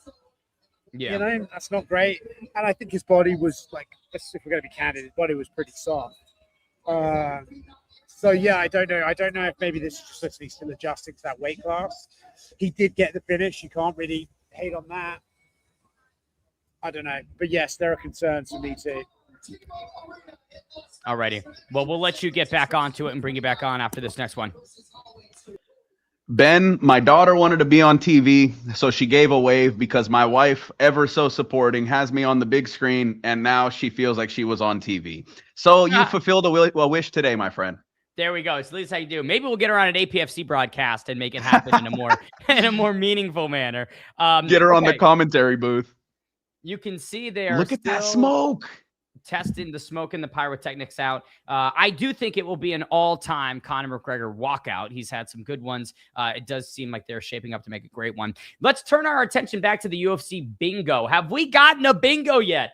Yeah. That's not great. And I think his body was like, if we're going to be candid, his body was pretty soft. So yeah, I don't know. I don't know if maybe this is just literally still adjusting to that weight class. He did get the finish. You can't really hate on that. I don't know. But yes, there are concerns for me too. Alrighty. Well, we'll let you get back onto it and bring you back on after this next one. Ben, my daughter wanted to be on TV, so she gave a wave because my wife, ever so supporting, has me on the big screen, and now she feels like she was on TV. So you fulfilled a wish today, my friend. There we go. So at least how you do. Maybe we'll get her on an APFC broadcast and make it happen in a more meaningful manner. Get her on the commentary booth. You can see there. Look at that smoke. testing the smoke and the pyrotechnics out. I do think it will be an all-time Conor McGregor walkout. He's had some good ones. It does seem like they're shaping up to make a great one. Let's turn our attention back to the UFC bingo. Have we gotten a bingo yet?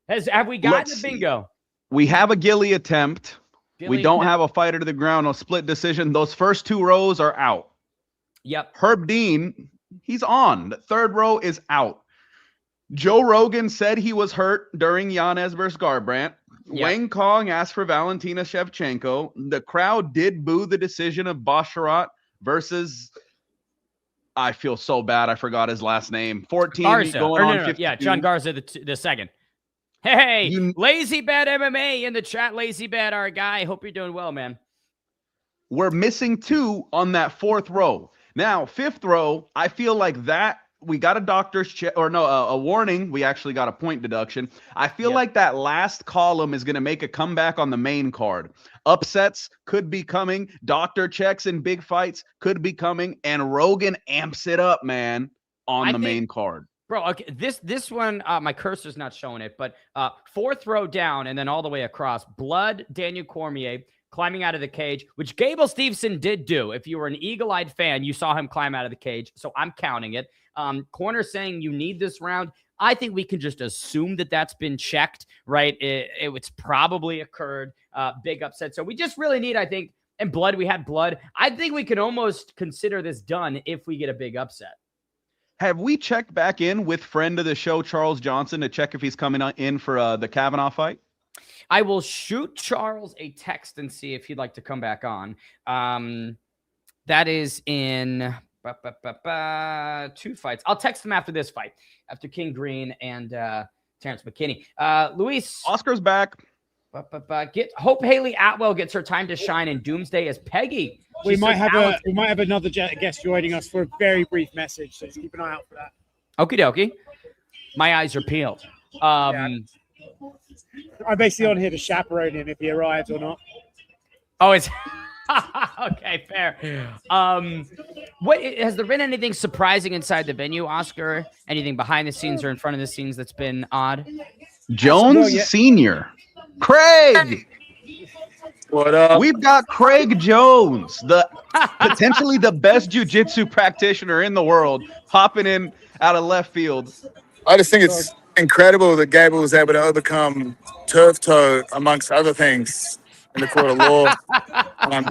Have we gotten a bingo? We have a Gilly attempt. We don't have a fighter to the ground, a split decision. Those first 2 rows are out. Yep. Herb Dean, he's on. The 3rd row is out. Joe Rogan said he was hurt during Yanez versus Garbrandt. Yep. Wang Kong asked for Valentina Shevchenko. The crowd did boo the decision of Basharat versus, I feel so bad, I forgot his last name. 14 Garza. going on 15. Yeah, John Garza the second. Hey, Lazy Bad MMA in the chat. Lazy Bad, our guy. Hope you're doing well, man. We're missing 2 on that 4th row. Now, 5th row, I feel like that we got a doctor's check, or no, a warning. We actually got a point deduction. I feel like that last column is going to make a comeback on the main card. Upsets could be coming. Doctor checks in big fights could be coming. And Rogan amps it up, man, on the main card. Bro, okay, this one, my cursor's not showing it, but 4th row down and then all the way across. Blood, Daniel Cormier climbing out of the cage, which Gable Steveson did do. If you were an eagle-eyed fan, you saw him climb out of the cage, so I'm counting it. Corner saying you need this round. I think we can just assume that that's been checked, right? It's probably occurred. Big upset. So we just really need, I think, and blood, we had blood. I think we could almost consider this done if we get a big upset. Have we checked back in with friend of the show, Charles Johnson, to check if he's coming in for the Kavanaugh fight? I will shoot Charles a text and see if he'd like to come back on. That is in 2 fights. I'll text him after this fight, after King Green and Terrence McKinney. Luis. Oscar's back. Hope Haley Atwell gets her time to shine in Doomsday as Peggy. We might have another guest joining us for a very brief message, so just keep an eye out for that. Okie dokie. My eyes are peeled. I'm basically on here to chaperone him if he arrives or not. Oh, it's okay, fair. What has there been anything surprising inside the venue, Oscar? Anything behind the scenes or in front of the scenes that's been odd? Jones Sr. Craig. What up? We've got Craig Jones, the potentially the best jiu-jitsu practitioner in the world, popping in out of left field. I just think it's incredible that Gable was able to overcome turf toe, amongst other things, in the court of law. And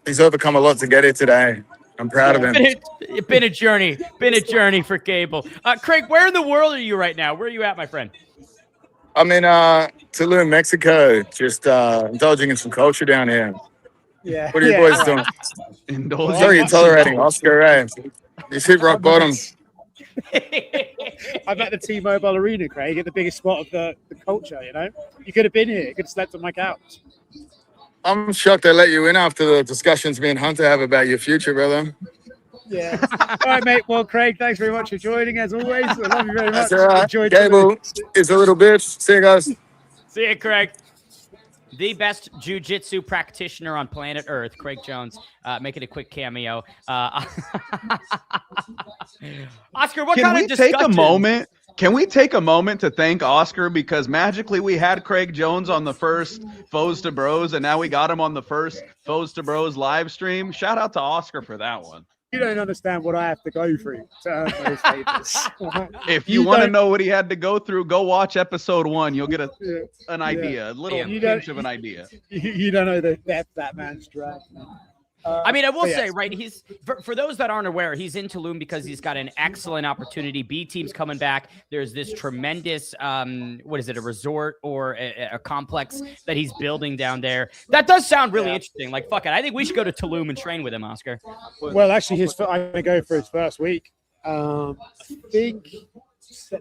he's overcome a lot to get here today. I'm proud of him. It's been a journey. Been a journey for Gable. Craig, where in the world are you right now? Where are you at, my friend? I'm in Tulum, Mexico, just indulging in some culture down here. Yeah. What are you boys doing? Indulging. Sorry, you're tolerating Oscar, right? You hit rock bottom. I'm at the T-Mobile Arena, Craig, at the biggest spot of the culture, you know? You could have been here. You could have slept on my couch. I'm shocked they let you in after the discussions me and Hunter have about your future, brother. Yeah. All right, mate. Well, Craig, thanks very much for joining, as always. I love you very much. That's all right. Enjoyed Gable is a little bitch. See you guys. See you, Craig. The best jiu-jitsu practitioner on planet Earth, Craig Jones, making a quick cameo. Oscar, what kind of discussion? Can we take a moment to thank Oscar, because magically we had Craig Jones on the first Foes to Bros, and now we got him on the first Foes to Bros live stream. Shout out to Oscar for that one. You don't understand what I have to go through to earn those favors. If you want to know what he had to go through, go watch episode 1. You'll get an idea, a little pinch of an idea. You don't know that man's drag. I mean, I will say, right, he's for those that aren't aware, he's in Tulum because he's got an excellent opportunity. B team's coming back. There's this tremendous, what is it, a resort or a complex that he's building down there. That does sound really interesting. Like, fuck it. I think we should go to Tulum and train with him, Oscar. Well, actually, I'm going to go for his first week. I think first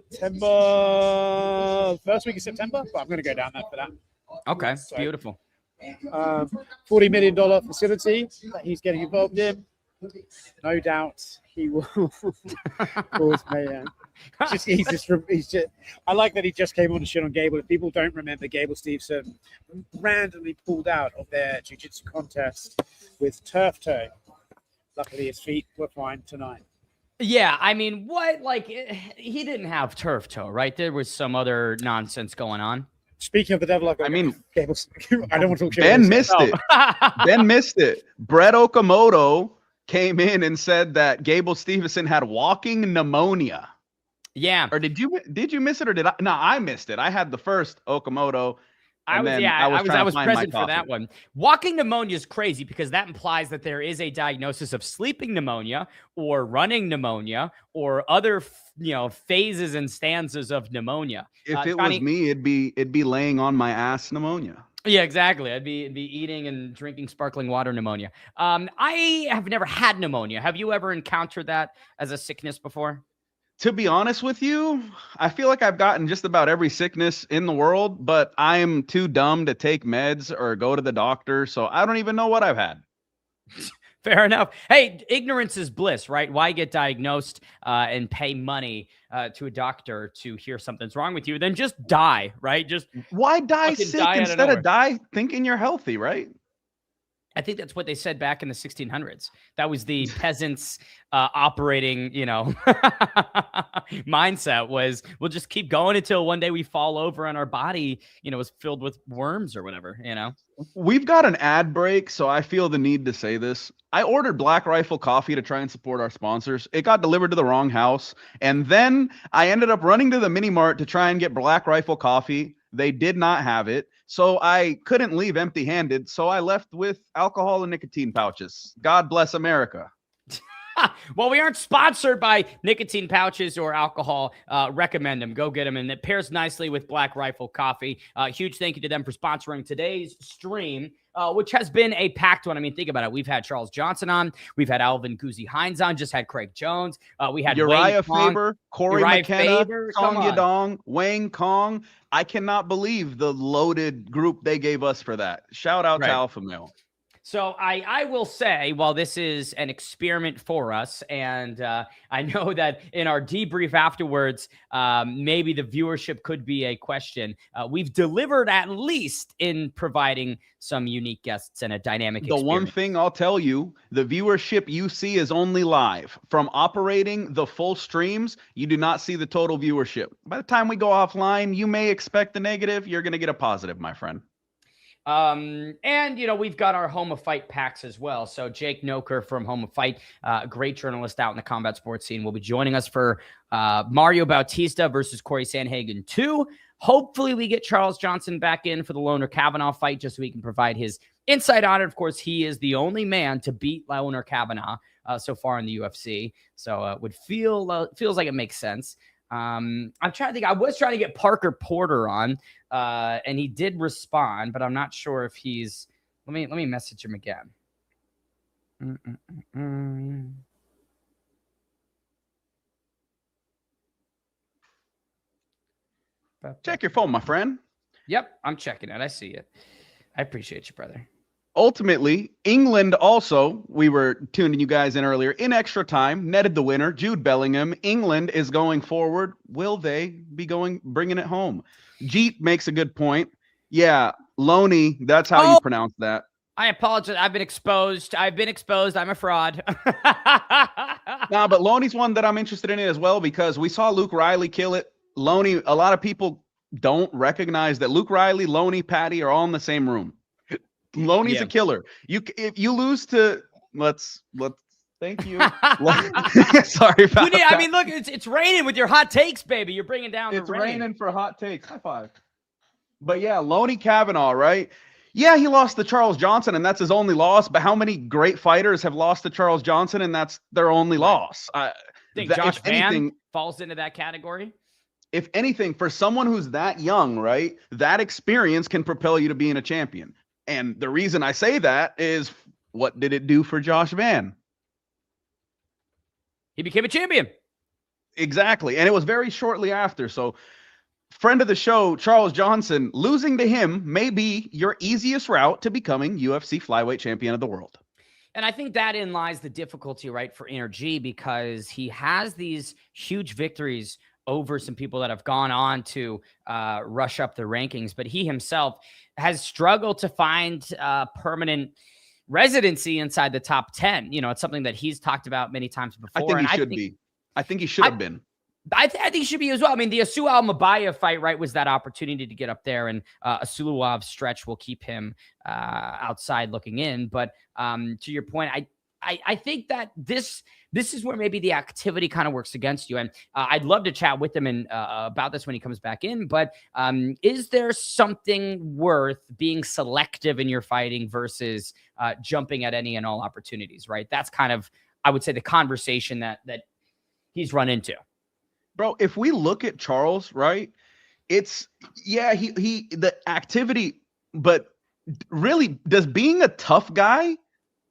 week of September, but I'm going to go down there for that. Okay, so, beautiful. $40 million facility that he's getting involved in. No doubt he will cause mayhem. He's just. I like that he just came on to shit on Gable. If people don't remember, Gable Steveson randomly pulled out of their jiu-jitsu contest with turf toe. Luckily, his feet were fine tonight. Yeah, I mean, what? Like, he didn't have turf toe, right? There was some other nonsense going on. Speaking of the devil, I don't want to talk shit. Ben missed it. Ben missed it. Brett Okamoto came in and said that Gable Stevenson had walking pneumonia. Yeah. Or did you miss it, or did I? No, I missed it. I had the first Okamoto. I was present for that one. Walking pneumonia is crazy because that implies that there is a diagnosis of sleeping pneumonia or running pneumonia or other, phases and stanzas of pneumonia. If it was me, it'd be laying on my ass pneumonia. Yeah, exactly. I'd be eating and drinking sparkling water pneumonia. I have never had pneumonia. Have you ever encountered that as a sickness before? To be honest with you, I feel like I've gotten just about every sickness in the world, but I am too dumb to take meds or go to the doctor, so I don't even know what I've had. Fair enough. Hey, ignorance is bliss, right? Why get diagnosed and pay money to a doctor to hear something's wrong with you? Then just die, right? Just why die sick instead of die thinking you're healthy, right? I think that's what they said back in the 1600s. That was the peasants operating, mindset was we'll just keep going until one day we fall over and our body, is filled with worms or whatever, We've got an ad break, so I feel the need to say this. I ordered Black Rifle Coffee to try and support our sponsors. It got delivered to the wrong house. And then I ended up running to the mini mart to try and get Black Rifle Coffee. They did not have it. So I couldn't leave empty-handed. So I left with alcohol and nicotine pouches. God bless America. Well, we aren't sponsored by nicotine pouches or alcohol. Recommend them. Go get them. And it pairs nicely with Black Rifle Coffee. Huge thank you to them for sponsoring today's stream, which has been a packed one. I mean, think about it. We've had Charles Johnson on. We've had Alvin Guzzi Hines on. Just had Craig Jones. We had Uriah Wayne Faber, Corey McKenna, Song Yadong, Wayne Kong. I cannot believe the loaded group they gave us for that. Shout out to Alpha Male. So I will say, while this is an experiment for us, and I know that in our debrief afterwards, maybe the viewership could be a question. We've delivered at least in providing some unique guests and a dynamic experience. The one thing I'll tell you, the viewership you see is only live. From operating the full streams, you do not see the total viewership. By the time we go offline, you may expect a negative. You're going to get a positive, my friend. And, we've got our Home of Fight packs as well. So Jake Noker from Home of Fight, great journalist out in the combat sports scene, will be joining us for Mario Bautista versus Corey Sandhagen 2. Hopefully we get Charles Johnson back in for the Loner Kavanaugh fight just so he can provide his insight on it. Of course, he is the only man to beat Loner Kavanaugh so far in the UFC. So it would feels like it makes sense. I'm trying to think. I was trying to get Parker Porter on, and he did respond, but I'm not sure if he's. Let me message him again. Check your phone, my friend. Yep, I'm checking it. I see it. I appreciate you, brother. Ultimately, England also, we were tuning you guys in earlier, in extra time, netted the winner, Jude Bellingham. England is going forward. Will they be bringing it home? Jeet makes a good point. Yeah, Loney, that's how you pronounce that. I apologize. I've been exposed. I'm a fraud. Nah, but Loney's one that I'm interested in as well because we saw Luke Riley kill it. Loney, a lot of people don't recognize that Luke Riley, Loney, Patty are all in the same room. Loney's a killer. If you lose to let's thank you. Sorry about that. I mean, look, it's raining with your hot takes, baby. You're bringing down the rain. It's raining for hot takes. High five. But yeah, Loney Kavanaugh, right? Yeah, he lost to Charles Johnson, and that's his only loss. But how many great fighters have lost to Charles Johnson, and that's their only loss? I think Josh Van falls into that category. If anything, for someone who's that young, right, that experience can propel you to being a champion. And the reason I say that is, what did it do for Josh Van? He became a champion. Exactly. And it was very shortly after. So, friend of the show, Charles Johnson, losing to him may be your easiest route to becoming UFC flyweight champion of the world. And I think that in lies the difficulty, right, for Energy, because he has these huge victories over some people that have gone on to rush up the rankings, but he himself has struggled to find permanent residency inside the top 10. It's something that he's talked about many times before. I think he should be. I think he should have been. I think he should be as well. I mean, the Asu Al-Mabaya fight, right, was that opportunity to get up there, and Asuluov's stretch will keep him outside looking in. But to your point, I think that this is where maybe the activity kind of works against you. And I'd love to chat with him and about this when he comes back in. But is there something worth being selective in your fighting versus jumping at any and all opportunities, right? That's kind of, I would say, the conversation that he's run into. Bro, if we look at Charles, right, it's, yeah, he the activity, but really, does being a tough guy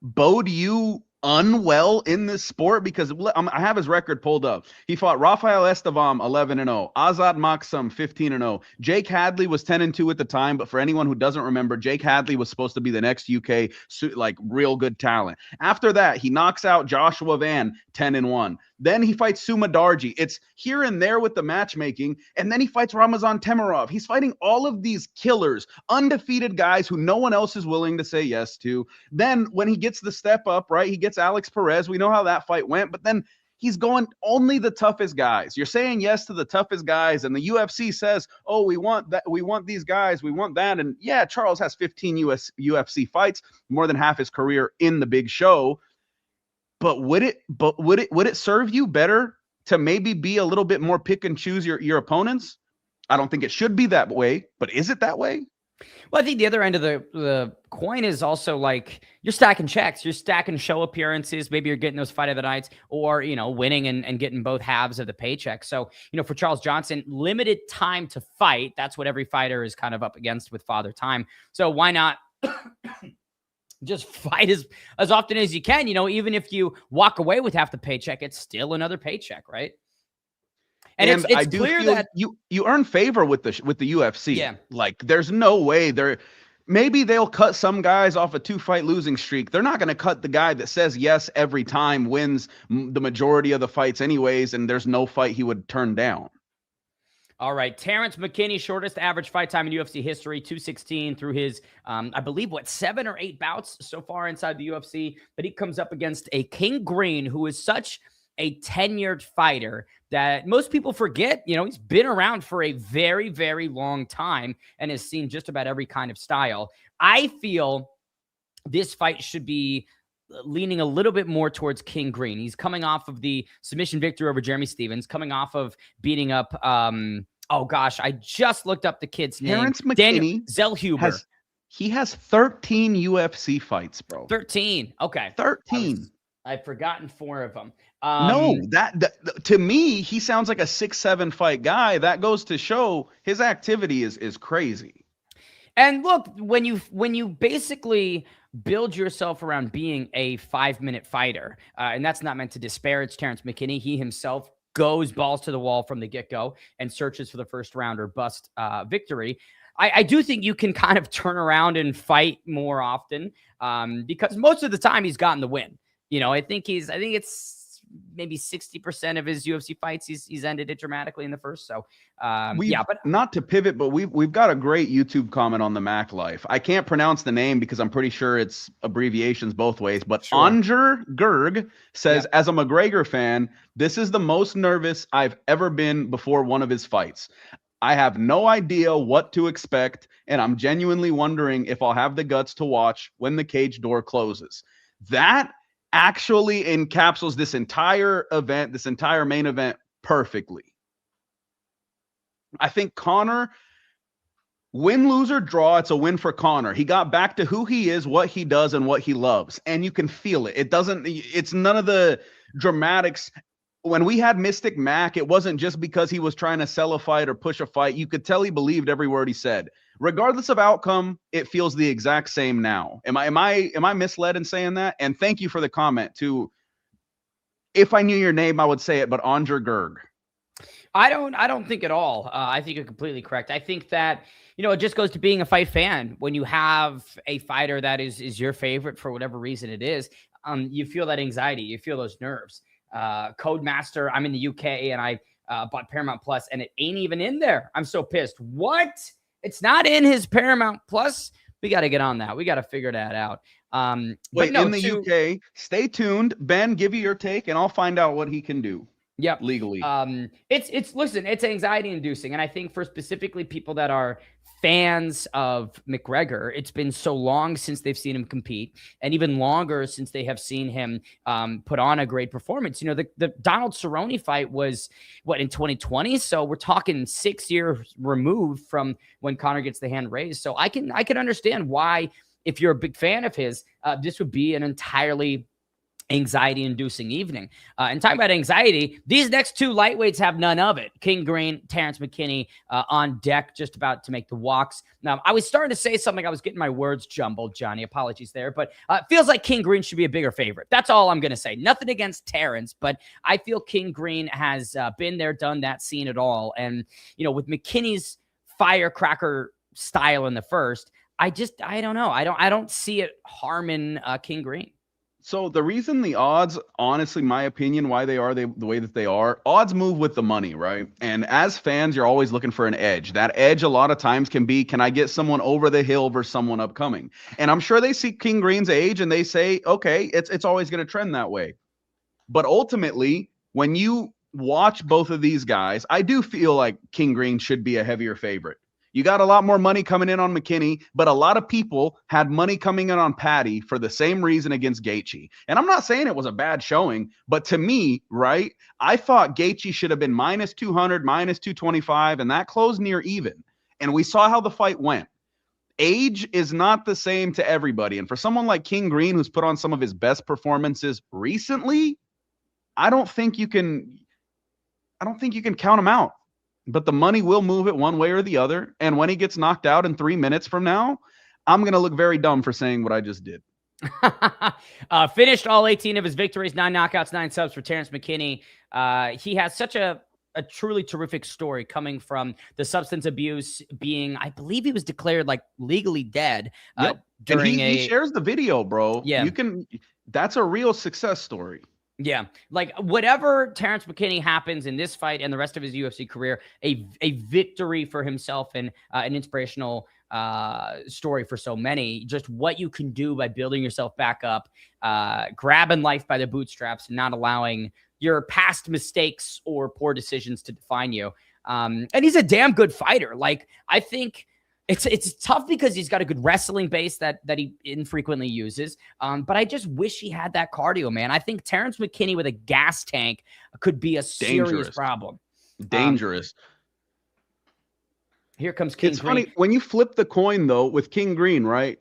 bode you unwell in this sport? Because I have his record pulled up. He fought Rafael Estevam 11-0, Azad Maksum 15-0. Jake Hadley was 10-2 at the time, but for anyone who doesn't remember, Jake Hadley was supposed to be the next UK like real good talent. After that, he knocks out Joshua Van 10-1. Then he fights Suma Darji. It's here and there with the matchmaking. And then he fights Ramazan Temirov. He's fighting all of these killers, undefeated guys who no one else is willing to say yes to. Then when he gets the step up, right, he gets Alex Perez. We know how that fight went. But then he's going only the toughest guys. You're saying yes to the toughest guys. And the UFC says, oh, we want that. We want these guys. We want that. And yeah, Charles has 15 UFC fights, more than half his career in the big show. But would it serve you better to maybe be a little bit more pick and choose your opponents? I don't think it should be that way, but is it that way? Well, I think the other end of the coin is also like you're stacking checks, you're stacking show appearances. Maybe you're getting those fight of the nights, or, you know, winning and getting both halves of the paycheck. So, you know, for Charles Johnson, limited time to fight. That's what every fighter is kind of up against with Father Time. So why not just fight as often as you can? You know, even if you walk away with half the paycheck, it's still another paycheck, right? And it's I do clear feel that you earn favor with the UFC. Yeah. Like there's no way maybe they'll cut some guys off a 2-fight losing streak. They're not going to cut the guy that says yes every time, wins the majority of the fights anyways, and there's no fight he would turn down. All right, Terrence McKinney, shortest average fight time in UFC history, 216 through his, I believe, 7 or 8 bouts so far inside the UFC. But he comes up against a King Green who is such a tenured fighter that most people forget. You know, he's been around for a very, very long time and has seen just about every kind of style. I feel this fight should be leaning a little bit more towards King Green. He's coming off of the submission victory over Jeremy Stevens, coming off of beating up, oh gosh, I just looked up the kid's name. Terrence McKinney, Daniel Zellhuber. He has 13 UFC fights, bro. 13. Okay. 13. I've forgotten 4 of them. No, that to me, he sounds like a 6-7 fight guy. That goes to show his activity is crazy. And look, when you basically build yourself around being a 5-minute fighter, and that's not meant to disparage Terrence McKinney. He himself goes balls to the wall from the get-go and searches for the first round or bust victory. I do think you can kind of turn around and fight more often because most of the time he's gotten the win. You know, I think it's maybe 60% of his UFC fights he's ended it dramatically in the first. So yeah, but not to pivot, but we've got a great YouTube comment on the MacLife. I can't pronounce the name because I'm pretty sure it's abbreviations both ways, but sure. Anger Gerg says, as a McGregor fan, this is the most nervous I've ever been before one of his fights. I have no idea what to expect, and I'm genuinely wondering if I'll have the guts to watch when the cage door closes. That actually encapsulates this entire event, this entire main event perfectly. I think Conor, win, lose, or draw, it's a win for Conor. He got back to who he is, what he does, and what he loves. And you can feel it. It's none of the dramatics. When we had Mystic Mac, it wasn't just because he was trying to sell a fight or push a fight. You could tell he believed every word he said. Regardless of outcome, it feels the exact same now. Am I misled in saying that? And thank you for the comment too. If I knew your name, I would say it, but Anger Gerg. I don't think at all. I think you're completely correct. I think that, you know, it just goes to being a fight fan. When you have a fighter that is your favorite for whatever reason it is, you feel that anxiety, you feel those nerves. Codemaster, I'm in the UK and I bought Paramount Plus and it ain't even in there. I'm so pissed. What? It's not in his Paramount Plus. We got to get on that. We got to figure that out. Wait, no, in the UK, stay tuned. Ben, give you your take and I'll find out what he can do. Yep. legally. Listen, it's anxiety inducing. And I think for specifically people that are fans of McGregor, it's been so long since they've seen him compete, and even longer since they have seen him put on a great performance. You know, the Donald Cerrone fight was in 2020. So we're talking 6 years removed from when Conor gets the hand raised. So I can understand why, if you're a big fan of his, this would be an entirely anxiety-inducing evening. And talking about anxiety, these next two lightweights have none of it. King Green, Terrence McKinney on deck, just about to make the walks. Now, I was starting to say something. I was getting my words jumbled, Johnny. Apologies there. But it feels like King Green should be a bigger favorite. That's all I'm going to say. Nothing against Terrence, but I feel King Green has been there, done that, seen it all. And, you know, with McKinney's firecracker style in the first, I don't know. I don't see it harming King Green. So the reason the odds, honestly, my opinion, why they are the way that they are, odds move with the money, right? And as fans, you're always looking for an edge. That edge a lot of times can be, can I get someone over the hill versus someone upcoming? And I'm sure they see King Green's age and they say, okay, it's always going to trend that way. But ultimately, when you watch both of these guys, I do feel like King Green should be a heavier favorite. You got a lot more money coming in on McKinney, but a lot of people had money coming in on Patty for the same reason against Gaethje. And I'm not saying it was a bad showing, but to me, right, I thought Gaethje should have been minus 200, minus 225, and that closed near even. And we saw how the fight went. Age is not the same to everybody. And for someone like King Green, who's put on some of his best performances recently, I don't think you can count him out. But the money will move it one way or the other. And when he gets knocked out in 3 minutes from now, I'm going to look very dumb for saying what I just did. Finished all 18 of his victories, 9 knockouts, 9 subs for Terrence McKinney. He has such a truly terrific story coming from the substance abuse being, I believe he was declared like legally dead. Yep. During and he shares the video, bro. Yeah. That's a real success story. Yeah, like whatever Terrence McKinney happens in this fight and the rest of his UFC career, a victory for himself and an inspirational story for so many. Just what you can do by building yourself back up, grabbing life by the bootstraps, and not allowing your past mistakes or poor decisions to define you. And he's a damn good fighter. Like, I think it's tough because he's got a good wrestling base that he infrequently uses. But I just wish he had that cardio, man. I think Terrence McKinney with a gas tank could be a serious problem. Dangerous. Here comes King Green. It's funny, when you flip the coin, though, with King Green, right?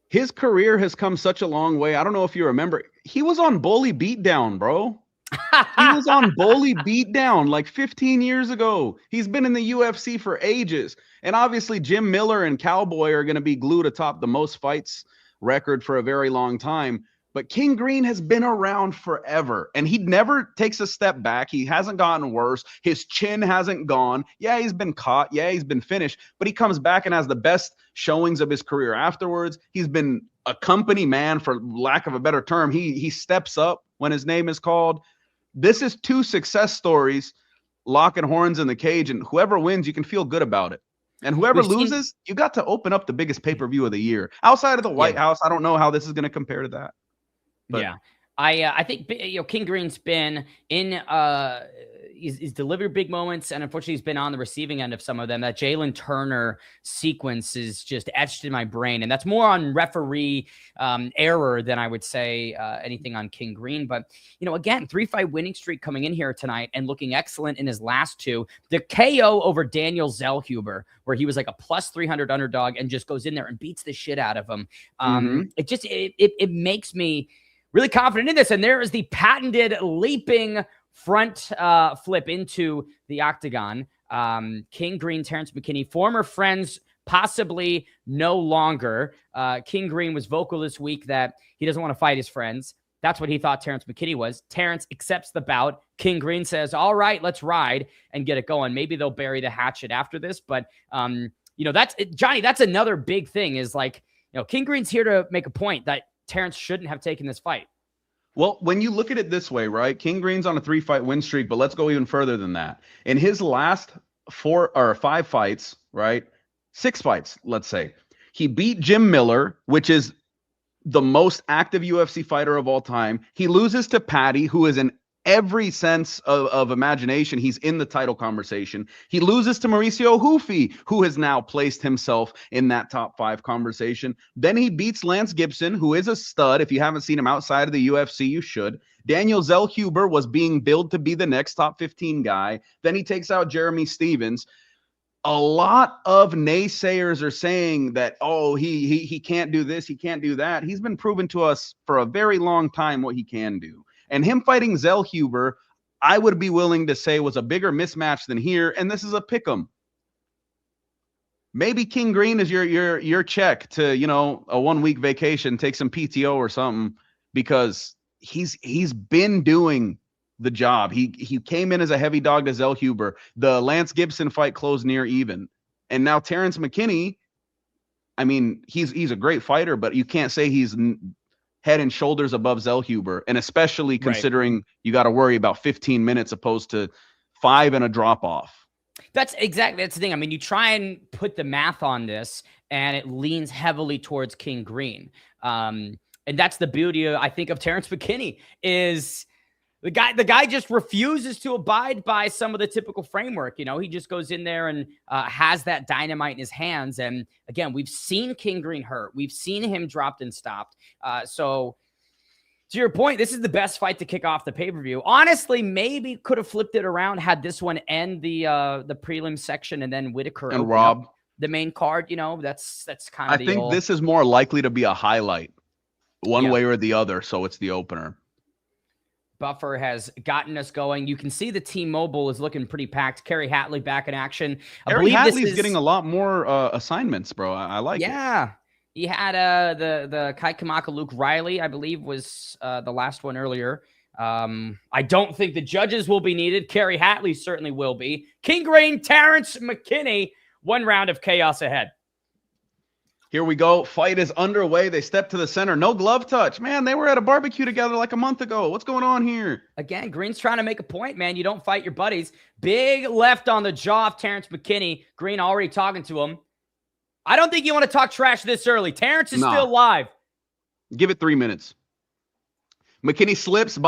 His career has come such a long way. I don't know if you remember. He was on Bully Beatdown, bro. He was on Bully Beatdown like 15 years ago. He's been in the UFC for ages. And obviously Jim Miller and Cowboy are going to be glued atop the most fights record for a very long time. But King Green has been around forever, and he never takes a step back. He hasn't gotten worse. His chin hasn't gone. Yeah, he's been caught. Yeah, he's been finished, but he comes back and has the best showings of his career afterwards. He's been a company man, for lack of a better term. He steps up when his name is called. This is 2 success stories, locking horns in the cage, and whoever wins, you can feel good about it. And whoever loses, you got to open up the biggest pay-per-view of the year. Outside of the White House, I don't know how this is going to compare to that. But yeah, I think King Green's been in he's delivered big moments, and unfortunately he's been on the receiving end of some of them. That Jalen Turner sequence is just etched in my brain, and that's more on referee error than I would say anything on King Green. But again, 3-fight winning streak coming in here tonight and looking excellent in his last 2. The KO over Daniel Zellhuber, where he was like a plus 300 underdog and just goes in there and beats the shit out of him. It makes me really confident in this. And there is the patented leaping front flip into the octagon. King Green, Terrence McKinney, former friends, possibly no longer. King Green was vocal this week that he doesn't want to fight his friends. That's what he thought Terrence McKinney was. Terrence accepts the bout. King Green says, all right, let's ride and get it going. Maybe they'll bury the hatchet after this. But, that's Johnny, that's another big thing is like, King Green's here to make a point that Terrence shouldn't have taken this fight. Well, when you look at it this way, right? King Green's on a 3-fight win streak, but let's go even further than that. In his last 4 or 5 fights, right? 6 fights, let's say. He beat Jim Miller, which is the most active UFC fighter of all time. He loses to Patty, who is an every sense of imagination, he's in the title conversation. He loses to Mauricio Hoofy, who has now placed himself in that top 5 conversation. Then he beats Lance Gibson, who is a stud. If you haven't seen him outside of the UFC, you should. Daniel Zellhuber was being billed to be the next top 15 guy. Then he takes out Jeremy Stevens. A lot of naysayers are saying that, oh, he can't do this, he can't do that. He's been proven to us for a very long time what he can do. And him fighting Zellhuber, I would be willing to say was a bigger mismatch than here. And this is a pick'em. Maybe King Green is your check to, you know, a 1-week vacation, take some PTO or something, because he's been doing the job. He came in as a heavy dog to Zellhuber. The Lance Gibson fight closed near even. And now Terrence McKinney, I mean, he's a great fighter, but you can't say he's head and shoulders above Zellhuber, and especially considering you got to worry about 15 minutes opposed to 5 and a drop off. That's the thing. I mean, you try and put the math on this, and it leans heavily towards King Green. And that's the beauty, I think, of Terrence McKinney is the guy just refuses to abide by some of the typical framework. You know, he just goes in there and has that dynamite in his hands. And again, we've seen King Green hurt. We've seen him dropped and stopped. So to your point, this is the best fight to kick off the pay-per-view. Honestly, maybe could have flipped it around, had this one end the prelim section and then Whitaker and Rob the main card. You know, that's kind of I think this is more likely to be a highlight one way or the other. So it's the opener. Buffer has gotten us going. You can see the T-Mobile is looking pretty packed. Kerry Hatley back in action. I believe Hatley's getting a lot more assignments, bro. I like it. Yeah. He had the Kai Kamaka Luke Riley, I believe, was the last one earlier. I don't think the judges will be needed. Kerry Hatley certainly will be. King Green, Terrence McKinney, 1 round of chaos ahead. Here we go. Fight is underway. They step to the center. No glove touch. Man, they were at a barbecue together like a month ago. What's going on here? Again, Green's trying to make a point, man. You don't fight your buddies. Big left on the jaw of Terrence McKinney. Green already talking to him. I don't think you want to talk trash this early. Terrence is still live. Give it 3 minutes. McKinney slips.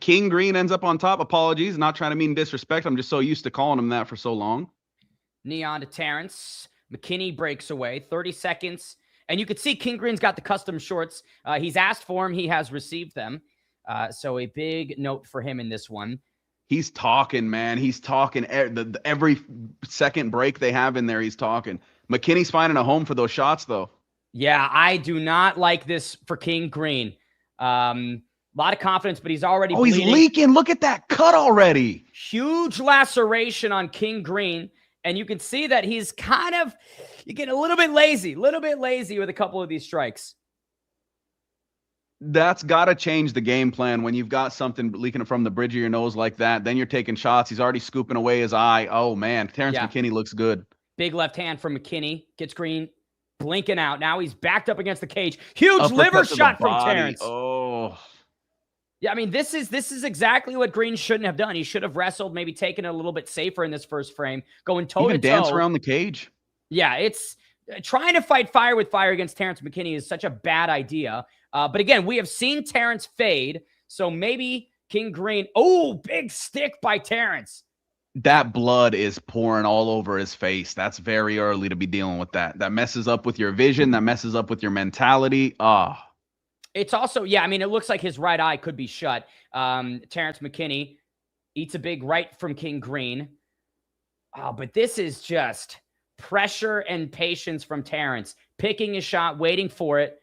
King Green ends up on top. Apologies. Not trying to mean disrespect. I'm just so used to calling him that for so long. Knee on to Terrence. McKinney breaks away. 30 seconds. And you could see King Green's got the custom shorts. He's asked for them. He has received them. So a big note for him in this one. He's talking, man. He's talking. Every second break they have in there, he's talking. McKinney's finding a home for those shots, though. Yeah, I do not like this for King Green. A lot of confidence, but he's already bleeding. He's leaking. Look at that cut already. Huge laceration on King Green. And you can see that he's you get a little bit lazy with a couple of these strikes. That's got to change the game plan when you've got something leaking from the bridge of your nose like that. Then you're taking shots. He's already scooping away his eye. Oh, man. Terrence McKinney looks good. Big left hand from McKinney. Gets Green blinking out. Now he's backed up against the cage. Huge liver shot from Terrence. Oh. Yeah, I mean, this is exactly what Green shouldn't have done. He should have wrestled, maybe taken it a little bit safer in this first frame, going toe-to-toe. Even dance around the cage. Yeah, it's trying to fight fire with fire against Terrence McKinney is such a bad idea. But again, we have seen Terrence fade, so maybe King Green. Oh, big stick by Terrence. That blood is pouring all over his face. That's very early to be dealing with that. That messes up with your vision. That messes up with your mentality. It's also, yeah, I mean, it looks like his right eye could be shut. Terrence McKinney eats a big right from King Green. But this is just pressure and patience from Terrence. Picking his shot, waiting for it.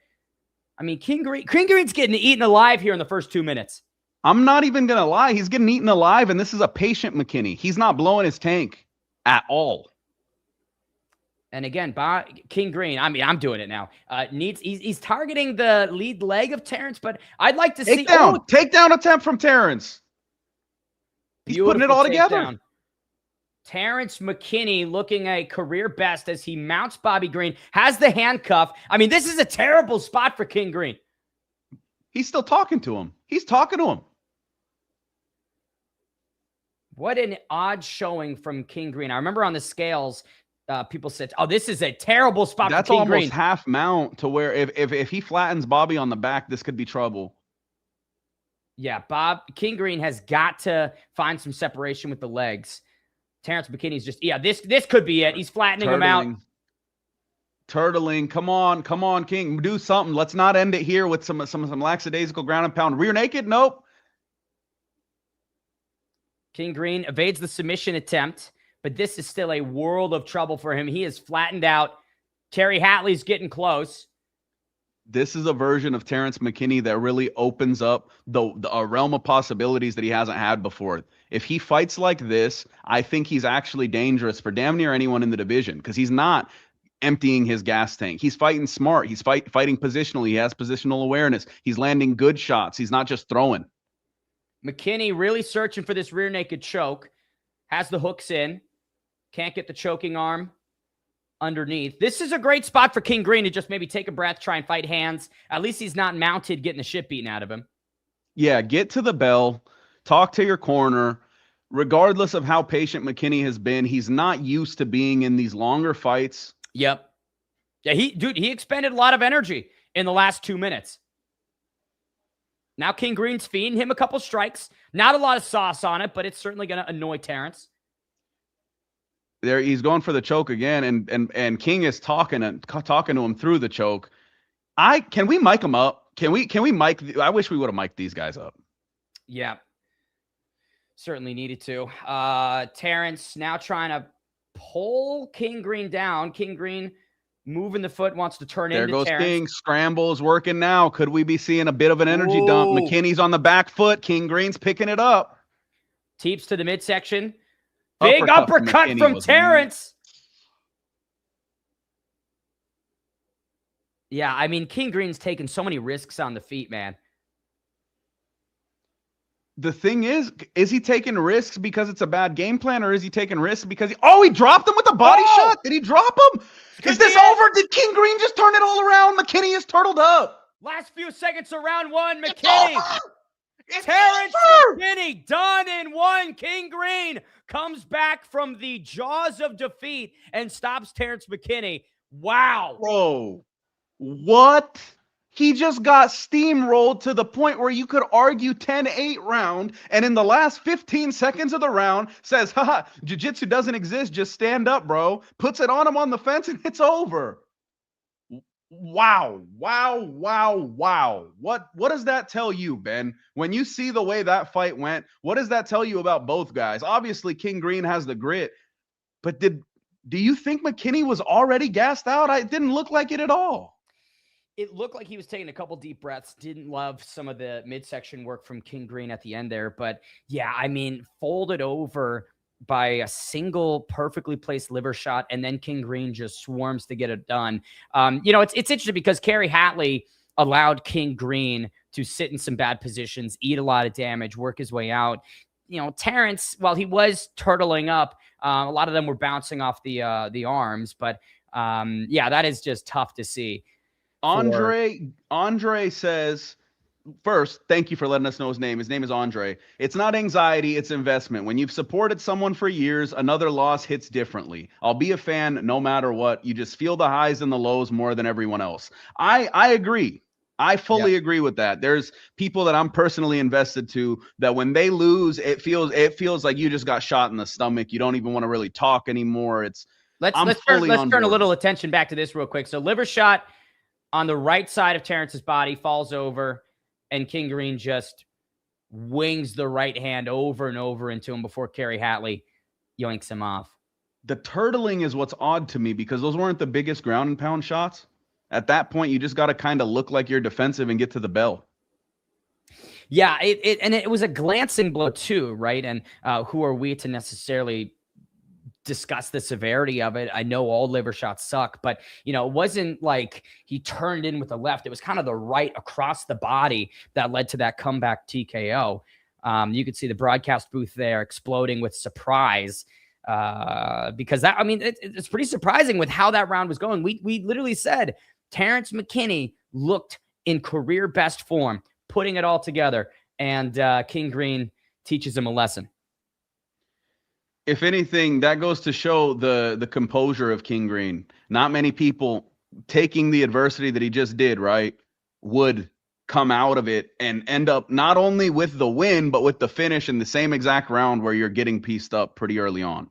I mean, King Green's getting eaten alive here in the first 2 minutes. I'm not even going to lie. He's getting eaten alive, and this is a patient McKinney. He's not blowing his tank at all. And again, King Green, I mean, I'm doing it now. He's targeting the lead leg of Terrence, but I'd like to see takedown attempt from Terrence. He's putting it all together. Terrence McKinney looking a career best as he mounts Bobby Green, has the handcuff. I mean, this is a terrible spot for King Green. He's still talking to him. He's talking to him. What an odd showing from King Green. I remember on the scales, people said, "Oh, this is a terrible spot for King Green." That's almost half mount to where if he flattens Bobby on the back, this could be trouble. Yeah, King Green has got to find some separation with the legs. Terrence McKinney's just, this could be it. He's flattening him out. Turtling. Come on, King. Do something. Let's not end it here with some lackadaisical ground and pound. Rear naked? Nope. King Green evades the submission attempt, but this is still a world of trouble for him. He is flattened out. Kerry Hatley's getting close. This is a version of Terrence McKinney that really opens up a realm of possibilities that he hasn't had before. If he fights like this, I think he's actually dangerous for damn near anyone in the division because he's not emptying his gas tank. He's fighting smart. He's fighting positionally. He has positional awareness. He's landing good shots. He's not just throwing. McKinney really searching for this rear naked choke. Has the hooks in. Can't get the choking arm underneath. This is a great spot for King Green to just maybe take a breath, try and fight hands. At least he's not mounted, getting the shit beaten out of him. Yeah, get to the bell. Talk to your corner. Regardless of how patient McKinney has been, he's not used to being in these longer fights. Yep. Yeah, he expended a lot of energy in the last 2 minutes. Now King Green's feeding him a couple strikes. Not a lot of sauce on it, but it's certainly going to annoy Terrence. There, he's going for the choke again, and King is talking to him through the choke. Can we mic him up? Can we mic? I wish we would have mic'd these guys up. Yeah, certainly needed to. Terrence now trying to pull King Green down. King Green moving the foot, wants to turn into Terrence. There goes King. Scramble's working now. Could we be seeing a bit of an energy dump? McKinney's on the back foot. King Green's picking it up. Teeps to the midsection. Big uppercut from Terrence. Yeah, I mean, King Green's taking so many risks on the feet, man. The thing is he taking risks because it's a bad game plan, or is he taking risks because he dropped him with a body shot? Did he drop him? Is this over? Did King Green just turn it all around? McKinney is turtled up. Last few seconds of round one, McKinney. Terrence McKinney done in one. King Green comes back from the jaws of defeat and stops Terrence McKinney. Wow. Bro, what? He just got steamrolled to the point where you could argue 10-8 round, and in the last 15 seconds of the round says, haha, jiu-jitsu doesn't exist, just stand up, bro. Puts it on him on the fence, and it's over. Wow. What does that tell you, Ben? When you see the way that fight went, what does that tell you about both guys? Obviously, King Green has the grit, but do you think McKinney was already gassed out? It didn't look like it at all. It looked like he was taking a couple deep breaths. Didn't love some of the midsection work from King Green at the end there. But yeah, I mean, folded over by a single perfectly placed liver shot, and then King Green just swarms to get it done. It's interesting because Kerry Hatley allowed King Green to sit in some bad positions, eat a lot of damage, work his way out. Terrence, while he was turtling up, a lot of them were bouncing off the arms. But that is just tough to see. Andre says, first, thank you for letting us know his name. His name is Andre. It's not anxiety, it's investment. When you've supported someone for years, another loss hits differently. I'll be a fan no matter what. You just feel the highs and the lows more than everyone else. I agree. I fully agree with that. There's people that I'm personally invested to that when they lose, it feels like you just got shot in the stomach. You don't even want to really talk anymore. Let's turn a little attention back to this real quick. So liver shot on the right side of Terrence's body, falls over, and King Green just wings the right hand over and over into him before Kerry Hatley yoinks him off. The turtling is what's odd to me because those weren't the biggest ground and pound shots. At that point, you just got to kind of look like you're defensive and get to the bell. Yeah, it was a glancing blow too, right? And who are we to necessarily discuss the severity of it? I know all liver shots suck, but it wasn't like he turned in with the left. It was kind of the right across the body that led to that comeback TKO. You could see the broadcast booth there exploding with surprise because it's pretty surprising with how that round was going. We literally said Terrence McKinney looked in career best form, putting it all together, and King Green teaches him a lesson. If anything, that goes to show the composure of King Green. Not many people taking the adversity that he just did, right, would come out of it and end up not only with the win, but with the finish in the same exact round where you're getting pieced up pretty early on.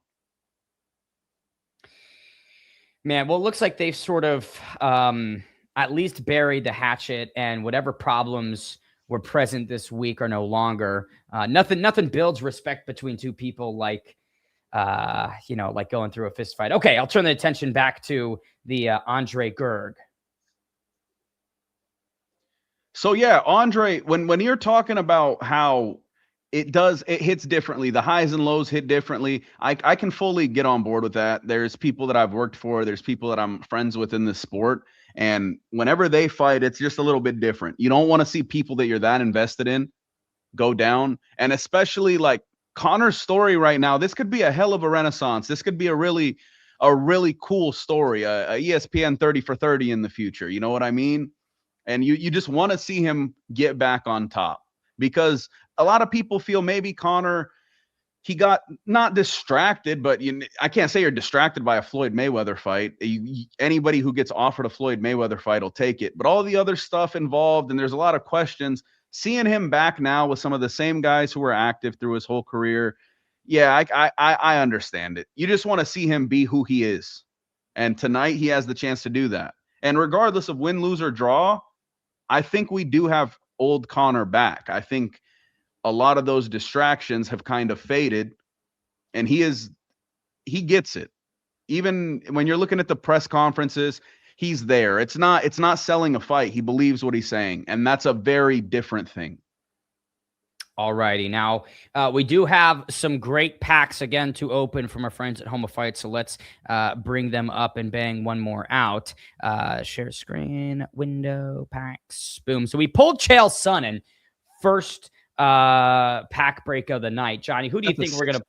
Man, well, it looks like they've sort of at least buried the hatchet, and whatever problems were present this week are no longer. Nothing builds respect between two people like, like going through a fist fight. Okay, I'll turn the attention back to the Andre Gerg. So yeah, Andre, when you're talking about how it hits differently, the highs and lows hit differently, I can fully get on board with that. There's people that I've worked for, there's people that I'm friends with in this sport, and whenever they fight, it's just a little bit different. You don't want to see people that you're that invested in go down, and especially like Conor's story right now, this could be a hell of a renaissance. This could be a really cool story, a ESPN 30 for 30 in the future. You know what I mean? And you just want to see him get back on top, because a lot of people feel maybe Conor, he got not distracted, but I can't say you're distracted by a Floyd Mayweather fight. Anybody who gets offered a Floyd Mayweather fight will take it. But all the other stuff involved, and there's a lot of questions, seeing him back now with some of the same guys who were active through his whole career, yeah, I understand it. You just want to see him be who he is. And tonight he has the chance to do that. And regardless of win, lose, or draw, I think we do have old Conor back. I think a lot of those distractions have kind of faded, and he gets it. Even when you're looking at the press conferences, he's there. It's not selling a fight. He believes what he's saying, and that's a very different thing. All righty. Now, we do have some great packs again to open from our friends at Home of Fight, so let's bring them up and bang one more out. Share screen, window, packs, boom. So we pulled Chael Sonnen first pack break of the night. Johnny, who do you think we're going to...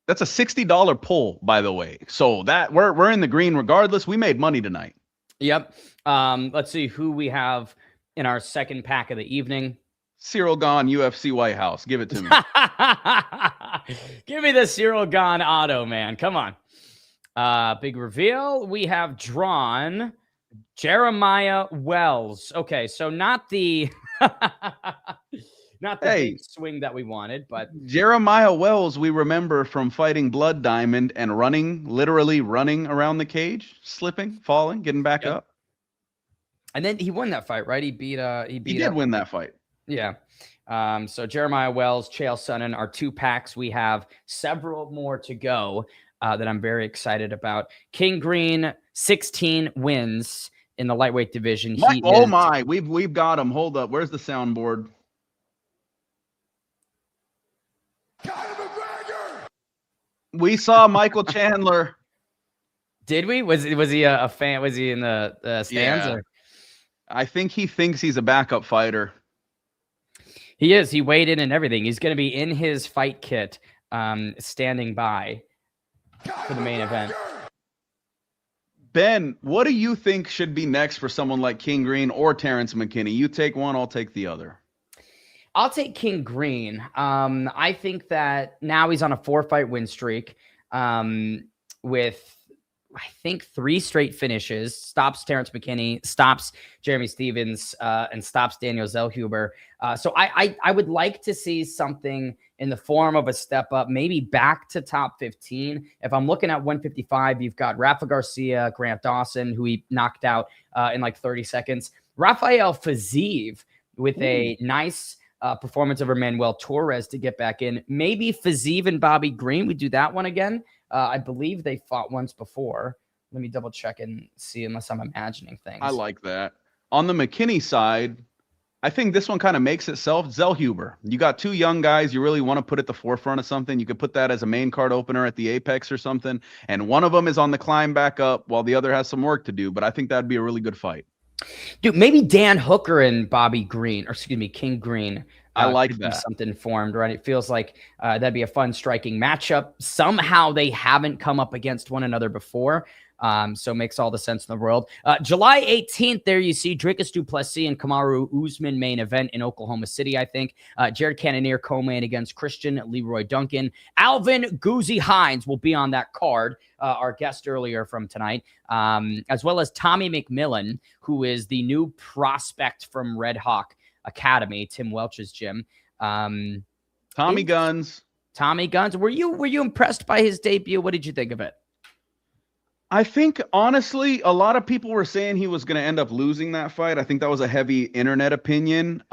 That's a $60 pull, by the way. So that we're in the green regardless. We made money tonight. Yep. Let's see who we have in our second pack of the evening. Cyril Gahn, UFC White House. Give it to me. Give me the Cyril Gahn auto, man. Come on. Big reveal. We have drawn Jeremiah Wells. Okay, so not the big swing that we wanted, but Jeremiah Wells, we remember from fighting Blood Diamond and literally running around the cage, slipping, falling, getting back up. And then he won that fight, right? He did win that fight. Yeah. So Jeremiah Wells, Chael Sonnen are two packs. We have several more to go that I'm very excited about. King Green, 16 wins in the lightweight division. We've got him. Hold up. Where's the soundboard? Conor McGregor. We saw Michael Chandler. Did we? Was he a fan? Was he in the stands? Yeah. Or? I think he thinks he's a backup fighter. He is. He weighed in and everything. He's going to be in his fight kit, standing by for the main event. Ben, what do you think should be next for someone like King Green or Terrence McKinney? You take one, I'll take the other. I'll take King Green. I think that now he's on a 4-fight win streak with, I think, 3 straight finishes, stops Terrence McKinney, stops Jeremy Stevens, and stops Daniel Zellhuber. So I would like to see something in the form of a step up, maybe back to top 15. If I'm looking at 155, you've got Rafa Garcia, Grant Dawson, who he knocked out in like 30 seconds. Rafael Fiziev with a nice performance over Manuel Torres to get back in. Maybe Fiziev and Bobby Green, we do that one again. I believe they fought once before. Let me double check and see, unless I'm imagining things. I like that. On the McKinney side, I think this one kind of makes itself. Zellhuber. You got 2 young guys you really want to put at the forefront of something. You could put that as a main card opener at the Apex or something. And one of them is on the climb back up while the other has some work to do. But I think that'd be a really good fight. Dude, maybe Dan Hooker and Bobby Green, or excuse me, King Green. I like that. Something formed, right? It feels like that'd be a fun striking matchup. Somehow they haven't come up against one another before. So it makes all the sense in the world. July 18th, there you see Dricus du Plessis and Kamaru Usman main event in Oklahoma City, I think. Jared Cannonier co-main against Christian Leroy Duncan. Alvin Guzzi Hines will be on that card, our guest earlier from tonight, as well as Tommy McMillan, who is the new prospect from Red Hawk. Academy, Tim Welch's gym. Tommy Guns. Tommy Guns. Were you impressed by his debut? What did you think of it? I think, honestly, a lot of people were saying he was going to end up losing that fight. I think that was a heavy internet opinion.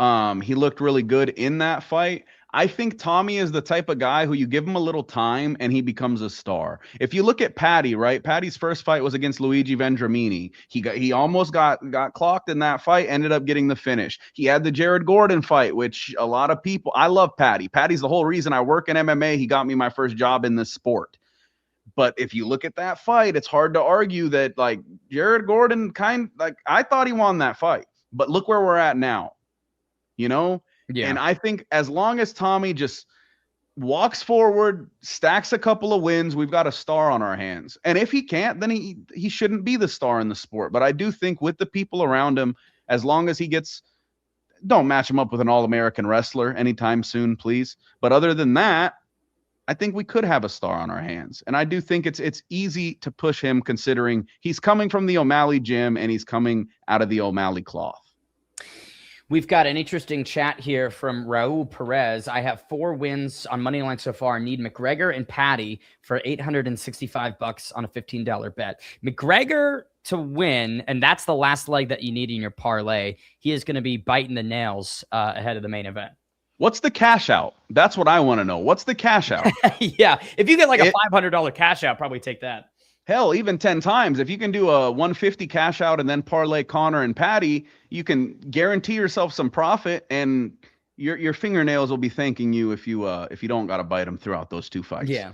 He looked really good in that fight. I think Tommy is the type of guy who you give him a little time and he becomes a star. If you look at Patty, right? Patty's first fight was against Luigi Vendramini. He almost got clocked in that fight, ended up getting the finish. He had the Jared Gordon fight, which a lot of people, I love Patty. Patty's the whole reason I work in MMA. He got me my first job in this sport. But if you look at that fight, it's hard to argue that, like, Jared Gordon I thought he won that fight, but look where we're at now, you know? Yeah. And I think as long as Tommy just walks forward, stacks a couple of wins, we've got a star on our hands. And if he can't, then he shouldn't be the star in the sport. But I do think with the people around him, as long as he gets, don't match him up with an All-American wrestler anytime soon, please. But other than that, I think we could have a star on our hands. And I do think it's easy to push him, considering he's coming from the O'Malley gym and he's coming out of the O'Malley cloth. We've got an interesting chat here from Raul Perez. I have 4 wins on Moneyline so far. Need McGregor and Patty for $865 on a $15 bet. McGregor to win, and that's the last leg that you need in your parlay. He is going to be biting the nails ahead of the main event. What's the cash out? That's what I want to know. What's the cash out? Yeah. If you get like a $500 cash out, probably take that. Hell, even 10 times. If you can do a 150 cash out and then parlay Conor and Patty, you can guarantee yourself some profit, and your fingernails will be thanking you if you don't got to bite them throughout those 2 fights. Yeah.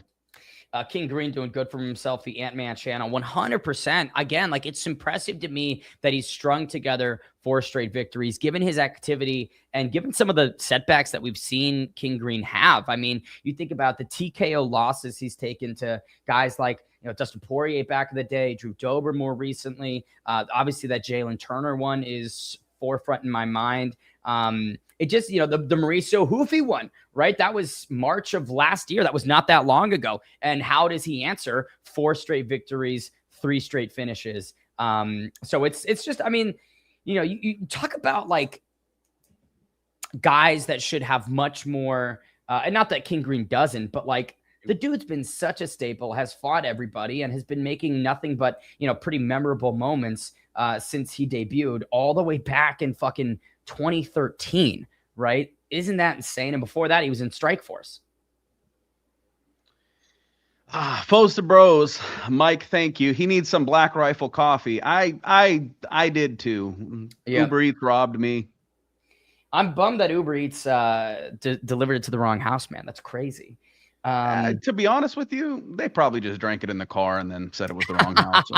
King Green doing good for himself, the Ant-Man channel, 100%. Again, like, it's impressive to me that he's strung together 4 straight victories, given his activity and given some of the setbacks that we've seen King Green have. I mean, you think about the TKO losses he's taken to guys like, Dustin Poirier back in the day, Drew Dober more recently. Obviously, that Jalen Turner one is forefront in my mind. It just, the Mauricio Hoofy one, right? That was March of last year. That was not that long ago. And how does he answer? 4 straight victories, 3 straight finishes. So it's just, I mean, you talk about like guys that should have much more, and not that King Green doesn't, but like, the dude's been such a staple, has fought everybody, and has been making nothing but, pretty memorable moments since he debuted all the way back in fucking 2013, right? Isn't that insane? And before that, he was in Strikeforce. Foes to bros. Mike, thank you. He needs some Black Rifle coffee. I did too. Yeah. Uber Eats robbed me. I'm bummed that Uber Eats delivered it to the wrong house, man. That's crazy. To be honest with you, they probably just drank it in the car and then said it was the wrong house. So.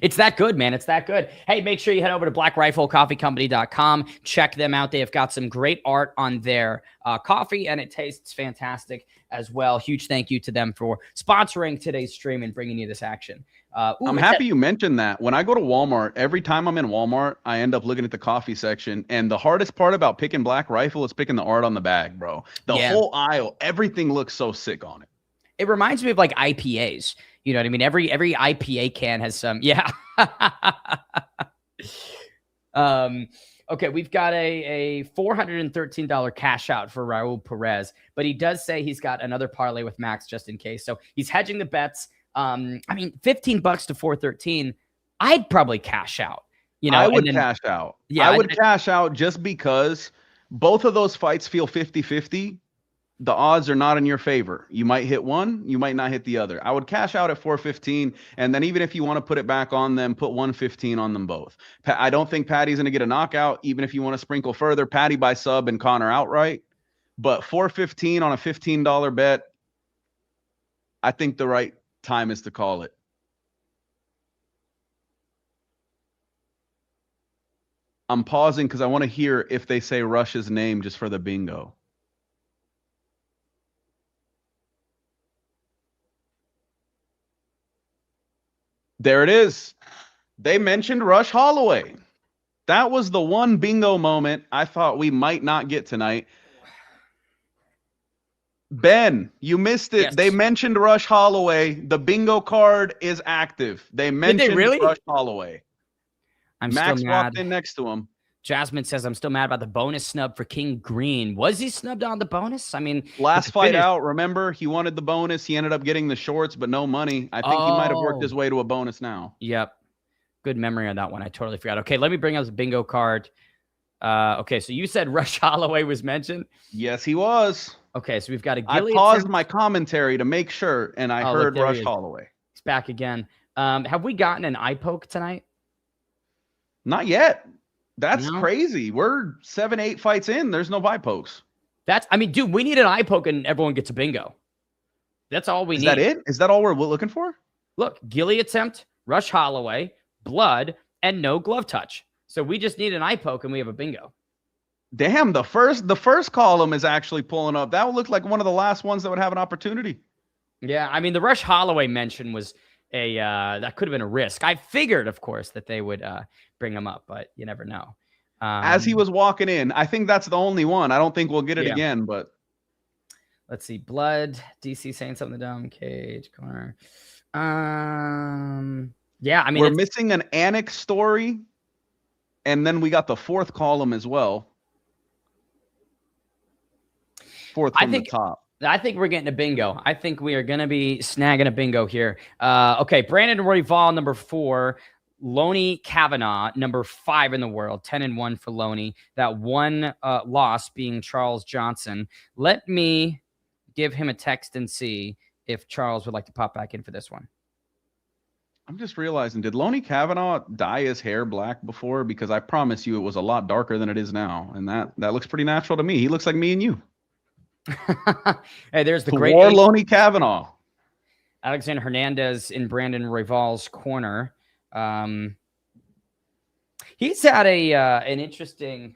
It's that good, man. It's that good. Hey, make sure you head over to blackriflecoffeecompany.com. Check them out. They have got some great art on their coffee, and it tastes fantastic as well. Huge thank you to them for sponsoring today's stream and bringing you this action. I'm happy you mentioned that. When I go to Walmart, every time I'm in Walmart, I end up looking at the coffee section. And the hardest part about picking Black Rifle is picking the art on the bag, bro. The whole aisle, everything looks so sick on it. It reminds me of like IPAs. You know what I mean? Every IPA can has some. Yeah. Okay, we've got a $413 cash out for Raul Perez, but he does say he's got another parlay with Max just in case. So he's hedging the bets. I mean, $15 to 413, I'd probably cash out. I would cash out. Yeah, I would cash out just because both of those fights feel 50-50. The odds are not in your favor. You might hit one, you might not hit the other. I would cash out at 415, and then even if you want to put it back on them, put 115 on them both. I don't think Patty's going to get a knockout. Even if you want to sprinkle further, Patty by sub and Conor outright. But 415 on a $15 bet, I think the right time is to call it. I'm pausing because I want to hear if they say Rush's name just for the bingo. There it is. They mentioned Rush Holloway. That was the one bingo moment I thought we might not get tonight. Ben, you missed it. Yes. They mentioned Rush Holloway. The bingo card is active. They mentioned Rush Holloway. I'm Max still mad. walked in next to him. Jasmine says, I'm still mad about the bonus snub for King Green. Was he snubbed on the bonus? I mean, last fight out, remember, he wanted the bonus. He ended up getting the shorts, but no money. I think he might have worked his way to a bonus now. Yep. Good memory on that one. I totally forgot. Okay, let me bring up the bingo card. Okay, so you said Rush Holloway was mentioned? Yes, he was. Okay, so we've got a I Gilead paused my commentary to make sure, and I heard look, Rush Holloway. He's back again. Have we gotten an eye poke tonight? Not yet. That's crazy. We're 7-8 fights in. There's no eye pokes. I mean, dude, we need an eye poke and everyone gets a bingo. That's all we need. Is that it? Is that all we're looking for? Look, Gilead attempt, Rush Holloway, blood, and no glove touch. So we just need an eye poke and we have a bingo. Damn, the first column is actually pulling up. That would look like one of the last ones that would have an opportunity. Yeah, I mean, the Rush Holloway mention was that could have been a risk. I figured, of course, that they would bring him up, but you never know. As he was walking in, I think that's the only one. I don't think we'll get it again, but let's see. Blood, DC saying something dumb, Cage, corner. Yeah, I mean, we're missing an Anik story, and then we got the fourth column as well. Fourth from the top. I think we're getting a bingo. I think we are going to be snagging a bingo here. Okay, Brandon Royval, number 4. Loney Kavanaugh, number 5 in the world. 10-1 for Loney. That one loss being Charles Johnson. Let me give him a text and see if Charles would like to pop back in for this one. I'm just realizing, did Loney Kavanaugh dye his hair black before? Because I promise you it was a lot darker than it is now. And that looks pretty natural to me. He looks like me and you. Hey, there's the great Loney Kavanaugh. Alexander Hernandez in Brandon Royval's corner. He's had an interesting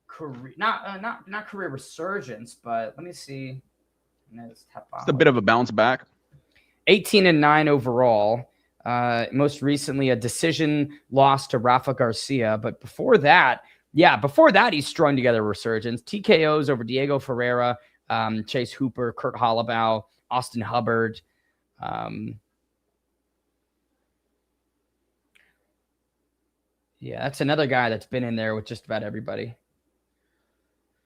career, not career resurgence, but let me see. It's a bit of a bounce back. 18-9 overall. Most recently, a decision loss to Rafa Garcia, but before that, he's strung together a resurgence. TKOs over Diego Ferreira, Chase Hooper, Kurt Holloway, Austin Hubbard. Yeah, that's another guy that's been in there with just about everybody.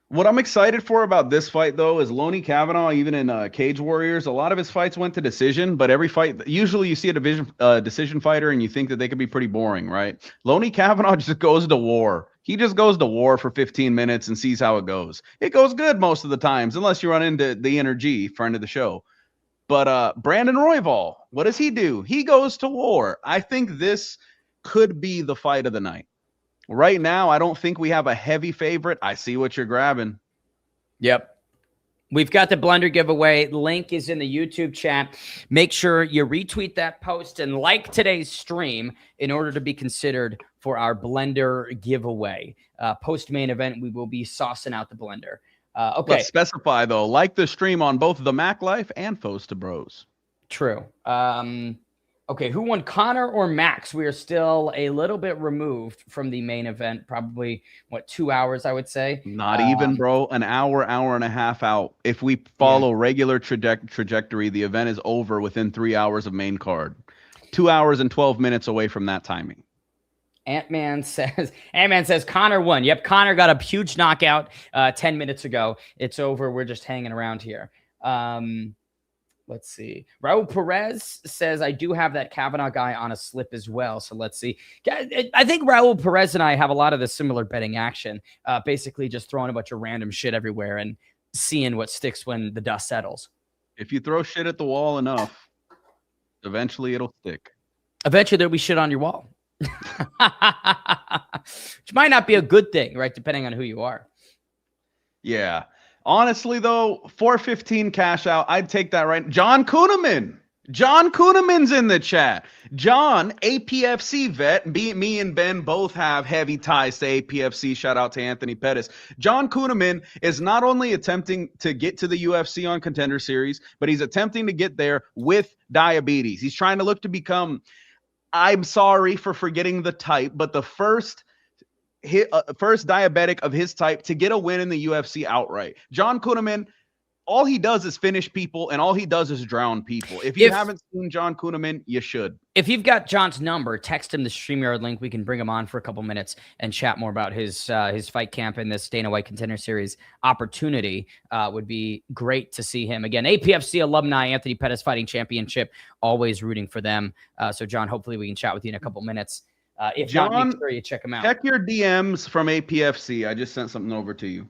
What I'm excited for about this fight, though, is Loney Kavanaugh, even in Cage Warriors, a lot of his fights went to decision, but every fight, usually you see a decision fighter and you think that they could be pretty boring, right? Loney Kavanaugh just goes to war. He just goes to war for 15 minutes and sees how it goes. It goes good most of the times, unless you run into the Energy, friend of the show. But Brandon Royval, what does he do? He goes to war. I think this could be the fight of the night. Right now, I don't think we have a heavy favorite. I see what you're grabbing. Yep. We've got the blender giveaway. Link is in the YouTube chat. Make sure you retweet that post and like today's stream in order to be considered for our blender giveaway. Post-main event, we will be saucing out the blender. Okay. Let's specify, though, like the stream on both TheMacLife and Foes to Bros. True. Okay, who won, Conor or Max? We are still a little bit removed from the main event. Probably, 2 hours, I would say. Not even, bro. An hour and a half out. If we follow regular trajectory, the event is over within 3 hours of main card. 2 hours and 12 minutes away from that timing. Ant-Man says Conor won. Yep, Conor got a huge knockout 10 minutes ago. It's over. We're just hanging around here. Let's see. Raul Perez says, I do have that Kavanaugh guy on a slip as well. So let's see. I think Raul Perez and I have a lot of the similar betting action. Basically just throwing a bunch of random shit everywhere and seeing what sticks when the dust settles. If you throw shit at the wall enough, eventually it'll stick. Eventually there'll be shit on your wall. Which might not be a good thing, right? Depending on who you are. Yeah. Honestly, though, 415 cash out. I'd take that right. John Kuhneman. John Kuhneman's in the chat. John, APFC vet. Me and Ben both have heavy ties to APFC. Shout out to Anthony Pettis. John Kuhneman is not only attempting to get to the UFC on Contender Series, but he's attempting to get there with diabetes. He's trying to look to become, I'm sorry for forgetting the type, but the first diabetic of his type to get a win in the UFC outright. John Kuhneman all he does is finish people, and all he does is drown people. If you haven't seen John Kuhneman, you should. If you've got John's number, text him the StreamYard link. We can bring him on for a couple minutes and chat more about his fight camp and this Dana White Contender Series opportunity. Would be great to see him again. APFC alumni, Anthony Pettis Fighting Championship, always rooting for them. So, John, hopefully we can chat with you in a couple minutes. If John, not, make sure you check him out. Check your DMs from APFC. I just sent something over to you.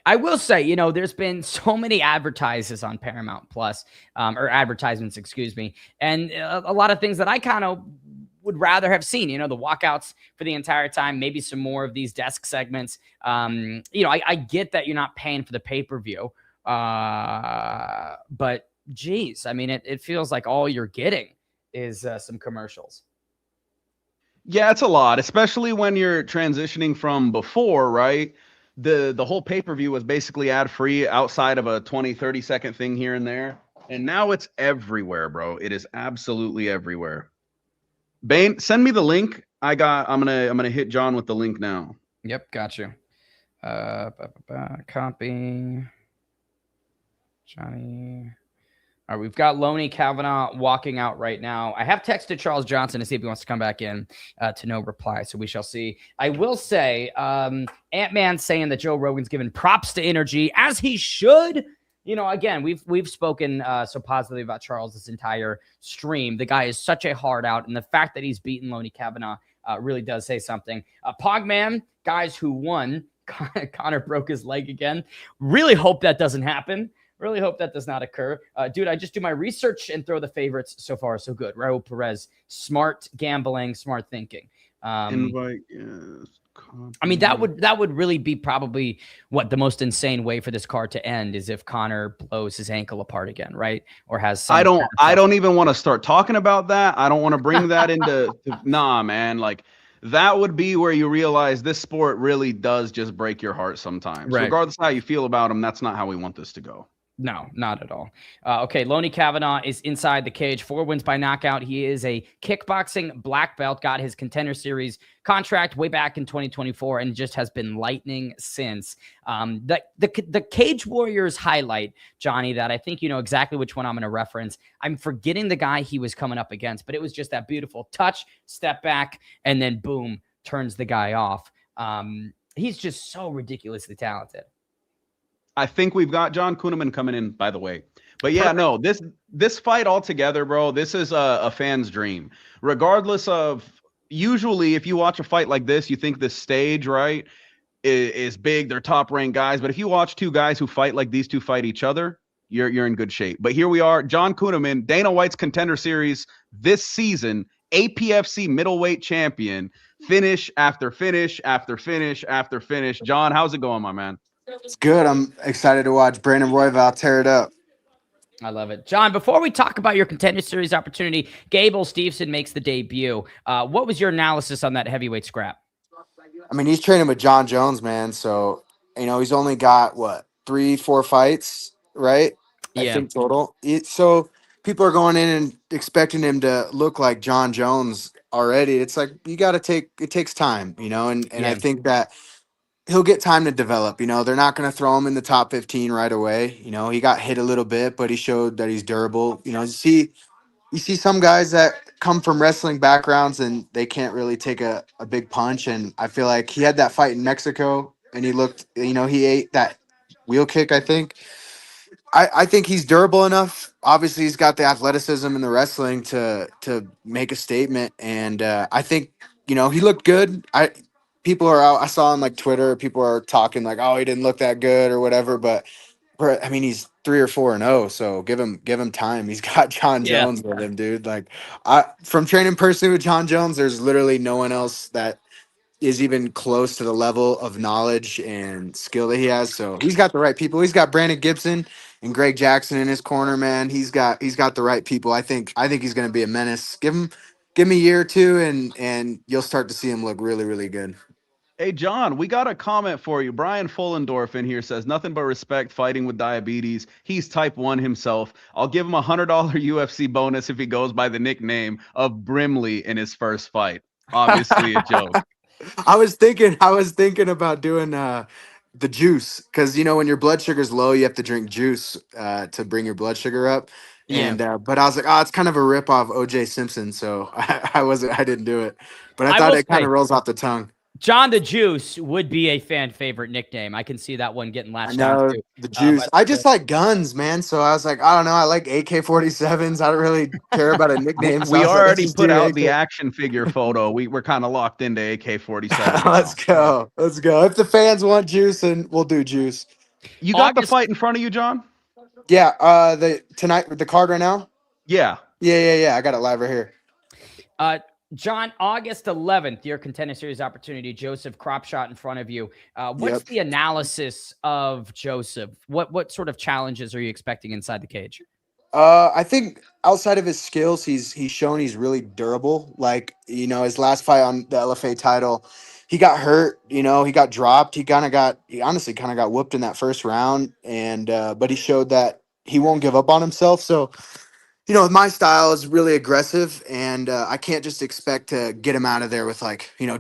I will say, you know, there's been so many advertises on Paramount Plus, or advertisements, excuse me, and a lot of things that I kind of would rather have seen, you know, the walkouts for the entire time, maybe some more of these desk segments. You know, I get that you're not paying for the pay-per-view, but geez, I mean, it feels like all you're getting is some commercials. Yeah, it's a lot, especially when you're transitioning from before, right? The whole pay-per-view was basically ad-free outside of a 20-30 second thing here and there. And now it's everywhere, bro. It is absolutely everywhere. Bane, send me the link. I'm gonna hit John with the link now. Yep, got you. Copy. Johnny. All right, we've got Loney Kavanaugh walking out right now. I have texted Charles Johnson to see if he wants to come back in, to no reply, so we shall see. I will say, Ant-Man saying that Joe Rogan's given props to energy, as he should. You know, again, we've spoken so positively about Charles this entire stream. The guy is such a hard out, and the fact that he's beaten Loney Kavanaugh really does say something. Pogman, guys who won, Conor broke his leg again. Really hope that doesn't happen. Really hope that does not occur. Dude, I just do my research and throw the favorites. So far, so good. Raul Perez, smart gambling, smart thinking. Invite, yes. I mean, that would really be probably what the most insane way for this card to end is if Conor blows his ankle apart again, right? Or has some I don't even want to start talking about that. I don't want to bring that into nah, man. Like, that would be where you realize this sport really does just break your heart sometimes. Right. Regardless of how you feel about him, that's not how we want this to go. No, not at all. Okay, Loney Kavanaugh is inside the cage. 4 wins by knockout. He is a kickboxing black belt, got his Contender Series contract way back in 2024 and just has been lightning since. The Cage Warriors highlight, Johnny, that I think you know exactly which one I'm going to reference. I'm forgetting the guy he was coming up against, but it was just that beautiful touch, step back, and then boom, turns the guy off. He's just so ridiculously talented. I think we've got John Kuhneman coming in, by the way. But yeah, no, this fight altogether, bro, this is a fan's dream. Regardless of, usually if you watch a fight like this, you think the stage, right, is big. They're top-ranked guys. But if you watch two guys who fight like these two fight each other, you're in good shape. But here we are, John Kuhneman, Dana White's Contender Series this season, APFC middleweight champion, finish after finish after finish after finish. John, how's it going, my man? It's good. I'm excited to watch Brandon Royval tear it up. I love it. John, before we talk about your Contender Series opportunity, Gable Steveson makes the debut. What was your analysis on that heavyweight scrap? I mean, he's training with John Jones, man. So, you know, he's only got, 3-4 fights, right? Yeah. I think total. So people are going in and expecting him to look like John Jones already. It's like, it takes time, you know, and Yeah. I think that he'll get time to develop. You know, they're not going to throw him in the top 15 right away. You know, he got hit a little bit, but he showed that he's durable. You know, you see some guys that come from wrestling backgrounds and they can't really take a big punch. And I feel like he had that fight in Mexico and he looked, you know, he ate that wheel kick, I think. I think he's durable enough. Obviously, he's got the athleticism and the wrestling to make a statement. And I think, you know, he looked good. People are out. I saw on like Twitter, people are talking like, "Oh, he didn't look that good" or whatever. But I mean, he's 3 or 4-0, so give him time. He's got John Jones with him, dude. Like, from training personally with John Jones, there's literally no one else that is even close to the level of knowledge and skill that he has. So he's got the right people. He's got Brandon Gibson and Greg Jackson in his corner, man. He's got the right people. I think he's going to be a menace. Give him a year or two, and you'll start to see him look really, really good. Hey, John, we got a comment for you. Brian Fullendorf in here says, nothing but respect fighting with diabetes. He's type 1 himself. I'll give him a $100 UFC bonus if he goes by the nickname of Brimley in his first fight. Obviously a joke. I was thinking about doing the juice, because when your blood sugar's low, you have to drink juice to bring your blood sugar up. Yeah. And but I was like, oh, it's kind of a rip off OJ Simpson, so I didn't do it. But I I thought will it kind say, of rolls off the tongue. John the Juice would be a fan favorite nickname. I can see that one getting I latched know onto the by juice. I just like guns, man. So I was like, I don't know. I like AK-47s. I don't really care about a nickname. So I We was like, let's already just put do out the AK. action figure photo. We're kind of locked into AK-47 Let's now. go. Let's go. If the fans want juice, then we'll do juice. You got the August. fight in front of you, John? Yeah. The card right now. Yeah. Yeah. I got it live right here. John, August 11th, your Contender Series opportunity. Joseph Cropshot in front of you. What's Yep. the analysis of Joseph? What sort of challenges are you expecting inside the cage? I think outside of his skills, he's shown he's really durable. Like, his last fight on the LFA title, he got hurt, he got dropped. He honestly kind of got whooped in that first round. And but he showed that he won't give up on himself. So, my style is really aggressive, and I can't just expect to get him out of there with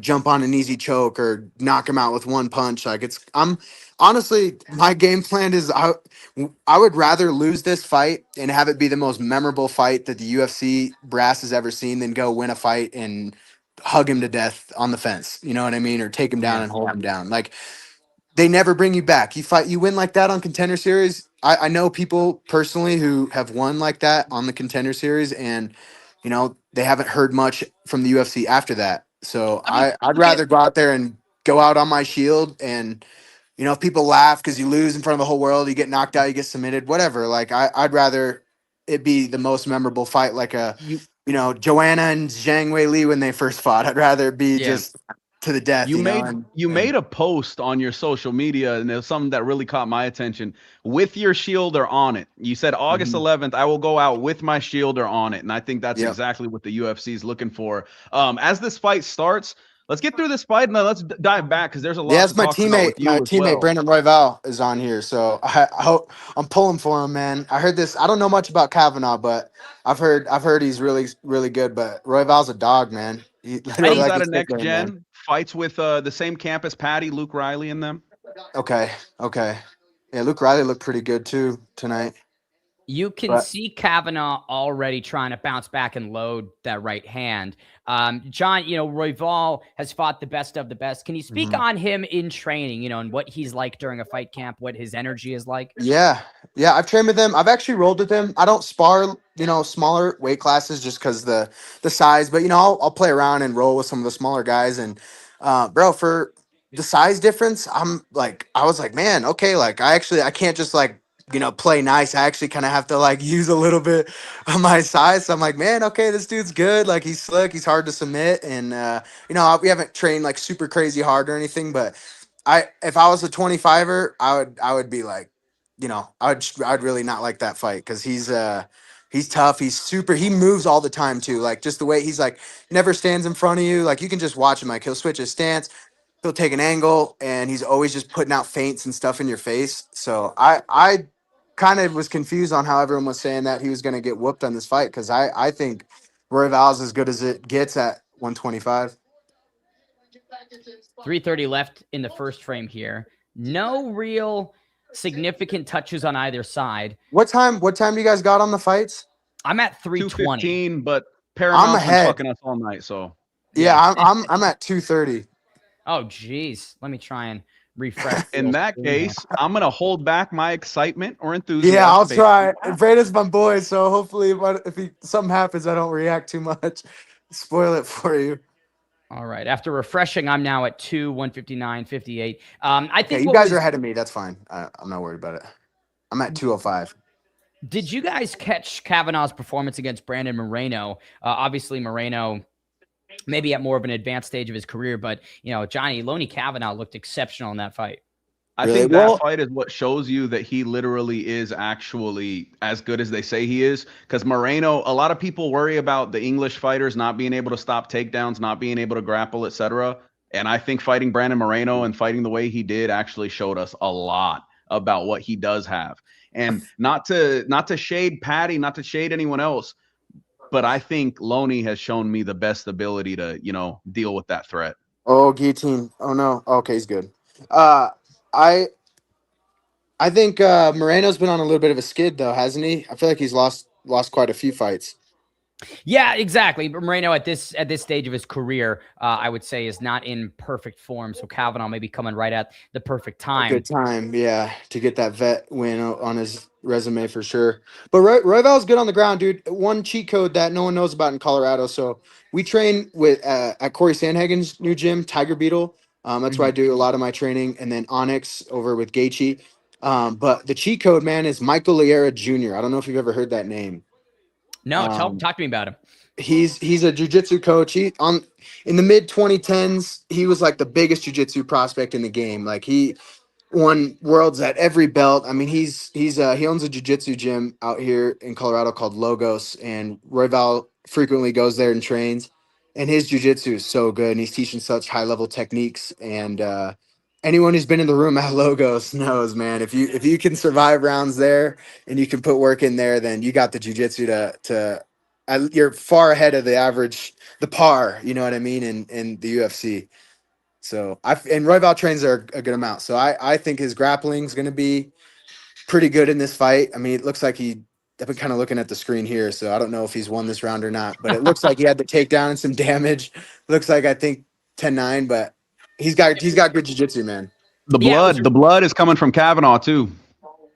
jump on an easy choke or knock him out with one punch. I'm honestly, my game plan is I would rather lose this fight and have it be the most memorable fight that the UFC brass has ever seen than go win a fight and hug him to death on the fence. You know what I mean? Or take him down and hold him down. Like, they never bring you back. You win like that on Contender Series. I know people personally who have won like that on the Contender Series, and they haven't heard much from the UFC after that. So I'd rather go out there and go out on my shield, and if people laugh because you lose in front of the whole world, you get knocked out, you get submitted, whatever. Like I'd rather it be the most memorable fight, like Joanna and Zhang Wei Li when they first fought. I'd rather it be just to the death. You and made a post on your social media, and there's something that really caught my attention. With your shield or on it, you said August 11th, I will go out with my shield or on it, and I think that's exactly what the UFC is looking for. As this fight starts, let's get through this fight, and then let's dive back because there's a lot. Yeah, it's to my talk about with teammate. My you as teammate well. Brandon Royval is on here, so I hope I'm pulling for him, man. I heard this. I don't know much about Kavanaugh, but I've heard he's really really good. But Royval's a dog, man. He literally Comes like out his of next nickname, gen, man. fights with the same camp as Patty, Luke Riley, and them. Okay. Yeah, Luke Riley looked pretty good too tonight. You can see Kavanaugh already trying to bounce back and load that right hand. John, Royval has fought the best of the best. Can you speak on him in training, and what he's like during a fight camp, what his energy is like? Yeah, I've trained with him. I've actually rolled with him. I don't spar, smaller weight classes just because the size. But I'll play around and roll with some of the smaller guys. And bro, for the size difference, I was like, man, okay, like I can't just play nice. I actually kind of have to use a little bit of my size. So I'm like, man, okay, this dude's good. Like, he's slick. He's hard to submit. And we haven't trained super crazy hard or anything, but if I was a 25er, I would be like, I'd really not like that fight because he's tough. He moves all the time too. Like, just the way he's never stands in front of you. Like, you can just watch him. Like, he'll switch his stance, he'll take an angle, and he's always just putting out feints and stuff in your face. So I kind of was confused on how everyone was saying that he was going to get whooped on this fight because I think Royval's as good as it gets at 125. 3:30 left in the first frame here. No real significant touches on either side. What time you guys got on the fights? I'm at 3:20, 2:15, but Paramount's been fucking us all night, so yeah, I'm at 2:30. Oh geez, let me try and refresh. In that case, I'm gonna hold back my excitement or enthusiasm. Yeah, I'll try. Brandon's my boy, so hopefully if something happens, I don't react too much. Spoil it for you. All right. After refreshing, I'm now at 159.58. I think you guys are ahead of me. That's fine. I'm not worried about it. I'm at 205. Did you guys catch Kavanaugh's performance against Brandon Moreno? Obviously, Moreno maybe at more of an advanced stage of his career, but Johnny Loney Kavanaugh looked exceptional in that fight. I think that fight is what shows you that he literally is actually as good as they say he is. Because Moreno, a lot of people worry about the English fighters not being able to stop takedowns, not being able to grapple, etc. And I think fighting Brandon Moreno and fighting the way he did actually showed us a lot about what he does have. And not to shade Patty, not to shade anyone else, but I think Loney has shown me the best ability to, deal with that threat. Oh, guillotine. Oh no. Okay, he's good. I think Moreno's been on a little bit of a skid though, hasn't he? I feel like he's lost quite a few fights. Yeah, exactly. But Moreno at this stage of his career, I would say, is not in perfect form. So Kavanaugh may be coming right at the perfect A time. good time, yeah, to get that vet win on his resume for sure. But Royval's good on the ground, dude. One cheat code that no one knows about in Colorado. So we train with at Corey Sandhagen's new gym, Tiger Beetle. That's where I do a lot of my training, and then Onyx over with Gaethje. But the cheat code, man, is Michael Liera Jr. I don't know if you've ever heard that name. No, talk to me about him. He's a jiu-jitsu coach. He on in the mid 2010s, he was like the biggest jiu-jitsu prospect in the game. Like he won worlds at every belt. I mean, he owns a jiu-jitsu gym out here in Colorado called Logos, and Royval frequently goes there and trains. And his jiu-jitsu is so good, and he's teaching such high-level techniques. And anyone who's been in the room at Logos knows, man, if you can survive rounds there and you can put work in there, then you got the jiu-jitsu you're far ahead of the average, the par. You know what I mean? In the UFC. So and Royval trains are a good amount. So I think his grappling is going to be pretty good in this fight. I mean, it looks like I've been kind of looking at the screen here, so I don't know if he's won this round or not, but it looks like he had the takedown and some damage. Looks like I think 10-9, but he's got good jiu-jitsu, man. The blood is coming from Kavanaugh too.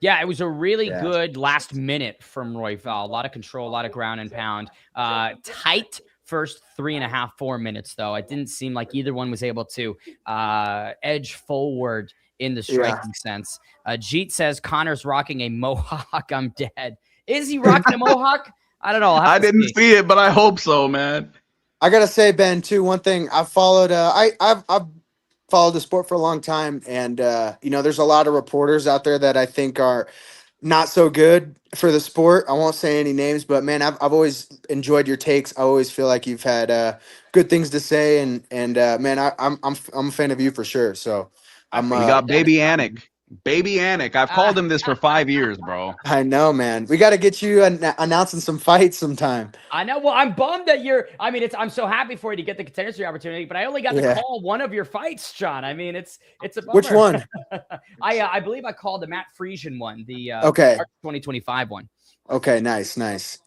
Yeah, it was a really good last minute from Royval. A lot of control, a lot of ground and pound. Tight first 3.5, 4 minutes, though. It didn't seem like either one was able to edge forward in the striking sense. Jeet says Conor's rocking a mohawk. I'm dead. Is he rocking a mohawk? I don't know. I didn't see it, but I hope so, man. I gotta say, Ben, too. One thing I've followed. I've followed the sport for a long time, and there's a lot of reporters out there that I think are not so good for the sport. I won't say any names, but man, I've always enjoyed your takes. I always feel like you've had good things to say, and man, I'm a fan of you for sure. So we got Baby Anik. Baby Anik. I've called him this for 5 years, bro. I know, man. We got to get you announcing some fights sometime. I know. Well, I'm bummed that I'm so happy for you to get the Contender Series opportunity, but I only got to call one of your fights, John. I mean, it's a bummer. Which one? I believe I called the Matt Friesian one, the March 2025 one. Okay, nice.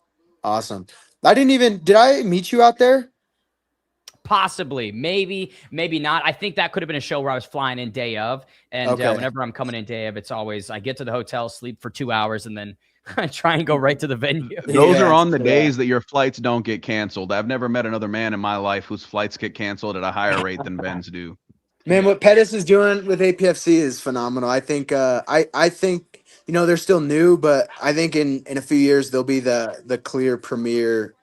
Awesome. Did I meet you out there? Possibly, maybe not. I think that could have been a show where I was flying in day of, and whenever I'm coming in day of, it's always I get to the hotel, sleep for 2 hours, and then I try and go right to the venue. Those are on the days that your flights don't get canceled. I've never met another man in my life whose flights get canceled at a higher rate than Ben's do. Man, what Pettis is doing with APFC is phenomenal. I think I think they're still new, but I think in a few years they'll be the clear premier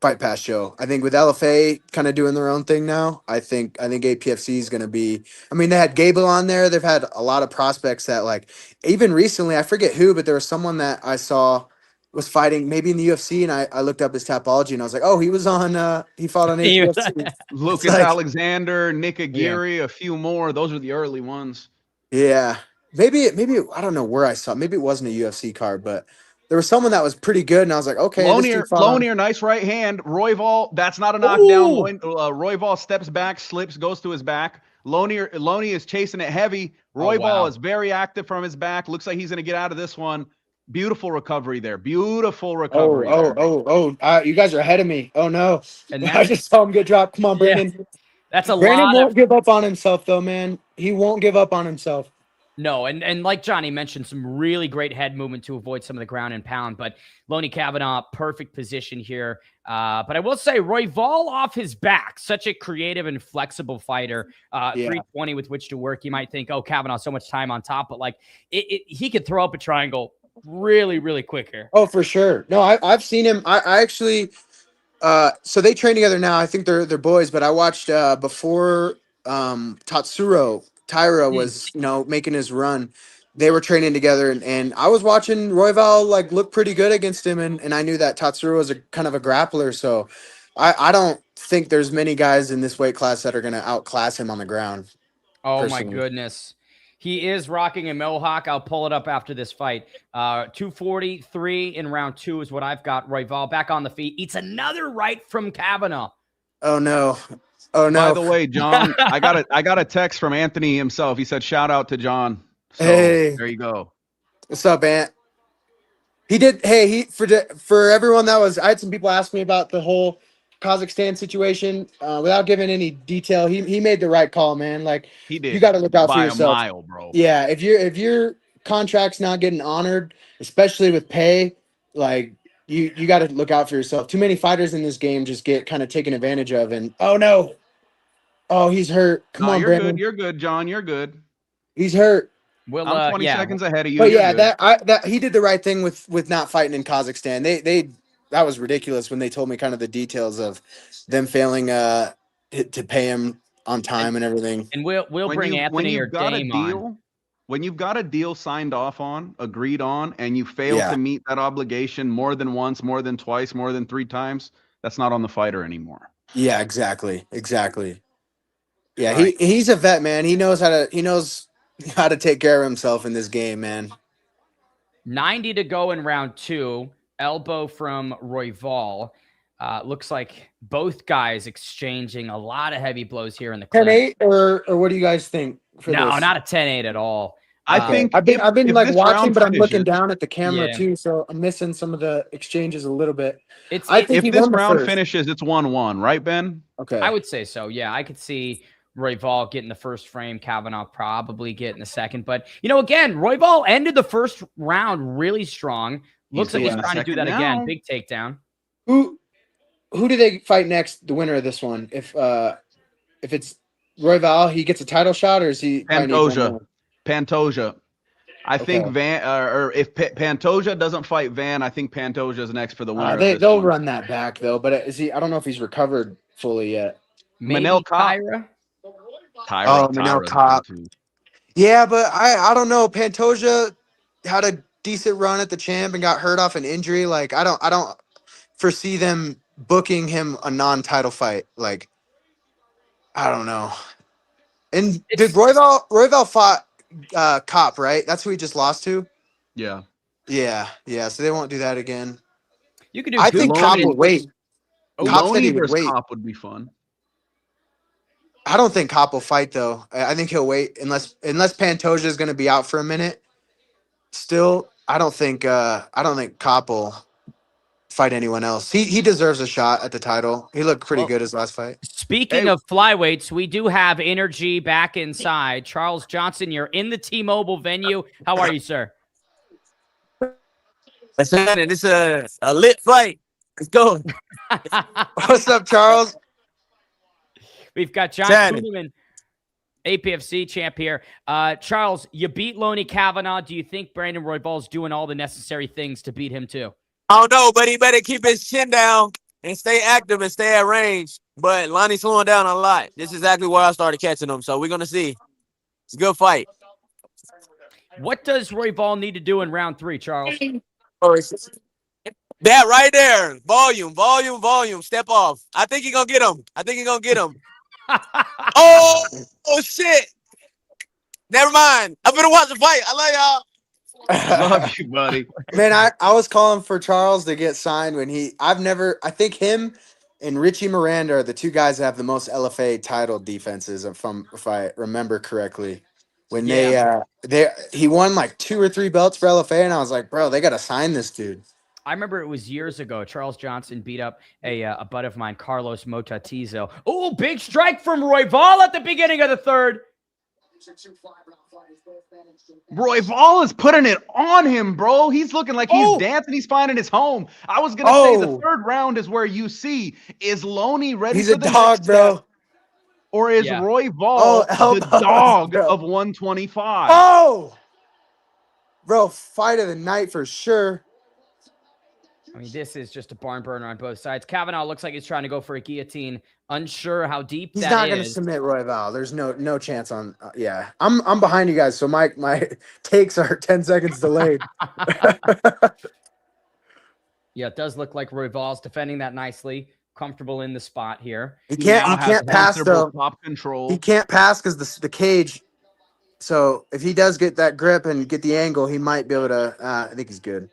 Fight Pass show. I think with LFA kind of doing their own thing now, I think APFC is going to be. I mean, they had Gable on there. They've had a lot of prospects that, like, even recently, I forget who, but there was someone that I saw was fighting maybe in the UFC, and I looked up his Topology, and I was like, oh, he was on. He fought on APFC. Lucas Alexander, Nick Aguirre, a few more. Those are the early ones. Yeah, maybe I don't know where I saw. Maybe it wasn't a UFC card, but there was someone that was pretty good, and I was like, okay. Lonier, nice right hand. Royval, that's not a knockdown. Royval steps back, slips, goes to his back. Loney is chasing it heavy. Royval is very active from his back. Looks like he's going to get out of this one. Beautiful recovery there. Beautiful recovery. You guys are ahead of me. Oh, no. And I just saw him get dropped. Come on, Brandon. Yeah. That's a Brandon lot. Won't give up on himself, though, man. He won't give up on himself. No, and like Johnny mentioned, some really great head movement to avoid some of the ground and pound. But Loney Kavanaugh, perfect position here. But I will say, Royval off his back, such a creative and flexible fighter. 320 with which to work. You might think, oh, Kavanaugh, so much time on top, but like he could throw up a triangle really, really quick here. Oh, for sure. No, I've seen him. I actually. So they train together now. I think they're boys. But I watched before Tatsuro Tyra was, making his run. They were training together, and I was watching Royval like look pretty good against him, and I knew that Tatsuro was a kind of a grappler. So I don't think there's many guys in this weight class that are going to outclass him on the ground. Oh my goodness. He is rocking a mohawk. I'll pull it up after this fight. 243 in round 2 is what I've got. Royval back on the feet. Eats another right from Kavanaugh. Oh, no. Oh no! By the way, John, I got a text from Anthony himself. He said, "Shout out to John." So Hey. there you go. What's up, Ant? He did. Hey, for everyone that was. I had some people ask me about the whole Kazakhstan situation. Without giving any detail, he made the right call, man. Like He did. you got to look out for by a yourself. mile, bro. Yeah, if your contract's not getting honored, especially with pay, like you got to look out for yourself. Too many fighters in this game just get kind of taken advantage of, and oh no, oh he's hurt. Come No, on, you're Brandon. good. You're good, John. You're good. He's hurt. We'll, I'm 20 yeah. seconds ahead of you. But You're yeah, good. that he did the right thing with not fighting in Kazakhstan. They that was ridiculous when they told me kind of the details of them failing to pay him on time and everything. And we'll bring Anthony or Dame on. When you've got a deal signed off on, agreed on, and you fail to meet that obligation more than once, more than twice, more than 3 times, that's not on the fighter anymore. Yeah, exactly. Yeah, he's a vet, man. He knows how to take care of himself in this game, man. 90 to go in round 2. Elbow from Royval. Looks like both guys exchanging a lot of heavy blows here in the clip. 10-8 or what do you guys think for No, this? not a 10-8 at all. I think I've been if like this watching, round but I'm looking finishes- down at the camera Yeah. too, so I'm missing some of the exchanges a little bit. I think if this round finishes, it's 1-1, right, Ben? Okay. I would say so. Yeah, I could see Royval getting the first frame, Kavanaugh probably getting the second. But, again, Royval ended the first round really strong. Looks like he's trying to do that again. Big takedown. Who do they fight next? The winner of this one, if it's Royval, he gets a title shot, or is he Pantoja? I think Van, or if Pantoja doesn't fight Van, I think Pantoja is next for the winner. They'll run that back though, but is he? I don't know if he's recovered fully yet. Maybe Manel Kape. Manel Kape. Yeah, but I don't know. Pantoja had a decent run at the champ and got hurt off an injury. Like I don't foresee them booking him a non-title fight. Like I don't know. And did Royval fought Cop, right? That's who he just lost to. Yeah. So they won't do that again. You could do. I think Cop will wait. Cop said he would versus wait. Cop would be fun. I don't think Cop will fight though. I think he'll wait unless Pantoja is going to be out for a minute. Still, I don't think Cop will fight anyone else. He deserves a shot at the title. He looked pretty good his last fight. Speaking of flyweights, we do have energy back inside. Charles Johnson, you're in the T-Mobile venue. How are you, sir? Listen, it's a lit fight. Let's go. What's up, Charles? We've got John Kuhneman, APFC champ here. Charles, you beat Lonnie Kavanaugh. Do you think Brandon Royval's doing all the necessary things to beat him too? I don't know, but he better keep his chin down and stay active and stay at range. But Lonnie's slowing down a lot. This is exactly where I started catching him. So we're going to see. It's a good fight. What does Royval need to do in round 3, Charles? That right there. Volume. Step off. I think he's going to get him. Oh, shit. Never mind. I'm going to watch the fight. I love y'all. Love you, buddy. Man, I was calling for Charles to get signed when I think him and Richie Miranda are the two guys that have the most LFA title defenses, if I remember correctly. When he won like 2 or 3 belts for LFA, and I was like, bro, they got to sign this dude. I remember it was years ago. Charles Johnson beat up a bud of mine, Carlos Motatizo. Oh, big strike from Royval at the beginning of the third. Royval is putting it on him, bro. He's looking like he's dancing. He's finding his home. I was gonna say the third round is where you see, is Loney ready? He's for a the dog, next bro. step, or is Royval the dog of 125? Oh, bro, fight of the night for sure. I mean, this is just a barn burner on both sides. Kavanaugh looks like he's trying to go for a guillotine. Unsure how deep He's that not going to is. submit Royval. There's no chance on. I'm behind you guys, so my takes are 10 seconds delayed. Yeah, it does look like Royval's defending that nicely. Comfortable in the spot here. He can't pass though. Top control. He can't pass because the cage. So if he does get that grip and get the angle, he might be able to. I think he's good,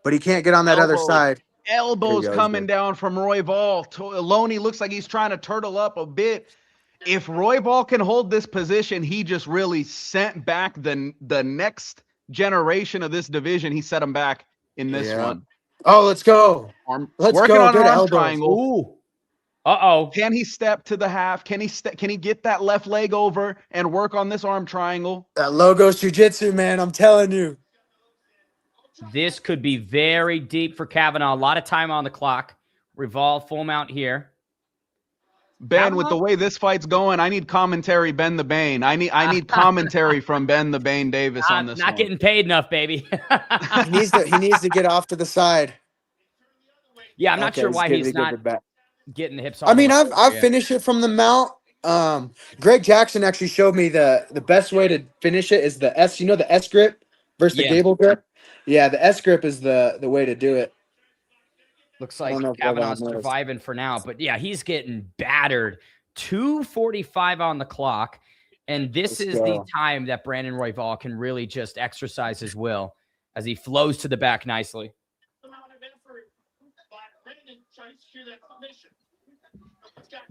but he can't get on that other side. Elbows There he goes, coming man. down from Royval. Loney looks like he's trying to turtle up a bit. If Royval can hold this position, he just really sent back the next generation of this division. He set him back in this one. Oh, let's go. Let's Working go. on an Good arm elbows. triangle. Ooh. Uh-oh. Can he step to the half? Can he get that left leg over and work on this arm triangle? That Logos Jiu-Jitsu, man. I'm telling you. This could be very deep for Kavanaugh. A lot of time on the clock. Revolve full mount here. Ben, with the way this fight's going, I need commentary, Ben the Bane. I need commentary from Ben the Bane Davis on this Not one. getting paid enough, baby. He needs to get off to the side. Yeah, I'm not Okay, sure he's why getting he's to get not the back. getting the hips. I mean, all the way I've up. finished it from the mount. Greg Jackson actually showed me the best way to finish it is the S. You know the S grip versus the gable grip. Yeah, the S grip is the way to do it. Looks like Kavanaugh's surviving for now, but yeah, he's getting battered. 2:45 on the clock, and this is the time that Brandon Royval can really just exercise his will as he flows to the back nicely.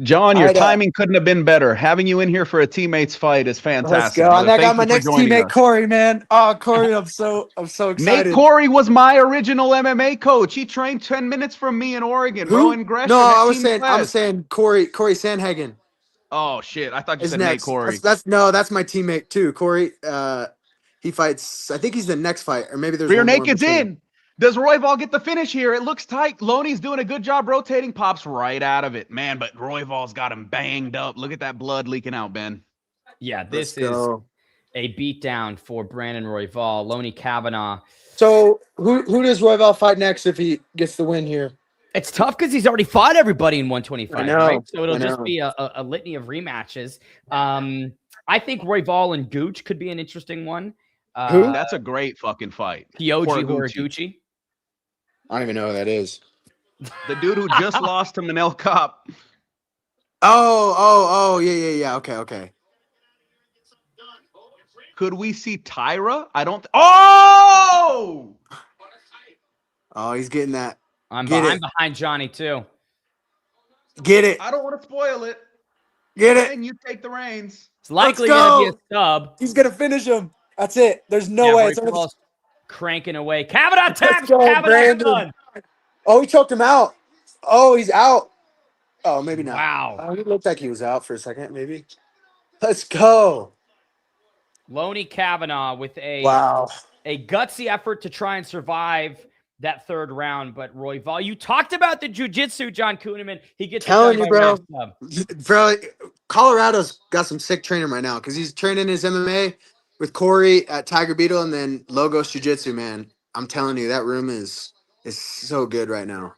John, your timing couldn't have been better. Having you in here for a teammates fight is fantastic. Let's go. Brother. And I got Thank my you for next joining teammate, us. Corey, man. Oh, Corey, I'm so excited. Nate Corey was my original MMA coach. He trained 10 minutes from me in Oregon. Who? Rowan Gresham. No, at I was Team saying Quest. Corey Sandhagen Oh shit! I thought you is said Nate next. Corey. That's my teammate too. Corey, he fights. I think he's the next fight, or maybe there's Rear one more naked's between. in. Does Royval get the finish here? It looks tight. Loney's doing a good job rotating. Pops right out of it, man. But Royval's got him banged up. Look at that blood leaking out, Ben. Yeah, this is a beatdown for Brandon Royval. Loney Kavanaugh. So who does Royval fight next if he gets the win here? It's tough because he's already fought everybody in 125, I know, right? So it'll I just know. be a litany of rematches. I think Royval and Gooch could be an interesting one. Who? That's a great fucking fight. Kyoji Horiguchi. I don't even know who that is. The dude who just lost to Manel Kopp. Oh, yeah. Okay. Could we see Tyra? I don't. Oh! Oh, he's getting that. I'm behind Johnny too. Get it. I don't want to spoil it. Get it. And you take the reins. It's likely going to be a sub. He's going to finish him. That's it. There's no way. It's cranking away. Kavanaugh taps. go, Kavanaugh Brandon. done. Oh, he choked him out. Oh, he's out. Oh, maybe not. Wow. He looked like he was out for a second, maybe. Let's go. Loney Kavanaugh with a gutsy effort to try and survive that third round. But Royval, you talked about the jiu-jitsu, John Kuhneman. He gets Telling you, bro. round Bro, Colorado's got some sick training right now because he's training his MMA with Corey at Tiger Beetle and then Logos Jiu-Jitsu, man. I'm telling you, that room is so good right now.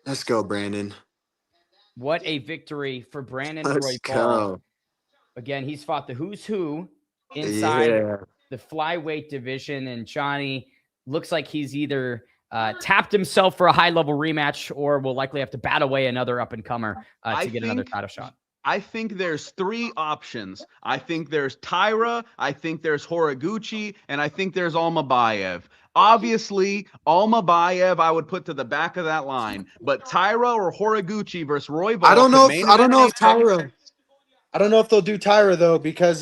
Let's go, Brandon. What a victory for Brandon Let's Royval. go. Again, he's fought the who's who inside the flyweight division, and Johnny looks like he's either tapped himself for a high-level rematch or will likely have to bat away another up-and-comer to get another title shot. I think there's three options. I think there's Tyra, I think there's Horiguchi, and I think there's Almabayev. Obviously, Almabayev I would put to the back of that line, but Tyra or Horiguchi versus Royval. I don't know if Tyra. I don't know if they'll do Tyra though because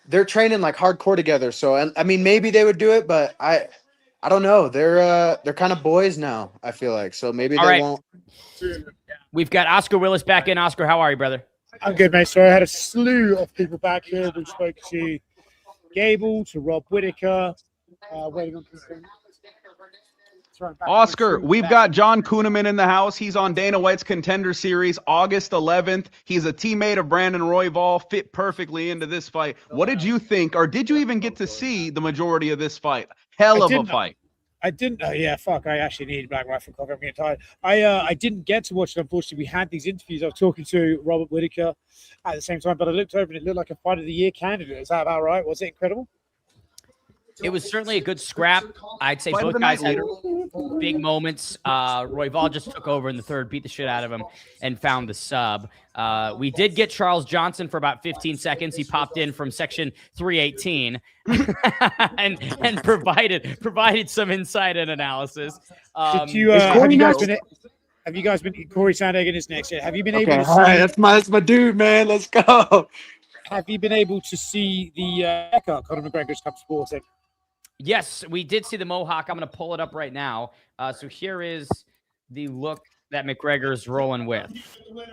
they're training like hardcore together. So I mean maybe they would do it, but I don't know. They're kind of boys now. I feel like so maybe they won't. We've got Oscar Willis back in. Oscar, how are you, brother? I'm good, mate. So I had a slew of people back here. We spoke to Gable, to Rob Whittaker, waiting on consent. Oscar, we've got John Kuhneman in the house. He's on Dana White's Contender Series, August 11th. He's a teammate of Brandon Royval, fit perfectly into this fight. What did you think, or did you even get to see the majority of this fight? Hell of a fight. I didn't. Yeah, fuck. I actually needed Black Rifle coffee. I'm getting tired. I didn't get to watch it. Unfortunately, we had these interviews. I was talking to Robert Whittaker at the same time, but I looked over and it looked like a Fight of the Year candidate. Is that about right? Was it incredible? It was certainly a good scrap. I'd say both guys had big moments. Royval just took over in the third, beat the shit out of him, and found the sub. We did get Charles Johnson for about 15 seconds. He popped in from section 318 and provided some insight and analysis. Have you guys been? Corey Sandhagen is next. Have you been able to see? All right, that's my dude, man. Let's go. Have you been able to see the haircut Conor McGregor's come sporting? Yes, we did see the mohawk. I'm going to pull it up right now. So here is the look that McGregor's rolling with.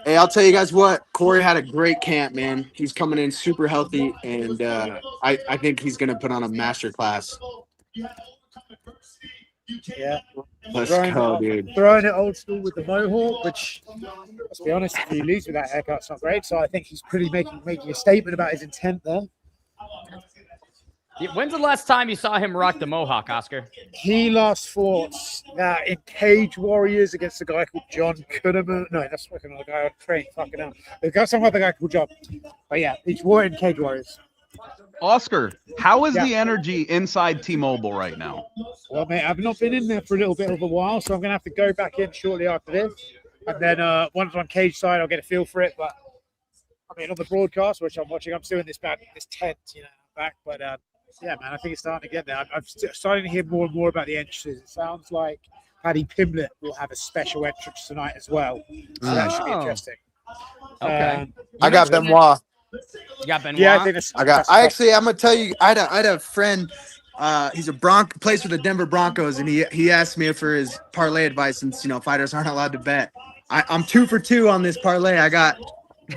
Hey, I'll tell you guys what. Corey had a great camp, man. He's coming in super healthy, and I think he's going to put on a master class. Yeah. Let's go, dude. Throwing it old school with the mohawk, which, let's be honest, if you lose with that haircut, it's not great. So I think he's pretty making a statement about his intent there. When's the last time you saw him rock the mohawk, Oscar? He last fought that in Cage Warriors against a guy called John Kuhneman. No, that's fucking another guy on train. Fucking hell. There's got some other guy called John. But yeah, he's fought in Cage Warriors. Oscar, how is the energy inside T-Mobile right now? Well, mate, I've not been in there for a little bit of a while, so I'm going to have to go back in shortly after this. And then once I'm on Cage side, I'll get a feel for it. But I mean, on the broadcast, which I'm watching, I'm still in this tent, back. But yeah, man, I think it's starting to get there. I'm starting to hear more and more about the entrances. It sounds like Paddy Pimblett will have a special entrance tonight as well. So that should be interesting. Okay. I got Benoit. You got Benoit? Yeah, I think I'm gonna tell you, I had a friend. He's a plays for the Denver Broncos, and he asked me for his parlay advice since fighters aren't allowed to bet. I'm 2 for 2 on this parlay. I got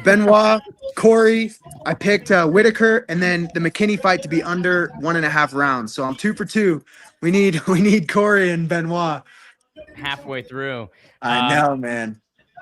Benoit, Corey. I picked Whitaker, and then the McKinney fight to be under 1.5 rounds. So I'm 2 for 2. We need Corey and Benoit. Halfway through. I know, man.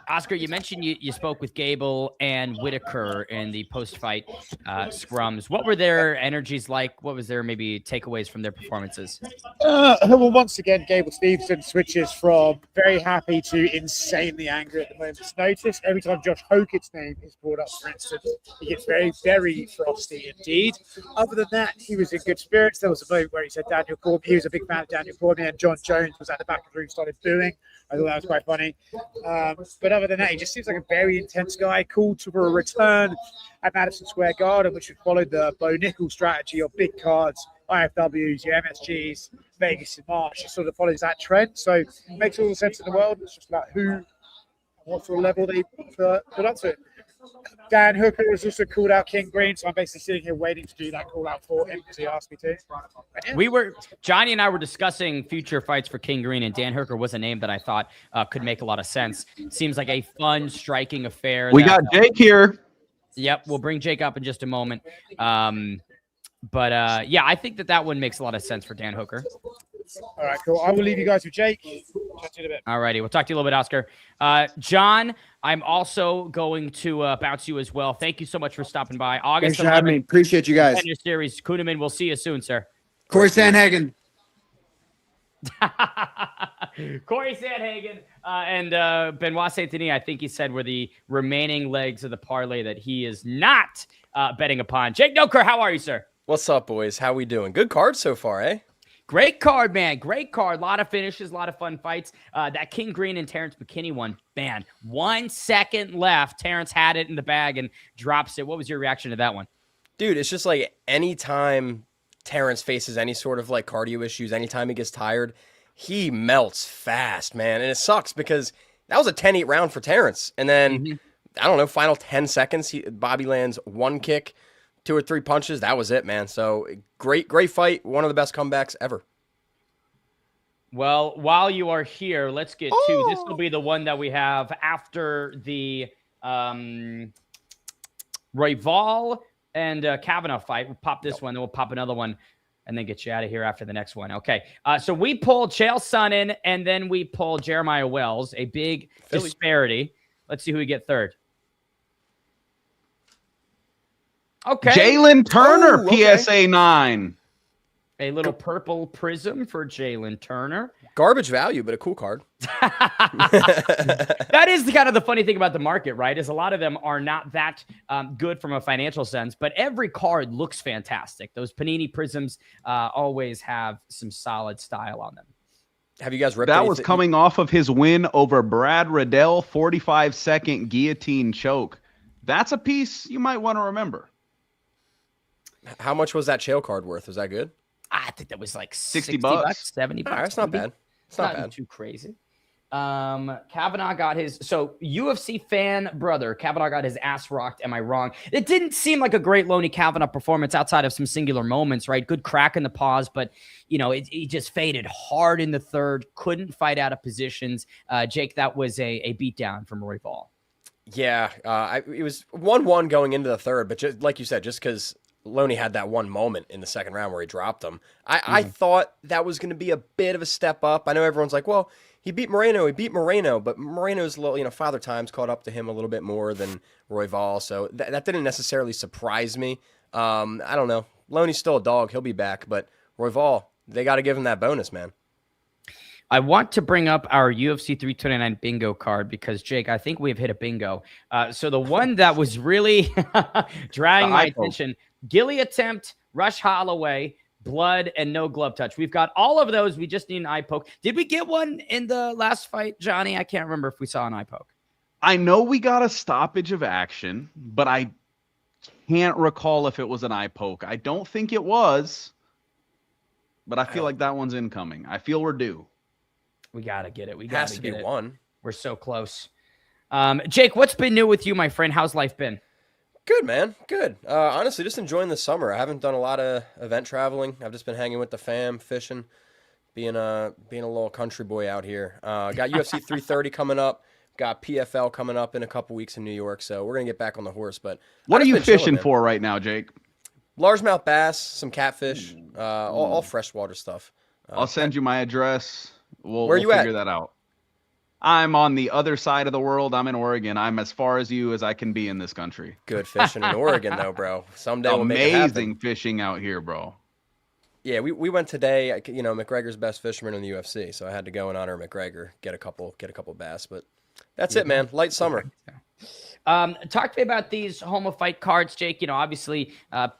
Oscar, you mentioned you spoke with Gable and Whitaker in the post-fight scrums. What were their energies like? What was their maybe takeaways from their performances? Well, once again, Gable Stevenson switches from very happy to insanely angry at the moment's notice. Every time Josh Hokett's name is brought up, for instance, he gets very, very frosty indeed. Other than that, he was in good spirits. There was a moment where he said Daniel Cormier. He was a big fan of Daniel Cormier, and John Jones was at the back of the room, started booing. I thought that was quite funny. But other than that, he just seems like a very intense guy, called for a return at Madison Square Garden, which would follow the Bo Nickel strategy of big cards, IFWs, your MSGs, Vegas in March. It sort of follows that trend. So it makes all the sense in the world. It's just about who and what sort of level they put up to it. Dan Hooker has also called out King Green, so I'm basically sitting here waiting to do that call out for him because he asked me to. Yeah. Johnny and I were discussing future fights for King Green, and Dan Hooker was a name that I thought could make a lot of sense. Seems like a fun, striking affair. We got Jake here. Yep, we'll bring Jake up in just a moment. But yeah, I think that one makes a lot of sense for Dan Hooker. All right, cool. I will leave you guys with Jake. Talk to you in a bit. All righty. We'll talk to you a little bit, Oscar. John, I'm also going to bounce you as well. Thank you so much for stopping by. August Thanks for having me. Appreciate you guys. Your series, Kuhneman. We'll see you soon, sir. Corey Sandhagen. Corey Sandhagen and Benoit Saint-Denis, I think he said, were the remaining legs of the parlay that he is not betting upon. Jake Noker, how are you, sir? What's up, boys? How we doing? Good card so far, eh? Great card, man. Great card. A lot of finishes, a lot of fun fights. That King Green and Terrence McKinney one, man, 1 second left. Terrence had it in the bag and drops it. What was your reaction to that one? Dude, it's just like anytime Terrence faces any sort of like cardio issues, anytime he gets tired, he melts fast, man. And it sucks because that was a 10-8 round for Terrence. And then, I don't know, final 10 seconds, Bobby lands one kick, 2 or 3 punches. That was it, man. So great to one of the best comebacks ever. Well, while you are here, let's get to this. Will be the one that we have after the Royval and Kavanaugh fight. We'll pop this one, then we'll pop another one, and then get you out of here after the next one. Okay. So we pulled Chael Sonnen, and then we pulled Jeremiah Wells. A big disparity. Let's see who we get third. Okay. Jalen Turner, PSA 9. A little purple prism for Jalen Turner. Garbage value, but a cool card. That is kind of the funny thing about the market, right? Is a lot of them are not that good from a financial sense, but every card looks fantastic. Those Panini prisms always have some solid style on them. Have you guys ripped That was anything? coming off of his win over Brad Riddell, 45-second guillotine choke. That's a piece you might want to remember. How much was that Chael card worth? Was that good? I think that was like $60, 70 bucks. That's not bad. It's not bad. Too crazy. Kavanaugh got his UFC fan brother. Kavanaugh got his ass rocked. Am I wrong? It didn't seem like a great Loney Kavanaugh performance outside of some singular moments, right? Good crack in the paws, but he just faded hard in the third. Couldn't fight out of positions. Jake, that was a beatdown from Royval. Yeah, it was 1-1 going into the third, but just like you said, just because Loney had that one moment in the second round where he dropped him, I thought that was going to be a bit of a step up. I know everyone's like, well, he beat Moreno, but Moreno's little, Father Time's caught up to him a little bit more than Royval, so that didn't necessarily surprise me. I don't know. Loney's still a dog. He'll be back, but Royval, they got to give him that bonus, man. I want to bring up our UFC 329 bingo card because, Jake, I think we've hit a bingo. So the one that was really drawing my attention, Gilly attempt, Rush Holloway, blood, and no glove touch. We've got all of those. We just need an eye poke. Did we get one in the last fight, Johnny? I can't remember if we saw an eye poke. I know we got a stoppage of action, but I can't recall if it was an eye poke. I don't think it was, but I feel like that one's incoming. I feel we're due. We got to get it. We Has got to to be get it. one. We're so close. Jake, what's been new with you, my friend? How's life been? Good, man. Good. Honestly, just enjoying the summer. I haven't done a lot of event traveling. I've just been hanging with the fam, fishing, being a little country boy out here. Got UFC 330 coming up. Got PFL coming up in a couple weeks in New York. So we're going to get back on the horse. But what are you fishing for right now, Jake? Largemouth bass, some catfish, all freshwater stuff. I'll send you my address. We'll you figure at? that out. I'm on the other side of the world. I'm in Oregon. I'm as far as you as I can be in this country. Good fishing in Oregon, though, bro. Someday we'll make it happen. Amazing fishing out here, bro. Yeah, we went today. McGregor's best fisherman in the UFC, so I had to go and honor McGregor, get a couple bass. But that's it, man. Light summer. Talk to me about these Home of Fight cards, Jake. Obviously,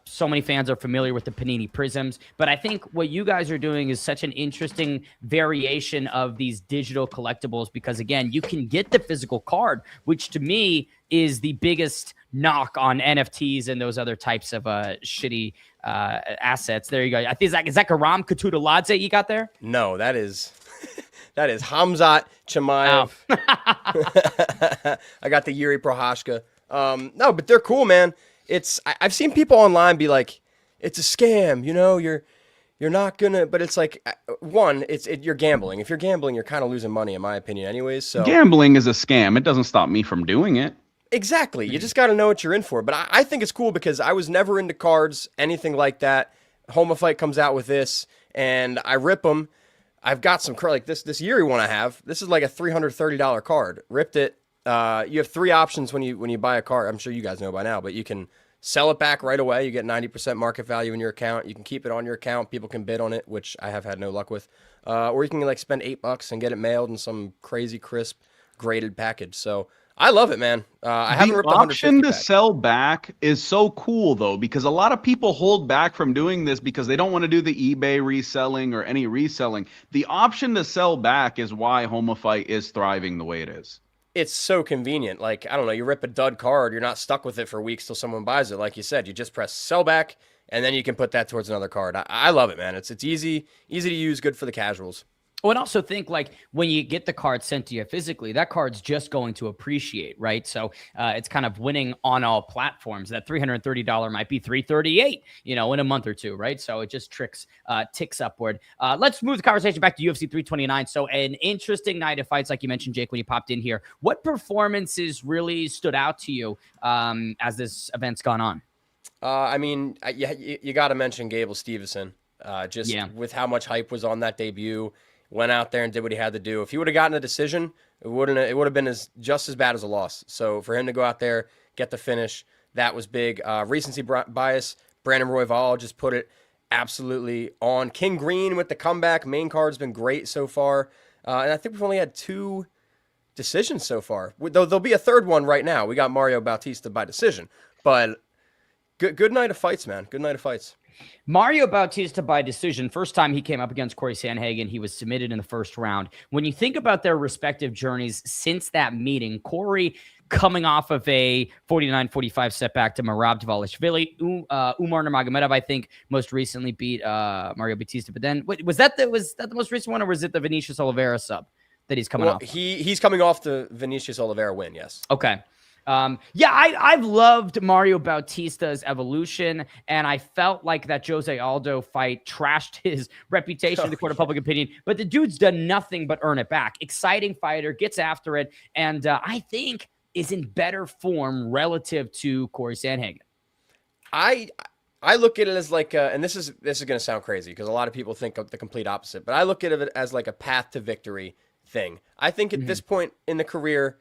so many fans are familiar with the Panini Prisms, but I think what you guys are doing is such an interesting variation of these digital collectibles because, again, you can get the physical card, which to me is the biggest knock on NFTs and those other types of shitty assets. There you go. I think is that Karam Katudaladze you got there? No, that is Hamzat Chimaev. I got the Yuri Prohashka. No, but they're cool, man. I've seen people online be like, it's a scam, you're not gonna, but it's like, one, you're gambling. If you're gambling, you're kind of losing money, in my opinion, anyways. So gambling is a scam. It doesn't stop me from doing it. Exactly. You just got to know what you're in for. But I think it's cool because I was never into cards, anything like that. Home of Fight comes out with this, and I rip them. I've got some like this Yuri one I have. This is like a $330 card. Ripped it. You have three options when you buy a card. I'm sure you guys know by now, but you can sell it back right away. You get 90% market value in your account. You can keep it on your account. People can bid on it, which I have had no luck with. Or you can like spend $8 and get it mailed in some crazy crisp graded package. So I love it, man. I haven't ripped the option to pack. sell back is so cool, though, because a lot of people hold back from doing this because they don't want to do the eBay reselling or any reselling. The option to sell back is why Home of Fight is thriving the way it is. It's so convenient. Like, I don't know, you rip a dud card, you're not stuck with it for weeks till someone buys it. Like you said, you just press sell back, and then you can put that towards another card. I love it, man. It's easy to use, good for the casuals. Oh, and also think like when you get the card sent to you physically, that card's just going to appreciate, right? So it's kind of winning on all platforms. That $330 might be $338, in a month or two, right? So it just ticks upward. Let's move the conversation back to UFC 329. So an interesting night of fights, like you mentioned, Jake, when you popped in here. What performances really stood out to you as this event's gone on? You got to mention Gable Stevenson. With how much hype was on that debut. Went out there and did what he had to do. If he would have gotten a decision, it would have been just as bad as a loss. So for him to go out there, get the finish, that was big. Recency bias, Brandon Royval just put it absolutely on. King Green with the comeback. Main card's been great so far. And I think we've only had 2 decisions so far. There'll be a third one right now. We got Mario Bautista by decision. But good night of fights, man. Good night of fights. Mario Bautista by decision. First time he came up against Corey Sandhagen, he was submitted in the first round. When you think about their respective journeys since that meeting, Corey coming off of a 49-45 setback to Merab Dvalishvili, Umar Nurmagomedov, I think, most recently beat Mario Bautista. But then, was that the most recent one, or was it the Vinicius Oliveira sub that he's coming off? He's coming off the Vinicius Oliveira win. Yes. Okay. I've loved Mario Bautista's evolution, and I felt like that Jose Aldo fight trashed his reputation in the court of public opinion, but the dude's done nothing but earn it back. Exciting fighter, gets after it, and I think is in better form relative to Corey Sandhagen. I look at it as like, and this is going to sound crazy because a lot of people think of the complete opposite, but I look at it as like a path to victory thing. I think at this point in the career,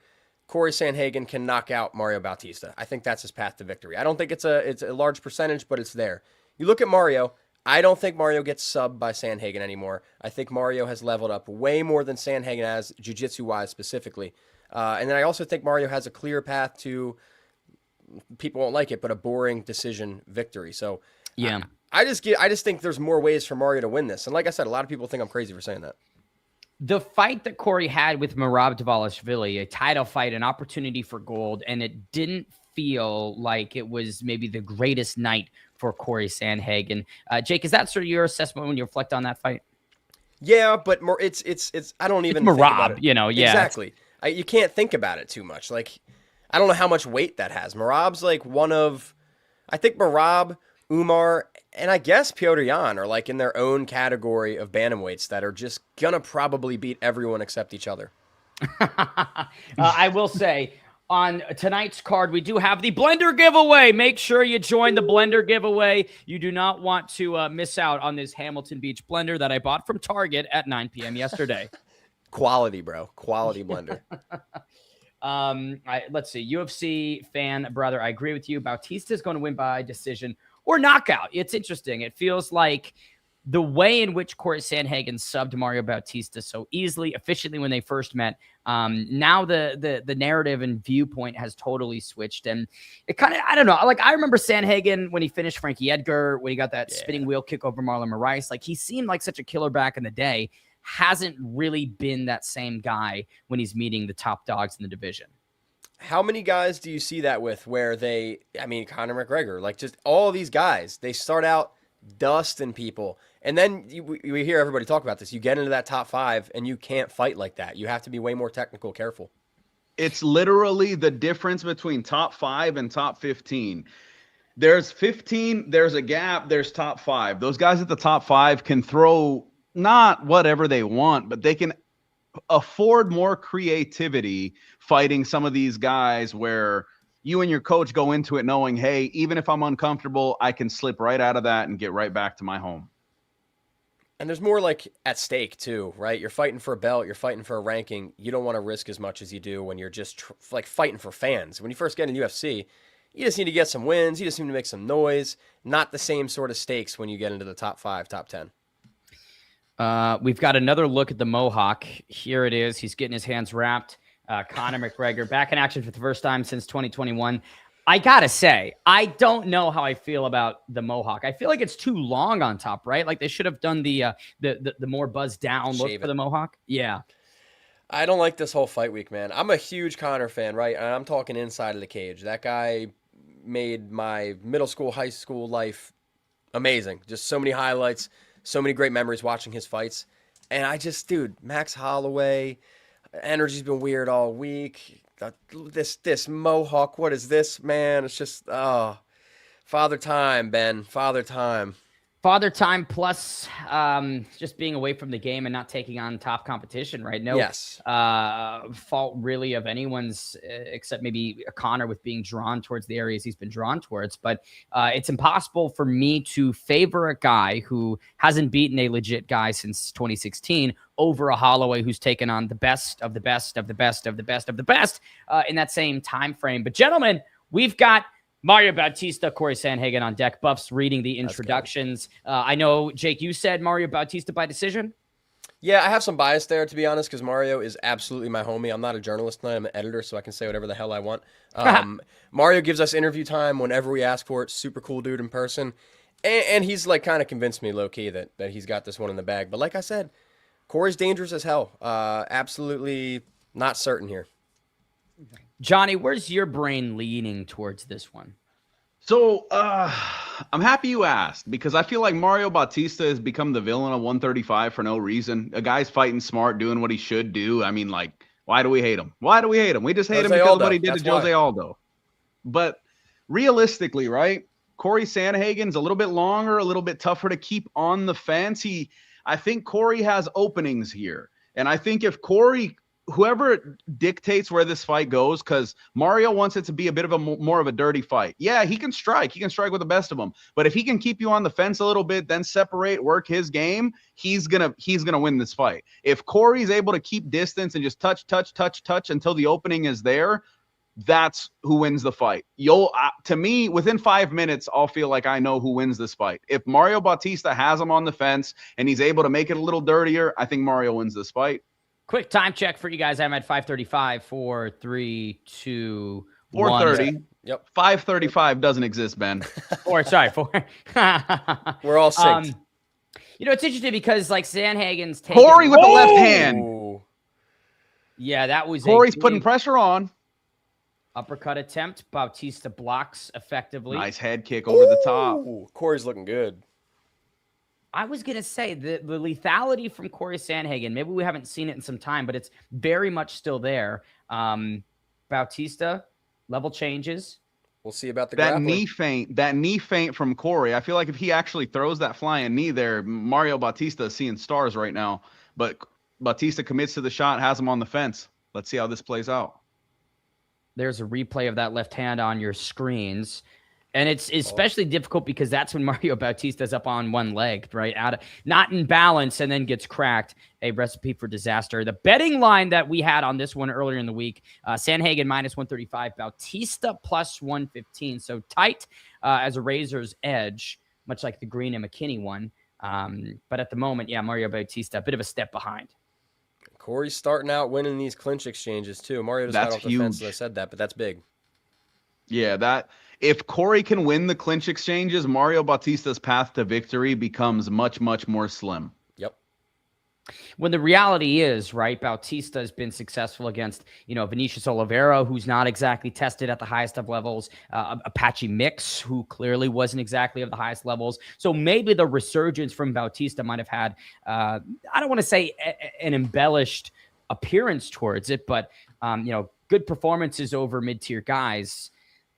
Corey Sandhagen can knock out Mario Bautista. I think that's his path to victory. I don't think it's a large percentage, but it's there. You look at Mario, I don't think Mario gets subbed by Sandhagen anymore. I think Mario has leveled up way more than Sandhagen has, jiu-jitsu-wise specifically. And then I also think Mario has a clear path to, people won't like it, but a boring decision victory. So yeah, I just think there's more ways for Mario to win this. And like I said, a lot of people think I'm crazy for saying that. The fight that Corey had with Merab Dvalishvili, a title fight, an opportunity for gold, and it didn't feel like it was maybe the greatest night for Corey Sandhagen. Jake, is that sort of your assessment when you reflect on that fight? Yeah, but more it's I don't even it's think about Merab, it. you know, yeah. Exactly. You can't think about it too much. Like, I don't know how much weight that has. Merab's like I think Merab, Umar, and I guess Piotr Jan are like in their own category of bantamweights that are just gonna probably beat everyone except each other. I will say, on tonight's card, we do have the blender giveaway. Make sure you join the blender giveaway. You do not want to miss out on this Hamilton Beach blender that I bought from Target at 9 p.m. yesterday. Quality, bro. Quality blender. Let's see. UFC fan brother, I agree with you. Bautista is going to win by decision or knockout. It's interesting. It feels like the way in which Corey Sandhagen subbed Mario Bautista so easily, efficiently when they first met. Now the narrative and viewpoint has totally switched. And it kind of, I don't know. Like, I remember Sandhagen when he finished Frankie Edgar, when he got that spinning wheel kick over Marlon Moraes. Like, he seemed like such a killer back in the day. Hasn't really been that same guy when he's meeting the top dogs in the division. How many guys do you see that with where Conor McGregor, like just all these guys, they start out dusting people. And then we hear everybody talk about this. You get into that top 5 and you can't fight like that. You have to be way more technical, careful. It's literally the difference between top 5 and top 15. There's 15, there's a gap, there's top 5. Those guys at the top 5 can throw not whatever they want, but they can afford more creativity fighting some of these guys where you and your coach go into it knowing, hey, even if I'm uncomfortable, I can slip right out of that and get right back to my home. And there's more like at stake too, right? You're fighting for a belt, you're fighting for a ranking. You don't want to risk as much as you do when you're just like fighting for fans. When you first get in UFC, you just need to get some wins. You just need to make some noise. Not the same sort of stakes when you get into the top 5, top 10. We've got another look at the Mohawk. Here it is. He's getting his hands wrapped. Conor McGregor back in action for the first time since 2021. I gotta say, I don't know how I feel about the Mohawk. I feel like it's too long on top, right? Like, they should have done the more buzzed down look for the Mohawk. Yeah. I don't like this whole fight week, man. I'm a huge Conor fan, right? And I'm talking inside of the cage. That guy made my middle school, high school life amazing. Just so many highlights. So many great memories watching his fights. And dude, Max Holloway, energy's been weird all week. This Mohawk, what is this, man? It's just, father time, Ben, father time. Father time plus just being away from the game and not taking on top competition, right? No fault really of anyone's except maybe Conor with being drawn towards the areas he's been drawn towards. But it's impossible for me to favor a guy who hasn't beaten a legit guy since 2016 over a Holloway who's taken on the best of the best of the best of the best of the best in that same time frame. But gentlemen, we've got Mario Bautista, Corey Sandhagen on deck. Buffs reading the introductions. I know, Jake, you said Mario Bautista by decision? Yeah, I have some bias there, to be honest, because Mario is absolutely my homie. I'm not a journalist tonight. I'm an editor, so I can say whatever the hell I want. Mario gives us interview time whenever we ask for it. Super cool dude in person. And he's like kind of convinced me low key that he's got this one in the bag. But like I said, Corey's dangerous as hell. Absolutely not certain here. Johnny, where's your brain leaning towards this one? So I'm happy you asked, because I feel like Mario Bautista has become the villain of 135 for no reason. A guy's fighting smart, doing what he should do. I mean, like, why do we hate him? Why do we hate him? We just hate him because of what he did to Jose Aldo. But realistically, right? Corey Sandhagen's a little bit longer, a little bit tougher to keep on the fence. I think Corey has openings here. And I think if Corey, whoever dictates where this fight goes, because Mario wants it to be a bit of a more of a dirty fight. Yeah, he can strike. He can strike with the best of them. But if he can keep you on the fence a little bit, then separate, work his game, he's gonna win this fight. If Corey's able to keep distance and just touch until the opening is there, that's who wins the fight. To me, within 5 minutes, I'll feel like I know who wins this fight. If Mario Bautista has him on the fence and he's able to make it a little dirtier, I think Mario wins this fight. Quick time check for you guys. I'm at 5:35. 4, 3, 2, 4:30. 1. Yep. 5:35 doesn't exist, Ben. 4. Sorry, 4. We're all synced. You know, it's interesting because like Sandhagen's taking Corey with the left hand. Yeah, that was Corey's putting pressure on. Uppercut attempt. Bautista blocks effectively. Nice head kick over the top. Corey's looking good. I was going to say the lethality from Corey Sandhagen, maybe we haven't seen it in some time, but it's very much still there. Bautista, level changes. We'll see about that knee feint. That knee feint from Corey. I feel like if he actually throws that flying knee there, Mario Bautista is seeing stars right now. But Bautista commits to the shot, has him on the fence. Let's see how this plays out. There's a replay of that left hand on your screens. And it's especially difficult because that's when Mario Bautista's up on one leg, right? Not in balance and then gets cracked. A recipe for disaster. The betting line that we had on this one earlier in the week, Sandhagen minus 135, Bautista plus 115. So tight as a razor's edge, much like the Green and McKinney one. But at the moment, yeah, Mario Bautista, a bit of a step behind. Corey's starting out winning these clinch exchanges too. Mario just got off the fence, as I said that, but that's big. Yeah, if Corey can win the clinch exchanges, Mario Bautista's path to victory becomes much, much more slim. Yep. When the reality is, right, Bautista has been successful against, Vinicius Oliveira, who's not exactly tested at the highest of levels, Apache Mix, who clearly wasn't exactly of the highest levels. So maybe the resurgence from Bautista might have had, I don't want to say an embellished appearance towards it, but, good performances over mid-tier guys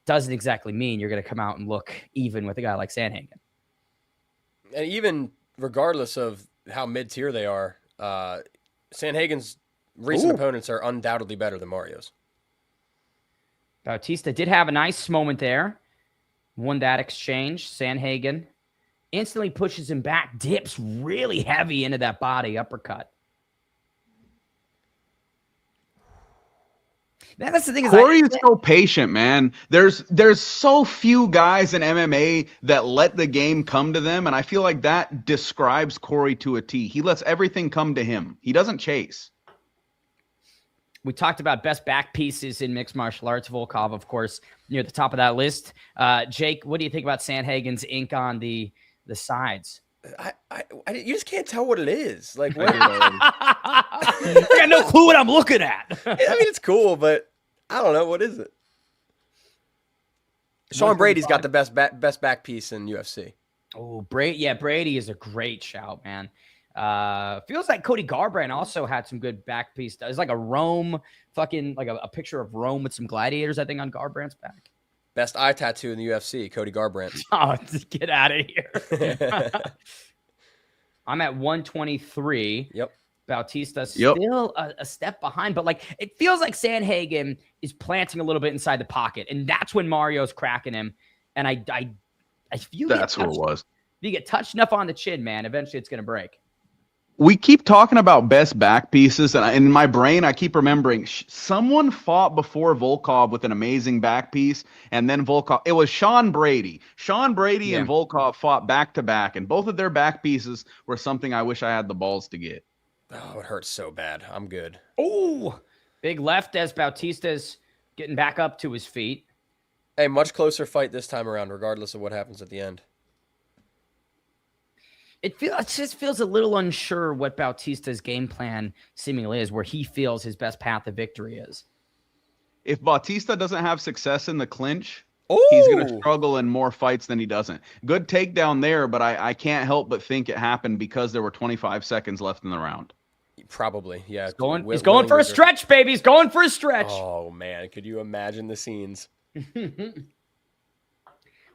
doesn't exactly mean you're going to come out and look even with a guy like Sandhagen. And even regardless of how mid-tier they are, Sandhagen's recent opponents are undoubtedly better than Mario's. Bautista did have a nice moment there. Won that exchange. Sandhagen instantly pushes him back, dips really heavy into that body uppercut. That's the thing. Corey is so patient, man. There's so few guys in MMA that let the game come to them, and I feel like that describes Corey to a T. He lets everything come to him. He doesn't chase. We talked about best back pieces in mixed martial arts. Volkov, of course, near the top of that list. Jake, what do you think about Sandhagen's ink on the sides? You just can't tell what it is. Like, what? I got no clue what I'm looking at. I mean, it's cool, but I don't know. What is it? Sean Brady's got the best back piece in UFC. Oh, Brady is a great shout, man. Feels like Cody Garbrandt also had some good back piece. It's like a Rome, like a picture of Rome with some gladiators, I think, on Garbrandt's back. Best eye tattoo in the UFC, Cody Garbrandt. Oh, get out of here. I'm at 123. Yep. Bautista still a step behind, but like it feels like Sandhagen is planting a little bit inside the pocket, and that's when Mario's cracking him. And I feel that's what it was. If you get touched enough on the chin, man, eventually it's gonna break. We keep talking about best back pieces, and in my brain, I keep remembering someone fought before Volkov with an amazing back piece, and then Volkov. It was Sean Brady. Sean Brady and Volkov fought back to back, and both of their back pieces were something I wish I had the balls to get. Oh, it hurts so bad. I'm good. Oh, big left as Bautista's getting back up to his feet. Hey, much closer fight this time around, regardless of what happens at the end. It just feels a little unsure what Bautista's game plan seemingly is, where he feels his best path to victory is. If Bautista doesn't have success in the clinch, he's going to struggle in more fights than he doesn't. Good takedown there, but I can't help but think it happened because there were 25 seconds left in the round. Probably, yeah. He's going for a stretch, baby. He's going for a stretch. Oh, man. Could you imagine the scenes?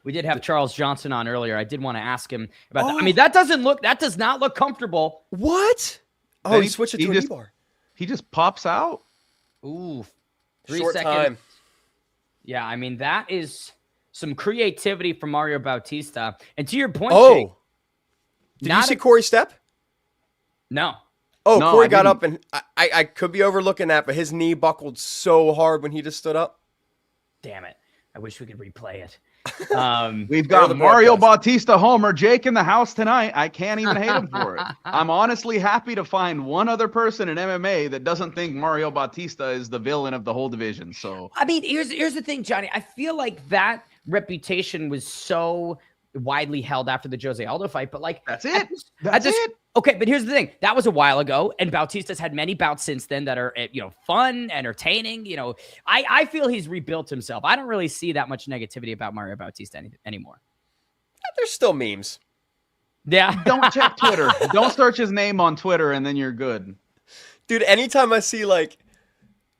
We did have Charles Johnson on earlier. I did want to ask him about that. I mean, that does not look comfortable. What? Oh, he switched it to a knee bar. He just pops out. Ooh, 3 Short seconds. time. Yeah, I mean, that is some creativity from Mario Bautista. And to your point, Jake, did you see Corey step? No. Oh, No, Corey I got didn't. up, and I could be overlooking that, but his knee buckled so hard when he just stood up. Damn it. I wish we could replay it. We've got Mario Bautista Homer, Jake in the house tonight. I can't even hate him for it. I'm honestly happy to find one other person in MMA that doesn't think Mario Bautista is the villain of the whole division. So I mean, here's the thing, Johnny. I feel like that reputation was so widely held after the Jose Aldo fight, but like that's it. That's it. Okay, but here's the thing. That was a while ago, and Bautista's had many bouts since then that are, fun, entertaining. I feel he's rebuilt himself. I don't really see that much negativity about Mario Bautista anymore. There's still memes. Yeah. Don't check Twitter. Don't search his name on Twitter, and then you're good. Dude, anytime I see, like,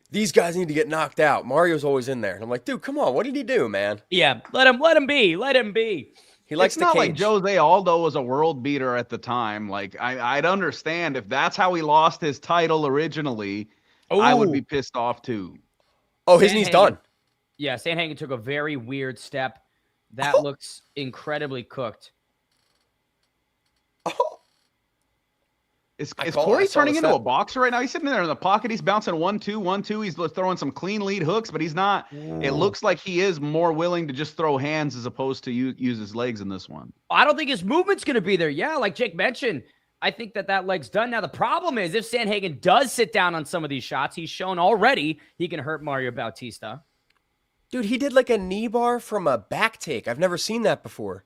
these guys need to get knocked out, Mario's always in there. And I'm like, dude, come on. What did he do, man? Yeah, let him be. Let him be. He likes it's the not cage. like Jose Aldo was a world beater at the time. Like I'd understand if that's how he lost his title originally. I would be pissed off too. Oh, his knee's done. Yeah, Sandhagen took a very weird step. That looks incredibly cooked. Is Corey turning into a boxer right now? He's sitting there in the pocket. He's bouncing 1-2, 1-2. He's throwing some clean lead hooks, but he's not. It looks like he is more willing to just throw hands as opposed to use his legs in this one. I don't think his movement's going to be there. Yeah, like Jake mentioned, I think that leg's done. Now, the problem is if Sandhagen does sit down on some of these shots, he's shown already he can hurt Mario Bautista. Dude, he did like a knee bar from a back take. I've never seen that before.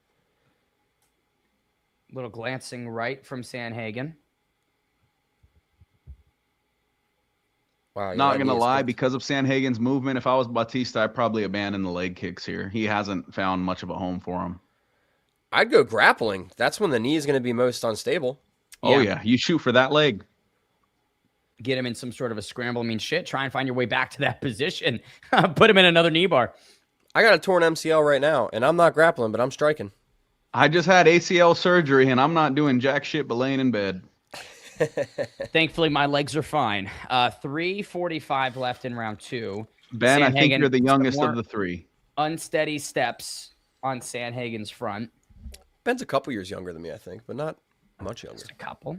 Little glancing right from Sandhagen. Wow, Not going to lie, because of Sandhagen's movement, if I was Bautista, I'd probably abandon the leg kicks here. He hasn't found much of a home for him. I'd go grappling. That's when the knee is going to be most unstable. Oh, yeah. You shoot for that leg. Get him in some sort of a scramble. I mean, shit, try and find your way back to that position. Put him in another knee bar. I got a torn MCL right now, and I'm not grappling, but I'm striking. I just had ACL surgery, and I'm not doing jack shit but laying in bed. Thankfully, my legs are fine. 3:45 left in round 2. Ben, I think you're the youngest of the three. Unsteady steps on Sandhagen's front. Ben's a couple years younger than me, I think, but not much younger. Just a couple.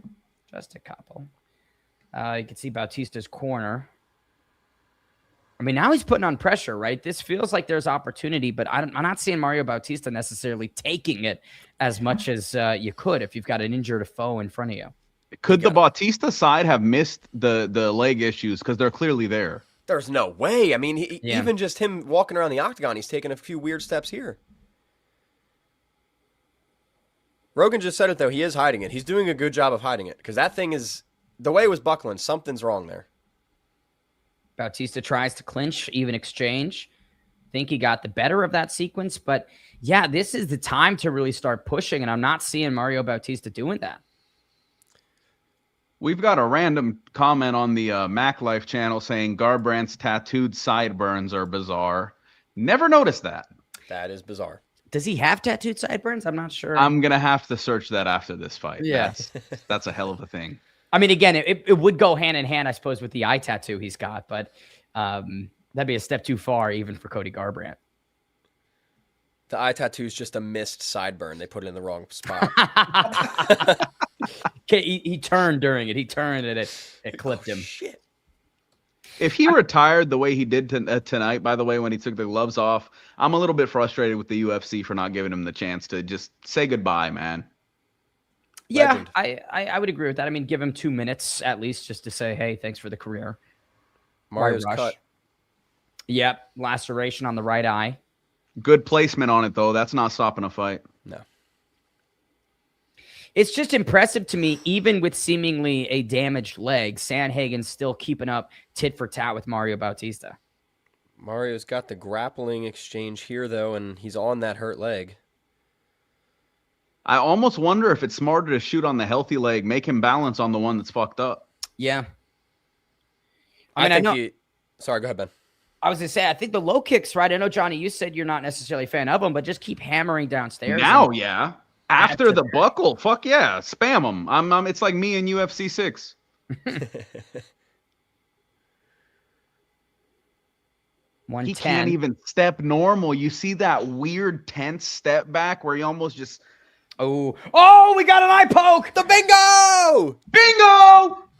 You can see Bautista's corner. I mean, now he's putting on pressure, right? This feels like there's opportunity, but I'm not seeing Mario Bautista necessarily taking it as much as you could if you've got an injured foe in front of you. Could the Bautista side have missed the leg issues? Because they're clearly there. There's no way. I mean, even just him walking around the octagon, he's taking a few weird steps here. Rogan just said it, though. He is hiding it. He's doing a good job of hiding it because that thing is, the way it was buckling, something's wrong there. Bautista tries to clinch, even exchange. Think he got the better of that sequence. But, yeah, this is the time to really start pushing, and I'm not seeing Mario Bautista doing that. We've got a random comment on the MacLife channel saying Garbrandt's tattooed sideburns are bizarre. Never noticed that. That is bizarre. Does he have tattooed sideburns? I'm not sure. I'm going to have to search that after this fight. Yeah. That's a hell of a thing. I mean, again, it would go hand in hand, I suppose, with the eye tattoo he's got, but that'd be a step too far even for Cody Garbrandt. The eye tattoo is just a missed sideburn. They put it in the wrong spot. He turned during it. He turned and it clipped him. Shit. If he retired the way he did tonight, by the way, when he took the gloves off, I'm a little bit frustrated with the UFC for not giving him the chance to just say goodbye, man. Yeah, I would agree with that. I mean, give him 2 minutes at least just to say, hey, thanks for the career. Mario's cut. Yep, laceration on the right eye. Good placement on it, though. That's not stopping a fight. No. It's just impressive to me, even with seemingly a damaged leg, Sandhagen's still keeping up tit for tat with Mario Bautista. Mario's got the grappling exchange here, though, and he's on that hurt leg. I almost wonder if it's smarter to shoot on the healthy leg, make him balance on the one that's fucked up. Yeah. I know. Sorry, go ahead, Ben. I was going to say, I think the low kicks, right? I know, Johnny, you said you're not necessarily a fan of them, but just keep hammering downstairs. Now, yeah. After the buckle, fuck yeah. Spam them. It's like me in UFC 6. He can't even step normal. You see that weird tense step back where he almost just... Oh, we got an eye poke. The bingo!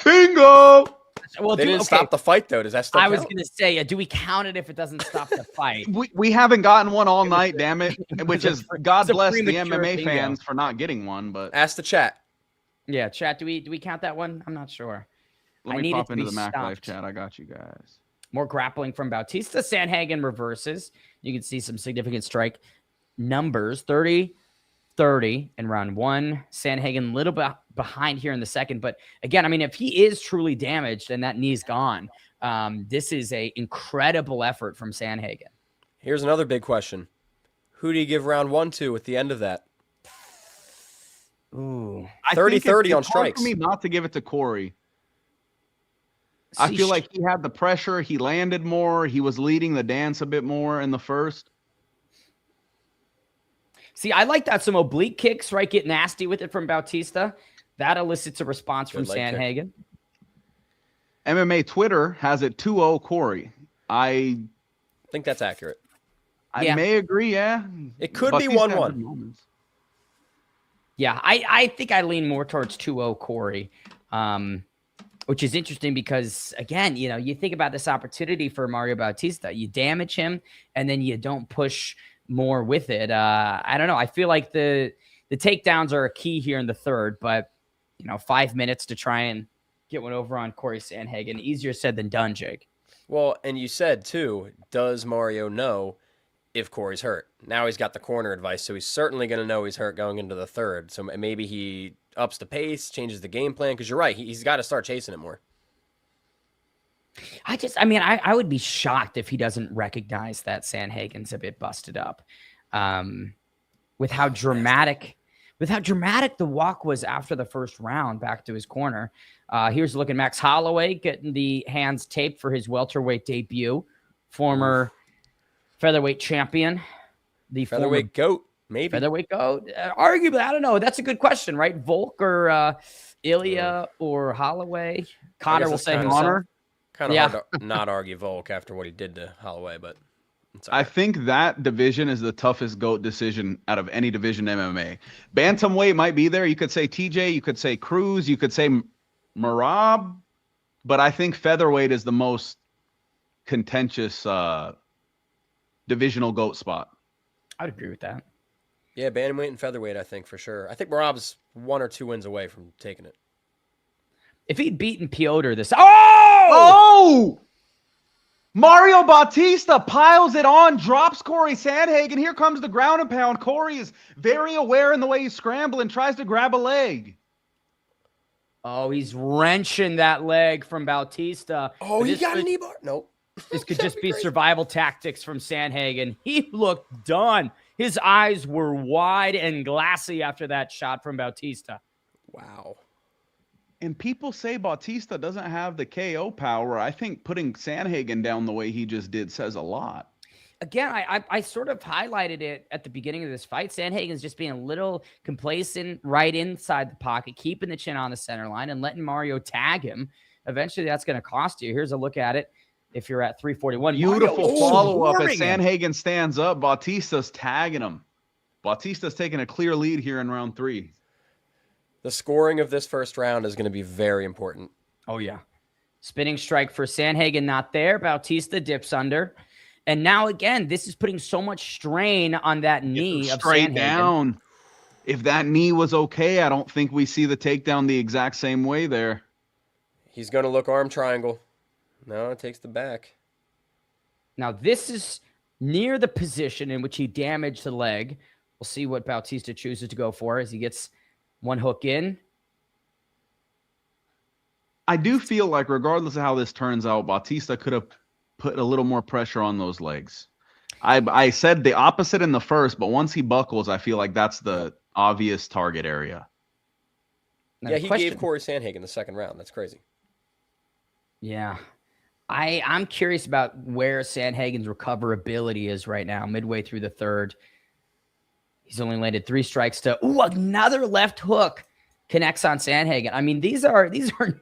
Bingo! Well, they didn't stop the fight, though. Does that still count? I was going to say, do we count it if it doesn't stop the fight? we haven't gotten one all night, damn it. Which is, God bless the premature MMA bingo. fans for not getting one. But ask the chat. Yeah, chat. Do we count that one? I'm not sure. Let me pop into the MacLife chat. I got you guys. More grappling from Bautista. Sandhagen reverses. You can see some significant strike numbers. 30-30 in round one. Sandhagen a little bit behind here in the second. But again, I mean, if he is truly damaged and that knee's gone, this is a incredible effort from Sandhagen. Here's another big question. Who do you give round 1 to at the end of that? Ooh. 30-30 on strikes. For me not to give it to Corey. I feel like he had the pressure. He landed more. He was leading the dance a bit more in the first. See, I like that. Some oblique kicks, right? Get nasty with it from Bautista. That elicits a response from Sandhagen. MMA Twitter has it 2-0 Corey. I think that's accurate. I may agree, yeah. It could be 1-1. Yeah, I think I lean more towards 2-0 Corey. Which is interesting because, again, you know, you think about this opportunity for Mario Bautista. You damage him, and then you don't push more with it. I don't know. I feel like the takedowns are a key here in the third, but, you know, 5 minutes to try and get one over on Corey Sandhagen. Easier said than done, Jake. Well, and you said, too, does Mario know if Corey's hurt? Now he's got the corner advice, so he's certainly going to know he's hurt going into the third. So maybe he ups the pace, changes the game plan, because you're right. He's got to start chasing it more. I would be shocked if he doesn't recognize that Sandhagen's a bit busted up. With how dramatic the walk was after the first round back to his corner. Here's looking Max Holloway getting the hands taped for his welterweight debut. Former featherweight champion. The featherweight GOAT. Maybe. Featherweight GOAT. Arguably, I don't know. That's a good question, right? Volk or Ilya or Holloway? Connor will say Connor. Kind of hard to not argue Volk after what he did to Holloway, but I think that division is the toughest GOAT decision out of any division in MMA. Bantamweight might be there. You could say TJ, you could say Cruz, you could say Merab, but I think featherweight is the most contentious divisional GOAT spot. I'd agree with that. Yeah, bantamweight and featherweight, I think, for sure. I think Merab's 1 or 2 wins away from taking it. If he'd beaten Piotr this... Oh! Mario Bautista piles it on, drops Corey Sandhagen. Here comes the ground and pound. Corey is very aware in the way he's scrambling, tries to grab a leg. Oh, he's wrenching that leg from Bautista. Oh, he got a knee bar? Nope. This could just be survival tactics from Sandhagen. He looked done. His eyes were wide and glassy after that shot from Bautista. Wow. And people say Bautista doesn't have the KO power. I think putting Sandhagen down the way he just did says a lot. Again, I sort of highlighted it at the beginning of this fight. Sandhagen's just being a little complacent right inside the pocket, keeping the chin on the center line and letting Mario tag him. Eventually, that's going to cost you. Here's a look at it. If you're at 341. Beautiful follow-up as Sandhagen stands up. Bautista's tagging him. Bautista's taking a clear lead here in round 3. The scoring of this first round is going to be very important. Oh, yeah. Spinning strike for Sandhagen, not there. Bautista dips under. And now, again, this is putting so much strain on that knee of straight Sandhagen. Down. If that knee was okay, I don't think we see the takedown the exact same way there. He's going to look arm triangle. No, it takes the back. Now, this is near the position in which he damaged the leg. We'll see what Bautista chooses to go for as he gets One hook in. I do feel like regardless of how this turns out, Bautista could have put a little more pressure on those legs. I said the opposite in the first, but once he buckles, I feel like that's the obvious target area. Yeah, he gave Corey Sandhagen the second round. That's crazy. Yeah. I'm curious about where Sandhagen's recoverability is right now, midway through the third. He's only landed 3 strikes to another left hook connects on Sandhagen. I mean, these are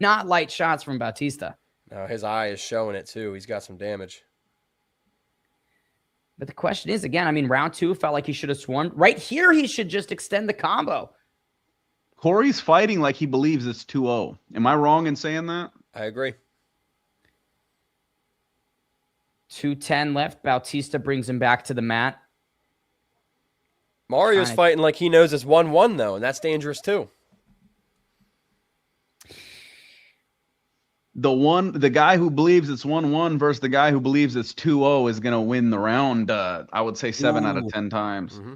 not light shots from Bautista. No, his eye is showing it too. He's got some damage. But the question is, again, I mean, round 2 felt like he should have swarmed. Right here, he should just extend the combo. Corey's fighting like he believes it's 2-0. Am I wrong in saying that? I agree. 2:10 left. Bautista brings him back to the mat. Mario's fighting like he knows it's 1-1, though, and that's dangerous, too. The guy who believes it's 1-1 versus the guy who believes it's 2-0 is going to win the round, I would say 7 out of 10 times. Mm-hmm.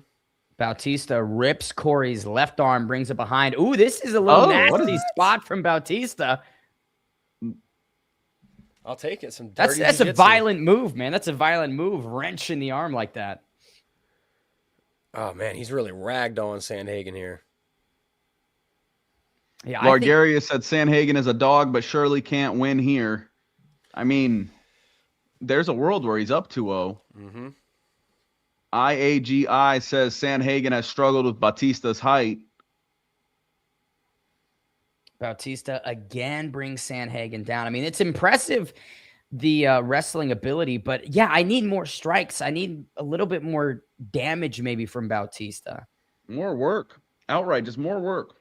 Bautista rips Corey's left arm, brings it behind. Ooh, this is a little nasty spot from Bautista. I'll take it. Some That's dirty a violent move, man. That's a violent move. Wrenching the arm like that. Oh, man, he's really ragged on Sandhagen here. Yeah, Largaria said Sandhagen is a dog, but surely can't win here. I mean, there's a world where he's up 2-0. Mm-hmm. IAGI says Sandhagen has struggled with Bautista's height. Bautista again brings Sandhagen down. I mean, it's impressive, the wrestling ability, but yeah, I need more strikes. I need a little bit more damage maybe from Bautista. More work. Outright, just more work.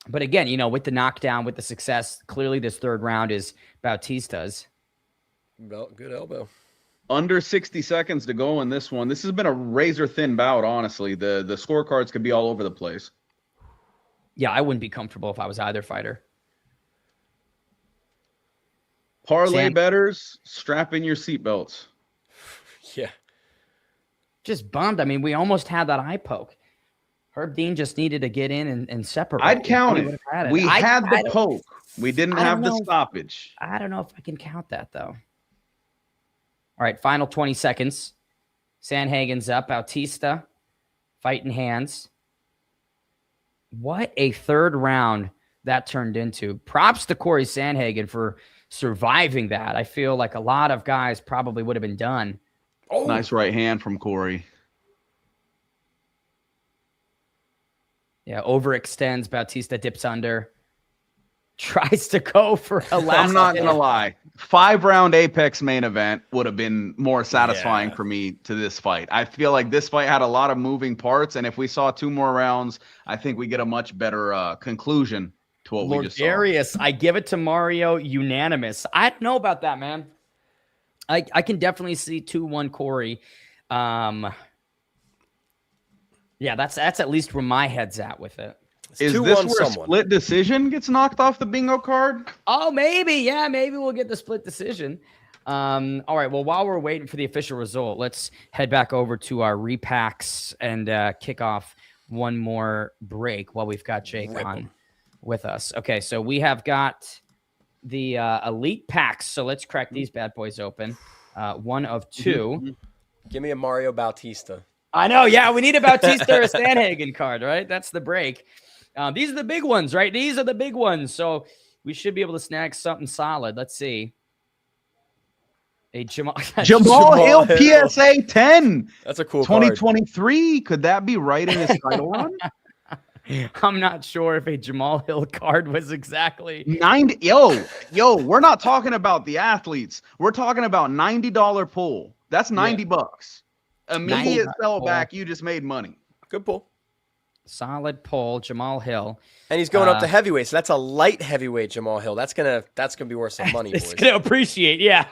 But again, you know, with the knockdown, with the success, clearly this third round is Bautista's. Good elbow. Under 60 seconds to go in this one. This has been a razor-thin bout, honestly. The scorecards could be all over the place. Yeah, I wouldn't be comfortable if I was either fighter. Parlay bettors, strap in your seatbelts. Yeah. Just bummed. I mean, we almost had that eye poke. Herb Dean just needed to get in and separate. I'd count it. We had the poke. We didn't have the stoppage. I don't know if I can count that, though. All right, final 20 seconds. Sandhagen's up. Bautista, fighting hands. What a third round that turned into. Props to Corey Sandhagen for surviving that. I feel like a lot of guys probably would have been done. Oh, nice right hand from Corey. Yeah, overextends. Bautista dips under. Tries to go for a last. I'm not going to lie. 5-round Apex main event would have been more satisfying for me to this fight. I feel like this fight had a lot of moving parts, and if we saw 2 more rounds, I think we get a much better conclusion to what we just saw. Darius, I give it to Mario unanimous. I don't know about that, man. I can definitely see 2-1 Corey. Yeah, that's at least where my head's at with it. Is this where a split decision gets knocked off the bingo card? Oh, maybe. Yeah, maybe we'll get the split decision. All right. Well, while we're waiting for the official result, let's head back over to our repacks and kick off one more break while we've got Jake on with us. Okay, so we have got the elite packs. So let's crack these bad boys open. One of 2. Give me a Mario Bautista. I know. Yeah, we need a Bautista or a Sandhagen card, right? That's the break. These are the big ones, right? These are the big ones. So we should be able to snag something solid. Let's see. A Jamal Hill PSA 10. That's a cool 2023. Could that be right in his title run? I'm not sure if a Jamal Hill card was exactly 90. Yo, we're not talking about the athletes. We're talking about $90 pull. That's $90. Immediate sell back. You just made money. Good pull. Solid pull, Jamal Hill. And he's going up to heavyweight, so that's a light heavyweight Jamal Hill. That's gonna be worth some money, boys. It's gonna appreciate, yeah.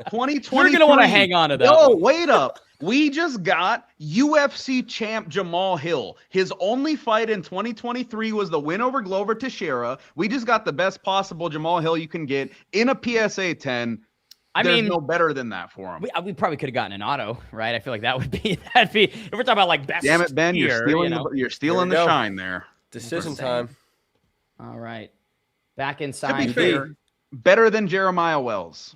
2023. You're gonna want to hang on to that. Yo, wait up. We just got UFC champ Jamal Hill. His only fight in 2023 was the win over Glover Teixeira. We just got the best possible Jamal Hill you can get in a PSA 10. there's mean, no better than that for him. we probably could have gotten an auto, right? I feel like that'd be if we're talking about like best. Damn it, Ben, year, you're stealing the shine there. Decision time. All right, back To inside. be fair, better than Jeremiah Wells.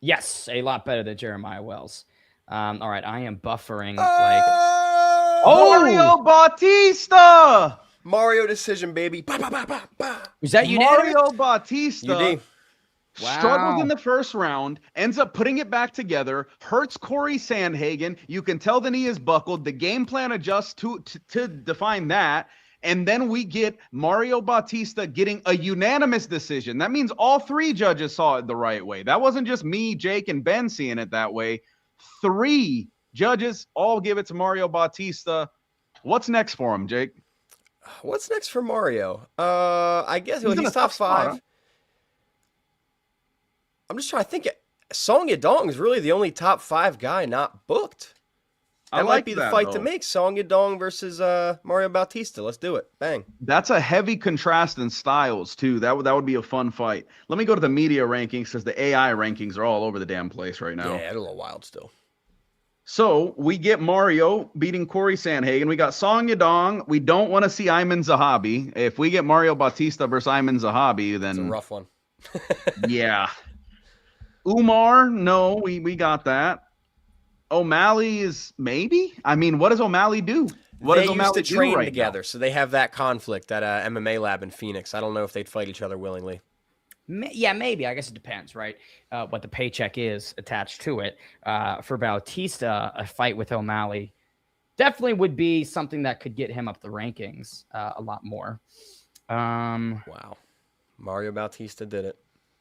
Yes, a lot better than Jeremiah Wells. All right, I am buffering Mario Bautista. Mario decision, baby. Was that unanimous? Mario Bautista UD. struggles in the first round, ends up putting it back together, hurts Corey Sandhagen. You can tell the knee is buckled. The game plan adjusts to define that. And then we get Mario Bautista getting a unanimous decision. That means all three judges saw it the right way. That wasn't just me, Jake, and Ben seeing it that way. 3 judges all give it to Mario Bautista. What's next for him, Jake? What's next for Mario? I guess He's in he's a top tough spot, 5. huh? I'm just trying to think. Song Yadong is really the only top 5 guy not booked. I That like might be the that, fight though. to make. Song Yadong versus Mario Bautista. Let's do it. Bang. That's a heavy contrast in styles, too. That would be a fun fight. Let me go to the media rankings because the AI rankings are all over the damn place right now. Yeah, they're a little wild still. So we get Mario beating Corey Sandhagen. We got Song Yadong. We don't want to see Ayman Zahabi. If we get Mario Bautista versus Ayman Zahabi, then It's a rough one. yeah. Umar, no, we got that. O'Malley is maybe. I mean, what does O'Malley do? What They does used O'Malley to do train right together, so they have that conflict at MMA lab in Phoenix. I don't know if they'd fight each other willingly. Yeah, maybe. I guess it depends, right? What the paycheck is attached to it. For Bautista, a fight with O'Malley definitely would be something that could get him up the rankings a lot more. Wow. Mario Bautista did it.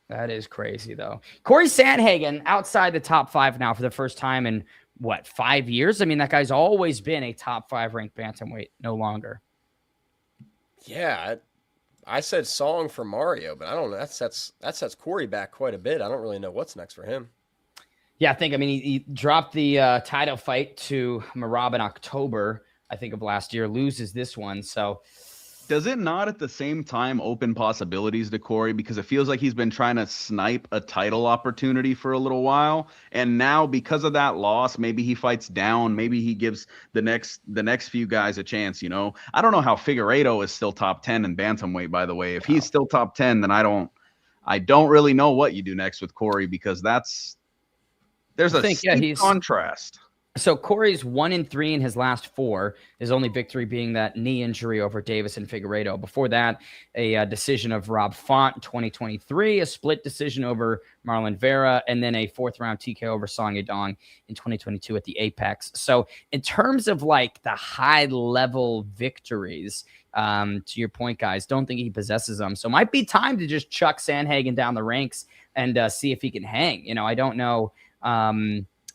That is crazy, though. Corey Sandhagen outside the top 5 now for the first time in, 5 years? I mean, that guy's always been a top 5 ranked bantamweight, no longer. Yeah, I said Song for Mario, but I don't know. That sets Corey back quite a bit. I don't really know what's next for him. Yeah, he dropped the title fight to Merab in October, I think, of last year, loses this one. So Does it not at the same time open possibilities to Corey? Because it feels like he's been trying to snipe a title opportunity for a little while. And now because of that loss, maybe he fights down. Maybe he gives the next few guys a chance, you know? I don't know how Figueiredo is still top 10 in bantamweight, by the way. If he's still top 10, then I don't really know what you do next with Corey, because there's a steep contrast. So Corey's 1-3 in his last 4. His only victory being that knee injury over Davis and Figueiredo. Before that, a decision of Rob Font in 2023, a split decision over Marlon Vera, and then a 4th-round TKO over Song Yadong in 2022 at the Apex. So in terms of like the high-level victories, to your point, guys, don't think he possesses them. So it might be time to just chuck Sandhagen down the ranks and see if he can hang. You know, I don't know.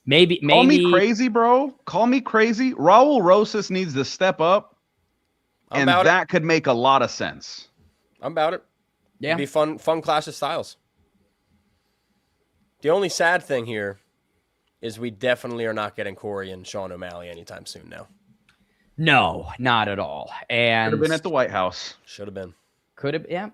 Maybe Call me crazy, bro. Call me crazy. Raul Rosas needs to step up, and that could make a lot of sense. I'm about it. Yeah. It'd be fun clash of styles. The only sad thing here is we definitely are not getting Corey and Sean O'Malley anytime soon now. No, not at all. And Could have been at the White House. Should have been. Could have, yeah.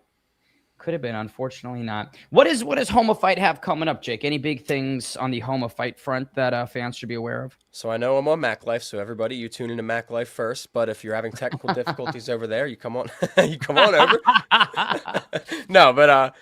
Could have been, unfortunately not. What does Homa Fight have coming up, Jake? Any big things on the Homa Fight front that fans should be aware of? So I know I'm on MacLife, so everybody, you tune into MacLife first. But if you're having technical difficulties over there, you come on, over. No, but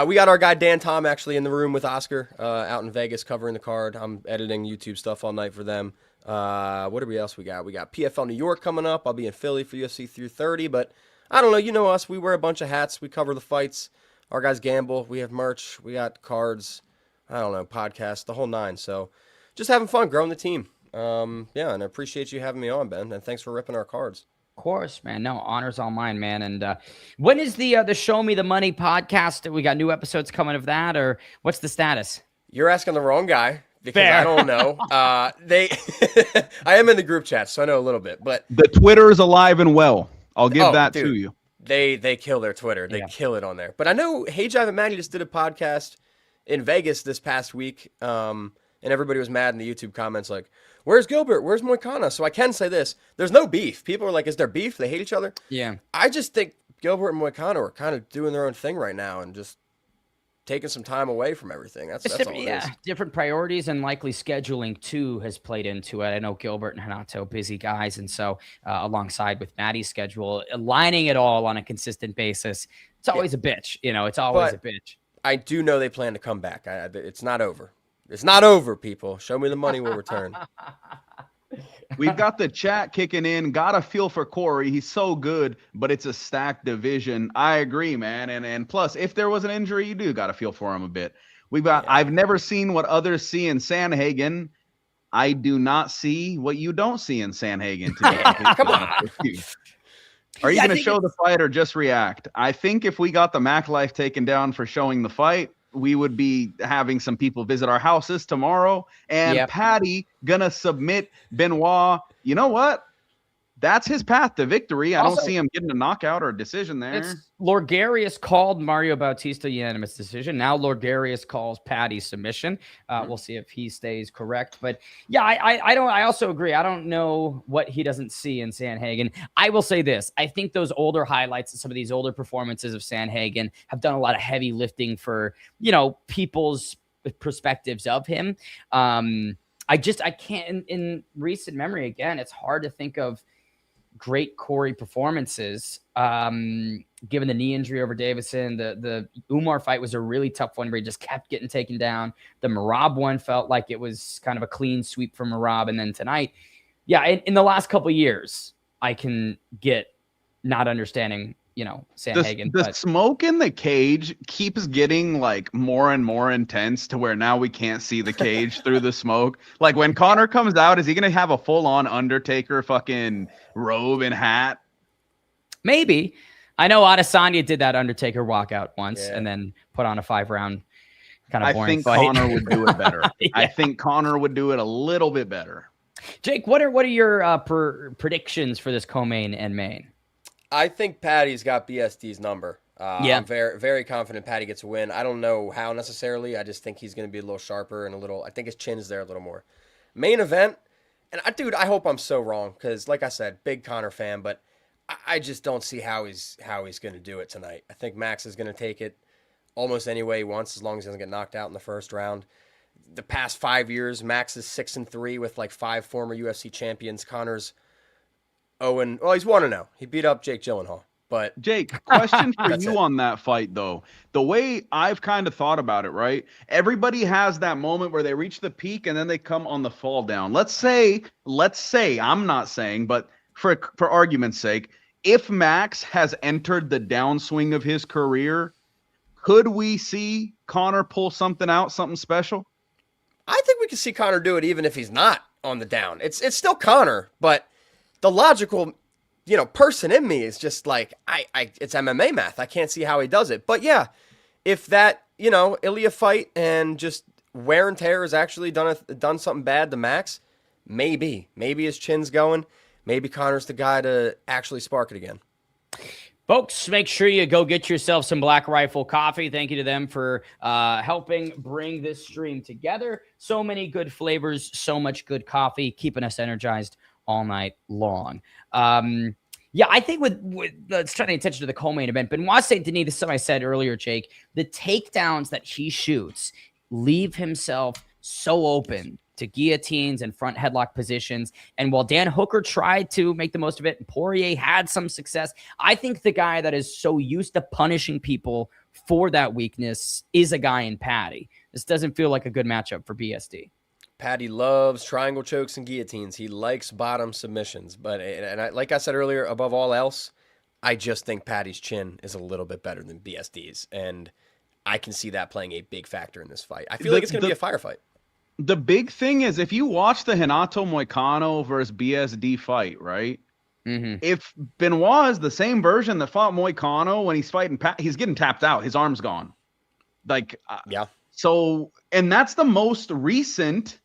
we got our guy Dan Tom actually in the room with Oscar out in Vegas covering the card. I'm editing YouTube stuff all night for them. What do we else we got? We got PFL New York coming up. I'll be in Philly for UFC 330, but I don't know. You know us. We wear a bunch of hats. We cover the fights. Our guys gamble. We have merch. We got cards. I don't know, podcasts, the whole 9. So just having fun, growing the team. Yeah, and I appreciate you having me on, Ben. And thanks for ripping our cards. Of course, man. No, honor's all mine, man. And when is the Show Me the Money podcast? We got new episodes coming of that, or what's the status? You're asking the wrong guy. Because Fair. I don't know. I am in the group chat, so I know a little bit. But The Twitter is alive and well. I'll give that to you. They kill their Twitter. They kill it on there. But I know Hey Jive and Maddie just did a podcast in Vegas this past week, and everybody was mad in the YouTube comments like, where's Gilbert? Where's Moicano? So I can say this. There's no beef. People are like, is there beef? They hate each other. Yeah. I just think Gilbert and Moicano are kind of doing their own thing right now and just taking some time away from everything. That's all it is. Different priorities and likely scheduling too has played into it. I know Gilbert and Hanato, busy guys, and so alongside with Maddie's schedule, aligning it all on a consistent basis, it's always a bitch. It's always a bitch. I do know they plan to come back. It's not over. It's not over, people. Show me the money will return. We've got the chat kicking in. Got a feel for Corey. He's so good, but it's a stacked division. I agree, man. And plus, if there was an injury, you do got to feel for him a bit. I've never seen what others see in Sanhagen. I do not see what you don't see in Sanhagen today. Come on. Are you going to show the fight or just react? I think if we got the MacLife taken down for showing the fight, we would be having some people visit our houses tomorrow. And Patty gonna submit Benoit. You know what? That's his path to victory. I don't see him getting a knockout or a decision there. Lorgarius called Mario Bautista unanimous decision. Now Lorgarius calls Patty submission. We'll see if he stays correct. But yeah, I also agree. I don't know what he doesn't see in Sanhagen. I will say this. I think those older highlights and some of these older performances of Sanhagen have done a lot of heavy lifting for, people's perspectives of him. I can't in recent memory, again, it's hard to think of great Corey performances. Given the knee injury over Davison, the Umar fight was a really tough one where he just kept getting taken down. The Merab one felt like it was kind of a clean sweep from Merab. And then tonight, in the last couple of years, I can get not understanding, Sanhagen. The smoke in the cage keeps getting like more and more intense to where now we can't see the cage through the smoke. Like when Conor comes out, is he going to have a full-on Undertaker fucking robe and hat? Maybe. I know Adesanya did that Undertaker walkout once and then put on a 5-round kind of boring fight. Conor would do it better. I think Conor would do it a little bit better. Jake, what are your predictions for this co-main and main? I think Patty's got BSD's number. I'm very, very confident Patty gets a win. I don't know how necessarily. I just think he's going to be a little sharper and I think his chin is there a little more. Main event, and I hope I'm so wrong because, like I said, big Conor fan, but I just don't see how he's going to do it tonight. I think Max is going to take it almost any way he wants as long as he doesn't get knocked out in the first round. The past 5 years, Max is 6-3 with like 5 former UFC champions. Conor's he's 1-0. He beat up Jake Gyllenhaal. But Jake, question for you on that fight, though. The way I've kind of thought about it, right? Everybody has that moment where they reach the peak and then they come on the fall down. Let's say, I'm not saying, but for argument's sake, if Max has entered the downswing of his career, could we see Conor pull something out, something special? I think we could see Conor do it even if he's not on the down. It's still Conor, but the logical, person in me is just like, it's MMA math. I can't see how he does it. But yeah, if that, Ilya fight and just wear and tear has actually done something bad to Max, maybe his chin's going. Maybe Conor's the guy to actually spark it again. Folks, make sure you go get yourself some Black Rifle coffee. Thank you to them for helping bring this stream together. So many good flavors, so much good coffee, keeping us energized all night long. I think with let's turn the attention to the co-main event. Benoit St. Denis, this is something I said earlier, Jake, the takedowns that he shoots leave himself so open to guillotines and front headlock positions. And while Dan Hooker tried to make the most of it, and Poirier had some success, I think the guy that is so used to punishing people for that weakness is a guy in Patty. This doesn't feel like a good matchup for BSD. Patty loves triangle chokes and guillotines. He likes bottom submissions. But like I said earlier, above all else, I just think Patty's chin is a little bit better than BSD's. And I can see that playing a big factor in this fight. I feel like it's going to be a firefight. The big thing is, if you watch the Renato Moicano versus BSD fight, right? Mm-hmm. If Benoit is the same version that fought Moicano when he's fighting, he's getting tapped out. His arm's gone. Yeah. So, and that's the most recent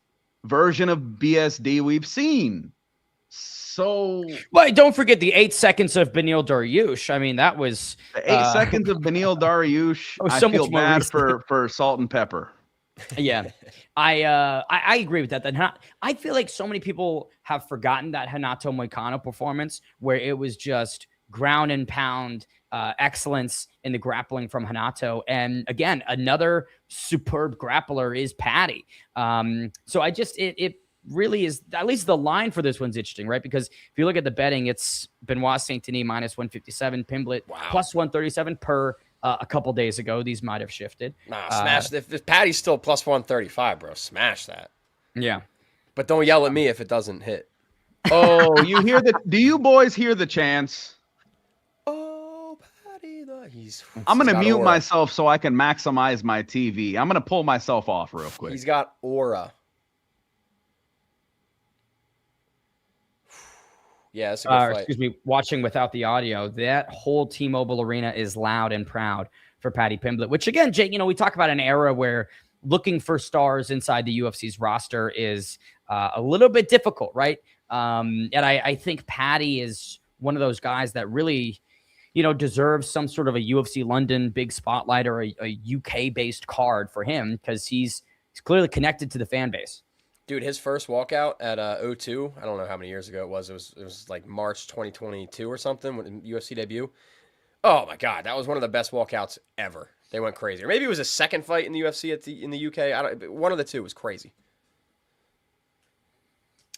version of BSD we've seen. So, well, don't forget the 8 seconds of Beneil Dariush. I mean, that was the 8 seconds of Beneil Dariush. I feel bad for Salt and Pepper. Yeah, I agree with that. I feel like so many people have forgotten that Renato Moicano performance where it was just ground and pound, excellence in the grappling from Hanato. And again, another superb grappler is Patty. So it really is, at least the line for this one's interesting, right? Because if you look at the betting, it's Benoit Saint-Denis minus 157, Pimblett plus 137 per a couple days ago. These might have shifted. Nah, smash. If Patty's still plus 135, bro, smash that. Yeah. But don't yell at me if it doesn't hit. Oh, do you boys hear the chants? Oh, Patty, I'm going to mute myself so I can maximize my TV. I'm going to pull myself off real quick. He's got aura. Yeah, that's a good fight. Excuse me, watching without the audio, that whole T-Mobile Arena is loud and proud for Patty Pimblett, which again, Jake, we talk about an era where looking for stars inside the UFC's roster is a little bit difficult, right? And I think Patty is one of those guys that really, deserves some sort of a UFC London big spotlight or a UK-based card for him because he's clearly connected to the fan base. Dude, his first walkout at O2, I don't know how many years ago it was. It was like March 2022 or something when UFC debut. Oh my God, that was one of the best walkouts ever. They went crazy. Or maybe it was a second fight in the UFC in the UK. One of the two was crazy.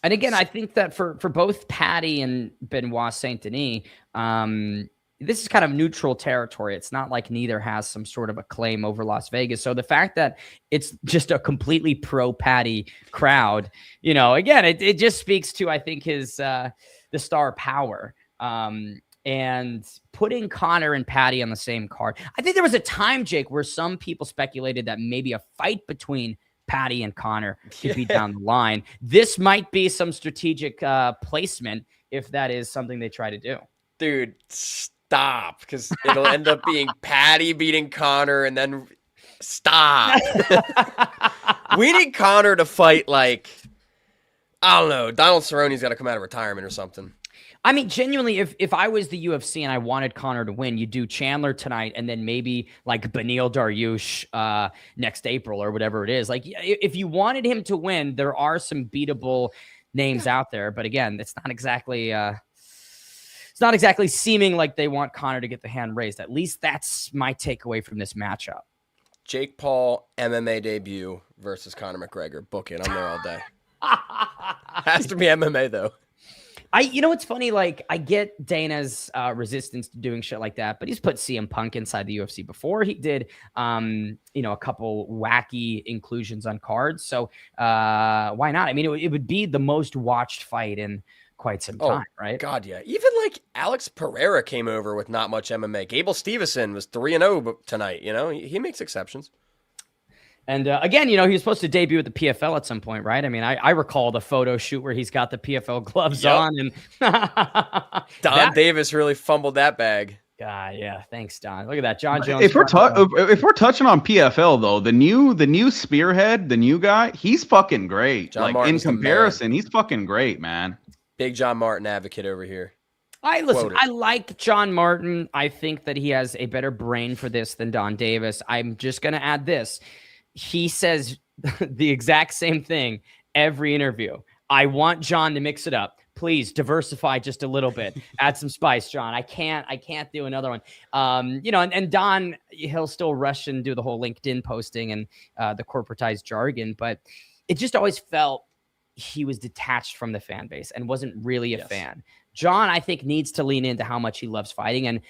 And again, I think that for both Patty and Benoit Saint-Denis, this is kind of neutral territory. It's not like neither has some sort of a claim over Las Vegas. So the fact that it's just a completely pro-Patty crowd, again, it just speaks to, I think, his the star power. And putting Conor and Patty on the same card. I think there was a time, Jake, where some people speculated that maybe a fight between Patty and Conor could be down the line. This might be some strategic placement if that is something they try to do. Dude, stop, because it'll end up being Patty beating Conor, and then stop. We need Conor to fight like, I don't know, Donald Cerrone's got to come out of retirement or something. I mean, genuinely, if I was the UFC and I wanted Conor to win, you do Chandler tonight and then maybe like Beneil Dariush next April or whatever it is. Like, if you wanted him to win, there are some beatable names out there. But again, it's not exactly seeming like they want Conor to get the hand raised. At least that's my takeaway from this matchup. Jake Paul MMA debut versus Conor McGregor. Book it. I'm there all day. Has to be MMA though. It's funny, like, I get Dana's resistance to doing shit like that, but he's put CM Punk inside the UFC before. He did, a couple wacky inclusions on cards. So why not? I mean, it would be the most watched fight in quite some time, right? God, yeah. Even like Alex Pereira came over with not much MMA. Gable Stevenson was 3-0 tonight. He makes exceptions. And again, he was supposed to debut at the PFL at some point, right? I mean, I recall the photo shoot where he's got the PFL gloves on, and Don Davis really fumbled that bag. God, yeah. Thanks, Don. Look at that, John Jones. If we're touching on PFL though, the new spearhead, the new guy, he's fucking great. John like Martin's in comparison, he's fucking great, man. Big John Martin advocate over here. I like John Martin. I think that he has a better brain for this than Don Davis. I'm just going to add this. He says the exact same thing every interview. I want John to mix it up. Please diversify just a little bit. Add some spice, John. I can't do another one. And Don, he'll still rush and do the whole LinkedIn posting and the corporatized jargon, but it just always felt he was detached from the fan base and wasn't really a fan. John, I think, needs to lean into how much he loves fighting. And,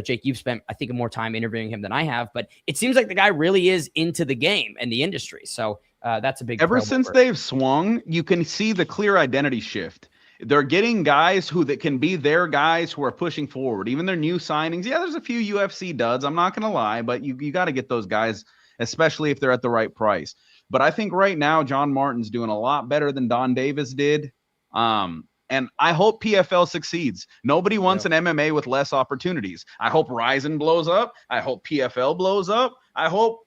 Jake, you've spent, I think, more time interviewing him than I have, but it seems like the guy really is into the game and the industry. So that's a big Ever since they've swung, you can see the clear identity shift. They're getting guys that can be their guys who are pushing forward. Even their new signings. Yeah, there's a few UFC duds. I'm not going to lie, but you got to get those guys, especially if they're at the right price. But I think right now, John Martin's doing a lot better than Don Davis did. And I hope PFL succeeds. Nobody wants an MMA with less opportunities. I hope Ryzen blows up. I hope PFL blows up. I hope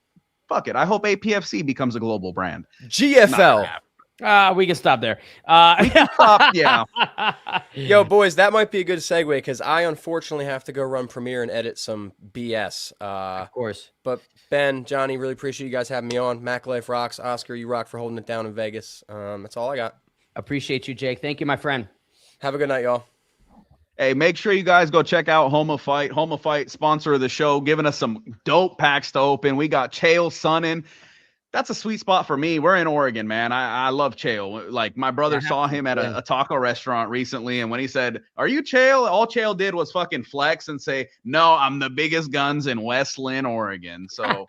APFC becomes a global brand. GFL. We can stop there. We can stop, yeah. Yo, boys, that might be a good segue because I unfortunately have to go run Premiere and edit some BS. Of course. But Ben, Johnny, really appreciate you guys having me on. MacLife rocks. Oscar, you rock for holding it down in Vegas. That's all I got. Appreciate you, Jake. Thank you, my friend. Have a good night, y'all. Hey, make sure you guys go check out Homa Fight. Homa Fight, sponsor of the show, giving us some dope packs to open. We got Chael Sonnen. That's a sweet spot for me. We're in Oregon, man. I love Chael. Like, my brother saw him at a taco restaurant recently, and when he said, "Are you Chael?" all Chael did was fucking flex and say, "No, I'm the biggest guns in West Lynn, Oregon." So,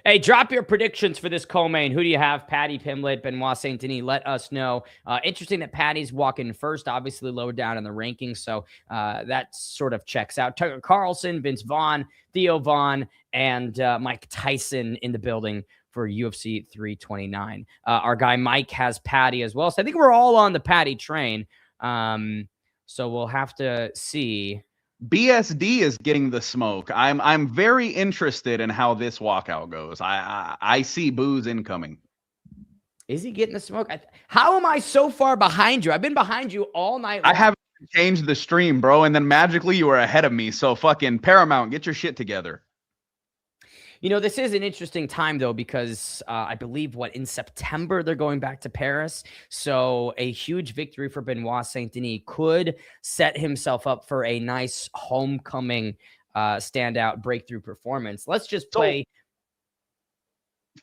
hey, drop your predictions for this co-main. Who do you have? Patty Pimblett, Benoit Saint Denis. Let us know. Interesting that Patty's walking first, obviously lower down in the rankings, so that sort of checks out. Tucker Carlson, Vince Vaughn, Theo Vaughn, and Mike Tyson in the building for UFC 329. Our guy Mike has Patty as well. So I think we're all on the Patty train. So we'll have to see. BSD is getting the smoke. I'm very interested in how this walkout goes. I see booze incoming. Is he getting the smoke? How am I so far behind you? I've been behind you all night long. I haven't changed the stream, bro, and then magically you were ahead of me. So fucking Paramount, get your shit together. You know, this is an interesting time, though, because I believe, in September, they're going back to Paris. So a huge victory for Benoit Saint Denis could set himself up for a nice homecoming standout breakthrough performance. Let's just play.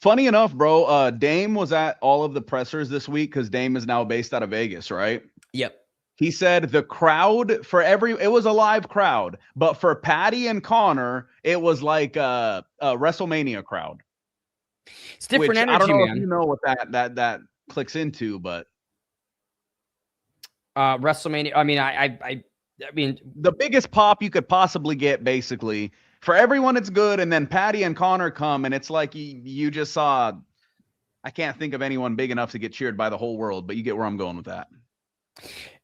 Funny enough, bro, Dame was at all of the pressers this week because Dame is now based out of Vegas, right? Yep. He said the crowd it was a live crowd, but for Patty and Conor, it was like a WrestleMania crowd. It's different energy, I don't know man. if you know what that clicks into, but WrestleMania. I mean, I mean, the biggest pop you could possibly get, basically. For everyone, it's good, and then Patty and Conor come, and it's like you just saw. I can't think of anyone big enough to get cheered by the whole world, but you get where I'm going with that.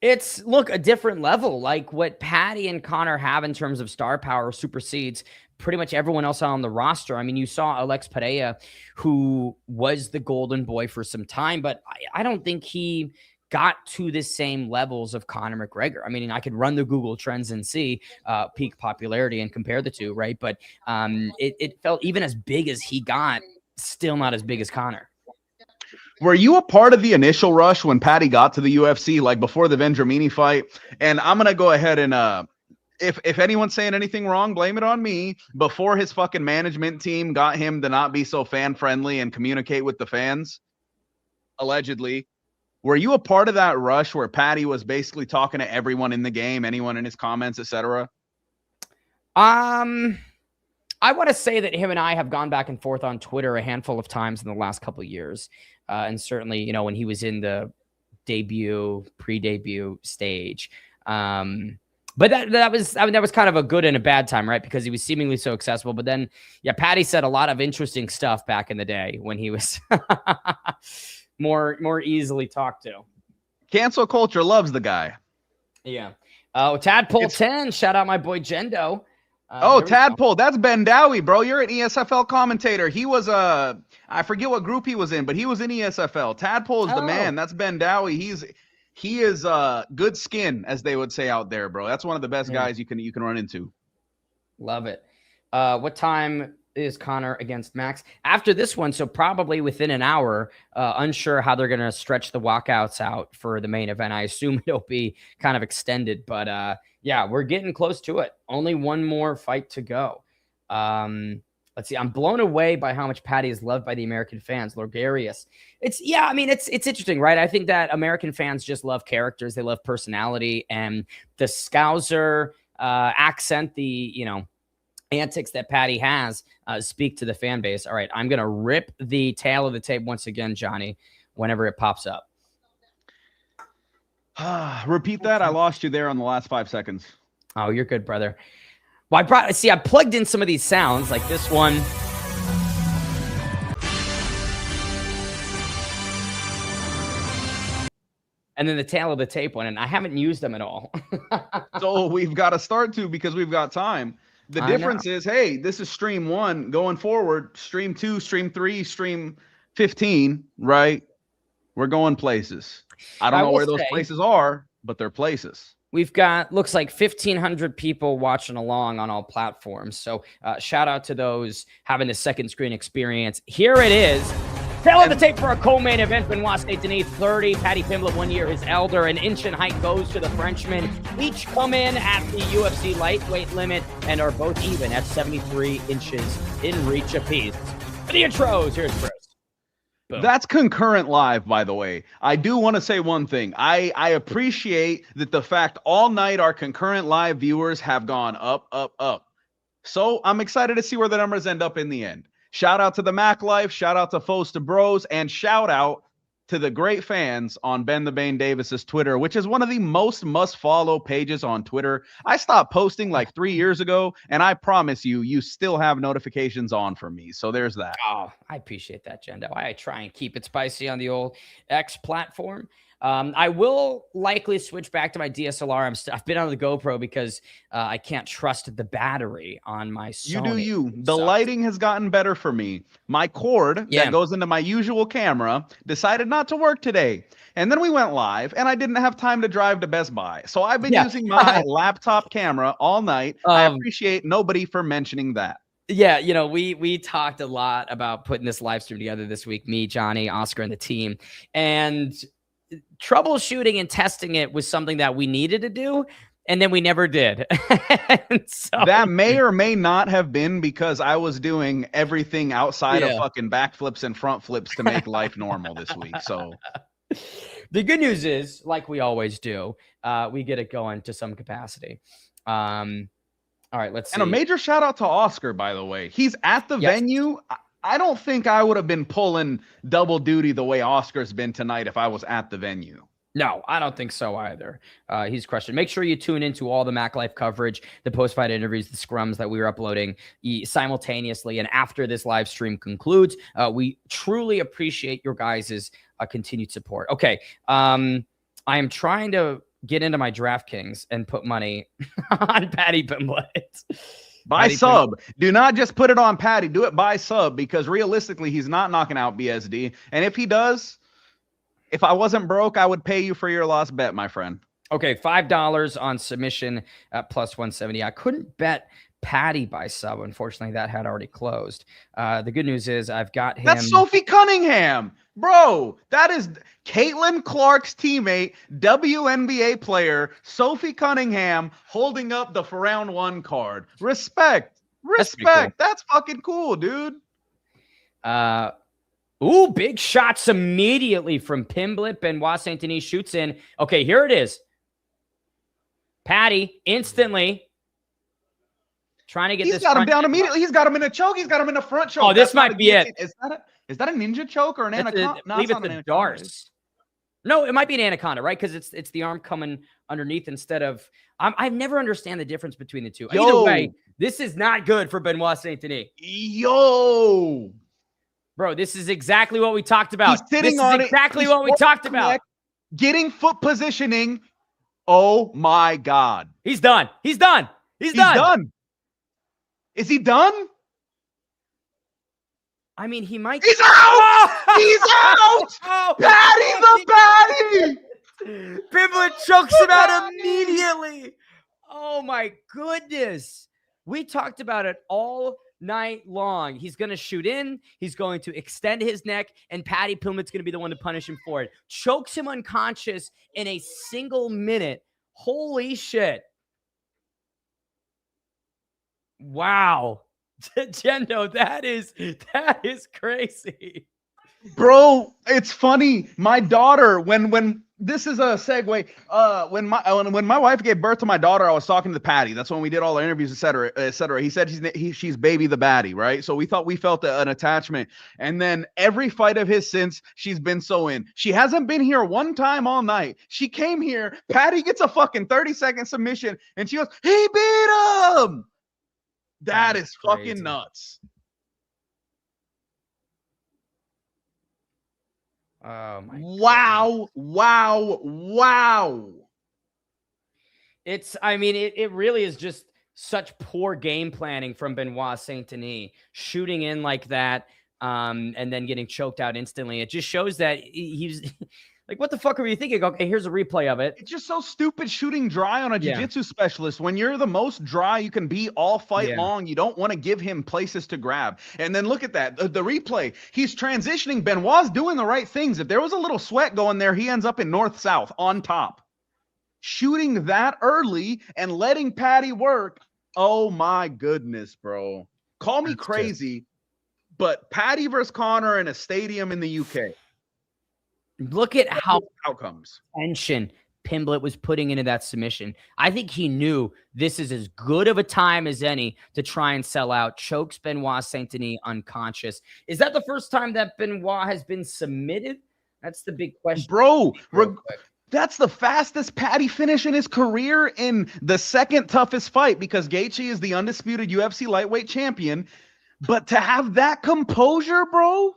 It's a different level. Like what Patty and Conor have in terms of star power supersedes pretty much everyone else on the roster. I mean, you saw Alex Pereira, who was the golden boy for some time, but I don't think he got to the same levels of Conor McGregor. I mean, I could run the Google Trends and see peak popularity and compare the two, right? But it felt even as big as he got, still not as big as Conor. Were you a part of the initial rush when Patty got to the UFC, like before the Vendramini fight? And I'm going to go ahead and if anyone's saying anything wrong, blame it on me. Before his fucking management team got him to not be so fan-friendly and communicate with the fans, allegedly, were you a part of that rush where Patty was basically talking to everyone in the game, anyone in his comments, etc.? I want to say that him and I have gone back and forth on Twitter a handful of times in the last couple of years. And certainly, you know, when he was in the pre-debut stage. But that was kind of a good and a bad time, right? Because he was seemingly so accessible. But then, yeah, Patty said a lot of interesting stuff back in the day when he was more easily talked to. Cancel culture loves the guy. Yeah. Oh, Tadpole 10. Shout out my boy Jendo. Tadpole, that's Ben Dowie, bro. You're an ESFL commentator. He was I forget what group he was in, but he was in ESFL. Tadpole is the man. That's Ben Dowie. He is good skin, as they would say out there, bro. That's one of the best guys you can run into. Love it. What time is Conor against Max? After this one, so probably within an hour. Unsure how they're going to stretch the walkouts out for the main event. I assume it'll be kind of extended, but yeah, we're getting close to it. Only one more fight to go. Let's see. I'm blown away by how much Patty is loved by the American fans. Lorgarius. It's interesting, right? I think that American fans just love characters. They love personality, and the Scouser accent, the antics that Patty has speak to the fan base. All right, I'm gonna rip the tail of the tape once again, Johnny, whenever it pops up. Repeat that. I lost you there on the last 5 seconds. Oh, you're good, brother. Well, I plugged in some of these sounds, like this one. And then the tail of the tape one, and I haven't used them at all. So we've got to start to, because we've got time. The difference is, hey, this is stream 1 going forward. Stream 2, stream 3, stream 15, right? We're going places. I don't know where those places are, but they're places. We've got, looks like 1,500 people watching along on all platforms. So shout out to those having the second screen experience. Here it is. Tail on the tape for a co-main event. Benoit St. Denis, 30. Paddy Pimblett, 1 year his elder. An inch in height goes to the Frenchman. Each come in at the UFC lightweight limit and are both even at 73 inches in reach apiece. For the intros, here's Chris. Boom. That's concurrent live, by the way. I do want to say one thing. I appreciate that the fact all night our concurrent live viewers have gone up, up, up. So I'm excited to see where the numbers end up in the end. Shout out to the MacLife, shout out to Foes to Bros, and shout out to the great fans on Ben the Bane Davis's Twitter, which is one of the most must-follow pages on Twitter. I stopped posting like 3 years ago, and I promise you, you still have notifications on for me. So there's that. Oh, I appreciate that, Jendo. I try and keep it spicy on the old X platform. I will likely switch back to my DSLR. I've been on the GoPro because I can't trust the battery on my Sony. You do you. The lighting has gotten better for me. My cord that goes into my usual camera decided not to work today. And then we went live, and I didn't have time to drive to Best Buy. So I've been using my laptop camera all night. I appreciate nobody for mentioning that. Yeah, you know, we talked a lot about putting this live stream together this week, me, Johnny, Oscar, and the team. And troubleshooting and testing it was something that we needed to do, and then we never did. So, that may or may not have been because I was doing everything outside of fucking backflips and front flips to make life normal this week. So the good news is, like we always do, we get it going to some capacity. All right, let's see. And a major shout out to Oscar, by the way. He's at the venue. I don't think I would have been pulling double duty the way Oscar's been tonight if I was at the venue. No, I don't think so either. He's crushed it. Make sure you tune into all the MacLife coverage, the post-fight interviews, the scrums that we are uploading simultaneously. And after this live stream concludes, we truly appreciate your guys' continued support. Okay, I am trying to get into my DraftKings and put money on Paddy Pimblett. By sub. Do not just put it on Paddy. Do it by sub, because realistically, he's not knocking out BSD. And if he does, if I wasn't broke, I would pay you for your lost bet, my friend. Okay, $5 on submission at plus 170. I couldn't bet Paddy by sub. Unfortunately, that had already closed. The good news is I've got him. That's Sophie Cunningham. Bro, that is Caitlin Clark's teammate, WNBA player, Sophie Cunningham, holding up the for round 1 card. Respect. Respect. That's fucking cool, dude. Ooh, big shots immediately from Pimblett. Benoit St. Denis shoots in. Okay, here it is. Paddy instantly trying to get He's this. He's got him down immediately. He's got him in a choke. He's got him in a front choke. Oh, this might be it. Is that a ninja choke or an anaconda? I believe it's a Darce. No, it might be an anaconda, right? Because it's the arm coming underneath instead of. I never understand the difference between the two. Either way, this is not good for Benoit St. Denis. Yo, bro, this is exactly what we talked about. He's sitting on it. Exactly what we talked about. Getting foot positioning. Oh my God. He's done. He's done. He's done. Is he done? I mean, he might. He's out! He's out! Paddy the Paddy! Pimblett chokes him out immediately. Oh, my goodness. We talked about it all night long. He's going to shoot in. He's going to extend his neck, and Paddy Pimblett's going to be the one to punish him for it. Chokes him unconscious in a single minute. Holy shit. Wow. Jendo, that is crazy. Bro, it's funny. My daughter, when this is a segue, when my wife gave birth to my daughter, I was talking to Paddy. That's when we did all our interviews, etc., etc. He said she's baby the baddie, right? So we felt an attachment. And then every fight of his since, she's been so in. She hasn't been here one time all night. She came here. Paddy gets a fucking 30-second submission, and she goes, "He beat him." That is fucking nuts. Oh my wow, wow, wow. I mean, it really is just such poor game planning from Benoit St. Denis, shooting in like that, and then getting choked out instantly. It just shows that he's Like, what the fuck are you thinking? Okay, here's a replay of it. It's just so stupid shooting dry on a Yeah. jiu-jitsu specialist. When you're the most dry you can be all fight Yeah. long, you don't want to give him places to grab. And then look at that, the replay. He's transitioning. Benoit's doing the right things. If there was a little sweat going there, he ends up in north-south on top. Shooting that early and letting Paddy work. Oh my goodness, bro. Call me crazy, but Paddy versus Conor in a stadium in the UK. Look at how outcomes tension Pimblett was putting into that submission. I think he knew this is as good of a time as any to try and sell out. Chokes Benoit Saint-Denis unconscious. Is that the first time that Benoit has been submitted? That's the big question. Bro, that's the fastest Paddy finish in his career in the second toughest fight, because Gaethje is the undisputed UFC lightweight champion. But to have that composure, bro,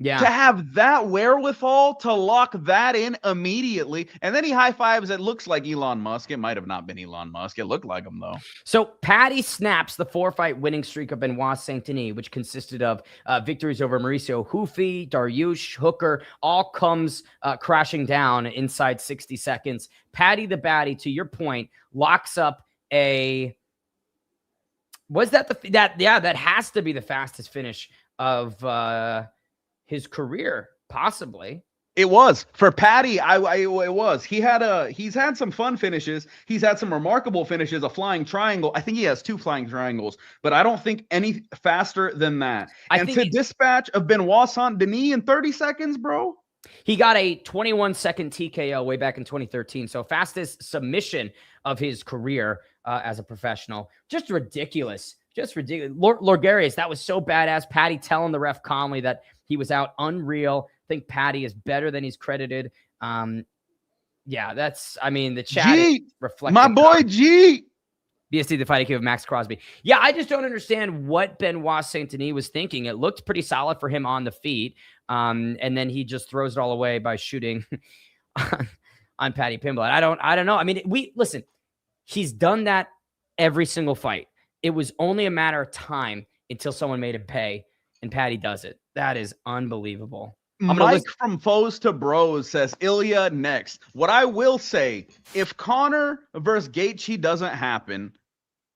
to have that wherewithal to lock that in immediately, and then he high fives. It looks like Elon Musk. It might have not been Elon Musk. It looked like him though. So Paddy snaps the 4-fight winning streak of Benoit Saint-Denis, which consisted of victories over Mauricio Hufi, Dariush, Hooker, all comes crashing down inside 60 seconds. Paddy the Baddy, to your point, locks up a. Was that that has to be the fastest finish of his career, possibly. It was for Paddy. It was. He's had some fun finishes. He's had some remarkable finishes. A flying triangle. I think he has 2 flying triangles, but I don't think any faster than that. And to dispatch of Benoit Saint-Denis in 30 seconds, bro. He got a 21-second TKO way back in 2013. So fastest submission of his career as a professional. Just ridiculous. Just ridiculous. Lorgarius, that was so badass. Paddy telling the ref calmly that he was out. Unreal. I think Paddy is better than he's credited. Yeah, that's, I mean, the chat reflecting. My boy G. BSD, the fight IQ of Max Crosby. Yeah, I just don't understand what Benoit Saint-Denis was thinking. It looked pretty solid for him on the feet. And then he just throws it all away by shooting on Paddy Pimblett. I don't know. I mean, listen, he's done that every single fight. It was only a matter of time until someone made him pay, and Paddy does it. That is unbelievable. Mike from Foes to Bros says Ilya next. What I will say, if Conor versus Gaethje doesn't happen,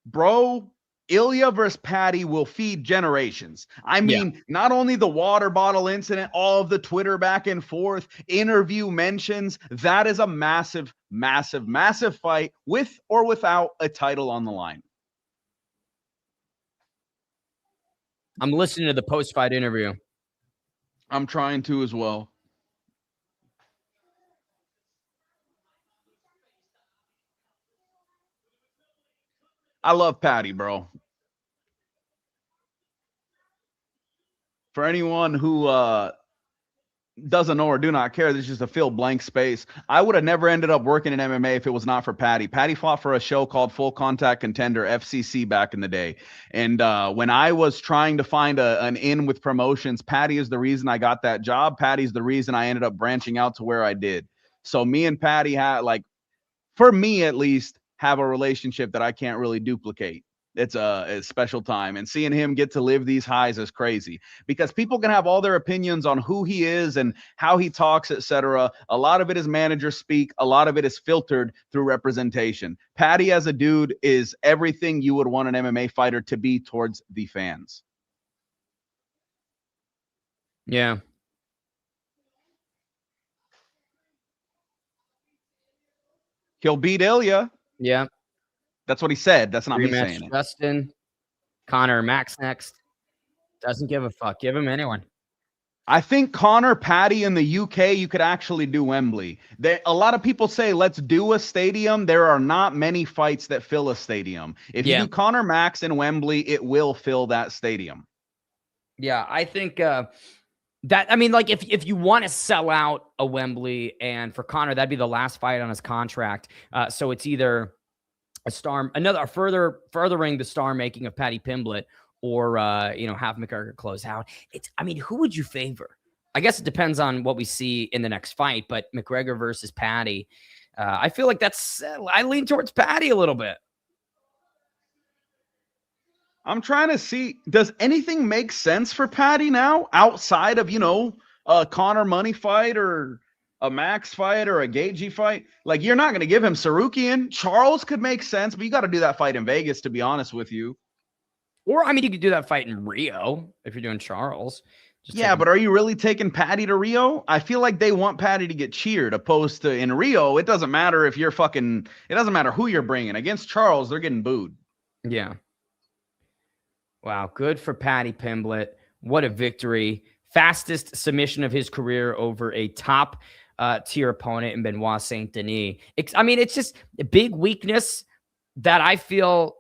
bro, Ilya versus Paddy will feed generations. I mean, not only the water bottle incident, all of the Twitter back and forth, interview mentions, that is a massive, massive, massive fight with or without a title on the line. I'm listening to the post-fight interview. I'm trying to as well. I love Paddy, bro. For anyone who doesn't know or do not care, this is just a fill blank space. I would have never ended up working in MMA if it was not for Paddy. Paddy fought for a show called Full Contact Contender, FCC, back in the day. And when I was trying to find an in with promotions, Paddy is the reason I got that job. Paddy's the reason I ended up branching out to where I did. So me and Paddy had, like, for me at least, have a relationship that I can't really duplicate. It's a special time, and seeing him get to live these highs is crazy, because people can have all their opinions on who he is and how he talks, etc. A lot of it is manager speak. A lot of it is filtered through representation. Paddy as a dude is everything you would want an MMA fighter to be towards the fans. Yeah. He'll beat Ilya. Yeah. That's what he said. That's not me Rematch saying it. Justin, Conor, Max next. Doesn't give a fuck. Give him anyone. I think Conor, Paddy in the UK, you could actually do Wembley. A lot of people say, let's do a stadium. There are not many fights that fill a stadium. If you do Conor Max in Wembley, it will fill that stadium. Yeah, I think that, I mean, like, if you want to sell out a Wembley, and for Conor, that'd be the last fight on his contract. So it's either furthering the star making of Paddy Pimblett, or have McGregor close out. I mean, who would you favor? I guess it depends on what we see in the next fight, but McGregor versus Paddy, I feel like I lean towards Paddy a little bit. I'm trying to see, does anything make sense for Paddy now outside of, a Conor money fight or a Max fight or a Gaethje fight, like you're not going to give him Sarukian. Charles could make sense, but you got to do that fight in Vegas, to be honest with you. Or, I mean, you could do that fight in Rio if you're doing Charles. Yeah, but are you really taking Patty to Rio? I feel like they want Patty to get cheered, opposed to in Rio, it doesn't matter if you're fucking, it doesn't matter who you're bringing. Against Charles, they're getting booed. Yeah. Wow, good for Patty Pimblett. What a victory. Fastest submission of his career over a top tier opponent in Benoit Saint Denis. I mean, it's just a big weakness that I feel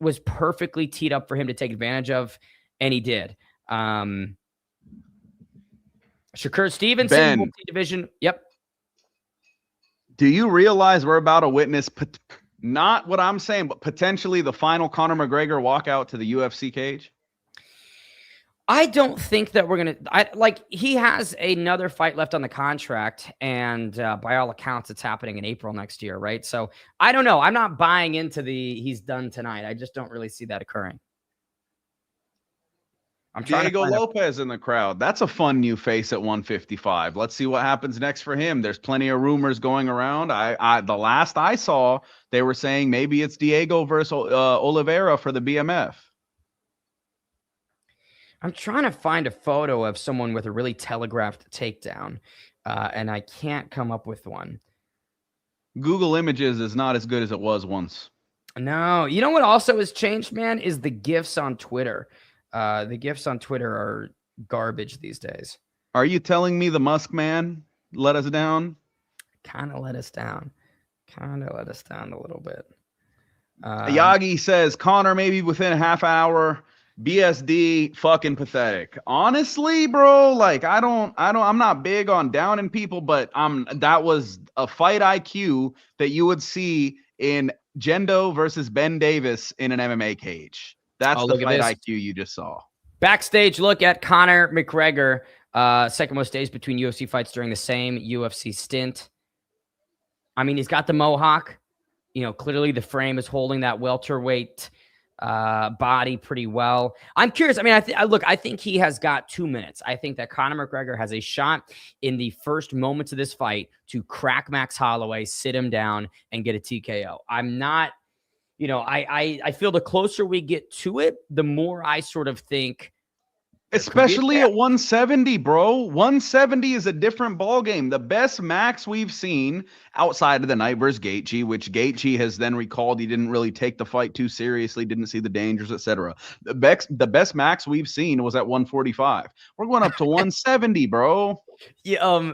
was perfectly teed up for him to take advantage of, and he did. Shakur Stevenson, multi-division. Yep. Do you realize we're about to witness, not what I'm saying, but potentially the final Conor McGregor walkout to the UFC cage? I don't think that we're going to, he has another fight left on the contract, and by all accounts, it's happening in April next year, right? So I don't know. I'm not buying into he's done tonight. I just don't really see that occurring. I'm trying Diego Lopez in the crowd. That's a fun new face at 155. Let's see what happens next for him. There's plenty of rumors going around. The last I saw, they were saying maybe it's Diego versus Oliveira for the BMF. I'm trying to find a photo of someone with a really telegraphed takedown, and I can't come up with one. Google Images is not as good as it was once. No. You know what also has changed, man, is the GIFs on Twitter. The GIFs on Twitter are garbage these days. Are you telling me the Musk man let us down? Kind of let us down. Kind of let us down a little bit. Yagi says Conor maybe within a half hour. BSD fucking pathetic. Honestly, bro, like I'm not big on downing people, but that was a fight IQ that you would see in Jendo versus Ben Davis in an MMA cage. That's the fight IQ you just saw. Backstage look at Conor McGregor. Second most days between UFC fights during the same UFC stint. I mean, he's got the mohawk. You know, clearly the frame is holding that welterweight body pretty well. I'm curious. I mean, I think he has got 2 minutes. I think that Conor McGregor has a shot in the first moments of this fight to crack Max Holloway, sit him down, and get a TKO. I'm not, you know, I feel the closer we get to it, the more I sort of think, especially at 170, bro. 170 is a different ball game. The best Max we've seen outside of the night versus Gaethje, which Gaethje has then recalled he didn't really take the fight too seriously, didn't see the dangers, etc. The best Max we've seen was at 145. We're going up to 170, bro. Yeah.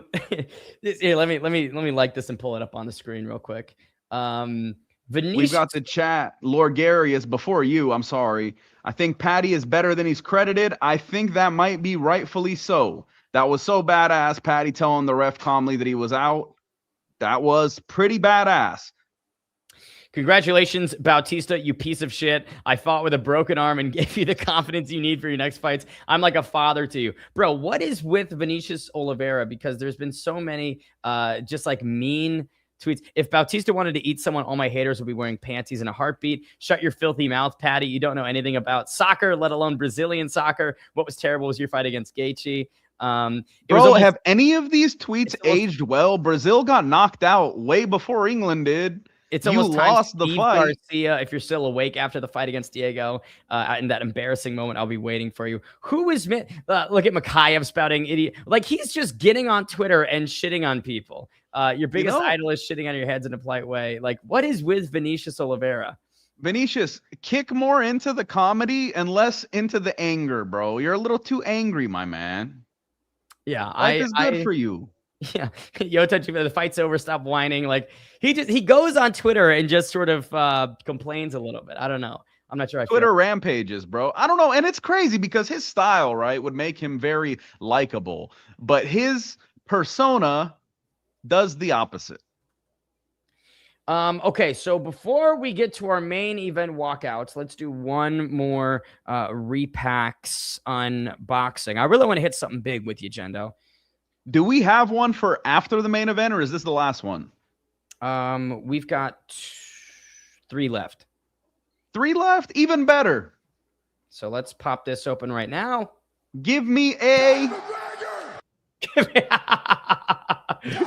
Here, let me like this and pull it up on the screen real quick. We've got the chat. Lord Gary is before you. I'm sorry. I think Patty is better than he's credited. I think that might be rightfully so. That was so badass. Patty telling the ref calmly that he was out. That was pretty badass. Congratulations, Bautista, you piece of shit. I fought with a broken arm and gave you the confidence you need for your next fights. I'm like a father to you. Bro, what is with Vinicius Oliveira? Because there's been so many just like mean tweets. If Bautista wanted to eat someone, all my haters would be wearing panties in a heartbeat. Shut your filthy mouth, Patty. You don't know anything about soccer, let alone Brazilian soccer. What was terrible was your fight against Gaethje. Bro, have any of these tweets aged well? Brazil got knocked out way before England did. It's almost lost the Steve fight. Garcia, if you're still awake after the fight against Diego, in that embarrassing moment, I'll be waiting for you. Who is look at Mikhaev spouting idiot. Like, he's just getting on Twitter and shitting on people. Your biggest idol is shitting on your heads in a polite way. Like, what is with Vinicius Oliveira? Vinicius, kick more into the comedy and less into the anger, bro. You're a little too angry, my man. Yeah, life is good for you. Yeah, Yota, the fight's over. Stop whining. Like, he goes on Twitter and just sort of complains a little bit. I don't know. I'm not sure. Twitter rampages, bro. I don't know, and it's crazy because his style, right, would make him very likable, but his persona does the opposite. Okay, so before we get to our main event walkouts, let's do one more repacks unboxing. I really want to hit something big with you, Jendo. Do we have one for after the main event, or is this the last one? We've got 3 left. 3 left? Even better. So let's pop this open right now. Give me a...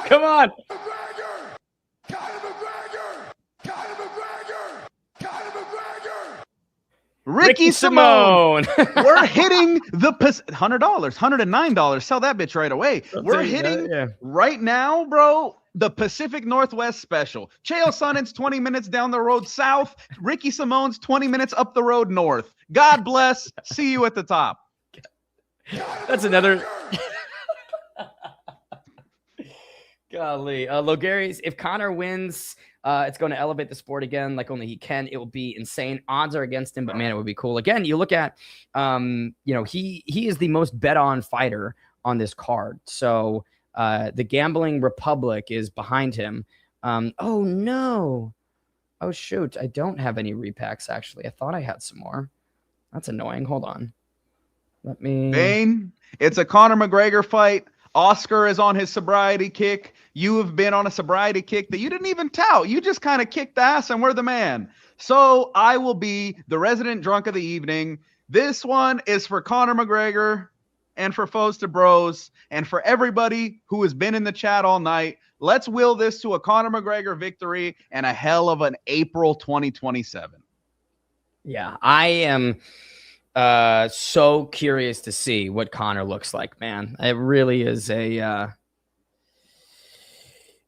Come on. Ricky Simone. We're hitting the $100, $109. Sell that bitch right away. We're hitting right now, bro, the Pacific Northwest special. Chael Sonnen's 20 minutes down the road south. Ricky Simone's 20 minutes up the road north. God bless. See you at the top. That's another. Golly. Logarius, if Conor wins, it's going to elevate the sport again like only he can. It will be insane. Odds are against him, but man, it would be cool. Again, you look at, he is the most bet on fighter on this card. So the Gambling Republic is behind him. Oh, no. Oh, shoot. I don't have any repacks, actually. I thought I had some more. That's annoying. Hold on. Let me. Bane, it's a Conor McGregor fight. Oscar is on his sobriety kick. You have been on a sobriety kick that you didn't even tout. You just kind of kicked ass and we're the man. So I will be the resident drunk of the evening. This one is for Conor McGregor and for Foes to Bros and for everybody who has been in the chat all night. Let's will this to a Conor McGregor victory and a hell of an April 2027. Yeah, I am so curious to see what Conor looks like, man. It really is a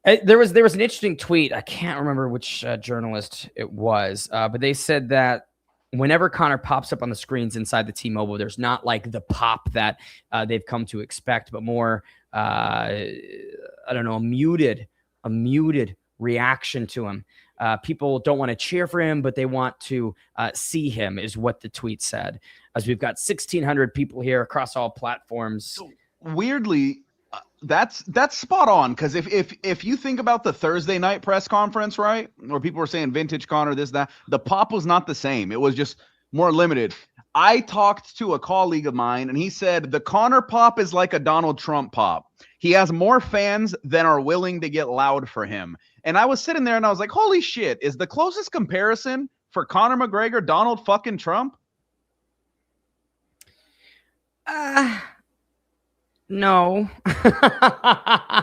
there was an interesting tweet. I can't remember which journalist it was, but they said that whenever Conor pops up on the screens inside the T-Mobile, there's not like the pop that they've come to expect, but more I don't know, a muted reaction to him. People don't want to cheer for him, but they want to see him, is what the tweet said. As we've got 1,600 people here across all platforms. So weirdly, that's spot on. Because if you think about the Thursday night press conference, right, where people were saying vintage Conor, this, that, the pop was not the same. It was just more limited. I talked to a colleague of mine, and he said the Conor pop is like a Donald Trump pop. He has more fans than are willing to get loud for him. And I was sitting there and I was like, holy shit, is the closest comparison for Conor McGregor Donald fucking Trump? No.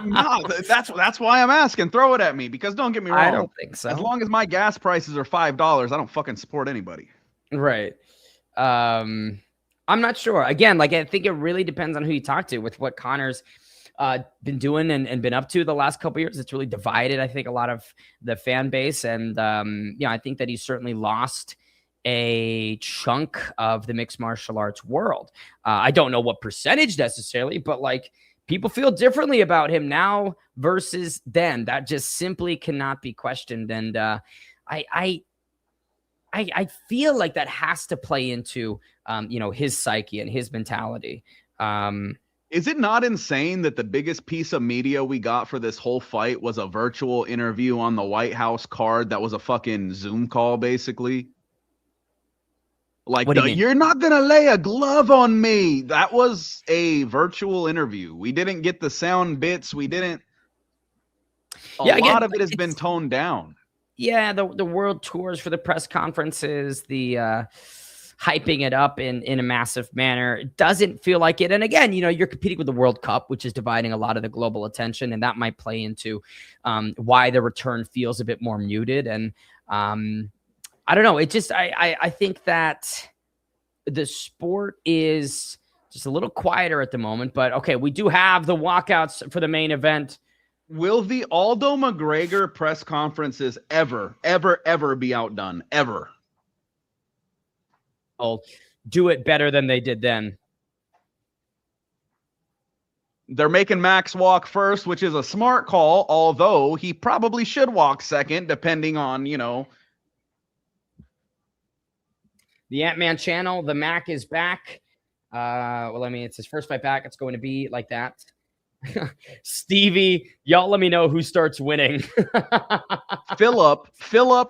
No, that's why I'm asking. Throw it at me, because don't get me wrong. I don't think so. As long as my gas prices are $5, I don't fucking support anybody. Right. I'm not sure. Again, like, I think it really depends on who you talk to with what Conor's been doing and been up to the last couple of years. It's really divided, I think, a lot of the fan base. And, I think that he's certainly lost a chunk of the mixed martial arts world. I don't know what percentage necessarily, but like, people feel differently about him now versus then. That just simply cannot be questioned. And I feel like that has to play into, his psyche and his mentality. Is it not insane that the biggest piece of media we got for this whole fight was a virtual interview on the White House card that was a fucking Zoom call, basically? Like, you're not going to lay a glove on me. That was a virtual interview. We didn't get the sound bits. We didn't. A lot of it has been toned down. Yeah, the world tours for the press conferences, the hyping it up in a massive manner. It doesn't feel like it. And again, you're competing with the World Cup, which is dividing a lot of the global attention, and that might play into why the return feels a bit more muted. And I don't know. It just, I think that the sport is just a little quieter at the moment, but okay, we do have the walkouts for the main event. Will the Aldo McGregor press conferences ever be outdone? Ever? I'll do it better than they did then. They're making Max walk first, which is a smart call, although he probably should walk second, depending on, The Ant-Man channel, the Mac is back. It's his first fight back. It's going to be like that. Stevie, y'all let me know who starts winning. Philip,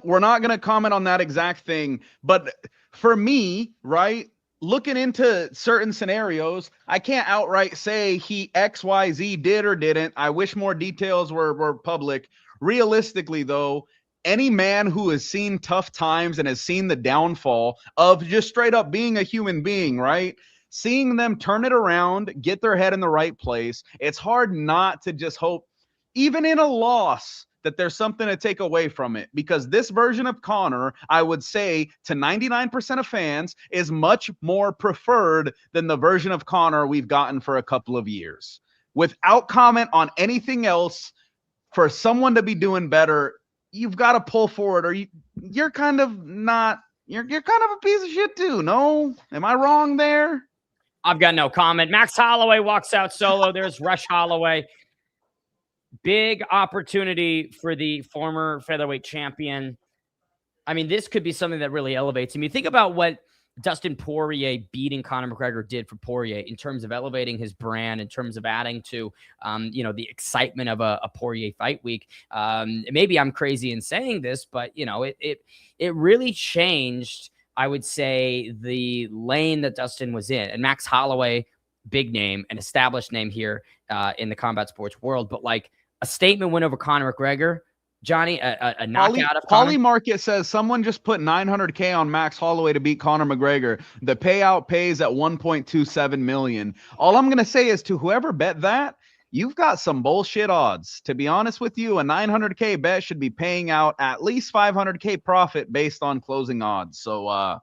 we're not going to comment on that exact thing. But for me, right, looking into certain scenarios, I can't outright say he XYZ did or didn't. I wish more details were public. Realistically, though, any man who has seen tough times and has seen the downfall of just straight up being a human being, right? Seeing them turn it around, get their head in the right place, it's hard not to just hope even in a loss, that there's something to take away from it, because this version of Conor, I would say to 99% of fans, is much more preferred than the version of Conor we've gotten for a couple of years. Without comment on anything else, for someone to be doing better, you've got to pull forward, or you're kind of not, you're kind of a piece of shit too. No? Am I wrong there? I've got no comment. Max Holloway walks out solo. There's Rush Holloway. Big opportunity for the former featherweight champion. I mean, this could be something that really elevates him. You think about what Dustin Poirier beating Conor McGregor did for Poirier in terms of elevating his brand, in terms of adding to, the excitement of a Poirier fight week. Maybe I'm crazy in saying this, but, it really changed, I would say, the lane that Dustin was in. And Max Holloway, big name, an established name here in the combat sports world, but like a statement win over Conor McGregor. Johnny, a knockout of Conor? Poly Market says someone just put $900K on Max Holloway to beat Conor McGregor. The payout pays at $1.27 million. All I'm going to say is, to whoever bet that, you've got some bullshit odds. To be honest with you, a $900K bet should be paying out at least $500K profit based on closing odds. So,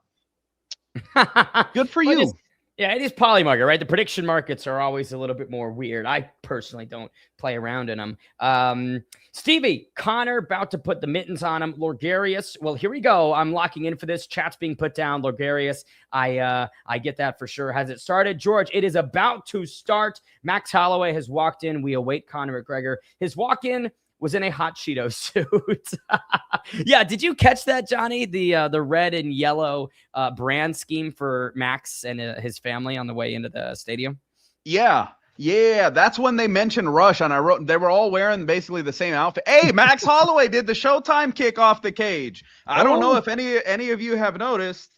good for you. Yeah, it is Poly Market, right? The prediction markets are always a little bit more weird. I personally don't play around in them. Stevie, Conor about to put the mittens on him. Lorgarius, well, here we go. I'm locking in for this. Chat's being put down. Lorgarius, I get that for sure. Has it started? George, it is about to start. Max Holloway has walked in. We await Conor McGregor. His walk-in was in a hot Cheeto suit. Yeah, did you catch that, Johnny? The red and yellow brand scheme for Max and his family on the way into the stadium? Yeah, that's when they mentioned Rush, and I wrote they were all wearing basically the same outfit. Hey, Max Holloway did the Showtime kick off the cage. I don't know if any of you have noticed.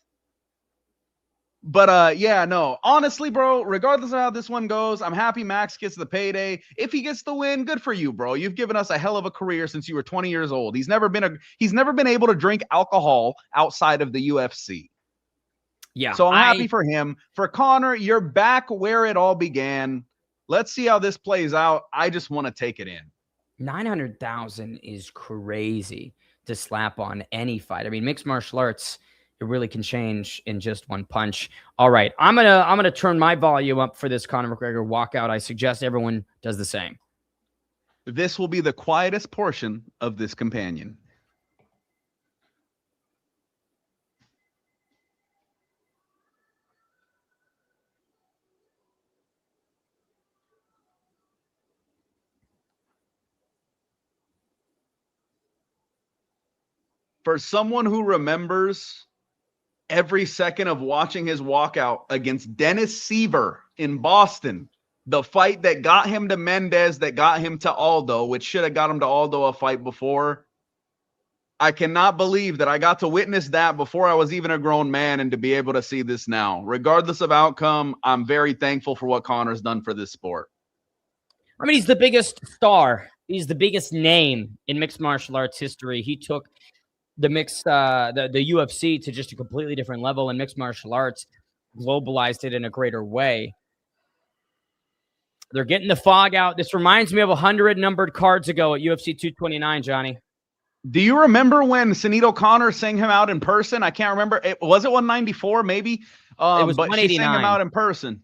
But yeah, no. Honestly, bro, regardless of how this one goes, I'm happy Max gets the payday. If he gets the win, good for you, bro. You've given us a hell of a career since you were 20 years old. He's never been able to drink alcohol outside of the UFC. Yeah. So I'm happy for him. For Conor, you're back where it all began. Let's see how this plays out. I just want to take it in. 900,000 is crazy to slap on any fight. I mean, mixed martial arts, it really can change in just one punch. All right, I'm gonna turn my volume up for this Conor McGregor walkout. I suggest everyone does the same. This will be the quietest portion of this companion. For someone who remembers every second of watching his walkout against Dennis Seaver in Boston, the fight that got him to Mendez, that got him to Aldo, which should have got him to Aldo a fight before. I cannot believe that I got to witness that before I was even a grown man, and to be able to see this now. Regardless of outcome, I'm very thankful for what Conor's done for this sport. I mean, he's the biggest star. He's the biggest name in mixed martial arts history. He took the UFC to just a completely different level in mixed martial arts, globalized it in a greater way. They're getting the fog out. This reminds me of 100 numbered cards ago at UFC 229, Johnny. Do you remember when Sinead O'Connor sang him out in person? I can't remember. Was it 194 maybe? It was but 189. She sang him out in person.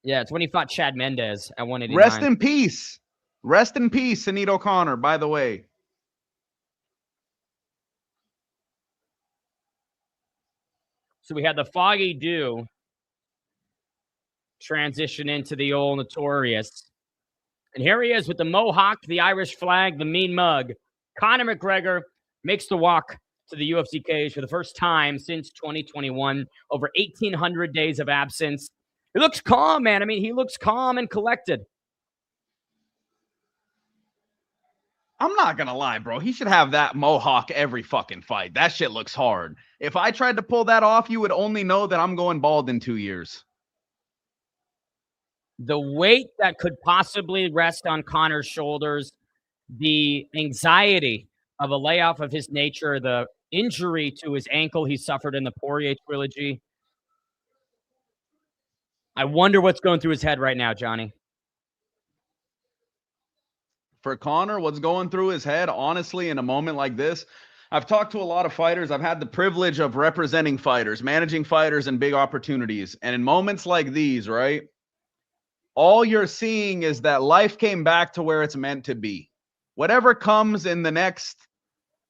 Yeah, it's when he fought Chad Mendez at 189. Rest in peace. Rest in peace, Sinead O'Connor, by the way. So we had the Foggy Dew transition into the old Notorious. And here he is with the mohawk, the Irish flag, the mean mug. Conor McGregor makes the walk to the UFC cage for the first time since 2021. Over 1,800 days of absence. He looks calm, man. I mean, he looks calm and collected. I'm not going to lie, bro. He should have that mohawk every fucking fight. That shit looks hard. If I tried to pull that off, you would only know that I'm going bald in 2 years. The weight that could possibly rest on Conor's shoulders, the anxiety of a layoff of his nature, the injury to his ankle he suffered in the Poirier trilogy. I wonder what's going through his head right now, Johnny. for Conor, what's going through his head, honestly, in a moment like this. I've talked to a lot of fighters. I've had the privilege of representing fighters, managing fighters in big opportunities. And in moments like these, right, all you're seeing is that life came back to where it's meant to be. Whatever comes in the next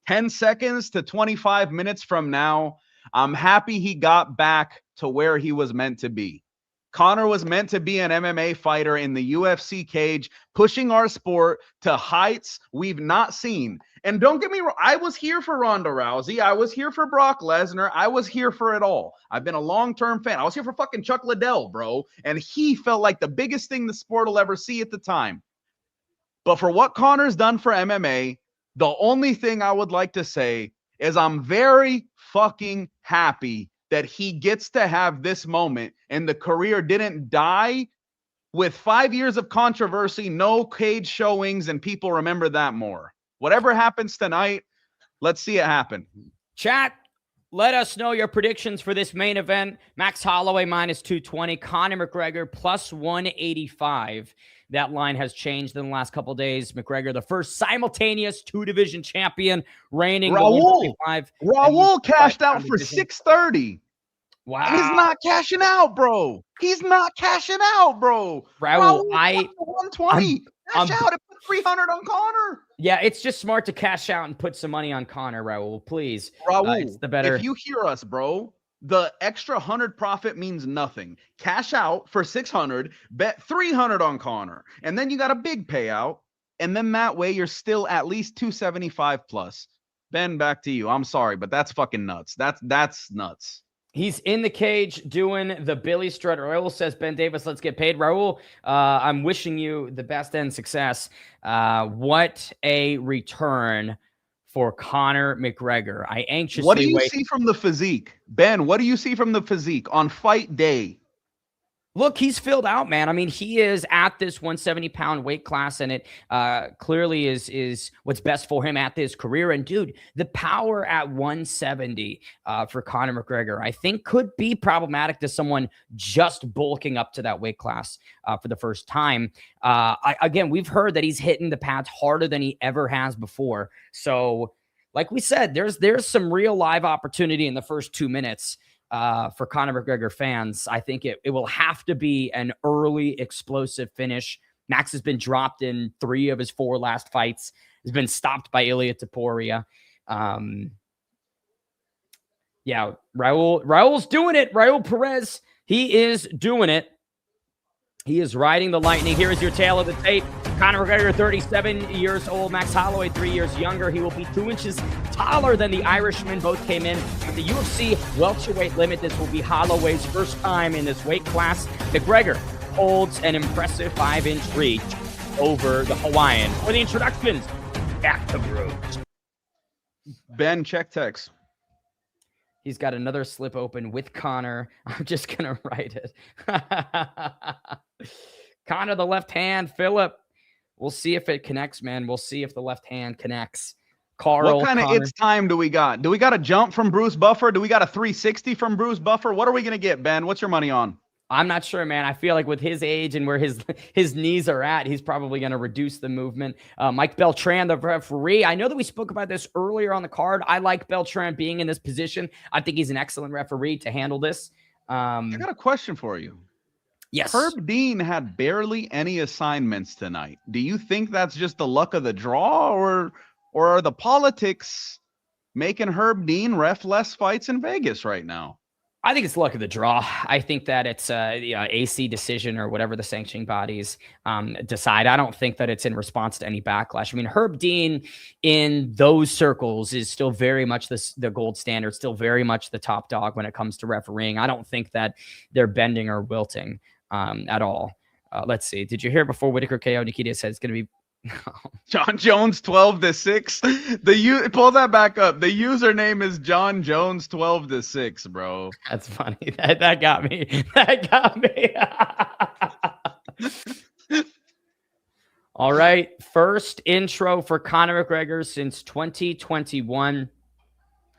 10 seconds to 25 minutes from now, I'm happy he got back to where he was meant to be. Conor was meant to be an MMA fighter in the UFC cage, pushing our sport to heights we've not seen. And don't get me wrong, I was here for Ronda Rousey. I was here for Brock Lesnar. I was here for it all. I've been a long-term fan. I was here for fucking Chuck Liddell, bro. And he felt like the biggest thing the sport will ever see at the time. But for what Conor's done for MMA, the only thing I would like to say is I'm very fucking happy that he gets to have this moment and the career didn't die with 5 years of controversy, no cage showings, and people remember that more. Whatever happens tonight, let's see it happen. Chat, let us know your predictions for this main event. Max Holloway minus 220, Conor McGregor plus 185. That line has changed in the last couple of days. McGregor, the first simultaneous two-division champion, reigning. Raul cashed out for 630. Wow. And he's not cashing out, bro. He's not cashing out, bro. Raul, 120. Cash out and put 300 on Conor. Yeah, it's just smart to cash out and put some money on Conor, Raul. Please. Raul, it's the better. If you hear us, bro, the extra 100 profit means nothing. Cash out for 600, bet 300 on Conor, and then you got a big payout, and then that way you're still at least 275 plus. Ben, back to you. I'm sorry, but that's fucking nuts. That's nuts. He's in the cage doing the Billy Strut. Raul says, Ben Davis, let's get paid. Raul, I'm wishing you the best and success. What a return for Conor McGregor. I anxiously What do you wait. see from the physique? Ben, what do you see from the physique on fight day? Look, he's filled out, man. I mean, he is at this 170-pound weight class, and it clearly is what's best for him at this career. And, dude, the power at 170 for Conor McGregor, I think, could be problematic to someone just bulking up to that weight class for the first time. Again, we've heard that he's hitting the pads harder than he ever has before. So, like we said, there's some real live opportunity in the first 2 minutes. For Conor McGregor fans. I think it will have to be an early explosive finish. Max has been dropped in 3 of his 4 last fights. He's been stopped by Ilia Topuria. Yeah, Raul's doing it. Raul Perez, he is doing it. He is riding the lightning. Here is your tale of the tape. Conor McGregor, 37 years old. Max Holloway, 3 years younger. He will be 2 inches taller than the Irishman. Both came in at the UFC welterweight limit. This will be Holloway's first time in this weight class. McGregor holds an impressive 5-inch reach over the Hawaiian. For the introductions, back to Bruce. Ben, check text. He's got another slip open with Conor. I'm just going to write it. Conor, the left hand. Philip, we'll see if it connects, man. We'll see if the left hand connects. Carl, what kind of it's time do we got? Do we got a jump from Bruce Buffer? Do we got a 360 from Bruce Buffer? What are we going to get, Ben? What's your money on? I'm not sure, man. I feel like with his age and where his knees are at, he's probably going to reduce the movement. Mike Beltran, the referee. I know that we spoke about this earlier on the card. I like Beltran being in this position. I think he's an excellent referee to handle this. I got a question for you. Yes. Herb Dean had barely any assignments tonight. Do you think that's just the luck of the draw, or are the politics making Herb Dean ref less fights in Vegas right now? I think it's luck of the draw. I think that it's AC decision or whatever the sanctioning bodies decide. I don't think that it's in response to any backlash. I mean, Herb Dean in those circles is still very much the gold standard, still very much the top dog when it comes to refereeing. I don't think that they're bending or wilting at all. Let's see. Did you hear before Whitaker KO? Nikita said it's going to be John Jones 12-6. Pull that back up. The username is John Jones 12-6, bro. That's funny. That got me. That got me. All right. First intro for Conor McGregor since 2021.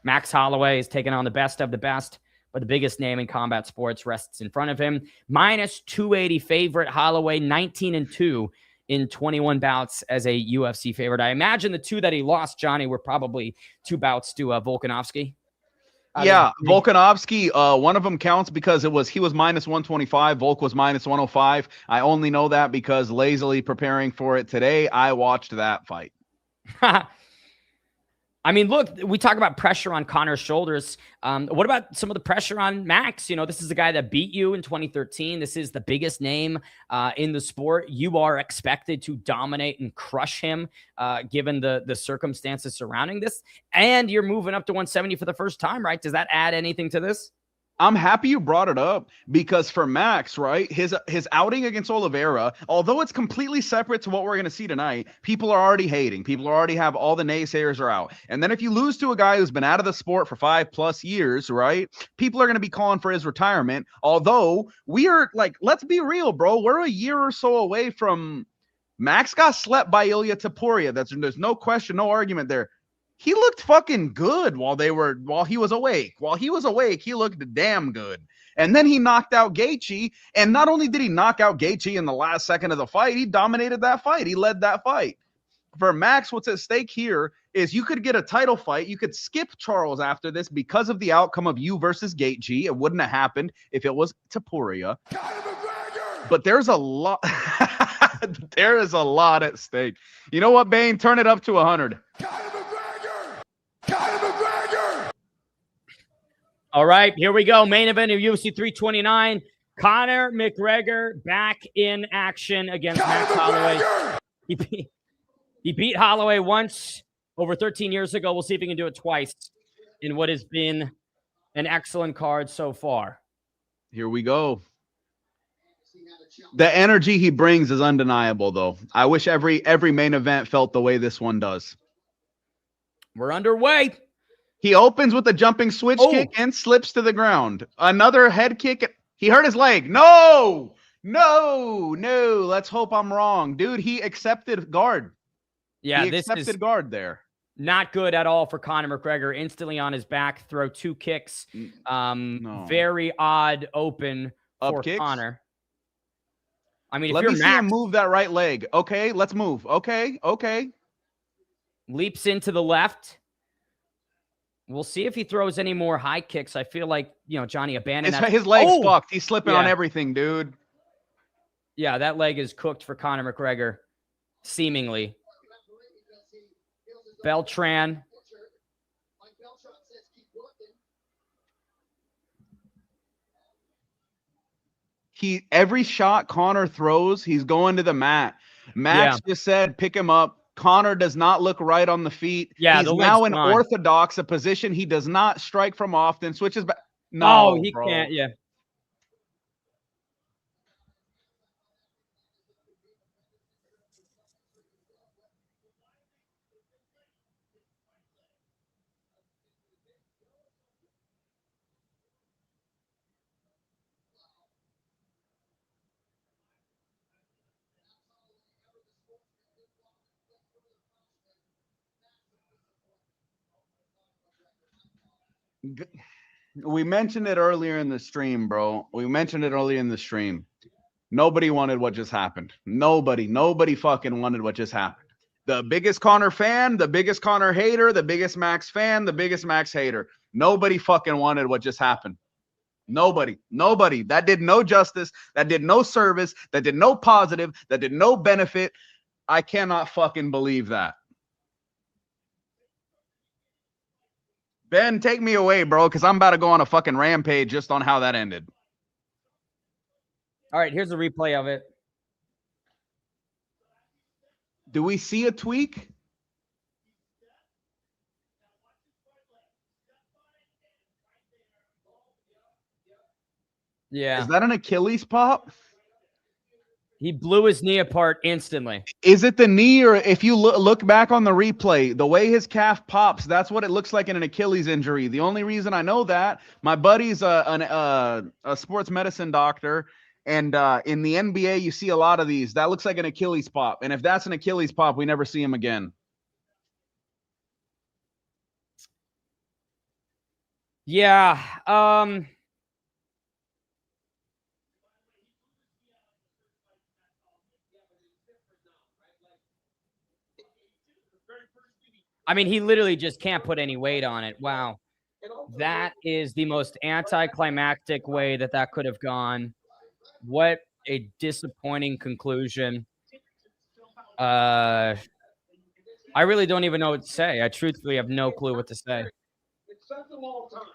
Max Holloway is taking on the best of the best, but the biggest name in combat sports rests in front of him. -280 favorite Holloway, 19-2. in 21 bouts as a UFC favorite. I imagine the 2 that he lost, Johnny, were probably 2 bouts to Volkanovski. Yeah, Volkanovski, one of them counts because he was minus 125, Volk was minus 105. I only know that because lazily preparing for it today, I watched that fight. I mean, look, we talk about pressure on Conor's shoulders. What about some of the pressure on Max? You know, this is the guy that beat you in 2013. This is the biggest name in the sport. You are expected to dominate and crush him, given the circumstances surrounding this. And you're moving up to 170 for the first time, right? Does that add anything to this? I'm happy you brought it up because for Max, right, his outing against Oliveira, although it's completely separate to what we're going to see tonight, people are already hating. People already have all the naysayers are out. And then if you lose to a guy who's been out of the sport for 5+ years, right, people are going to be calling for his retirement. Although we are like, let's be real, bro. We're a year or so away from Max got slept by Ilya Taporia. There's no question, no argument there. He looked fucking good while he was awake. While he was awake, he looked damn good. And then he knocked out Gaethje. And not only did he knock out Gaethje in the last second of the fight, he dominated that fight. He led that fight. For Max, what's at stake here is you could get a title fight. You could skip Charles after this because of the outcome of you versus Gaethje. It wouldn't have happened if it was Taporia. But there's a lot. There is a lot at stake. You know what, Bane? Turn it up to 100. All right, here we go. Main event of UFC 329. Conor McGregor back in action against Max Holloway. He beat Holloway once over 13 years ago. We'll see if he can do it twice in what has been an excellent card so far. Here we go. The energy he brings is undeniable, though. I wish every main event felt the way this one does. We're underway. He opens with a jumping switch kick and slips to the ground. Another head kick. He hurt his leg. No. Let's hope I'm wrong. Dude, he accepted guard. Yeah, he this accepted is guard there. Not good at all for Conor McGregor. Instantly on his back, throw 2 kicks. Very odd open for Conor. I mean, let if me you're see Max, him move that right leg. Okay, let's move. Okay. Leaps into the left. We'll see if he throws any more high kicks. I feel like, Johnny abandoned that. His leg's fucked. He's slipping on everything, dude. Yeah, that leg is cooked for Conor McGregor, seemingly. Beltran. Every shot Conor throws, he's going to the mat. Max just said, pick him up. Conor does not look right on the feet. Yeah, he's now in orthodox, a position he does not strike from often. Switches back. No, he can't. Yeah. We mentioned it earlier in the stream, bro. Nobody wanted what just happened. Nobody fucking wanted what just happened. The biggest Conor fan, the biggest Conor hater, the biggest Max fan, the biggest Max hater. Nobody fucking wanted what just happened. Nobody. That did no justice. That did no service. That did no positive. That did no benefit. I cannot fucking believe that. Ben, take me away, bro, because I'm about to go on a fucking rampage just on how that ended. All right, here's a replay of it. Do we see a tweak? Yeah. Is that an Achilles pop? He blew his knee apart instantly. Is it the knee, or if you look back on the replay, the way his calf pops, that's what it looks like in an Achilles injury. The only reason I know that, my buddy's a sports medicine doctor, and in the NBA, you see a lot of these. That looks like an Achilles pop. And if that's an Achilles pop, we never see him again. Yeah. I mean, he literally just can't put any weight on it. Wow. That is the most anticlimactic way that could have gone. What a disappointing conclusion. I really don't even know what to say. I truthfully have no clue what to say.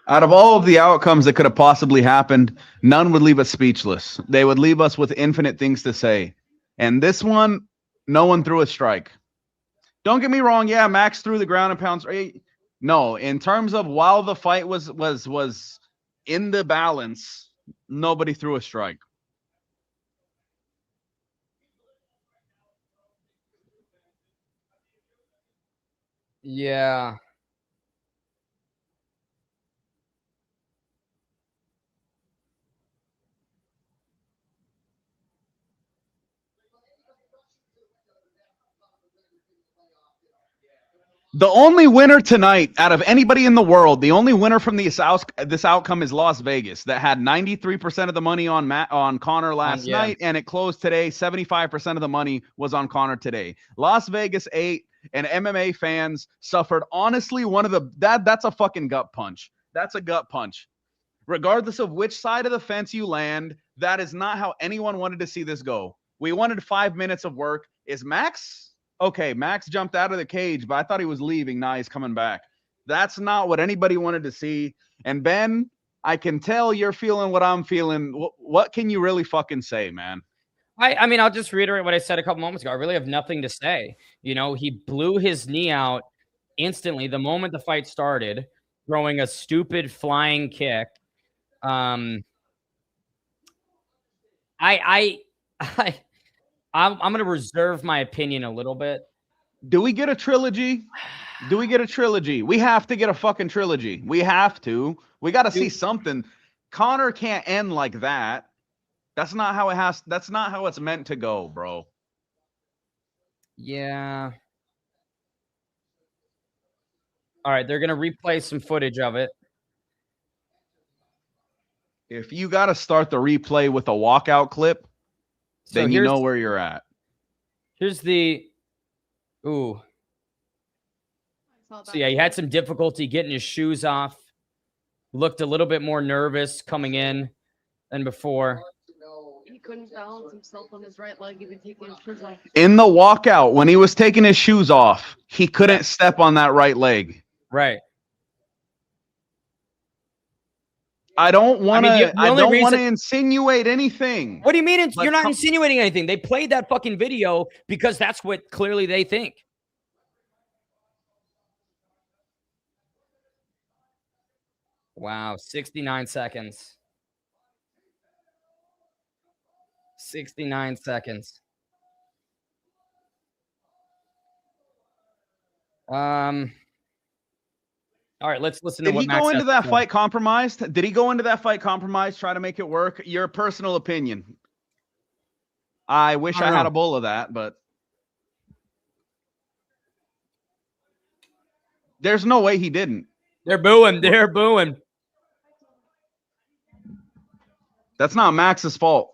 Out of all of the outcomes that could have possibly happened, none would leave us speechless. They would leave us with infinite things to say. And this one, no one threw a strike. Don't get me wrong. Yeah, Max threw the ground and pounds. No, in terms of while the fight was in the balance, nobody threw a strike. Yeah. The only winner tonight out of anybody in the world, the only winner from this outcome is Las Vegas, that had 93% of the money on Conor last night, and it closed today. 75% of the money was on Conor today. Las Vegas 8 and MMA fans suffered. Honestly, that's a fucking gut punch. That's a gut punch. Regardless of which side of the fence you land, that is not how anyone wanted to see this go. We wanted 5 minutes of work. Is Max... Okay, Max jumped out of the cage, but I thought he was leaving. Now he's coming back. That's not what anybody wanted to see. And Ben, I can tell you're feeling what I'm feeling. What can you really fucking say, man? I mean, I'll just reiterate what I said a couple moments ago. I really have nothing to say. You know, he blew his knee out instantly the moment the fight started, throwing a stupid flying kick. I'm going to reserve my opinion a little bit. Do we get a trilogy? Do we get a trilogy? We have to get a fucking trilogy. We have to. We got to see something. Conor can't end like that. That's not how it has. That's not how it's meant to go, bro. Yeah. All right, they're going to replay some footage of it. If you got to start the replay with a walkout clip, then you know where you're at. Here's the... Ooh. So, yeah, he had some difficulty getting his shoes off. Looked a little bit more nervous coming in than before. He couldn't balance himself on his right leg even taking his shoes off. In the walkout, when he was taking his shoes off, he couldn't step on that right leg. Right. I don't want to insinuate anything. What do you mean? You're not insinuating anything. They played that fucking video because that's what clearly they think. Wow, 69 seconds. 69 seconds. All right, let's listen to what Max Did he go into that said. fight compromised? Did he go into that fight compromised, try to make it work? Your personal opinion. I wish I had a bowl of that, but there's no way he didn't. They're booing. They're booing. That's not Max's fault.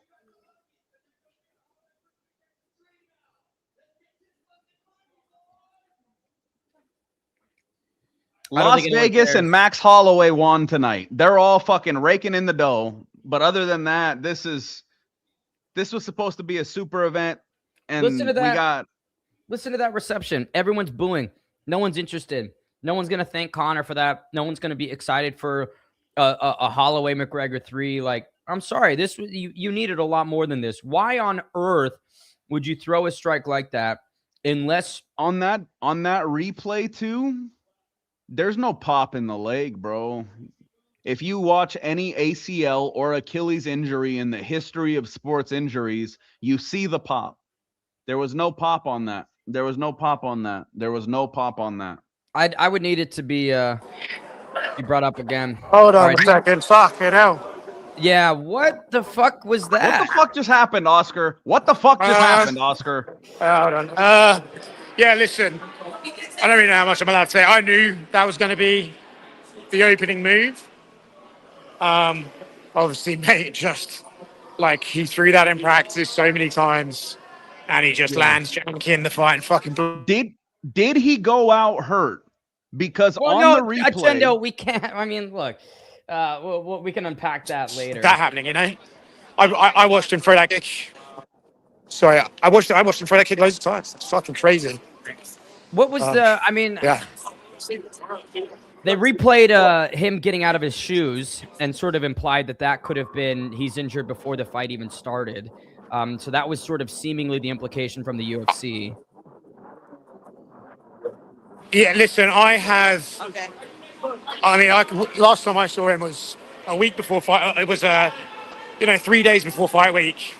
Las Vegas and Max Holloway won tonight. They're all fucking raking in the dough. But other than that, this was supposed to be a super event. And listen to that reception. Everyone's booing. No one's interested. No one's gonna thank Conor for that. No one's gonna be excited for a Holloway McGregor 3. Like, I'm sorry, you needed a lot more than this. Why on earth would you throw a strike like that? Unless on that replay too. There's no pop in the leg, bro. If you watch any ACL or Achilles injury in the history of sports injuries, you see the pop. There was no pop on that. There was no pop on that. There was no pop on that. I would need it to be brought up again. Hold on a second. Fuck it out. Yeah, what the fuck was that? What the fuck just happened, Oscar? What the fuck just happened, Oscar? Hold on. Yeah, listen. I don't really know how much I'm allowed to say. I knew that was going to be the opening move. Obviously, mate, just like he threw that in practice so many times, and he just lands junky in the fight and fucking. Did he go out hurt? Because Well, on no, the replay, Agenda, we can't. I mean, look, we can unpack that later. That happening, you know. I watched him throw that kick. Sorry, I watched him throw that kick loads of times. It's fucking crazy. What was the? I mean, yeah. They replayed him getting out of his shoes and sort of implied that could have been he's injured before the fight even started. So that was sort of seemingly the implication from the UFC. Yeah, listen, I have. Okay. I mean, last time I saw him was a week before fight. It was 3 days before fight week.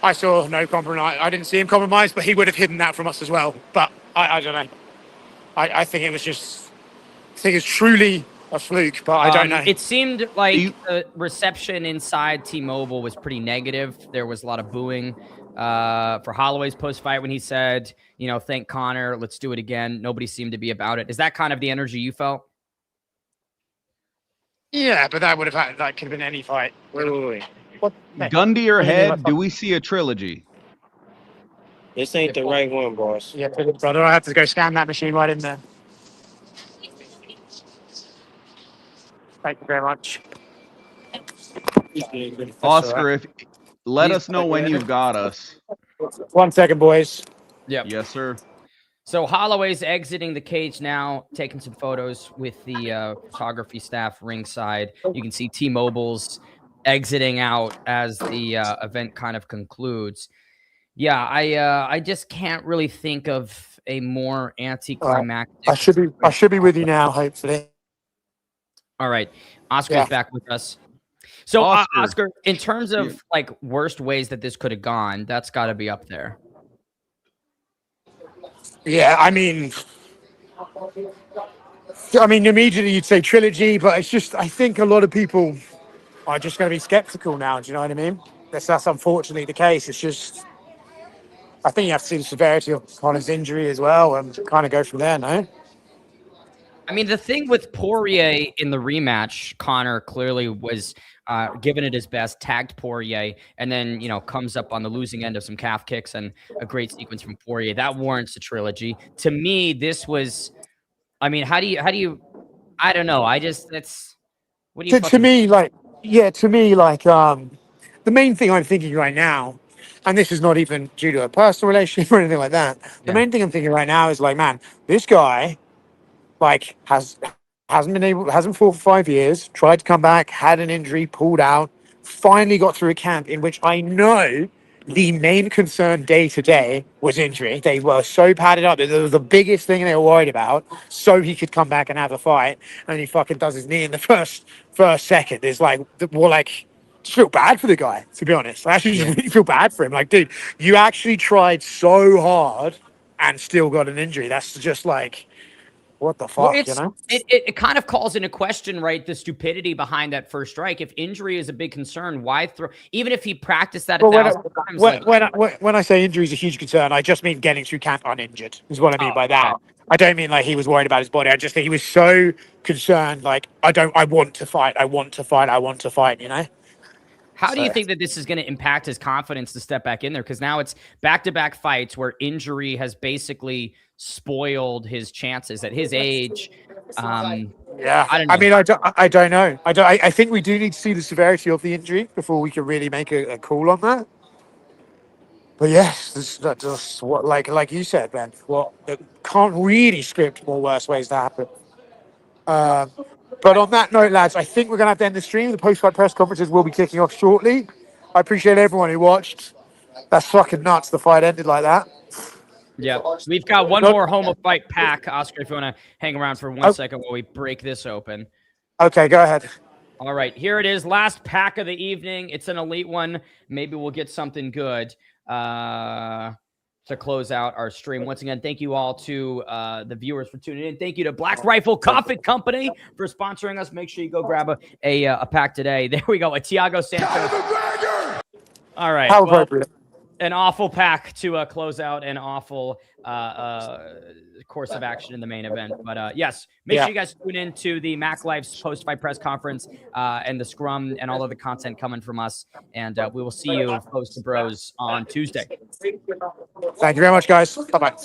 I saw no compromise. I didn't see him compromise, but he would have hidden that from us as well. But I don't know. I think it was just. I think it's truly a fluke, but I don't know. It seemed like the reception inside T-Mobile was pretty negative. There was a lot of booing for Holloway's post-fight when he said, thank Conor, let's do it again. Nobody seemed to be about it. Is that kind of the energy you felt? Yeah, but that would have could have been any fight. Wait. What? Gun to your head, do we see a trilogy? This ain't the right one, boss. Yeah, brother, I have to go scan that machine right in there. Thank you very much. Oscar, let us know when you've got us. 1 second, boys. Yep. Yes, sir. So Holloway's exiting the cage now, taking some photos with the photography staff ringside. You can see T-Mobile's exiting out as the event kind of concludes. Yeah, I just can't really think of a more anticlimactic. I should be with you now, hopefully. All right, Oscar's back with us. So Oscar, in terms of worst ways that this could have gone, that's got to be up there. Yeah, I mean, immediately you'd say trilogy, but it's just, I think a lot of people are just going to be skeptical now. Do you know what I mean? That's unfortunately the case. It's just, I think you have to see the severity of Conor's injury as well and kind of go from there, no? I mean, the thing with Poirier in the rematch, Conor clearly was giving it his best, tagged Poirier, and then, comes up on the losing end of some calf kicks and a great sequence from Poirier. That warrants a trilogy. To me, this was, I mean, how do you, I don't know. What do you To me, the main thing I'm thinking right now, and this is not even due to a personal relationship or anything like that. The main thing I'm thinking right now is man, this guy, hasn't fought for 5 years, tried to come back, had an injury, pulled out, finally got through a camp in which I know the main concern day to day was injury. They were so padded up. It was the biggest thing they were worried about, so he could come back and have a fight. And he fucking does his knee in the first second. It's just feel bad for the guy, to be honest. I actually just really feel bad for him. Dude, you actually tried so hard and still got an injury. That's just what the fuck, It kind of calls into question, right, the stupidity behind that first strike. If injury is a big concern, why throw? Even if he practiced that 1,000 times. When I say injury is a huge concern, I just mean getting through camp uninjured is what I mean by that. I don't mean he was worried about his body. I just think he was so concerned. I want to fight. How do you think that this is going to impact his confidence to step back in there? Because now it's back-to-back fights where injury has basically spoiled his chances at his age. I don't know. I mean, I don't know. I think we do need to see the severity of the injury before we can really make a call on that. But yes, that's just what, like you said, man. Can't really script more worse ways to happen. But on that note, lads, I think we're going to have to end the stream. The post-fight press conferences will be kicking off shortly. I appreciate everyone who watched. That's fucking nuts. The fight ended like that. Yeah, we've got one more home of fight pack. Oscar, if you want to hang around for 1 second while we break this open. Okay, go ahead. All right, here it is. Last pack of the evening. It's an elite one. Maybe we'll get something good to close out our stream. Once again, thank you all to the viewers for tuning in. Thank you to Black Rifle Coffee Company for sponsoring us. Make sure you go grab a pack today. There we go. A Thiago Santos. All right. How appropriate. An awful pack to close out an awful course of action in the main event. But yes, make sure you guys tune in to the MacLife's post-fight press conference and the scrum and all of the content coming from us. And we will see you post the bros on Tuesday. Thank you very much, guys. Bye-bye.